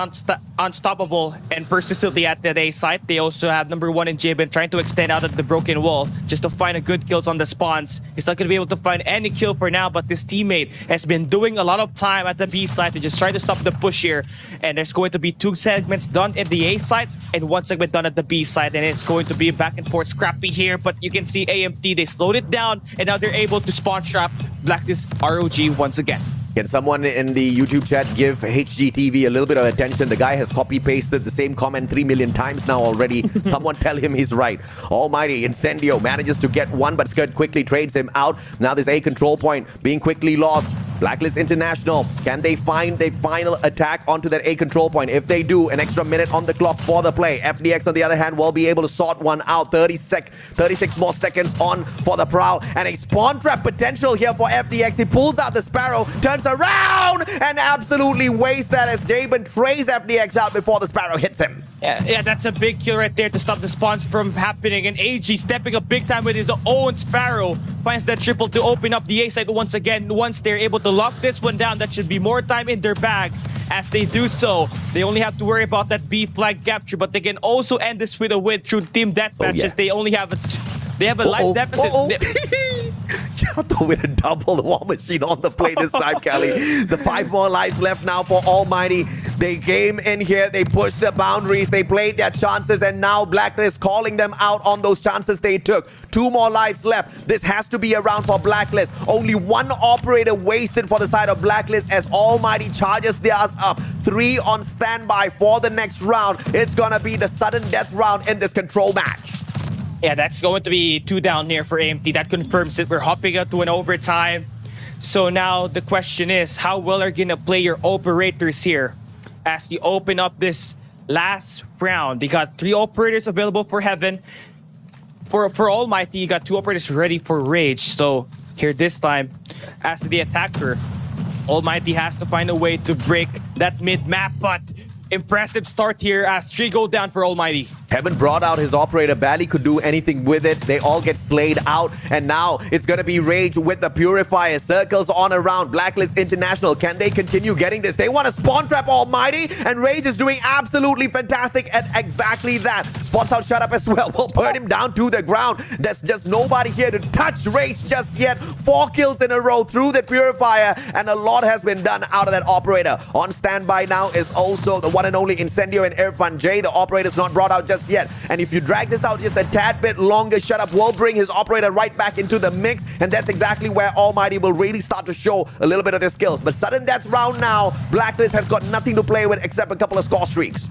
Speaker 2: unstoppable and persistently at the A site. They also have number 1 in Jabin trying to extend out of the broken wall just to find a good kills on the spawns. He's not going to be able to find any kill for now, but this teammate has been doing a lot of time at the B site to just try to stop the push here. And there's going to be 2 segments done at the A site and 1 segment done at the B site. And it's going to be back and forth scrappy here, but you can see AMT, they slowed it down and now they're able to spawn trap Blacklist ROG once again.
Speaker 1: Can someone in the YouTube chat give HGTV a little bit of attention? The guy has copy-pasted the same comment 3 million times now already. Someone tell him he's right. Almighty Incendio manages to get one, but Skirt quickly trades him out. Now this A control point being quickly lost. Blacklist International, can they find the final attack onto that A control point? If they do, an extra minute on the clock for the play. FDX, on the other hand, will be able to sort one out. 36 more seconds on for the Prowl. And a spawn trap potential here for FDX. He pulls out the Sparrow, turns around, and absolutely wastes that as Jabin trays FDX out before the Sparrow hits him.
Speaker 2: Yeah, that's a big kill right there to stop the spawns from happening. And AG stepping up big time with his own Sparrow. Finds that triple to open up the A side once again. Once they're able to lock this one down, that should be more time in their bag. As they do so, they only have to worry about that B flag capture, but they can also end this with a win through team deathmatches. They only have a life deficit.
Speaker 1: Yato with a double war machine on the play this time, Cali. The 5 more lives left now for Almighty. They came in here, they pushed the boundaries, they played their chances, and now Blacklist calling them out on those chances they took. 2 more lives left. This has to be a round for Blacklist. Only 1 operator wasted for the side of Blacklist as Almighty charges theirs up. 3 on standby for the next round. It's gonna be the sudden death round in this control match.
Speaker 2: Yeah, that's going to be 2 down here for AMT. That confirms it. We're hopping out to an overtime. So now the question is, how well are you going to play your operators here as you open up this last round? You got 3 operators available for Heaven. For Almighty, you got 2 operators ready for Rage. So here this time, as the attacker, Almighty has to find a way to break that mid-map, but impressive start here as 3 go down for Almighty.
Speaker 1: Heaven brought out his operator, barely could do anything with it. They all get slayed out, and now it's going to be Rage with the Purifier. Circles on around. Blacklist International, can they continue getting this? They want to spawn trap Almighty, and Rage is doing absolutely fantastic at exactly that. Spots out shut up as well. Will burn him down to the ground. There's just nobody here to touch Rage just yet. 4 kills in a row through the Purifier, and a lot has been done out of that operator. On standby now is also the one and only Incendio and Irfan J. The operator's not brought out just yet. And if you drag this out just a tad bit longer, Shut Up will bring his operator right back into the mix. And that's exactly where Almighty will really start to show a little bit of their skills. But sudden death round now, Blacklist has got nothing to play with except a couple of score streaks.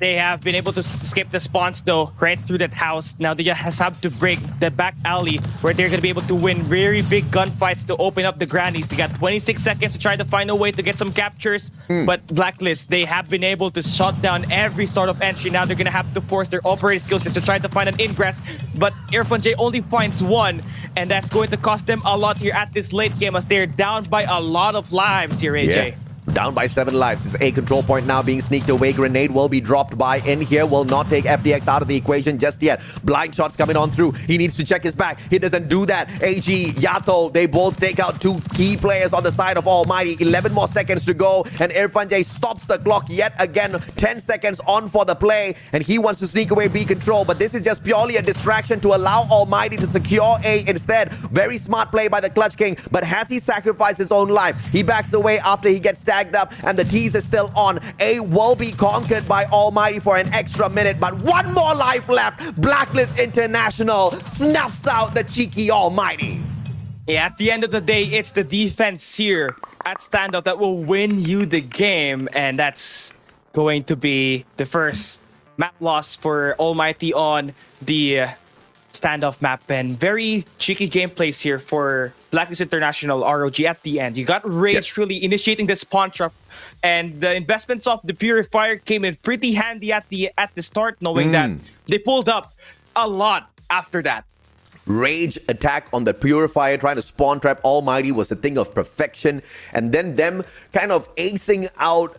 Speaker 2: They have been able to skip the spawns though, right through that house. Now they just have to break the back alley where they're going to be able to win very big gunfights to open up the grannies. They got 26 seconds to try to find a way to get some captures. But Blacklist, they have been able to shut down every sort of entry. Now they're going to have to force their operating skills just to try to find an ingress. But Irfan J only finds 1, and that's going to cost them a lot here at this late game as they're down by a lot of lives here, AJ.
Speaker 1: Yeah. Down by 7 lives. This A control point now being sneaked away. Grenade will be dropped by in here. Will not take FDX out of the equation just yet. Blind shots coming on through. He needs to check his back. He doesn't do that. AG, Yato, they both take out 2 key players on the side of Almighty. 11 more seconds to go. And Irfan J stops the clock yet again. 10 seconds on for the play. And he wants to sneak away B control. But this is just purely a distraction to allow Almighty to secure A instead. Very smart play by the Clutch King. But has he sacrificed his own life? He backs away after he gets tagged up, and the tease is still on. A will be conquered by Almighty for an extra minute, but 1 more life left. Blacklist International snuffs out the cheeky Almighty.
Speaker 2: Yeah, at the end of the day, it's the defense here at standout that will win you the game, and that's going to be the first map loss for Almighty on the standoff map, and very cheeky gameplays here for Blacklist International ROG at the end. You got Rage really initiating the spawn trap, and the investments of the Purifier came in pretty handy at the start, knowing that they pulled up a lot after that.
Speaker 1: Rage attack on the Purifier, trying to spawn trap Almighty was a thing of perfection. And then them kind of acing out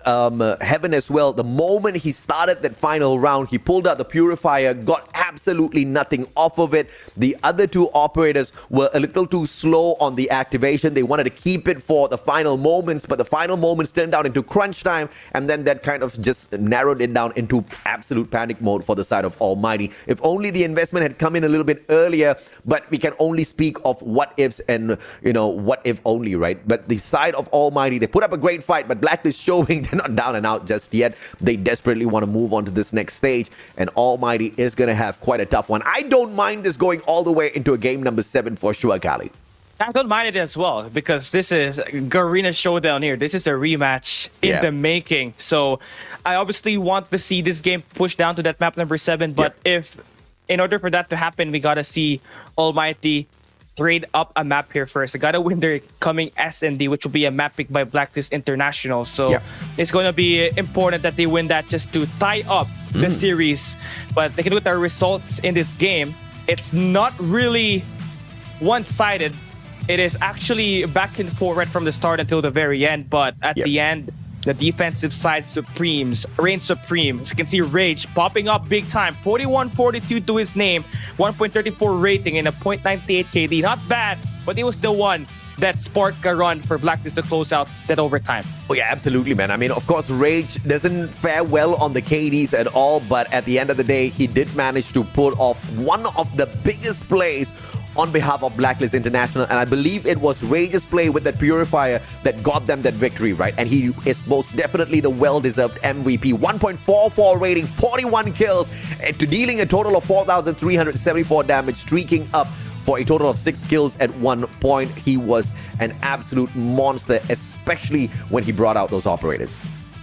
Speaker 1: Heaven as well. The moment he started that final round, he pulled out the Purifier, got absolutely nothing off of it. The other two operators were a little too slow on the activation. They wanted to keep it for the final moments, but the final moments turned out into crunch time, and then that kind of just narrowed it down into absolute panic mode for the side of Almighty. If only the investment had come in a little bit earlier, but we can only speak of what ifs and, what if only, right? But the side of Almighty, they put up a great fight, but Blacklist showing they're not down and out just yet. They desperately want to move on to this next stage, and Almighty is going to have quite a tough one. I don't mind this going all the way into a game number 7 for sure, Cali.
Speaker 2: I don't mind it as well, because this is Garena Showdown here. This is a rematch in the making. So I obviously want to see this game push down to that map number 7, but in order for that to happen, we gotta see Almighty trade up a map here first. They gotta win their coming S&D, which will be a map picked by Blacklist International. So it's gonna be important that they win that just to tie up the series. But taking a look at our results in this game, it's not really one-sided. It is actually back and forth right from the start until the very end. But at the end, the defensive side reigns supreme. As you can see, Rage popping up big time. 41-42 to his name. 1.34 rating and a 0.98 KD. Not bad, but it was the one that sparked a run for Blacklist to close out that overtime.
Speaker 1: Oh yeah, absolutely, man. I mean, of course, Rage doesn't fare well on the KDs at all, but at the end of the day, he did manage to pull off one of the biggest plays on behalf of Blacklist International, and I believe it was Rage's play with that Purifier that got them that victory, right? And he is most definitely the well-deserved MVP. 1.44 rating, 41 kills, to dealing a total of 4,374 damage, streaking up for a total of 6 kills at one point. He was an absolute monster, especially when he brought out those operators.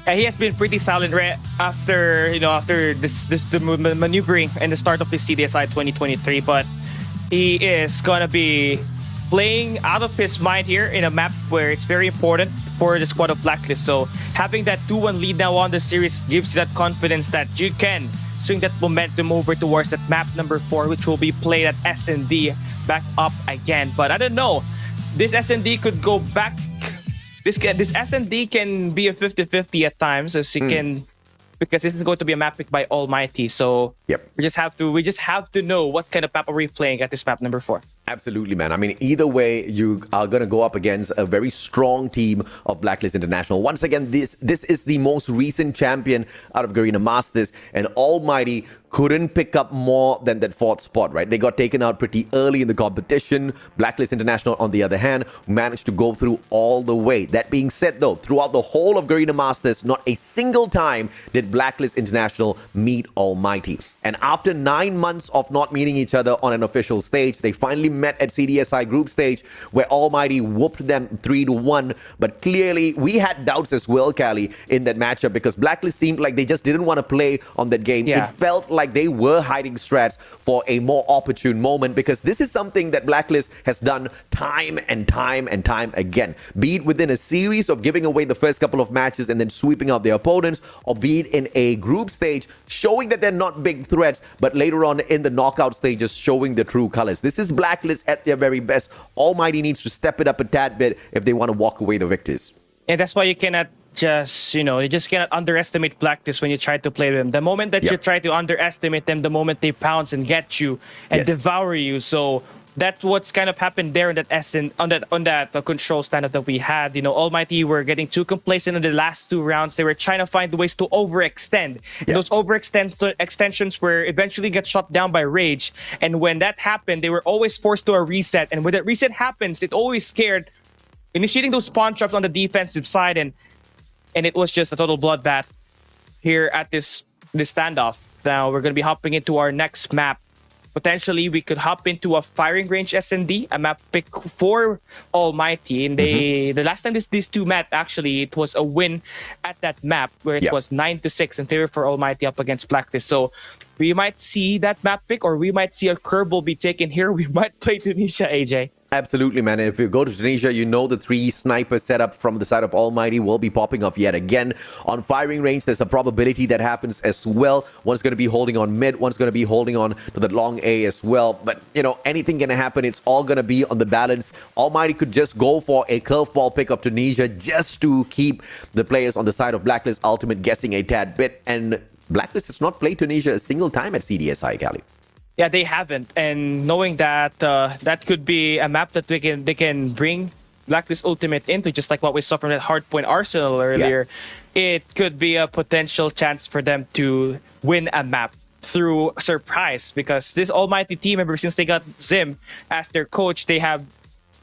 Speaker 2: He has been pretty silent after the maneuvering and the start of the CDSI 2023, but he is gonna be playing out of his mind here in a map where it's very important for the squad of Blacklist. So having that 2-1 lead now on the series gives you that confidence that you can swing that momentum over towards that map number 4, which will be played at S&D back up again. But I don't know, this S&D could go back. This S&D can be a 50-50 at times, as you can, because this is going to be a map picked by Almighty. So we just have to know what kind of map are we playing at this map number 4.
Speaker 1: Absolutely, man. I mean, either way, you are going to go up against a very strong team of Blacklist International. Once again, this is the most recent champion out of Garena Masters, and Almighty couldn't pick up more than that 4th spot, right? They got taken out pretty early in the competition. Blacklist International, on the other hand, managed to go through all the way. That being said, though, throughout the whole of Garena Masters, not a single time did Blacklist International meet Almighty. And after 9 months of not meeting each other on an official stage, they finally met at CDSI group stage, where Almighty whooped them 3-1. But clearly, we had doubts as well, Cali, in that matchup, because Blacklist seemed like they just didn't want to play on that game. It felt like they were hiding strats for a more opportune moment, because this is something that Blacklist has done time and time and time again. Be it within a series of giving away the first couple of matches and then sweeping out their opponents, or be it in a group stage, showing that they're not big threats, but later on in the knockout stages, showing the true colors. This is Blacklist at their very best. Almighty needs to step it up a tad bit if they want to walk away the victors.
Speaker 2: And that's why you cannot you just cannot underestimate Blacklist when you try to play them. The moment that you try to underestimate them, the moment they pounce and get you and devour you. So that's what's kind of happened there in that on that control standoff that we had. Almighty were getting too complacent in the last 2 rounds. They were trying to find ways to overextend. And those extensions were eventually get shut down by Rage. And when that happened, they were always forced to a reset. And when that reset happens, it always scared initiating those spawn traps on the defensive side, and it was just a total bloodbath here at this standoff. Now we're going to be hopping into our next map, potentially we could hop into a firing range S&D, a map pick for Almighty. And the last time these two met, actually, it was a win at that map where it was 9-6 in favor for Almighty up against Blacklist. So we might see that map pick, or we might see a curveball be taken here. We might play Tunisia, AJ.
Speaker 1: Absolutely, man. And if you go to Tunisia, you know the 3 sniper setup from the side of Almighty will be popping off yet again. On firing range, there's a probability that happens as well. One's going to be holding on mid, one's going to be holding on to the long A as well. But, you know, anything can happen. It's all going to be on the balance. Almighty could just go for a curveball pick of Tunisia just to keep the players on the side of Blacklist Ultimate guessing a tad bit. And Blacklist has not played Tunisia a single time at CDSI, Cali.
Speaker 2: Yeah, they haven't, and knowing that that could be a map that they can bring Blacklist Ultimate into, just like what we saw from that Hardpoint Arsenal earlier, it could be a potential chance for them to win a map through surprise, because this Almighty team, ever since they got Zim as their coach, they have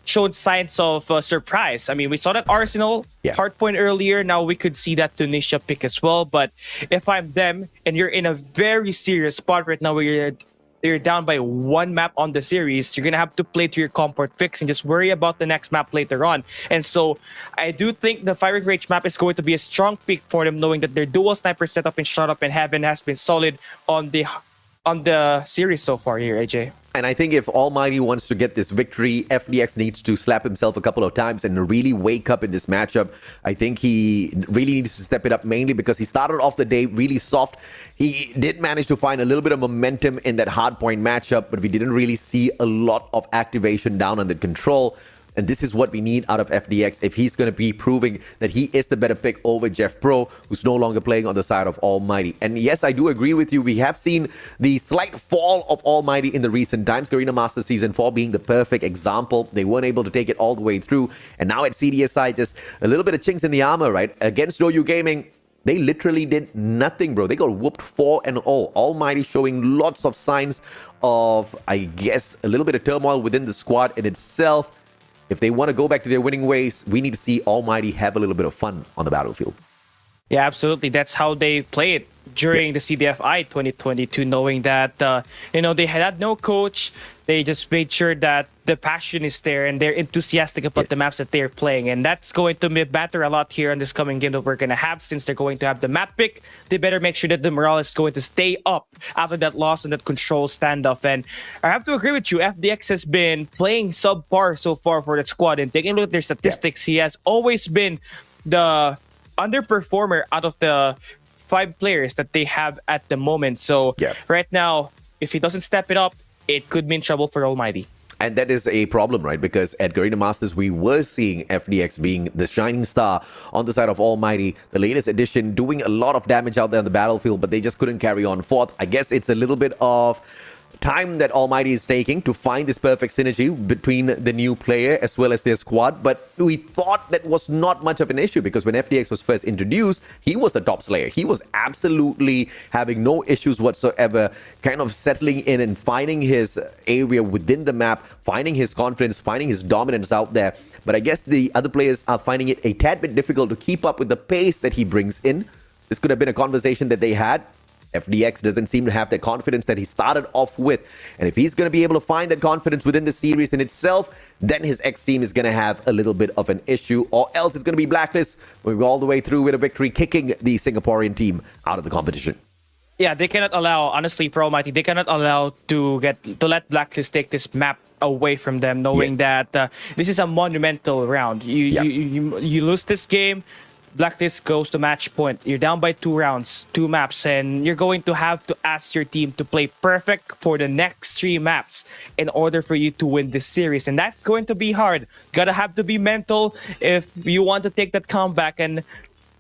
Speaker 2: shown signs of surprise. I mean, we saw that Arsenal Hardpoint earlier. Now we could see that Tunisia pick as well. But if I'm them and you're in a very serious spot right now where you're down by 1 map on the series, you're going to have to play to your comfort fix and just worry about the next map later on. And so I do think the firing range map is going to be a strong pick for them, knowing that their dual sniper setup in Shut Up and Heaven has been solid on the series so far here, AJ.
Speaker 1: And I think if Almighty wants to get this victory, FDX needs to slap himself a couple of times and really wake up in this matchup. I think he really needs to step it up, mainly because he started off the day really soft. He did manage to find a little bit of momentum in that hardpoint matchup, but we didn't really see a lot of activation down under control. And this is what we need out of FDX if he's going to be proving that he is the better pick over Jeff Pro, who's no longer playing on the side of Almighty. And yes, I do agree with you. We have seen the slight fall of Almighty in the recent times. Garena Masters Season 4 being the perfect example. They weren't able to take it all the way through. And now at CDSI, just a little bit of chinks in the armor, right? Against DouYu Gaming, they literally did nothing, bro. They got whooped 4-0. Almighty showing lots of signs of, I guess, a little bit of turmoil within the squad in itself. If they want to go back to their winning ways, we need to see Almighty have a little bit of fun on the battlefield.
Speaker 2: Yeah, absolutely. That's how they play it during the CDFI 2022, knowing that, they had no coach. They just made sure that the passion is there and they're enthusiastic about the maps that they're playing. And that's going to matter a lot here in this coming game that we're going to have, since they're going to have the map pick. They better make sure that the morale is going to stay up after that loss and that control standoff. And I have to agree with you, FDX has been playing subpar so far for the squad. And taking a look at their statistics, he has always been the underperformer out of the 5 players that they have at the moment. So right now, if he doesn't step it up, it could mean trouble for Almighty.
Speaker 1: And that is a problem, right? Because at Garena Masters, we were seeing FDX being the shining star on the side of Almighty, the latest edition, doing a lot of damage out there on the battlefield, but they just couldn't carry on forth. I guess it's a little bit of time that Almighty is taking to find this perfect synergy between the new player as well as their squad. But we thought that was not much of an issue, because when FDX was first introduced, he was the top slayer. He was absolutely having no issues whatsoever, kind of settling in and finding his area within the map, finding his confidence, finding his dominance out there. But I guess the other players are finding it a tad bit difficult to keep up with the pace that he brings in. This could have been a conversation that they had. FDX doesn't seem to have the confidence that he started off with. And if he's going to be able to find that confidence within the series in itself, then his X team is going to have a little bit of an issue, or else it's going to be Blacklist. We go all the way through with a victory, kicking the Singaporean team out of the competition.
Speaker 2: Yeah, they cannot allow, honestly, for Almighty, they cannot allow to let Blacklist take this map away from them, knowing that this is a monumental round. You lose this game, Blacklist goes to match point. You're down by 2 rounds, 2 maps, and you're going to have to ask your team to play perfect for the next 3 maps in order for you to win this series. And that's going to be hard. Gotta have to be mental if you want to take that comeback. And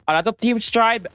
Speaker 2: a lot of teams tried.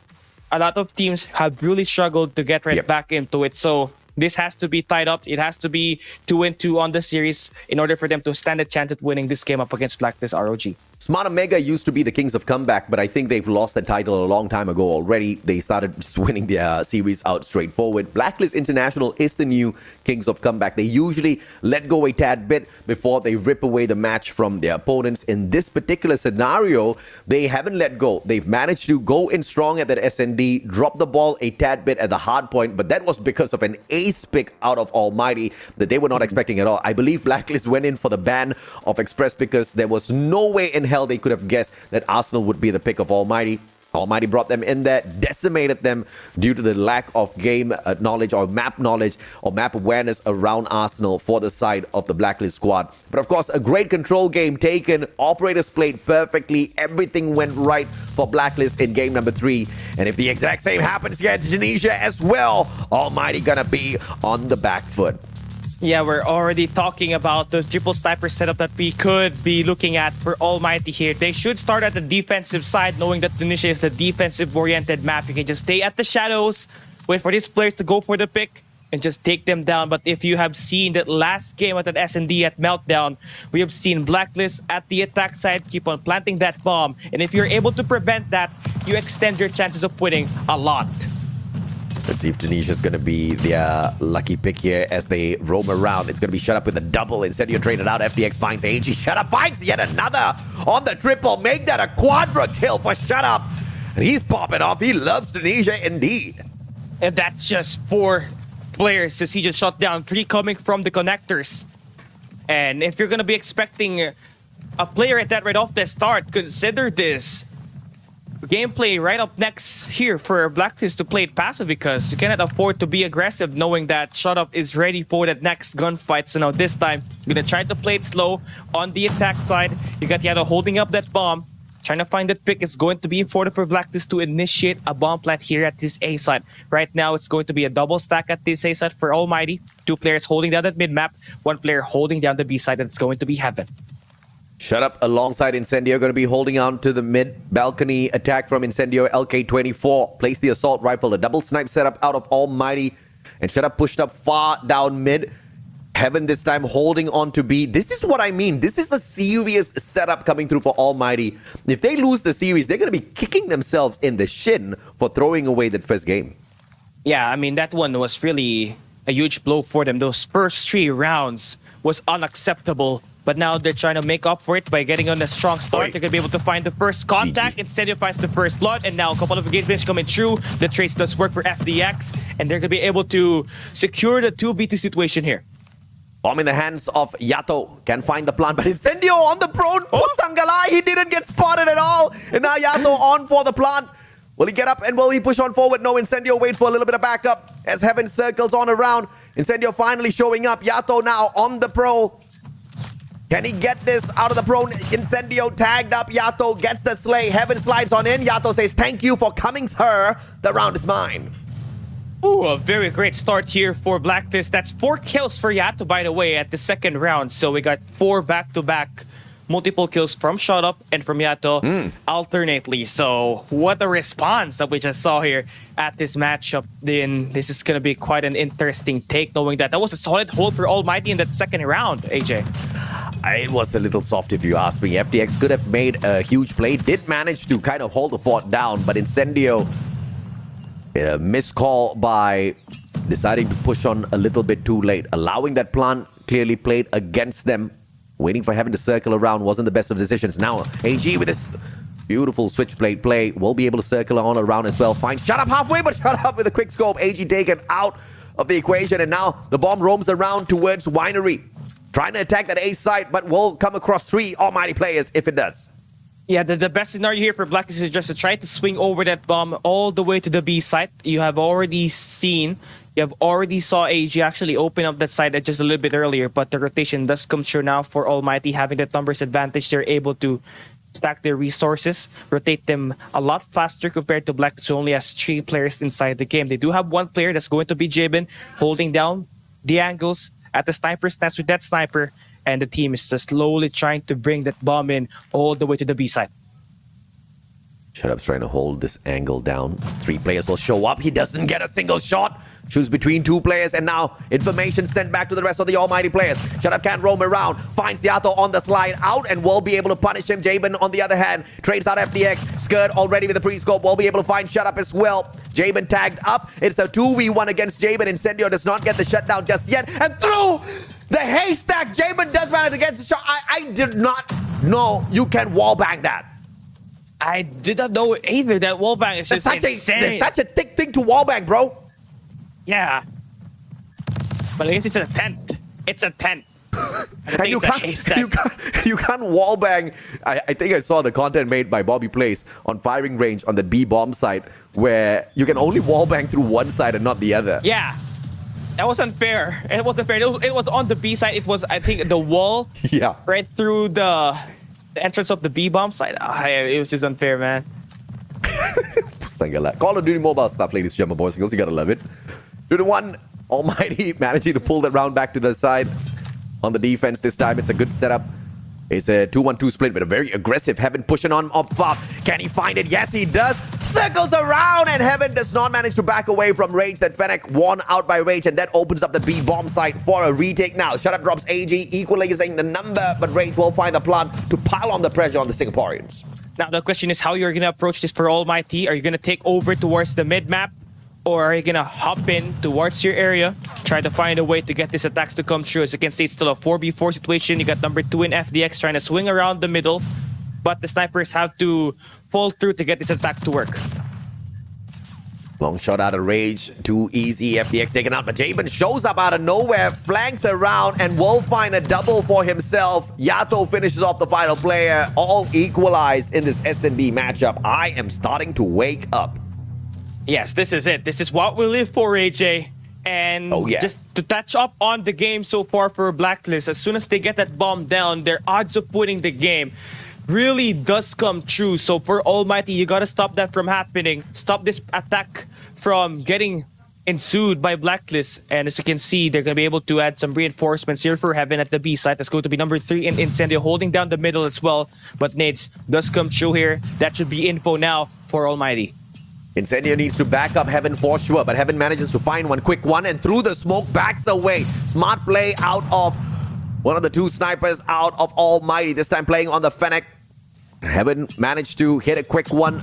Speaker 2: A lot of teams have really struggled to get back into it. So this has to be tied up. It has to be 2-2 on the series in order for them to stand a chance at winning this game up against Blacklist ROG.
Speaker 1: Smart Omega used to be the kings of comeback, but I think they've lost the title a long time ago already. They started winning their series out straightforward. Blacklist International is the new kings of comeback. They usually let go a tad bit before they rip away the match from their opponents. In this particular scenario, they haven't let go. They've managed to go in strong at that SND, drop the ball a tad bit at the hard point, but that was because of an ace pick out of Almighty that they were not expecting at all. I believe Blacklist went in for the ban of Express because there was no way in hell they could have guessed that Arsenal would be the pick of Almighty. Almighty brought them in there, decimated them due to the lack of game knowledge or map awareness around Arsenal for the side of the Blacklist squad. But of course, a great control game taken. Operators played perfectly. Everything went right for Blacklist in game number 3. And if the exact same happens here in Tunisia as well, Almighty gonna be on the back foot.
Speaker 2: Yeah, we're already talking about the triple sniper setup that we could be looking at for Almighty here. They should start at the defensive side, knowing that Tunisia is the defensive-oriented map. You can just stay at the shadows, wait for these players to go for the pick, and just take them down. But if you have seen that last game at that S&D at Meltdown, we have seen Blacklist at the attack side keep on planting that bomb. And if you're able to prevent that, you extend your chances of winning a lot.
Speaker 1: Let's see if Tunisia's going to be their lucky pick here as they roam around. It's going to be shut up with a double. Instead, you're traded out. FDX finds AG. Shut up finds yet another on the triple. Make that a quadra kill for Shut Up. And he's popping off. He loves Tunisia indeed.
Speaker 2: And that's just 4 players as he just shot down 3 coming from the connectors. And if you're going to be expecting a player at that right off the start, consider this gameplay right up next here for Blacklist to play it passive, because you cannot afford to be aggressive knowing that Shut Up is ready for that next gunfight. So now this time, you're gonna try to play it slow on the attack side. You got Yato holding up that bomb, trying to find that pick. Is going to be important for Blacklist to initiate a bomb plant here at this A side. Right now, it's going to be a double stack at this A side for Almighty. 2 players holding down that mid map, 1 player holding down the B side, and it's going to be Heaven.
Speaker 1: Shut Up alongside Incendio going to be holding on to the mid balcony attack from Incendio. LK24 placed the assault rifle, a double snipe setup out of Almighty, and Shut Up pushed up far down mid. Heaven this time holding on to B. This is what I mean. This is a serious setup coming through for Almighty. If they lose the series, they're going to be kicking themselves in the shin for throwing away that first game.
Speaker 2: Yeah, I mean, that one was really a huge blow for them. Those first 3 rounds was unacceptable. But now they're trying to make up for it by getting on a strong start. They're going to be able to find the first contact. Incendio finds the first blood. And now a couple of engagements coming through. The trace does work for FDX. And they're going to be able to secure the 2v2 situation here.
Speaker 1: Bomb in the hands of Yato. Can find the plant. But Incendio on the prone. Oh, Sangalai. He didn't get spotted at all. And now Yato on for the plant. Will he get up and will he push on forward? No, Incendio waits for a little bit of backup as Heaven circles on around. Incendio finally showing up. Yato now on the pro. Can he get this out of the prone? Incendio tagged up. Yato gets the slay. Heaven slides on in. Yato says, thank you for coming, sir. The round is mine.
Speaker 2: Ooh, a very great start here for Blacklist. That's 4 kills for Yato, by the way, at the second round. So we got 4 back-to-back multiple kills from Shut Up and from Yato alternately. So what a response that we just saw here at this matchup. Then this is going to be quite an interesting take, knowing that was a solid hold for Almighty in that second round, AJ.
Speaker 1: It was a little soft if you ask me. FDX could have made a huge play. Did manage to kind of hold the fort down, but Incendio, a missed call by deciding to push on a little bit too late. Allowing that plant clearly played against them. Waiting for Heaven to circle around wasn't the best of decisions. Now, AG with this beautiful switchblade play will be able to circle on around as well. Find Shut Up halfway, but Shut Up with a quick scope. AG taken out of the equation, and now the bomb roams around towards Winery. Trying to attack that A site, but will come across 3 Almighty players if it does.
Speaker 2: Yeah, the best scenario here for Blacklist is just to try to swing over that bomb all the way to the B site. You have already saw AG actually open up that side just a little bit earlier, but the rotation does come through now for Almighty. Having that numbers advantage, they're able to stack their resources, rotate them a lot faster compared to Blacklist, who only has 3 players inside the game. They do have 1 player that's going to be Jabin, holding down the angles at the sniper stance with that sniper, and the team is just slowly trying to bring that bomb in all the way to the B side.
Speaker 1: Shut Up's trying to hold this angle down. 3 players will show up. He doesn't get a single shot. Choose between two players, and now information sent back to the rest of the almighty players. Shut Up can't roam around. Finds Yato on the slide out and will be able to punish him. Jabin, on the other hand, trades out FDX. Skirt already with the pre-scope. Will be able to find Shut Up as well. Jabin tagged up. It's a 2v1 against Jabin. Incendio does not get the shutdown just yet. And through the haystack, Jabin does manage to get the shot. I did not know you can wallbang that.
Speaker 2: I did not know either. That wallbang is just insane.
Speaker 1: That's such a thick thing to wallbang, bro.
Speaker 2: Yeah. But I guess it's a tent. It's a tent.
Speaker 1: And you can't wallbang. I think I saw the content made by Bobby Place on firing range on the B bomb site where you can only wallbang through one side and not the other.
Speaker 2: Yeah. That was unfair. It was unfair. It was on the B side. It was, I think, the wall.
Speaker 1: Yeah.
Speaker 2: Right through the entrance of the B bomb side. It was just unfair, man.
Speaker 1: Call of Duty Mobile stuff, ladies and gentlemen, boys and girls. You gotta love it. 2-1. Almighty managing to pull that round back to the side. On the defense this time, it's a good setup. It's a 2-1-2 split with a very aggressive Heaven pushing on up top. Can he find it? Yes, he does. Circles around, and Heaven does not manage to back away from Rage. That Fennec won out by Rage, and that opens up the B bomb site for a retake now. Shut Up drops AG, equalizing the number, but Rage will find the plan to pile on the pressure on the Singaporeans.
Speaker 2: Now, the question is how you're going to approach this for Almighty. Are you going to take over towards the mid-map? Or are you going to hop in towards your area, try to find a way to get these attacks to come true? As you can see, it's still a 4v4 situation. You got number 2 in FDX trying to swing around the middle, but the snipers have to fall through to get this attack to work.
Speaker 1: Long shot out of Rage, too easy. FDX taken out, but Jabin shows up out of nowhere, flanks around, and will find a double for himself. Yato finishes off the final player, all equalized in this S&D matchup. I am starting to wake up.
Speaker 2: Yes, this is it. This is what we live for, AJ. And just to touch up on the game so far for Blacklist, as soon as they get that bomb down, their odds of winning the game really does come true. So for Almighty, you gotta stop that from happening. Stop this attack from getting ensued by Blacklist. And as you can see, they're gonna be able to add some reinforcements here for Heaven at the B site. That's going to be number 3 in Incendio, holding down the middle as well. But Nades does come true here. That should be info now for Almighty.
Speaker 1: Incendio needs to back up Heaven for sure, but Heaven manages to find one quick one, and through the smoke backs away. Smart play out of one of the 2 snipers out of Almighty, this time playing on the Fennec. Heaven managed to hit a quick one.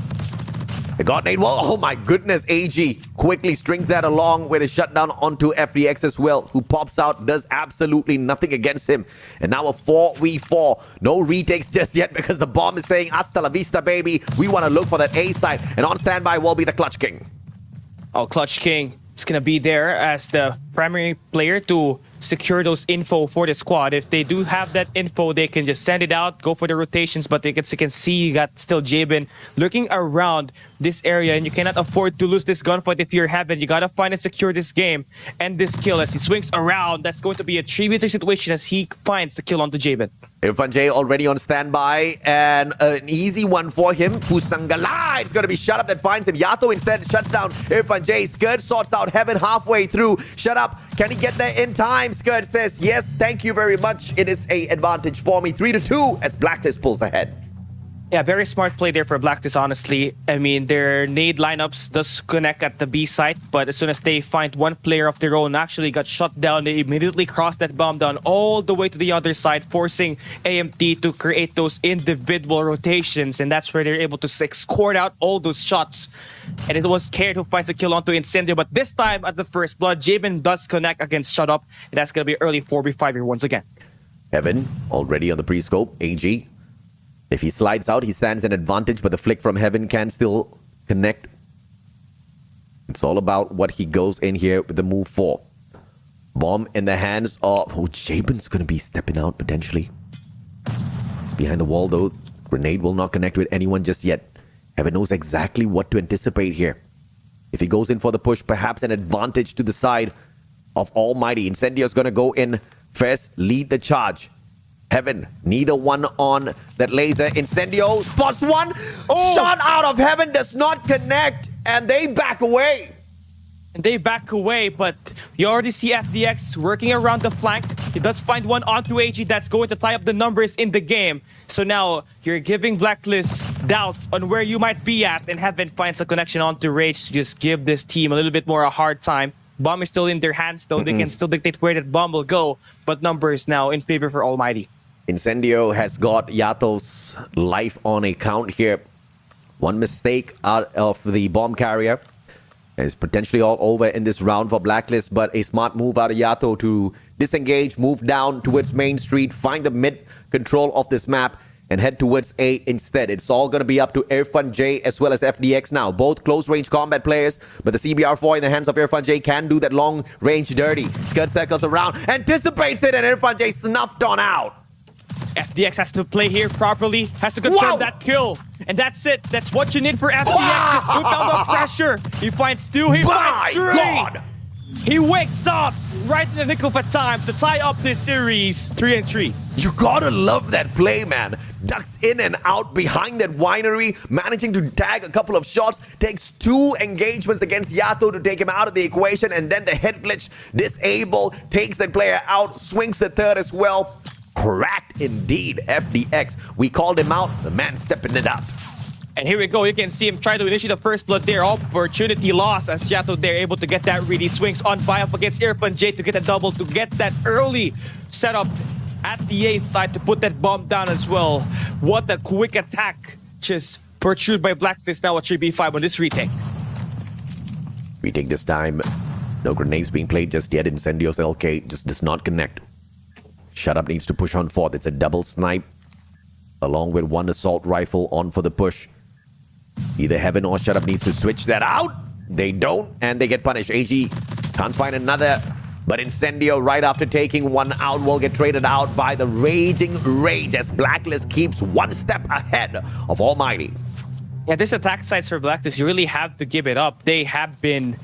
Speaker 1: The God Nade, well, oh my goodness, AG quickly strings that along with a shutdown onto FDX as well, who pops out, does absolutely nothing against him. And now a 4v4. No retakes just yet because the bomb is saying, hasta la vista, baby. We want to look for that A side. And on standby will be the Clutch King.
Speaker 2: Oh, Clutch King is going to be there as the primary player to secure those info for the squad. If they do have that info, they can just send it out, go for the rotations, but you can see you got still Jabin looking around this area, and you cannot afford to lose this gunfight if you're Heaven. You gotta find and secure this game and this kill as he swings around. That's going to be a 3v3 situation as he finds the kill onto Jabin.
Speaker 1: Irfan J already on standby, and an easy one for him. Pusangala, it's going to be Shut Up that finds him. Yato instead shuts down Irfan J. Skirt sorts out Heaven halfway through. Shut Up, can he get there in time? Skirt says, yes, thank you very much. It is an advantage for me. 3-2 as Blacklist pulls ahead.
Speaker 2: Yeah, very smart play there for Blacklist, honestly. I mean, their nade lineups does connect at the B site, but as soon as they find one player of their own actually got shut down, they immediately cross that bomb down all the way to the other side, forcing AMT to create those individual rotations, and that's where they're able to score out all those shots. And it was Caird who finds a kill onto Incendio, but this time at the first blood, Jabin does connect against Shut Up, and that's going to be early 4v5 here once again.
Speaker 1: Heaven already on the pre-scope. AG. If he slides out, he stands an advantage, but the flick from Heaven can still connect. It's all about what he goes in here with the move for. Bomb in the hands of... Oh, Jabin's going to be stepping out potentially. He's behind the wall, though. Grenade will not connect with anyone just yet. Heaven knows exactly what to anticipate here. If he goes in for the push, perhaps an advantage to the side of Almighty. Incendio's going to go in first, lead the charge. Heaven, neither one on that laser. Incendio spots one. Oh. Shot out of Heaven does not connect, and they back away.
Speaker 2: And they back away, but you already see FDX working around the flank. He does find one onto AG that's going to tie up the numbers in the game. So now you're giving Blacklist doubts on where you might be at, and Heaven finds a connection onto Rage to just give this team a little bit more a hard time. Bomb is still in their hands, though. They can still dictate where that bomb will go. But numbers now in favor for Almighty.
Speaker 1: Incendio has got Yato's life on account here. One mistake out of the bomb carrier is potentially all over in this round for Blacklist, but a smart move out of Yato to disengage, move down towards Main Street, find the mid control of this map, and head towards A instead. It's all going to be up to Irfan J as well as FDX now. Both close-range combat players, but the CBR4 in the hands of Irfan J can do that long-range dirty. Scud circles around, anticipates it, and Irfan J snuffed on out.
Speaker 2: FDX has to play here properly, has to confirm that kill. And that's it. That's what you need for FDX. Just put down the pressure. He finds Stu, he finds Tree.
Speaker 1: God.
Speaker 2: He wakes up right in the nick of a time to tie up this series 3-3.
Speaker 1: You gotta love that play, man. Ducks in and out behind that winery, managing to tag a couple of shots, takes 2 engagements against Yato to take him out of the equation, and then the head glitch disable, takes that player out, swings the third as well. Cracked indeed, FDX. We called him out, the man stepping it up.
Speaker 2: And here we go. You can see him try to initiate the first blood there. Opportunity lost as Yato there able to get that really swings on by up against Irfan J to get a double, to get that early setup at the A side to put that bomb down as well. What a quick attack. Just pursued by Blacklist now at 3v5 on this retake.
Speaker 1: Retake this time. No grenades being played just yet. Incendio's LK just does not connect. Shut Up needs to push on forth. It's a double snipe along with one assault rifle on for the push. Either Heaven or Shut Up needs to switch that out. They don't, and they get punished. AG can't find another, but Incendio, right after taking one out, will get traded out by the Raging Rage as Blacklist keeps one step ahead of Almighty.
Speaker 2: Yeah, this attack sides for Blacklist, you really have to give it up. They have been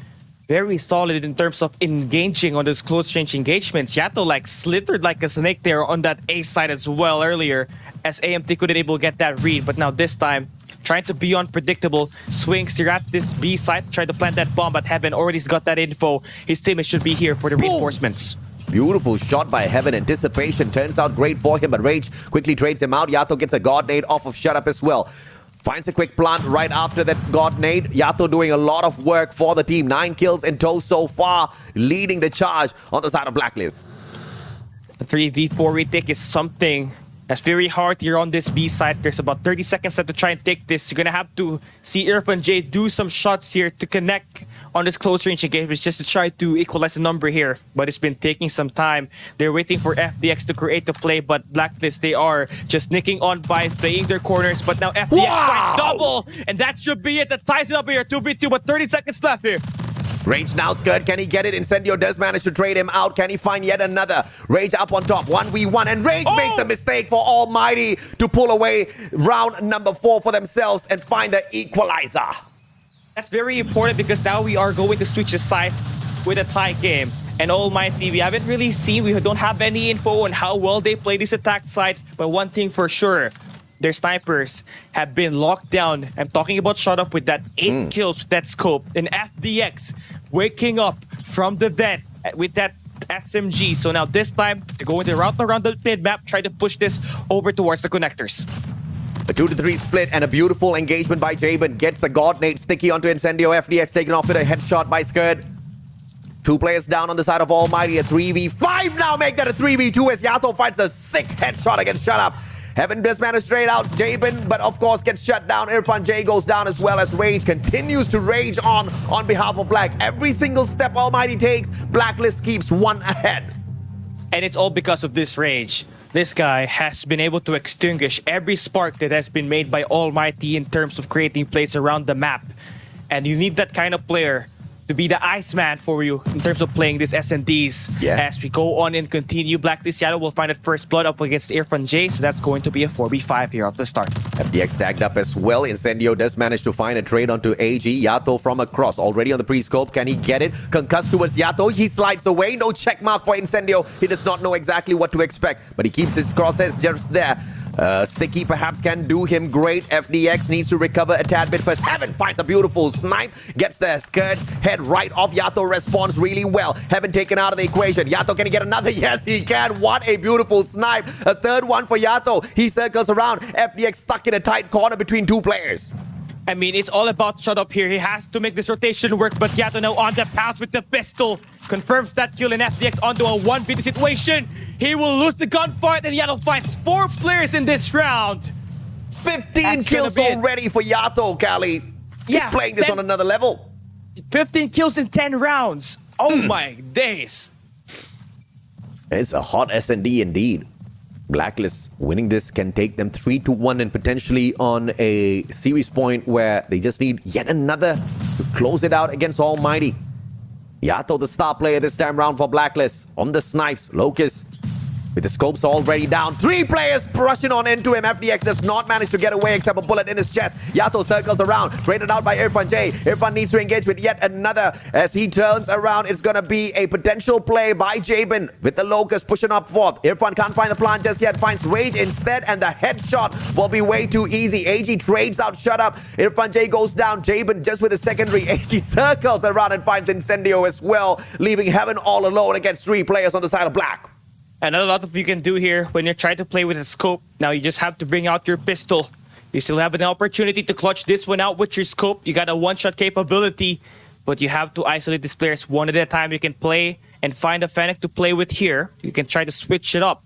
Speaker 2: very solid in terms of engaging on those close range engagements. Yato like slithered like a snake there on that A side as well earlier, as AMT couldn't able to get that read. But now this time, trying to be unpredictable, swings here at this B side, try to plant that bomb, but Heaven already's got that info. His teammates should be here for the reinforcements.
Speaker 1: Beautiful shot by Heaven. Anticipation turns out great for him, but Rage quickly trades him out. Yato gets a God nade off of Shut Up as well. Finds a quick plant right after that God nade. Yato doing a lot of work for the team. 9 kills in tow so far, leading the charge on the side of Blacklist.
Speaker 2: The 3v4 retake is something that's very hard here on this B side. There's about 30 seconds left to try and take this. You're going to have to see Irfan J do some shots here to connect on this close range engagement just to try to equalize the number here. But it's been taking some time. They're waiting for FDX to create the play, but Blacklist, they are just nicking on by playing their corners. But now FDX finds double, and that should be it. That ties it up here, 2v2, but 30 seconds left here.
Speaker 1: Rage now Scud. Can he get it? Incendio does manage to trade him out. Can he find yet another? Rage up on top. 1v1. And Rage makes a mistake for Almighty to pull away round number 4 for themselves and find the equalizer.
Speaker 2: That's very important because now we are going to switch the sides with a tie game. And Almighty, we haven't really seen, we don't have any info on how well they play this attack side. But one thing for sure, their snipers have been locked down. I'm talking about Shut Up with that 8 kills with that scope. And FDX waking up from the dead with that SMG. So now this time, they're going to route around the mid-map, try to push this over towards the connectors.
Speaker 1: A 2-3 split and a beautiful engagement by Jabin. Gets the God nade sticky onto Incendio. FDX taken off with a headshot by Scud. 2 players down on the side of Almighty. A 3v5 now make that a 3v2 as Yato fights a sick headshot against Shut Up. Heaven does manage straight out Jabin, but of course gets shut down. Irfan J goes down as well as Rage continues to rage on behalf of Black. Every single step Almighty takes, Blacklist keeps one ahead.
Speaker 2: And it's all because of this Rage. This guy has been able to extinguish every spark that has been made by Almighty in terms of creating plays around the map. And you need that kind of player to be the Iceman for you in terms of playing these SNDs.
Speaker 1: Yeah.
Speaker 2: As we go on and continue, Blacklist Seattle will find that first blood up against Irfan J, so that's going to be a 4v5 here at the start.
Speaker 1: FDX tagged up as well. Incendio does manage to find a trade onto AG. Yato from across, already on the pre-scope. Can he get it? Concussed towards Yato. He slides away. No check mark for Incendio. He does not know exactly what to expect, but he keeps his crosshairs just there. Sticky perhaps can do him great. FDX needs to recover a tad bit first. Heaven finds a beautiful snipe. Gets the skirt head right off. Yato responds really well. Heaven taken out of the equation. Yato, can he get another? Yes, he can. What a beautiful snipe. A third one for Yato. He circles around. FDX stuck in a tight corner between 2 players.
Speaker 2: I mean, it's all about shut up here. He has to make this rotation work, but Yato now on the pounce with the pistol. Confirms that kill in FDX onto a 1v2 situation. He will lose the gunfight, and Yato fights 4 players in this round.
Speaker 1: 15
Speaker 2: That's
Speaker 1: kills already for Yato, Cali. He's playing this on another level.
Speaker 2: 15 kills in 10 rounds. Oh my days.
Speaker 1: It's a hot S&D indeed. Blacklist winning this can take them 3-1 and potentially on a series point where they just need yet another to close it out against Almighty. Yato, the star player this time round for Blacklist. On the snipes, Locust with the scopes already down. 3 players rushing on into him. FDX does not manage to get away except a bullet in his chest. Yato circles around, traded out by Irfan J. Irfan needs to engage with yet another. As he turns around, it's going to be a potential play by Jabin with the Locust pushing up forth. Irfan can't find the plant just yet, finds Rage instead, and the headshot will be way too easy. AG trades out Shut Up. Irfan J goes down. Jabin just with a secondary. AG circles around and finds Incendio as well, leaving Heaven all alone against 3 players on the side of Black.
Speaker 2: And a lot of you can do here when you're trying to play with a scope. Now you just have to bring out your pistol. You still have an opportunity to clutch this one out with your scope. You got a one-shot capability, but you have to isolate these players one at a time. You can play and find a Fennec to play with here. You can try to switch it up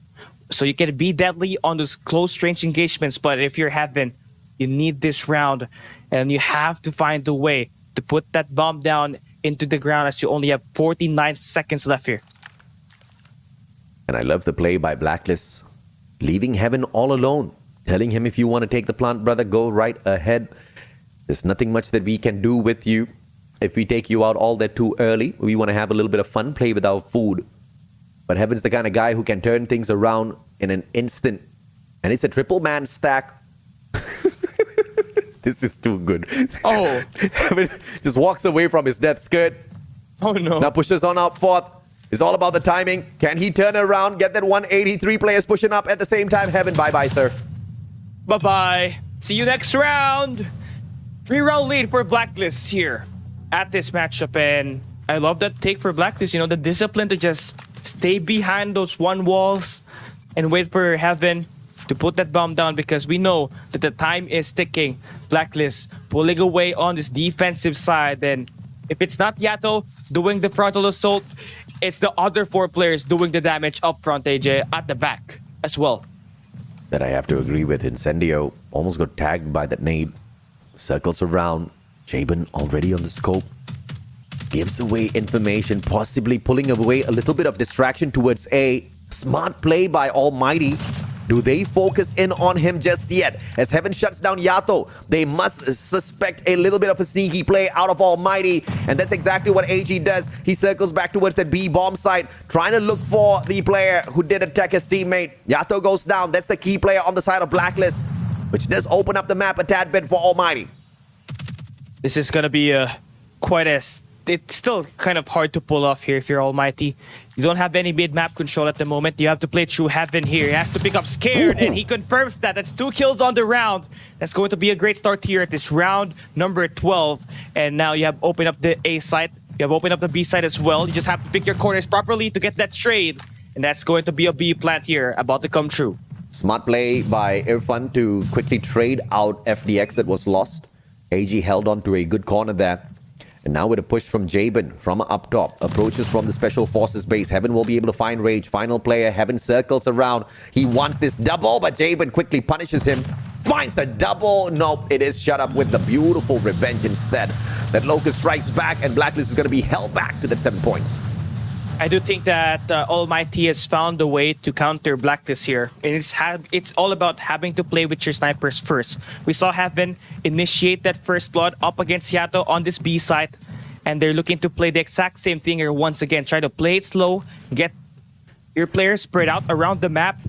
Speaker 2: so you can be deadly on those close-range engagements. But if you're Heaven, you need this round, and you have to find a way to put that bomb down into the ground as you only have 49 seconds left here.
Speaker 1: And I love the play by Blacklist, leaving Heaven all alone, telling him if you want to take the plant, brother, go right ahead. There's nothing much that we can do with you. If we take you out all that too early, we want to have a little bit of fun, play with our food. But Heaven's the kind of guy who can turn things around in an instant. And it's a triple man stack. This is too good.
Speaker 2: Oh.
Speaker 1: Heaven just walks away from his death skirt.
Speaker 2: Oh no.
Speaker 1: Now pushes on up forth. It's all about the timing. Can he turn around, get that 183 players pushing up at the same time? Heaven, bye-bye, sir.
Speaker 2: Bye-bye. See you next round. 3-round lead for Blacklist here at this matchup. And I love that take for Blacklist. You know, the discipline to just stay behind those one walls and wait for Heaven to put that bomb down, because we know that the time is ticking. Blacklist pulling away on this defensive side. And if it's not Yato doing the frontal assault, it's the other 4 players doing the damage up front, AJ, at the back as well.
Speaker 1: That I have to agree with. Incendio almost got tagged by that nade. Circles around. Jabin already on the scope. Gives away information, possibly pulling away a little bit of distraction towards A. Smart play by Almighty. Do they focus in on him just yet? As Heaven shuts down Yato, they must suspect a little bit of a sneaky play out of Almighty. And that's exactly what AG does. He circles back towards that B bomb site, trying to look for the player who did attack his teammate. Yato goes down. That's the key player on the side of Blacklist, which does open up the map a tad bit for Almighty.
Speaker 2: This is going to be it's still kind of hard to pull off here if you're Almighty. You don't have any mid-map control at the moment. You have to play through Heaven here. He has to pick up Scared, and he confirms that. That's 2 kills on the round. That's going to be a great start here at this round number 12. And now you have opened up the A site. You have opened up the B site as well. You just have to pick your corners properly to get that trade. And that's going to be a B plant here, about to come true.
Speaker 1: Smart play by Irfan to quickly trade out FDX that was lost. AG held on to a good corner there. And now with a push from Jabin from up top, approaches from the Special Forces base. Heaven will be able to find Rage. Final player, Heaven circles around. He wants this double, but Jabin quickly punishes him. Finds a double. Nope, it is Shut Up with the beautiful revenge instead. That Locust strikes back, and Blacklist is going to be held back to that 7 points.
Speaker 2: I do think that Almighty has found a way to counter Blacklist here. And it's all about having to play with your snipers first. We saw Heaven initiate that first blood up against Yato on this B site. And they're looking to play the exact same thing here once again. Try to play it slow, get your players spread out around the map,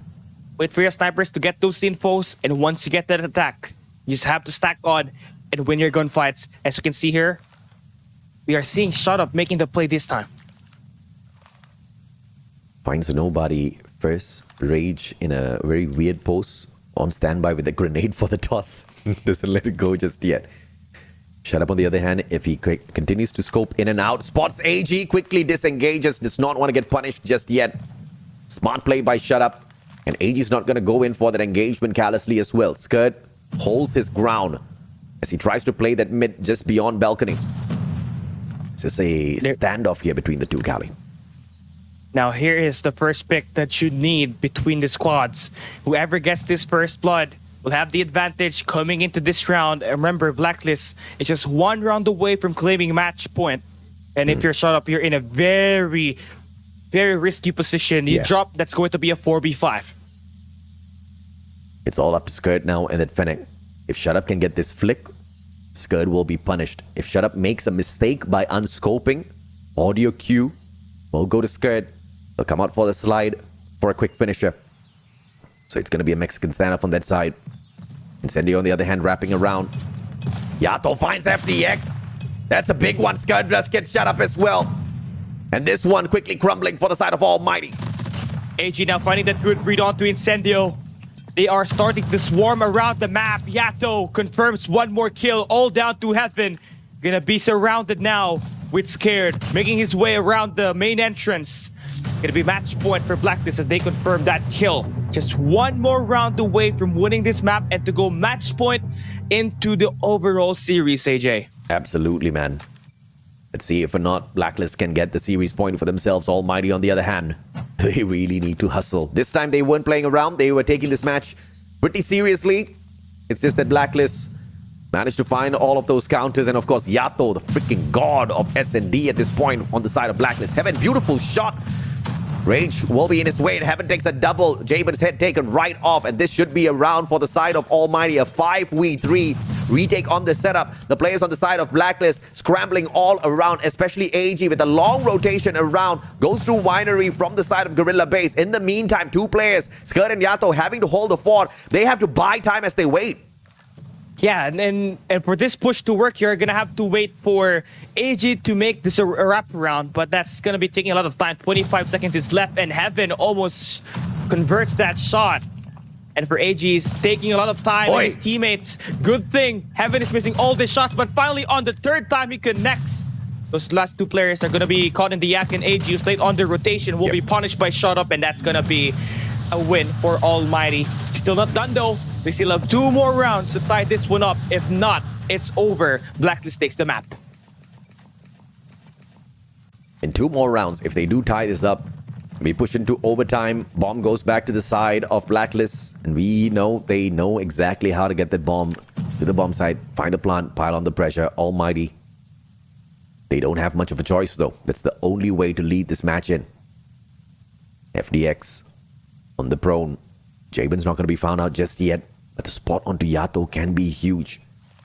Speaker 2: wait for your snipers to get those infos, and once you get that attack, you just have to stack on and win your gunfights. As you can see here, we are seeing Shut Up making the play this time.
Speaker 1: Finds nobody first. Rage in a very weird pose. On standby with a grenade for the toss. Doesn't let it go just yet. Shut Up on the other hand, if he continues to scope in and out. Spots AG, quickly disengages. Does not want to get punished just yet. Smart play by Shut Up. And AG's not going to go in for that engagement callously as well. Skirt holds his ground. as he tries to play that mid just beyond balcony. It's just a standoff here between the two, Cali.
Speaker 2: Now here is the first pick that you need between the squads. Whoever gets this first blood will have the advantage coming into this round. And remember, Blacklist is just one round away from claiming match point. And if you're shot up, you're in a very, very risky position. You drop, that's going to be a 4v5.
Speaker 1: It's all up to Skirt now and then Fennec. If Shut Up can get this flick, Skirt will be punished. If Shut Up makes a mistake by unscoping, audio cue will go to Skirt. They'll come out for the slide for a quick finisher. So it's going to be a Mexican stand-up on that side. Incendio, on the other hand, wrapping around. Yato finds FDX. That's a big one. Skirt does get Shut Up as well. And this one quickly crumbling for the side of Almighty.
Speaker 2: AG now finding that good read onto Incendio. They are starting to swarm around the map. Yato confirms one more kill, all down to heaven. Gonna be surrounded now with Scared, making his way around the main entrance. Gonna be match point for Blacklist as they confirm that kill. Just one more round away from winning this map and to go match point into the overall series, AJ.
Speaker 1: Absolutely, man. Let's see if or not Blacklist can get the series point for themselves. Almighty, on the other hand, they really need to hustle. This time they weren't playing around. They were taking this match pretty seriously. It's just that Blacklist managed to find all of those counters. And of course, Yato, the freaking god of S&D at this point on the side of Blacklist. Heaven, beautiful shot. Rage will be in his way, and Heaven takes a double. Jabin's head taken right off, and this should be a round for the side of Almighty. A 5v3 retake on the setup. The players on the side of Blacklist scrambling all around, especially AG with a long rotation around. Goes through Winery from the side of Gorilla Base. In the meantime, two players, Skirt and Yato, having to hold the fort. They have to buy time as they wait.
Speaker 2: Yeah, and for this push to work, you're going to have to wait for AG to make this a wraparound, but that's going to be taking a lot of time. 25 seconds is left, and Heaven almost converts that shot. And for AG, he's taking a lot of time, and his teammates, good thing, Heaven is missing all the shots, but finally on the third time he connects. Those last two players are going to be caught in the act, and AG, who's late on the rotation, will be punished by shot up, and that's going to be a win for Almighty. Still not done though. They still have two more rounds to tie this one up. If not, it's over. Blacklist takes the map.
Speaker 1: In two more rounds, if they do tie this up, we push into overtime. Bomb goes back to the side of Blacklist, and we know they know exactly how to get that bomb to the bomb site, find the plant, pile on the pressure. Almighty. They don't have much of a choice though. That's the only way to lead this match in. FDX on the prone. Jabin's not going to be found out just yet, but the spot onto Yato can be huge.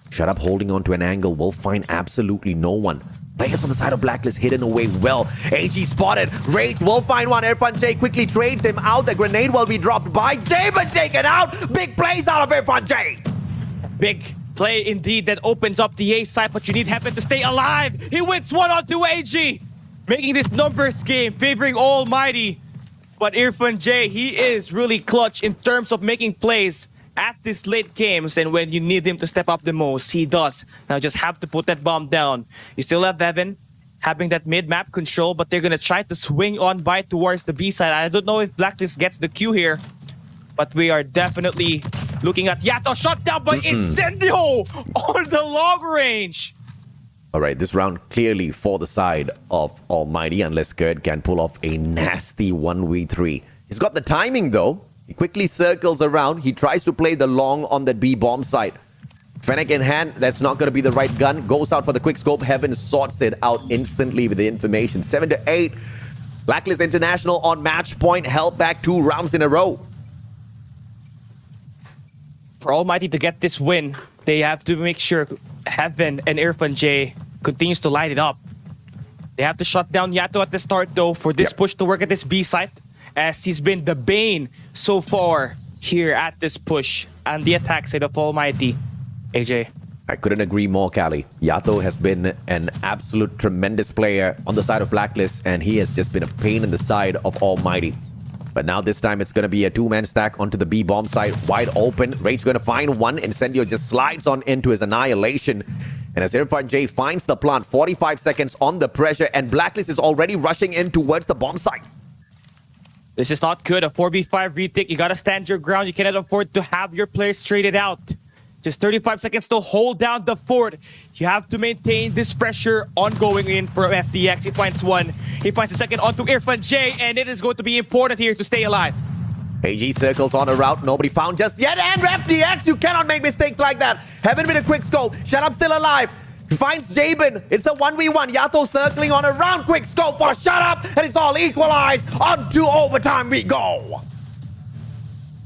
Speaker 1: Shut Up holding on to an angle will find absolutely no one. Players on the side of Blacklist hidden away well. AG spotted. Rage will find one. Irfan J quickly trades him out. The grenade will be dropped by Jabin, taken out. Big plays out of Irfan J.
Speaker 2: Big play indeed that opens up the A side, but you need Heaven to stay alive. He wins one onto AG, making this numbers game favoring Almighty. But Irfan J, he is really clutch in terms of making plays at these late games, and when you need him to step up the most, he does. Now just have to put that bomb down. You still have Evan having that mid-map control, but they're going to try to swing on by towards the B side. I don't know if Blacklist gets the Q here, but we are definitely looking at Yato shot down by Incendio on the long range.
Speaker 1: All right, this round clearly for the side of Almighty, unless Skirt can pull off a nasty 1v3. He's got the timing, though. He quickly circles around. He tries to play the long on that B bomb site. Fennec in hand, that's not going to be the right gun. Goes out for the quick scope. Heaven sorts it out instantly with the information. 7-8. Blacklist International on match point. Held back 2 rounds in a row.
Speaker 2: For Almighty to get this win, they have to make sure Heaven and Irfan J continues to light it up. They have to shut down Yato at the start, though, for this push to work at this B site, as he's been the bane so far here at this push and the attack side of Almighty. AJ.
Speaker 1: I couldn't agree more, Cali. Yato has been an absolute tremendous player on the side of Blacklist, and he has just been a pain in the side of Almighty. But now this time it's going to be a 2-man stack onto the B bomb site, wide open. Rage going to find one. Incendio just slides on into his annihilation. And as Irfan J finds the plant, 45 seconds on the pressure, and Blacklist is already rushing in towards the bomb site.
Speaker 2: This is not good. A 4v5 retake. You got to stand your ground. You cannot afford to have your players traded out. Just 35 seconds to hold down the fort. You have to maintain this pressure ongoing in for FDX. He finds one. He finds a second onto Irfan J, and it is going to be important here to stay alive.
Speaker 1: AG circles on a route, nobody found just yet, and FDX, you cannot make mistakes like that. Heaven with a quick scope, Shut Up still alive. He finds Jabin, it's a 1v1, Yato circling on a round, quick scope for Shut Up, and it's all equalized, on to overtime we go.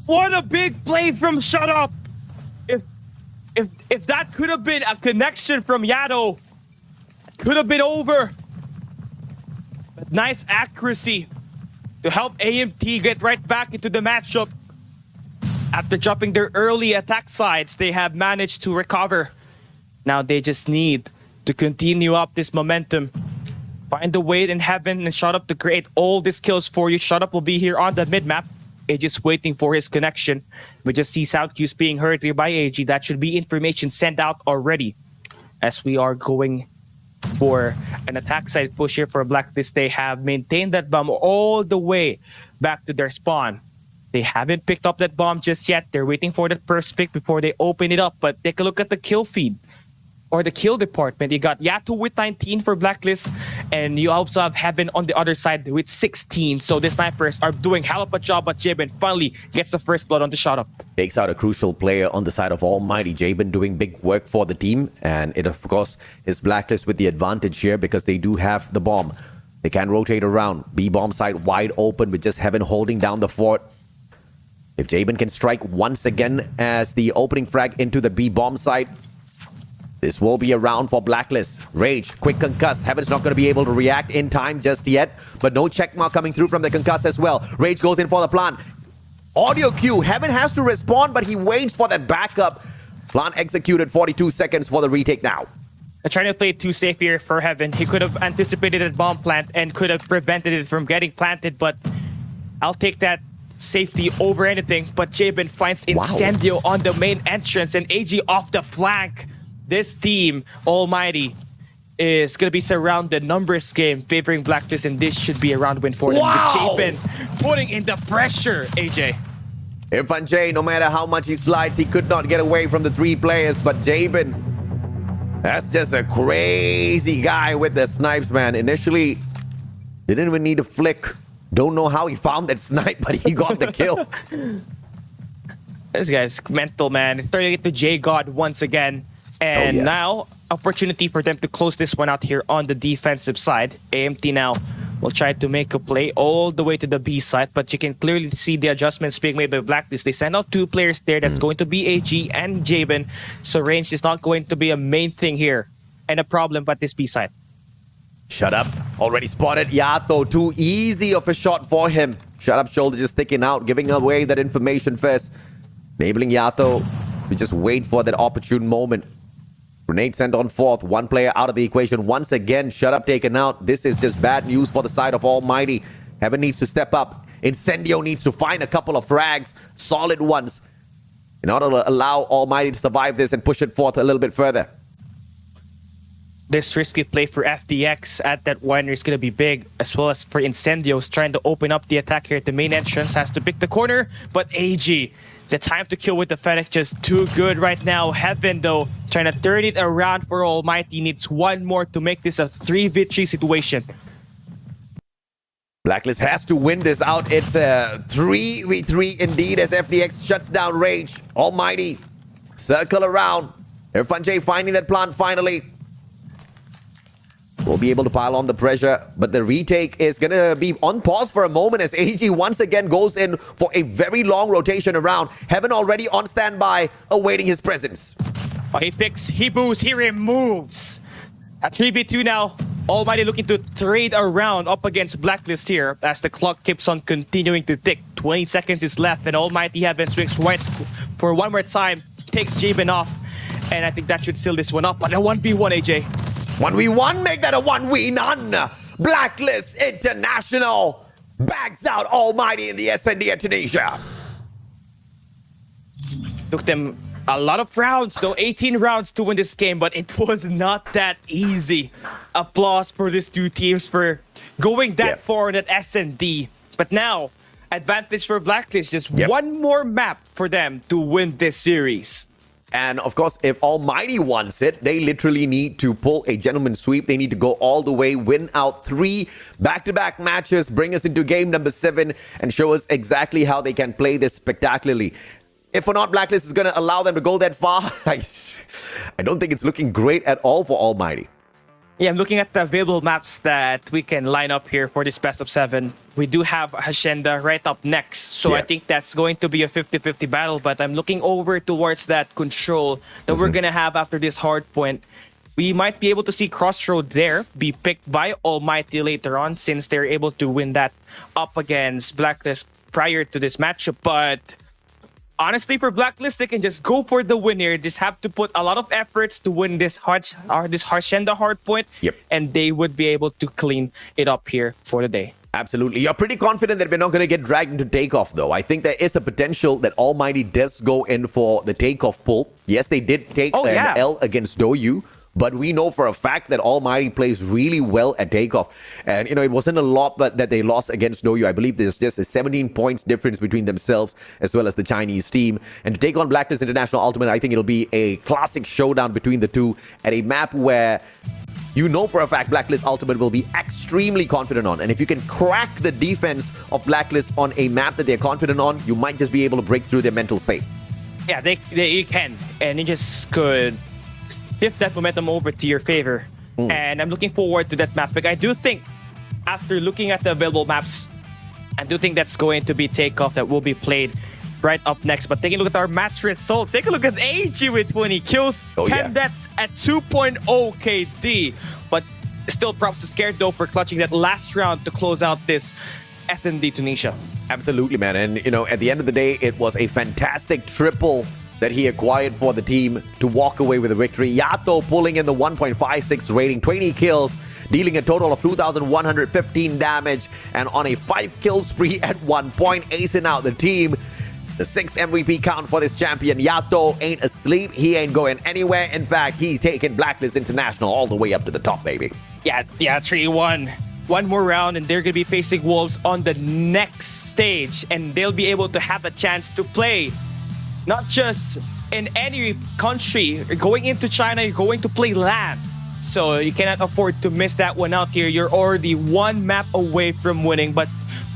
Speaker 2: What a big play from Shut Up. If that could have been a connection from Yato, it could have been over. But nice accuracy to help AMT get right back into the matchup. After dropping their early attack sides, they have managed to recover. Now they just need to continue up this momentum. Find a way in Heaven and Shut Up to create all these kills for you. Shut Up will be here on the mid-map. AG is waiting for his connection. We just see South Q's being heard here by AG. That should be information sent out already. As we are going for an attack side push here for Blacklist, they have maintained that bomb all the way back to their spawn. They haven't picked up that bomb just yet. They're waiting for that first pick before they open it up. But take a look at the kill feed. Or the kill department. You got Yato with 19 for Blacklist, and you also have Heaven on the other side with 16. So the snipers are doing hell of a job, but Jabin finally gets the first blood on the Shut Up.
Speaker 1: Takes out a crucial player on the side of Almighty. Jabin doing big work for the team, and it of course is Blacklist with the advantage here because they do have the bomb. They can rotate around. B-bomb side wide open with just Heaven holding down the fort. If Jabin can strike once again as the opening frag into the B-bomb side, this will be a round for Blacklist. Rage, quick concuss. Heaven's not going to be able to react in time just yet, but no checkmark coming through from the concuss as well. Rage goes in for the plant. Audio cue. Heaven has to respond, but he waits for that backup. Plant executed, 42 seconds for the retake now.
Speaker 2: They're trying to play it too safe here for Heaven. He could have anticipated a bomb plant and could have prevented it from getting planted, but I'll take that safety over anything. But Jabin finds Incendio on the main entrance and AG off the flank. This team, Almighty, is going to be surrounded. Numbers game favoring Blacklist, and this should be a round win for them. With Jabin putting in the pressure, AJ.
Speaker 1: Irfan J, no matter how much he slides, he could not get away from the three players, but Jabin, that's just a crazy guy with the snipes, man. Initially, didn't even need a flick. Don't know how he found that snipe, but he got the kill.
Speaker 2: This guy's mental, man. It's turning it to J-God once again. And now, opportunity for them to close this one out here on the defensive side. AMT now will try to make a play all the way to the B side, but you can clearly see the adjustments being made by Blacklist. They send out two players there. That's going to be AG and Jabin. So range is not going to be a main thing here and a problem at this B side.
Speaker 1: Shut Up. Already spotted Yato. Too easy of a shot for him. Shut Up shoulder just sticking out, giving away that information first. Enabling Yato to just wait for that opportune moment. Grenade sent on fourth. One player out of the equation. Once again, Shut Up taken out. This is just bad news for the side of Almighty. Heaven needs to step up. Incendio needs to find a couple of frags. Solid ones. In order to allow Almighty to survive this and push it forth a little bit further.
Speaker 2: This risky play for FDX at that winery is going to be big, as well as for Incendios trying to open up the attack here at the main entrance. Has to pick the corner, but AG, the time to kill with the Fennec just too good right now. Heaven, though, trying to turn it around for Almighty. Needs one more to make this a 3v3 situation.
Speaker 1: Blacklist has to win this out. It's a 3v3 indeed as FDX shuts down Rage. Almighty, circle around. Irfan J finding that plant finally. Will be able to pile on the pressure, but the retake is going to be on pause for a moment as AG once again goes in for a very long rotation around. Heaven already on standby, awaiting his presence.
Speaker 2: Oh, he picks, he boos, he removes. At 3v2 now, Almighty looking to trade around up against Blacklist here as the clock keeps on continuing to tick. 20 seconds is left and Almighty Heaven swings right for one more time, takes Jabin off, and I think that should seal this one up. But a 1v1, AJ.
Speaker 1: 1v1, make that a 1v none. Blacklist International bags out Almighty in the SND at Tunisia.
Speaker 2: Took them a lot of rounds, though, 18 rounds to win this game, but it was not that easy. Applause for these two teams for going that far in that SND. But now, advantage for Blacklist, just one more map for them to win this series.
Speaker 1: And of course, if Almighty wants it, they literally need to pull a gentleman sweep. They need to go all the way, win out 3 back-to-back matches, bring us into game number 7, and show us exactly how they can play this spectacularly. If or not, Blacklist is going to allow them to go that far, I don't think it's looking great at all for Almighty.
Speaker 2: Yeah, I'm looking at the available maps that we can line up here for this best of 7. We do have Hacienda right up next. So I think that's going to be a 50-50 battle. But I'm looking over towards that control that we're going to have after this hard point. We might be able to see Crossroad there be picked by Almighty later on, since they're able to win that up against Blacklist prior to this matchup. But honestly, for Blacklist, they can just go for the win here. Just have to put a lot of efforts to win this Hacienda hard point, and they would be able to clean it up here for the day.
Speaker 1: Absolutely. You're pretty confident that we're not going to get dragged into takeoff, though. I think there is a potential that Almighty does go in for the takeoff pull. Yes, they did take an L against Doyu, but we know for a fact that Almighty plays really well at takeoff. And, you know, it wasn't a lot but that they lost against Doyu. I believe there's just a 17 points difference between themselves as well as the Chinese team. And to take on Blacklist International Ultimate, I think it'll be a classic showdown between the two at a map where you know for a fact Blacklist Ultimate will be extremely confident on. And if you can crack the defense of Blacklist on a map that they're confident on, you might just be able to break through their mental state.
Speaker 2: Yeah, they can. And you just could shift that momentum over to your favor. And I'm looking forward to that map pick. I do think, after looking at the available maps, I do think that's going to be takeoff that will be played right up next. But taking a look at our match result, take a look at AG with 20 kills, 10 deaths at 2.0 KD. But still props to Scared though for clutching that last round to close out this SND Tunisia.
Speaker 1: Absolutely, man. And, you know, at the end of the day, it was a fantastic triple that he acquired for the team to walk away with a victory. Yato pulling in the 1.56 rating, 20 kills, dealing a total of 2,115 damage, and on a 5-kill spree at 1 point, acing out the team. The 6th MVP count for this champion. Yato ain't asleep. He ain't going anywhere. In fact, he's taking Blacklist International all the way up to the top, baby.
Speaker 2: Yeah, 3-1. One more round, and they're going to be facing Wolves on the next stage, and they'll be able to have a chance to play not just in any country. Going into China, you're going to play LAN. So you cannot afford to miss that one out here. You're already 1 map away from winning, but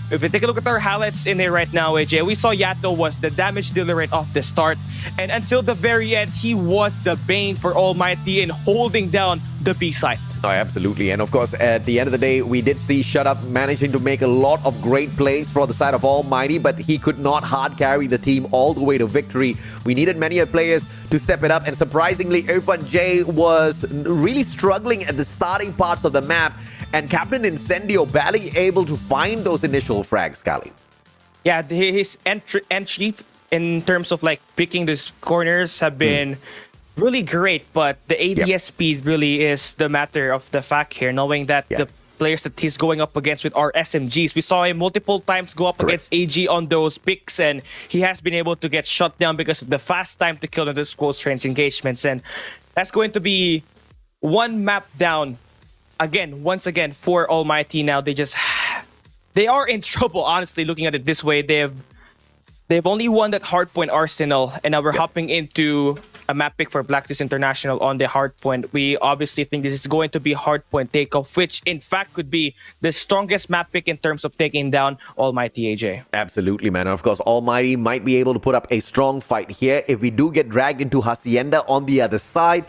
Speaker 2: if we take a look at our highlights in there right now, AJ, we saw Yato was the damage dealer right off the start. And until the very end, he was the bane for Almighty in holding down the B site.
Speaker 1: Oh, absolutely. And of course, at the end of the day, we did see Shut Up managing to make a lot of great plays for the side of Almighty, but he could not hard carry the team all the way to victory. We needed many players to step it up. And surprisingly, Irfan J was really struggling at the starting parts of the map. And Captain Incendio barely able to find those initial frags, Cali.
Speaker 2: Yeah, his entry in terms of like picking these corners have been really great, but the ADS speed really is the matter of the fact here, knowing that the players that he's going up against with are SMGs. We saw him multiple times go up against AG on those picks, and he has been able to get shut down because of the fast time to kill in those close range engagements. And that's going to be 1 map down once again for Almighty. Now they are in trouble, honestly, looking at it this way. They've only won that hardpoint Arsenal, and now we're hopping into a map pick for Blacklist International on the hardpoint. We obviously think this is going to be hardpoint takeoff, which in fact could be the strongest map pick in terms of taking down Almighty, AJ.
Speaker 1: Absolutely, man. And of course, Almighty might be able to put up a strong fight here if we do get dragged into Hacienda on the other side.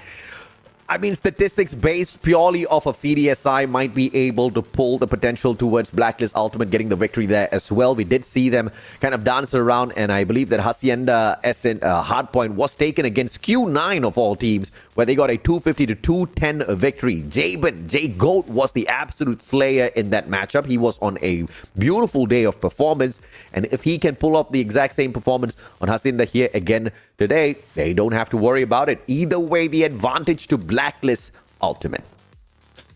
Speaker 1: I mean, statistics based purely off of CDSI might be able to pull the potential towards Blacklist Ultimate getting the victory there as well. We did see them kind of dance around, and I believe that Hacienda Hardpoint was taken against Q9 of all teams, where they got a 250 to 210 victory. J Goat was the absolute slayer in that matchup. He was on a beautiful day of performance, and if he can pull off the exact same performance on Hacienda here again today, they don't have to worry about it. Either way, the advantage to Blacklist Ultimate.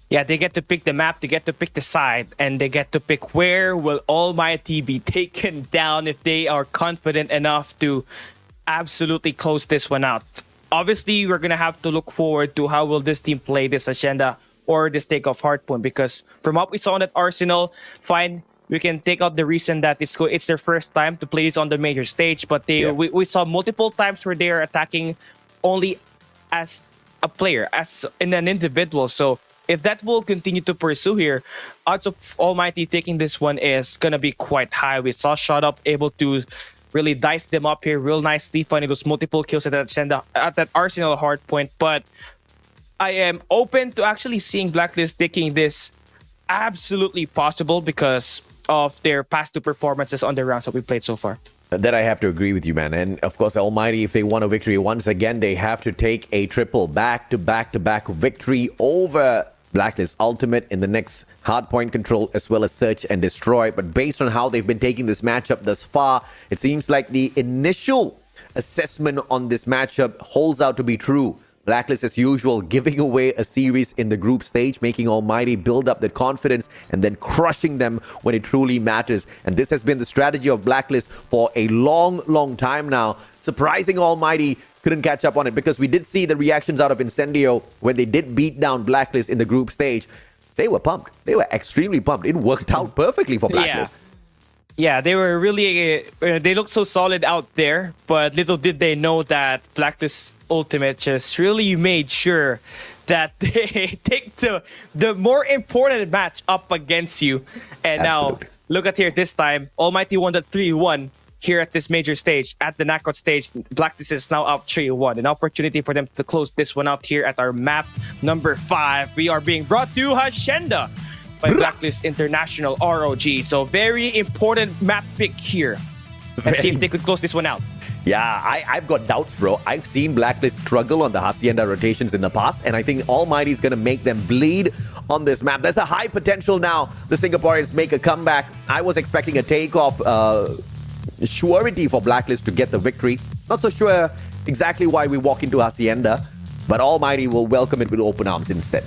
Speaker 2: Yeah, they get to pick the map, they get to pick the side, and they get to pick where will Almighty be taken down if they are confident enough to absolutely close this one out. Obviously, we're going to have to look forward to how will this team play this agenda or this takeoff hardpoint, because from what we saw in that Arsenal, fine, we can take out the reason that it's their first time to play this on the major stage, but we saw multiple times where they are attacking only as a player, as in an individual. So if that will continue to pursue here, odds of Almighty taking this one is gonna be quite high. We saw Shot Up able to really dice them up here real nicely, finding those multiple kills at that Arsenal hardpoint. But I am open to actually seeing Blacklist taking this absolutely possible because of their past 2 performances on the rounds that we played so far.
Speaker 1: That I have to agree with you, man. And of course, Almighty, if they want a victory once again, they have to take a triple back-to-back victory over Blacklist Ultimate in the next hardpoint control as well as search and destroy. But based on how they've been taking this matchup thus far, it seems like the initial assessment on this matchup holds out to be true. Blacklist, as usual, giving away a series in the group stage, making Almighty build up that confidence and then crushing them when it truly matters. And this has been the strategy of Blacklist for a long time now. Surprising Almighty couldn't catch up on it, because we did see the reactions out of Incendio when they did beat down Blacklist in the group stage. They were pumped. They were extremely pumped. It worked out perfectly for Blacklist.
Speaker 2: Yeah, they were really, they looked so solid out there, but little did they know that Blacklist Ultimate just really made sure that they take the more important match up against you. And
Speaker 1: Absolutely.
Speaker 2: now, look at here this time, Almighty won the 3-1 here at this major stage. At the knockout stage, Blacklist is now up 3-1. An opportunity for them to close this one out here at our map number 5. We are being brought to Hacienda by Blacklist International ROG. So very important map pick here. Let's see if they could close this one out.
Speaker 1: Yeah, I've got doubts, bro. I've seen Blacklist struggle on the Hacienda rotations in the past, and I think Almighty's going to make them bleed on this map. There's a high potential now. The Singaporeans make a comeback. I was expecting a takeoff surety for Blacklist to get the victory. Not so sure exactly why we walk into Hacienda, but Almighty will welcome it with open arms instead.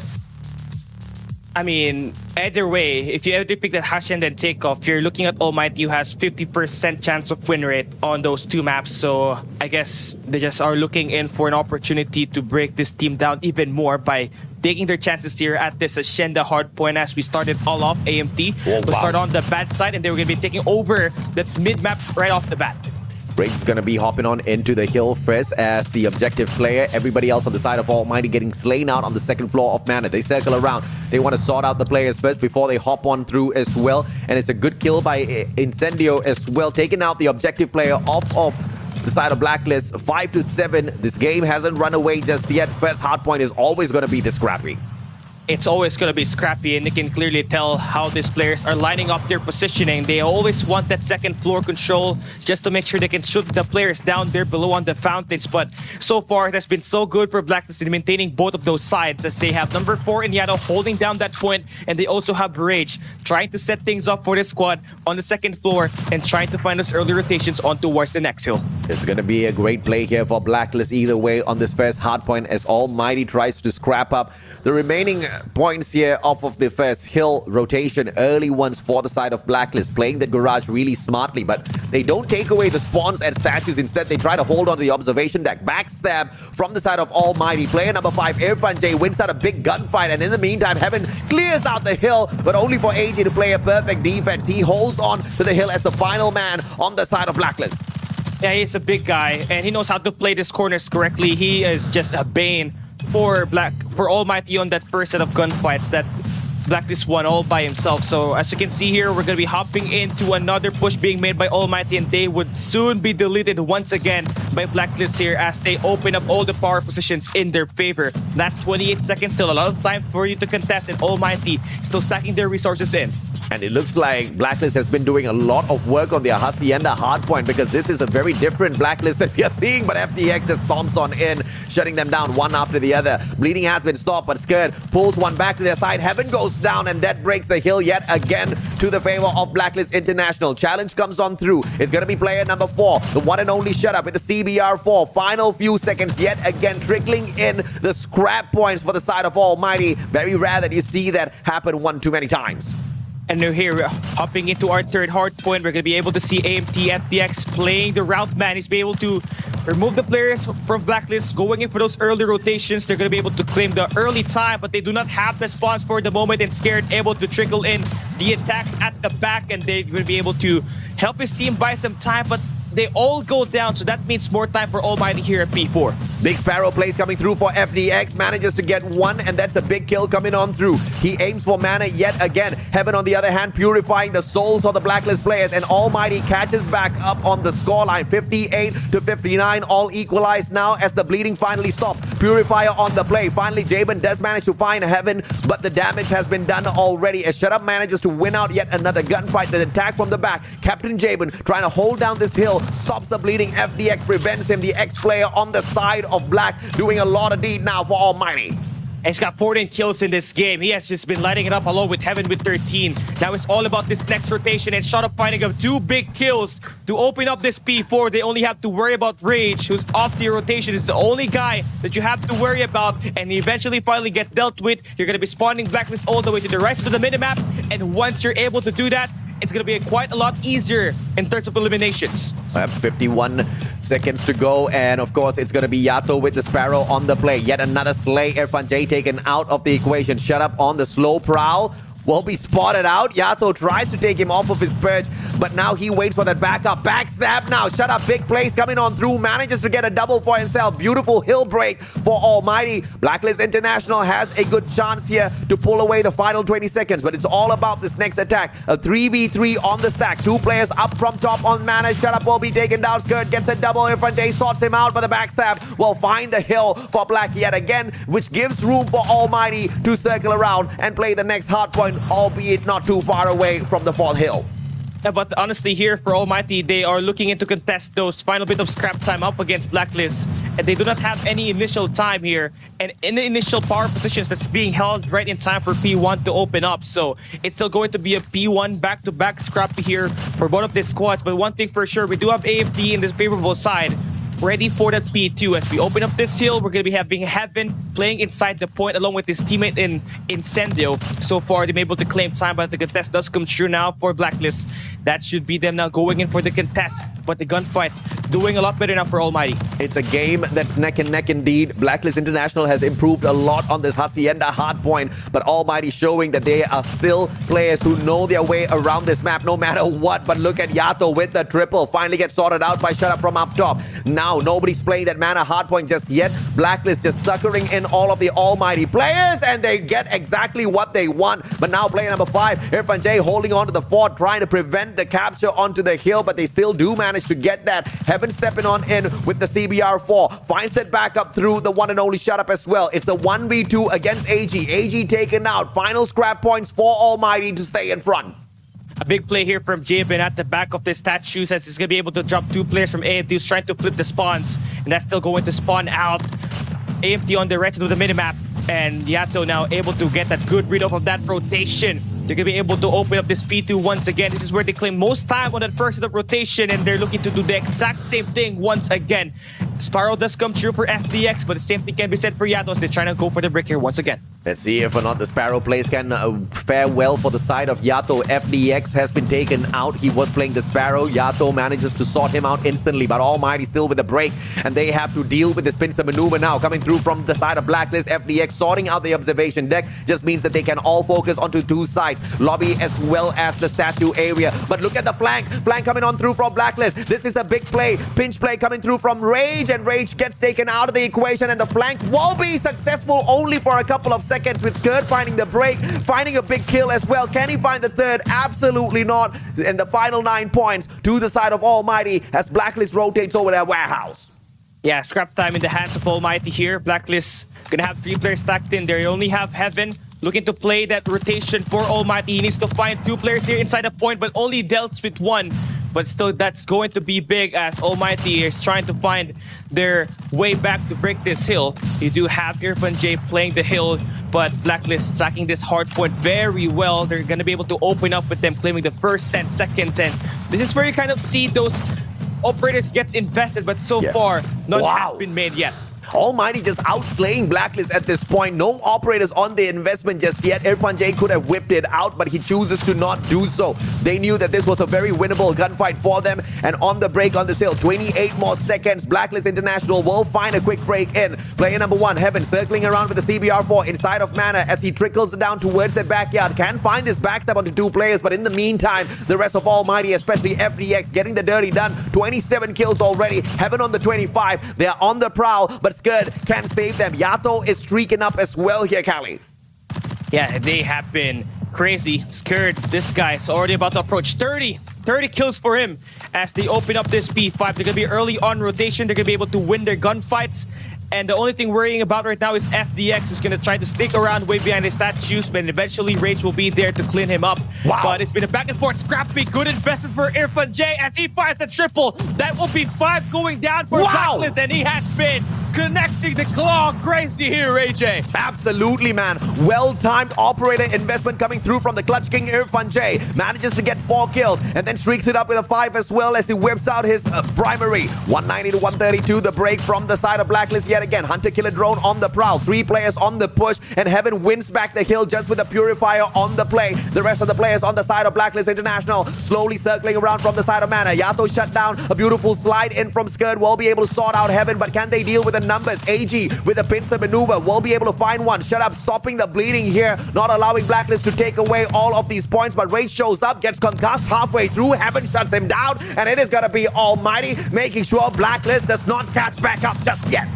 Speaker 2: I mean, either way, if you ever pick that Hacienda and Takeoff, you're looking at Almighty, who has 50% chance of win rate on those 2 maps. So I guess they just are looking in for an opportunity to break this team down even more by taking their chances here at this Hacienda hardpoint. As we started all off, AMT will start on the bad side, and they were going to be taking over the mid-map right off the bat.
Speaker 1: Briggs going to be hopping on into the hill first as the objective player. Everybody else on the side of Almighty getting slain out on the second floor of Mana. They circle around. They want to sort out the players first before they hop on through as well. And it's a good kill by Incendio as well, taking out the objective player off of the side of Blacklist. 5-7. This game hasn't run away just yet. First hardpoint is always going to be this scrappy.
Speaker 2: It's always going to be scrappy, and you can clearly tell how these players are lining up their positioning. They always want that second floor control just to make sure they can shoot the players down there below on the fountains. But so far, it has been so good for Blacklist in maintaining both of those sides, as they have number 4 in Yato holding down that point, and they also have Rage trying to set things up for the squad on the second floor and trying to find those early rotations on towards the next hill.
Speaker 1: It's going to be a great play here for Blacklist either way on this first hardpoint, as Almighty tries to scrap up the remaining points here off of the first hill rotation. Early ones for the side of Blacklist, playing the garage really smartly, but they don't take away the spawns and statues. Instead, they try to hold on to the observation deck. Backstab from the side of Almighty. Player number 5, Irfan J, wins out a big gunfight, and in the meantime, Heaven clears out the hill, but only for AJ to play a perfect defense. He holds on to the hill as the final man on the side of Blacklist.
Speaker 2: Yeah, he's a big guy, and he knows how to play these corners correctly. He is just a bane for Almighty on that first set of gunfights that Blacklist won all by himself. So as you can see here, we're going to be hopping into another push being made by Almighty, and they would soon be deleted once again by Blacklist here as they open up all the power positions in their favor. Last 28 seconds, still a lot of time for you to contest, and Almighty still stacking their resources in.
Speaker 1: And it looks like Blacklist has been doing a lot of work on their Hacienda hardpoint, because this is a very different Blacklist that we are seeing. But FTX just stomps on in, shutting them down one after the other. Bleeding has been stopped, but Scared pulls one back to their side. Heaven goes down, and that breaks the hill yet again to the favor of Blacklist International. Challenge comes on through. It's going to be player number 4, the one and only Shut Up with the CBR4. Final few seconds yet again, trickling in the scrap points for the side of Almighty. Very rare that you see that happen one too many times.
Speaker 2: And now here, hopping into our third hard point, we're going to be able to see AMT FTX playing the route man. He's be able to remove the players from Blacklist, going in for those early rotations. They're going to be able to claim the early time, but they do not have the spawns for the moment, and Scared able to trickle in the attacks at the back, and they're going to be able to help his team buy some time. But they all go down, so that means more time for Almighty here at P4.
Speaker 1: Big Sparrow plays coming through for FDX, manages to get one, and that's a big kill coming on through. He aims for mana yet again. Heaven, on the other hand, purifying the souls of the Blacklist players, and Almighty catches back up on the scoreline. 58 to 59, all equalized now as the bleeding finally stops. Purifier on the play. Finally, Jabin does manage to find Heaven, but the damage has been done already as Shut Up manages to win out yet another gunfight. The attack from the back. Captain Jabin trying to hold down this hill, stops the bleeding. FDX prevents him. The X-player on the side of Black doing a lot of deed now for Almighty.
Speaker 2: He's got 14 kills in this game. He has just been lighting it up along with Heaven with 13. Now it's all about this next rotation and Shut Up finding up 2 big kills to open up this P4. They only have to worry about Rage, who's off the rotation. It's the only guy that you have to worry about, and eventually finally get dealt with. You're going to be spawning Blacklist all the way to the rest of the minimap, and once you're able to do that, it's going to be quite a lot easier in terms of eliminations.
Speaker 1: 51 seconds to go, and of course it's going to be Yato with the Sparrow on the play. Yet another Slay. Irfan J taken out of the equation. Shut Up on the slow prowl. Will be spotted out. Yato tries to take him off of his perch, but now he waits for that backup. Backstab now. Shut Up, big plays coming on through. Manages to get a double for himself. Beautiful hill break for Almighty. Blacklist International has a good chance here to pull away the final 20 seconds, but it's all about this next attack. A 3v3 on the stack. 2 players up from top on mana. Shut Up will be taken down. Skirt gets a double. Irfan J sorts him out, but the backstab will find the hill for Black yet again, which gives room for Almighty to circle around and play the next hard point, albeit not too far away from the 4th hill.
Speaker 2: Yeah, but honestly here for Almighty, they are looking into contest those final bit of scrap time up against Blacklist, and they do not have any initial time here, and in the initial power positions that's being held right in time for P1 to open up. So it's still going to be a P1 back-to-back scrap here for both of these squads. But one thing for sure, we do have AFD in this favorable side ready for that P2. As we open up this hill, we're going to be having Heaven playing inside the point along with his teammate in Incendio. So far, they've been able to claim time, but the contest does come true now for Blacklist. That should be them now going in for the contest. But the gunfights doing a lot better now for Almighty.
Speaker 1: It's a game that's neck and neck indeed. Blacklist International has improved a lot on this Hacienda hardpoint, but Almighty showing that they are still players who know their way around this map no matter what. But look at Yato with the triple. Finally gets sorted out by Shut Up from up top. Now, nobody's playing that mana hardpoint just yet. Blacklist just suckering in all of the Almighty players, and they get exactly what they want. But now player number 5, Irfan J holding on to the fort, trying to prevent the capture onto the hill, but they still do manage to get that. Heaven stepping on in with the CBR4. Finds that back up through the one and only Shut Up as well. It's a 1v2 against AG. AG taken out. Final scrap points for Almighty to stay in front.
Speaker 2: A big play here from Jabin at the back of the statues, as he's going to be able to drop 2 players from AFD who's trying to flip the spawns. And that's still going to spawn out. AFD on the right side of the minimap. And Yato now able to get that good read off of that rotation. They're going to be able to open up this P2 once again. This is where they claim most time on that first set of rotation, and they're looking to do the exact same thing once again. Sparrow does come true for FDX, but the same thing can be said for Yato as they're trying to go for the brick here once again.
Speaker 1: Let's see if or not the Sparrow plays can fare well for the side of Yato. FDX has been taken out. He was playing the Sparrow. Yato manages to sort him out instantly, but Almighty still with the break, and they have to deal with this pincer maneuver now. Coming through from the side of Blacklist, FDX sorting out the observation deck just means that they can all focus onto 2 sides, lobby as well as the statue area. But look at the flank coming on through from Blacklist. This is a big play, pinch play coming through from Rage, and Rage gets taken out of the equation, and the flank will be successful only for a couple of seconds, with Skirt finding the break, finding a big kill as well. Can he find the third? Absolutely not. And the final 9 points to the side of Almighty as Blacklist rotates over their warehouse.
Speaker 2: Yeah, scrap time in the hands of Almighty here. Blacklist gonna have 3 players stacked in there. You only have Heaven looking to play that rotation for Almighty. He needs to find 2 players here inside the point, but only dealt with 1. But still, that's going to be big as Almighty is trying to find their way back to break this hill. You do have Irfan J playing the hill, but Blacklist stacking this hard point very well. They're going to be able to open up with them claiming the first 10 seconds. And this is where you kind of see those operators gets invested, but so far, none has been made yet.
Speaker 1: Almighty just outslaying Blacklist at this point. No operators on the investment just yet. Irfan J could have whipped it out, but he chooses to not do so. They knew that this was a very winnable gunfight for them. And on the break on the hill, 28 more seconds. Blacklist International will find a quick break in. Player number 1, Heaven, circling around with the CBR4 inside of Mana as he trickles down towards the backyard. Can find his backstab onto 2 players, but in the meantime, the rest of Almighty, especially FDX, getting the dirty done. 27 kills already. Heaven on the 25. They are on the prowl, but Skurd can save them. Yato is streaking up as well here, Cali.
Speaker 2: Yeah, they have been crazy. Skurd, this guy is already about to approach 30 kills for him as they open up this B5. They're going to be early on rotation. They're going to be able to win their gunfights. And the only thing worrying about right now is FDX is going to try to stick around way behind his statues, but eventually Rage will be there to clean him up.
Speaker 1: Wow.
Speaker 2: But it's been a back and forth scrappy. Good investment for Irfan J as he finds the triple. That will be 5 going down for Blacklist, and he has been connecting the claw. Crazy here, AJ.
Speaker 1: Absolutely, man. Well-timed operator investment coming through from the Clutch King Irfan J. Manages to get 4 kills and then streaks it up with a 5 as well as he whips out his primary. 190 to 132, the break from the side of Blacklist yet again. Hunter Killer Drone on the prowl. 3 players on the push, and Heaven wins back the hill just with a Purifier on the play. The rest of the players on the side of Blacklist International slowly circling around from the side of Mana. Yato shut down. A beautiful slide in from Skurd will be able to sort out Heaven, but can they deal with the numbers? AG with a pincer maneuver will be able to find one. Shut up, stopping the bleeding here, not allowing Blacklist to take away all of these points, but Rage shows up, gets concussed halfway through. Heaven shuts him down, and it is going to be Almighty making sure Blacklist does not catch back up just yet.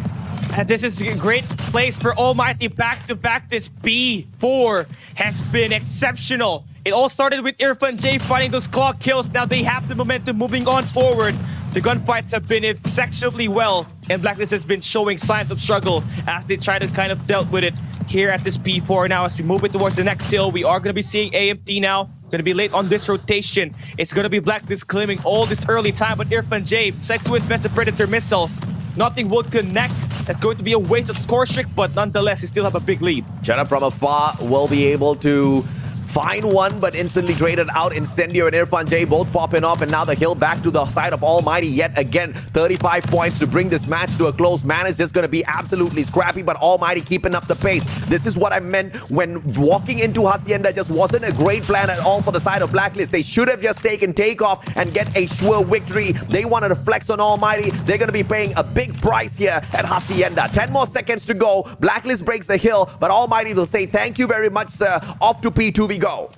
Speaker 2: And this is a great place for Almighty back-to-back. This B4 has been exceptional. It all started with Irfan J finding those claw kills. Now they have the momentum moving on forward. The gunfights have been exceptionally well, and Blacklist has been showing signs of struggle as they try to kind of dealt with it here at this B4. Now as we move it towards the next hill, we are going to be seeing AMT now. Going to be late on this rotation. It's going to be Blacklist claiming all this early time, but Irfan J decides to invest a Predator missile. Nothing will connect. That's going to be a waste of score streak, but nonetheless, he still have a big lead.
Speaker 1: Shut up from afar will be able to find one, but instantly traded out. Incendio and Irfan J both popping off, and now the hill back to the side of Almighty yet again. 35 points to bring this match to a close. Man is just going to be absolutely scrappy, but Almighty keeping up the pace. This is what I meant when walking into Hacienda just wasn't a great plan at all for the side of Blacklist. They should have just taken takeoff and get a sure victory. They wanted to flex on Almighty. They're going to be paying a big price here at Hacienda. 10 more seconds to go. Blacklist breaks the hill, but Almighty will say thank you very much, sir. Off to P2 we go.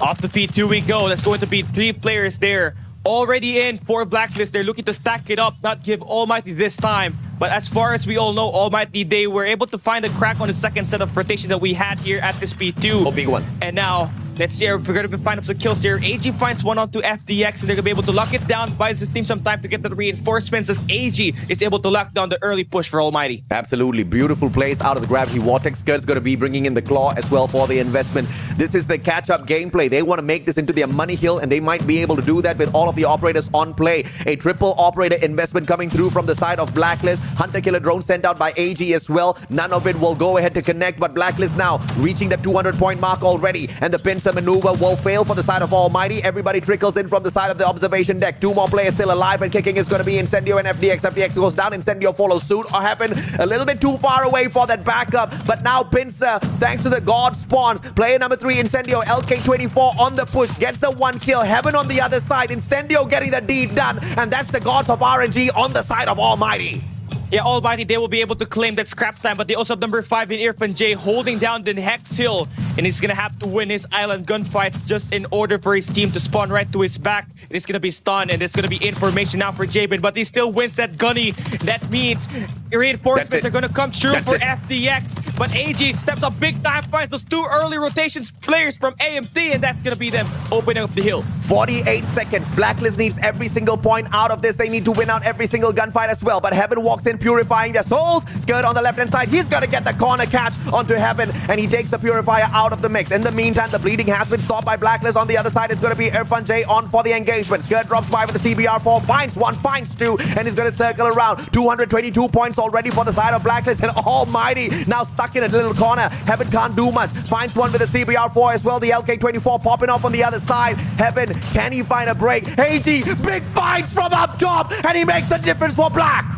Speaker 2: Off to P2 we go. That's going to be 3 players there. Already in for Blacklist. They're looking to stack it up, not give Almighty this time. But as far as we all know, Almighty, they were able to find a crack on the second set of rotation that we had here at this P2.
Speaker 1: Oh, big one.
Speaker 2: And now, let's see if we're going to find up some kills here. AG finds one onto FDX, and they're going to be able to lock it down. Buys the team some time to get the reinforcements as AG is able to lock down the early push for Almighty.
Speaker 1: Absolutely. Beautiful plays out of the gravity vortex. Skirt's going to be bringing in the claw as well for the investment. This is the catch-up gameplay. They want to make this into their money hill, and they might be able to do that with all of the operators on play. A triple operator investment coming through from the side of Blacklist. Hunter Killer Drone sent out by AG as well. None of it will go ahead to connect, but Blacklist now reaching the 200-point mark already, and the pincer maneuver will fail for the side of Almighty. Everybody trickles in from the side of the observation deck. 2 more players still alive, and kicking is going to be Incendio and FDX. FDX goes down. Incendio follows suit, or happen a little bit too far away for that backup, but now pincer, thanks to the God spawns. Player number 3, Incendio, LK24 on the push, gets the 1 kill. Heaven on the other side. Incendio getting the deed done, and that's the gods of RNG on the side of Almighty.
Speaker 2: Yeah, Almighty, they will be able to claim that scrap time, but they also have number 5 in Irfan J holding down the Hex Hill, and he's gonna have to win his island gunfights just in order for his team to spawn right to his back. It's gonna be stunned, and there's gonna be information now for Jabin, but he still wins that gunny. That means reinforcements are gonna come through for FDX, but AG steps up big time, finds those 2 early rotations players from AMT, and that's gonna be them opening up the hill.
Speaker 1: 48 seconds. Blacklist needs every single point out of this. They need to win out every single gunfight as well, but Heaven walks in, purifying their souls. Skurd on the left-hand side. He's going to get the corner catch onto Heaven, and he takes the Purifier out of the mix. In the meantime, the bleeding has been stopped by Blacklist. On the other side, it's going to be Irfan J on for the engagement. Skurd drops by with the CBR4, finds 1, finds 2, and he's going to circle around. 222 points already for the side of Blacklist, and Almighty now stuck in a little corner. Heaven can't do much. Finds one with the CBR4 as well. The LK24 popping off on the other side. Heaven, can he find a break? AG, big finds from up top, and he makes the difference for Black.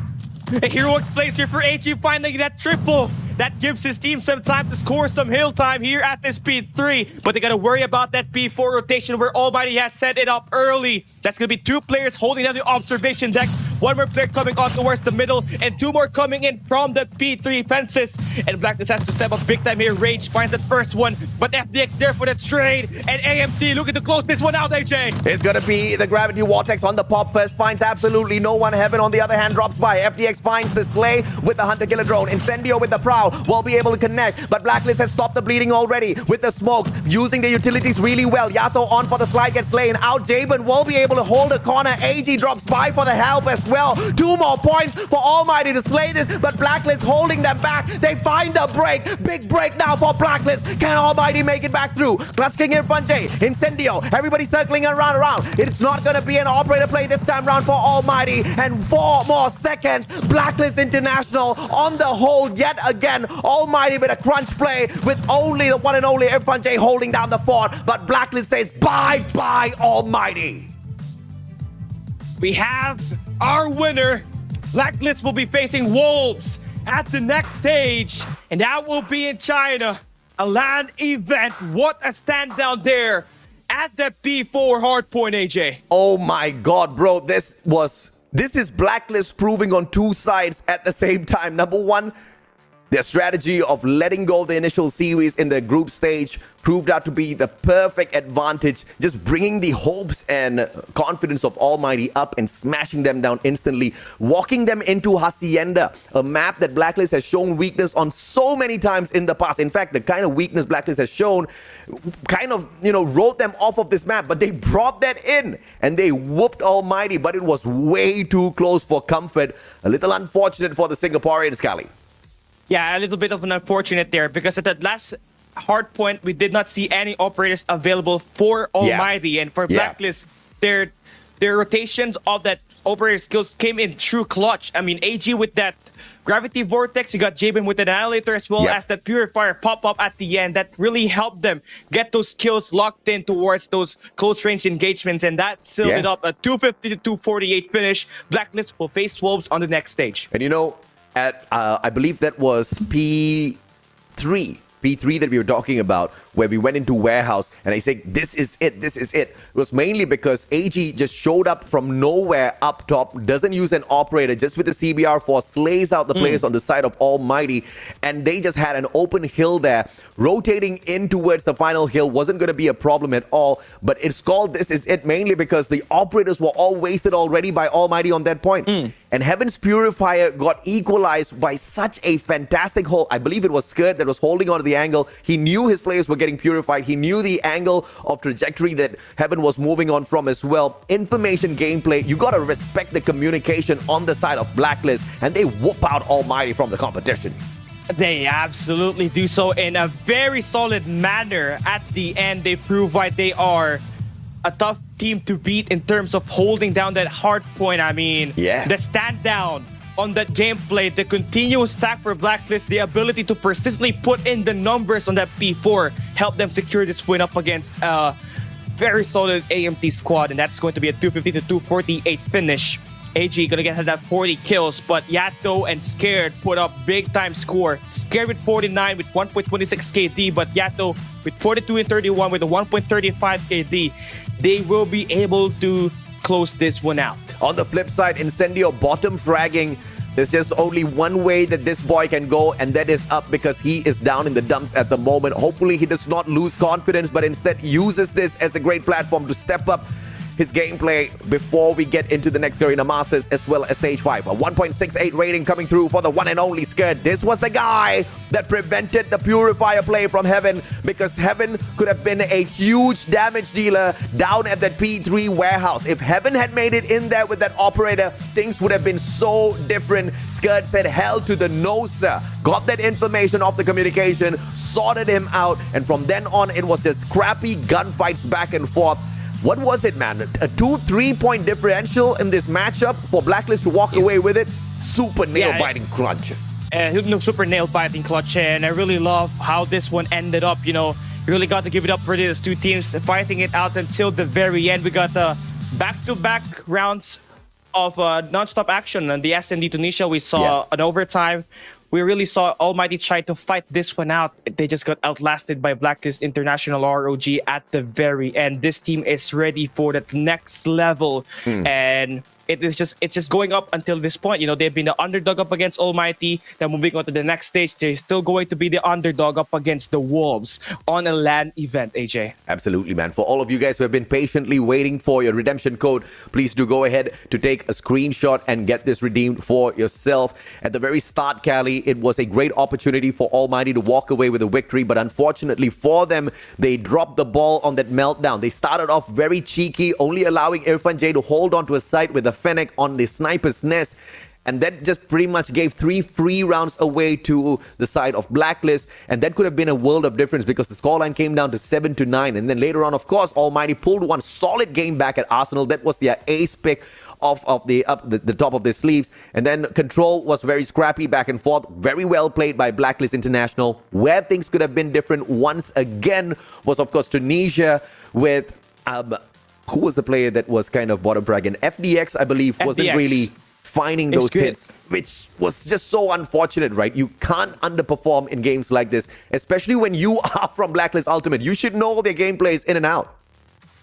Speaker 2: A heroic plays here for AG, finding that triple. That gives his team some time to score some hill time here at this P3. But they gotta worry about that P4 rotation where Almighty has set it up early. That's gonna be 2 players holding down the observation deck. 1 more player coming on towards the middle, and 2 more coming in from the P3 fences. And Blacklist has to step up big time here. Rage finds that first one, but FDX there for that trade. And AMT looking to close this one out, AJ.
Speaker 1: It's gonna be the Gravity Vortex on the pop first. Finds absolutely no one. Heaven on the other hand drops by. FDX finds the Slay with the Hunter Killer Drone. Incendio with the Prowl will be able to connect, but Blacklist has stopped the bleeding already with the smoke, using the utilities really well. Yato on for the slide, gets slain. Out Jabin will be able to hold a corner. AG drops by for the help as well. 2 more points for Almighty to slay this, but Blacklist holding them back. They find the break. Big break now for Blacklist. Can Almighty make it back through? Clutch King here from Jay. Incendio. Everybody circling around. It's not going to be an operator play this time round for Almighty. And 4 more seconds. Blacklist International on the hold yet again. Almighty with a crunch play with only the one and only Irfan J holding down the fort. But Blacklist says bye-bye Almighty.
Speaker 2: We have our winner. Blacklist will be facing Wolves at the next stage, and that will be in China. A LAN event. What a stand down there at that P4 hardpoint, AJ.
Speaker 1: Oh my god, bro. This is Blacklist proving on 2 sides at the same time. Number one, their strategy of letting go of the initial series in the group stage proved out to be the perfect advantage, just bringing the hopes and confidence of Almighty up and smashing them down instantly, walking them into Hacienda, a map that Blacklist has shown weakness on so many times in the past. In fact, the kind of weakness Blacklist has shown kind of, wrote them off of this map, but they brought that in and they whooped Almighty, but it was way too close for comfort. A little unfortunate for the Singaporeans, Cali.
Speaker 2: Yeah, a little bit of an unfortunate there, because at that last hard point, we did not see any operators available for Almighty. And for Blacklist, their rotations of that operator skills came in true clutch. I mean, AG with that Gravity Vortex, you got Jabin with an Annihilator as well as that Purifier pop-up at the end. That really helped them get those skills locked in towards those close-range engagements, and that sealed it up. A 250 to 248 finish. Blacklist will face Wolves on the next stage.
Speaker 1: And at I believe that was P3 that we were talking about, where we went into warehouse and I said, this is it. It was mainly because AG just showed up from nowhere up top, doesn't use an operator, just with the CBR4, slays out the players on the side of Almighty, and they just had an open hill there. Rotating in towards the final hill wasn't going to be a problem at all, but it's called this is it mainly because the operators were all wasted already by Almighty on that point. And Heaven's Purifier got equalized by such a fantastic hold. I believe it was Skirt that was holding onto the angle. He knew his players were getting purified. He knew the angle of trajectory that Heaven was moving on from as well. Information gameplay. You got to respect the communication on the side of Blacklist, and they whoop out Almighty from the competition.
Speaker 2: They absolutely do so in a very solid manner. At the end, they prove why they are a tough team to beat in terms of holding down that hard point. I mean, the stand down on that gameplay, the continuous stack for Blacklist, the ability to persistently put in the numbers on that P4 helped them secure this win up against a very solid AMT squad, and that's going to be a 250 to 248 finish. AG gonna get that 40 kills, but Yato and Scared put up big time score. Scared with 49 with 1.26 KD, but Yato with 42 and 31 with a 1.35 KD. They will be able to close this one out.
Speaker 1: On the flip side, Incendio bottom fragging. There's just only one way that this boy can go, and that is up, because he is down in the dumps at the moment. Hopefully he does not lose confidence, but instead uses this as a great platform to step up his gameplay before we get into the next Garena Masters as well as Stage 5. A 1.68 rating coming through for the one and only Skirt. This was the guy that prevented the Purifier play from Heaven, because Heaven could have been a huge damage dealer down at that P3 warehouse. If Heaven had made it in there with that operator, things would have been so different. Skirt said hell to the no, sir. Got that information off the communication, sorted him out, and from then on, it was just scrappy gunfights back and forth. What was it, man? A 2-3 point differential in this matchup for Blacklist to walk away with it? Super nail-biting clutch.
Speaker 2: Super nail-biting clutch, and I really love how this one ended up. You really got to give it up for these two teams fighting it out until the very end. We got the back-to-back rounds of non-stop action on the S&D Tunisia. We saw an overtime. We really saw Almighty try to fight this one out. They just got outlasted by Blacklist International ROG at the very end. This team is ready for that next level. And it's just going up until this point. You know, they've been the underdog up against Almighty. Then moving on to the next stage, they're still going to be the underdog up against the Wolves on a LAN event, AJ.
Speaker 1: Absolutely, man. For all of you guys who have been patiently waiting for your redemption code, please do go ahead to take a screenshot and get this redeemed for yourself. At the very start, Cali, it was a great opportunity for Almighty to walk away with a victory, but unfortunately for them, they dropped the ball on that meltdown. They started off very cheeky, only allowing Irfan J to hold on to a site with a Fennec on the sniper's nest, and that just pretty much gave 3 free rounds away to the side of Blacklist, and that could have been a world of difference because the scoreline came down to 7-9, and then later on, of course, Almighty pulled one solid game back at Arsenal. That was their ace pick of the top of their sleeves, and then Control was very scrappy back and forth. Very well played by Blacklist International. Where things could have been different once again was, of course, Tunisia with who was the player that was kind of bottom frag? And FDX, I believe, wasn't really finding those hits, which was just so unfortunate, right? You can't underperform in games like this, especially when you are from Blacklist Ultimate. You should know their gameplays in and out.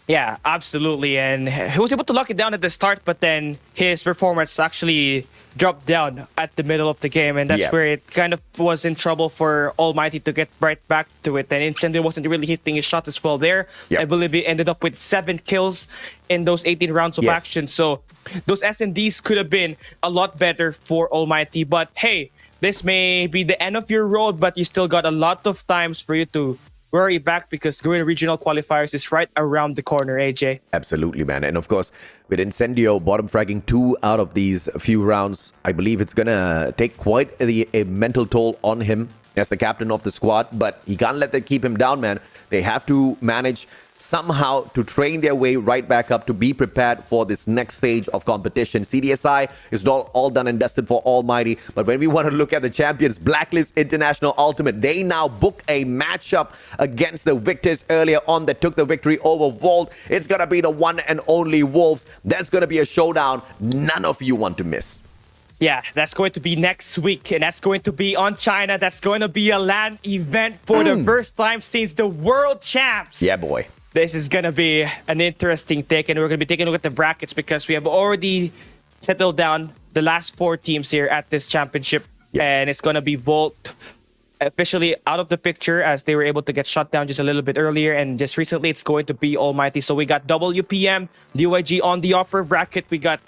Speaker 2: Yeah, absolutely. And he was able to lock it down at the start, but then his performance actually dropped down at the middle of the game, and that's where it kind of was in trouble for Almighty to get right back to it. And Incendio wasn't really hitting his shot as well there. I believe he ended up with 7 kills in those 18 rounds of action. So those S&Ds could have been a lot better for Almighty. But hey, this may be the end of your road, but you still got a lot of times for you to worry back because Guerrilla Regional Qualifiers is right around the corner, AJ.
Speaker 1: Absolutely, man. And of course, with Incendio bottom fragging 2 out of these few rounds, I believe it's going to take quite a mental toll on him as the captain of the squad, but he can't let that keep him down, man. They have to manage somehow to train their way right back up to be prepared for this next stage of competition. CDSI is all done and dusted for Almighty, but when we want to look at the champions, Blacklist International Ultimate, they now book a matchup against the victors earlier on that took the victory over Volt. It's going to be the one and only Wolves. That's going to be a showdown none of you want to miss.
Speaker 2: Yeah, that's going to be next week, and that's going to be on China. That's going to be a LAN event for the first time since the World Champs.
Speaker 1: Yeah, boy.
Speaker 2: This is going to be an interesting take, and we're going to be taking a look at the brackets because we have already settled down the last 4 teams here at this championship, and it's going to be Volt officially out of the picture as they were able to get shut down just a little bit earlier, and just recently it's going to be Almighty. So we got WPM, DYG on the upper bracket, we got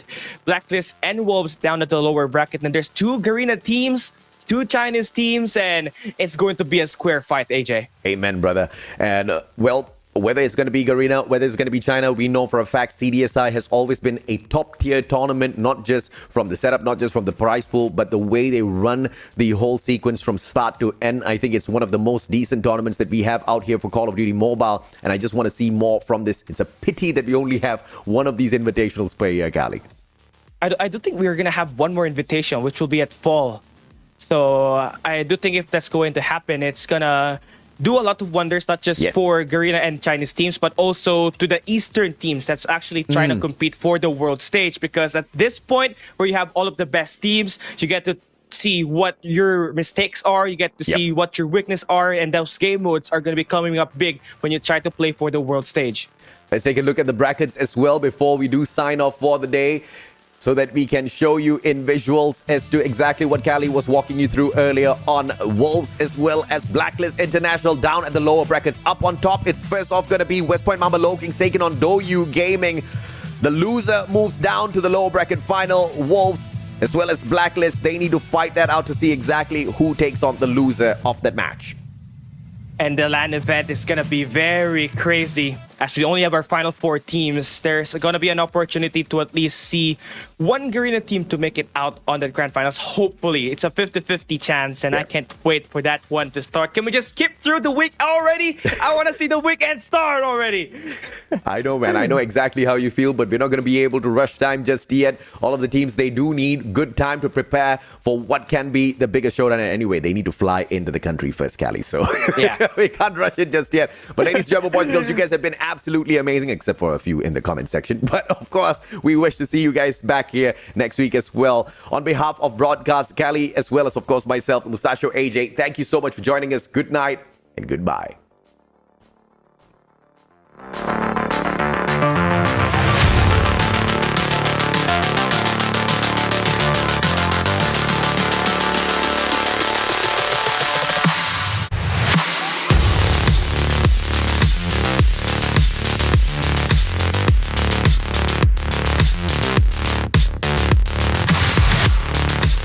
Speaker 2: Blacklist and Wolves down at the lower bracket, and there's 2 Garena teams, 2 Chinese teams, and it's going to be a square fight, AJ.
Speaker 1: Amen, brother. And well, whether it's going to be Garena, whether it's going to be China, we know for a fact CDSI has always been a top-tier tournament, not just from the setup, not just from the prize pool, but the way they run the whole sequence from start to end. I think it's one of the most decent tournaments that we have out here for Call of Duty Mobile, and I just want to see more from this. It's a pity that we only have one of these invitationals per year, Cali.
Speaker 2: I do think we're going to have one more invitation, which will be at fall. So I do think if that's going to happen, it's going to do a lot of wonders, not just for Garena and Chinese teams, but also to the Eastern teams that's actually trying to compete for the world stage. Because at this point, where you have all of the best teams, you get to see what your mistakes are, you get to see what your weaknesses are, and those game modes are going to be coming up big when you try to play for the world stage.
Speaker 1: Let's take a look at the brackets as well before we do sign off for the day, so that we can show you in visuals as to exactly what Cali was walking you through earlier on. Wolves as well as Blacklist International down at the lower brackets. Up on top, it's first off going to be West Point Mamba Low Kings taking on Doyu Gaming. The loser moves down to the lower bracket final. Wolves as well as Blacklist, they need to fight that out to see exactly who takes on the loser of that match.
Speaker 2: And the LAN event is going to be very crazy. As we only have our final 4 teams, there's going to be an opportunity to at least see one Garena team to make it out on the grand finals. Hopefully, it's a 50-50 chance, and I can't wait for that one to start. Can we just skip through the week already? I want to see the weekend start already.
Speaker 1: I know, man. I know exactly how you feel, but we're not going to be able to rush time just yet. All of the teams, they do need good time to prepare for what can be the biggest showdown. And anyway, they need to fly into the country first, Cali. So we can't rush it just yet. But ladies and gentlemen, boys and girls, you guys have been absolutely amazing, except for a few in the comment section. But of course, we wish to see you guys back here next week as well. On behalf of Broadcast Cali, as well as, of course, myself, Mustachio AJ, thank you so much for joining us. Good night and goodbye.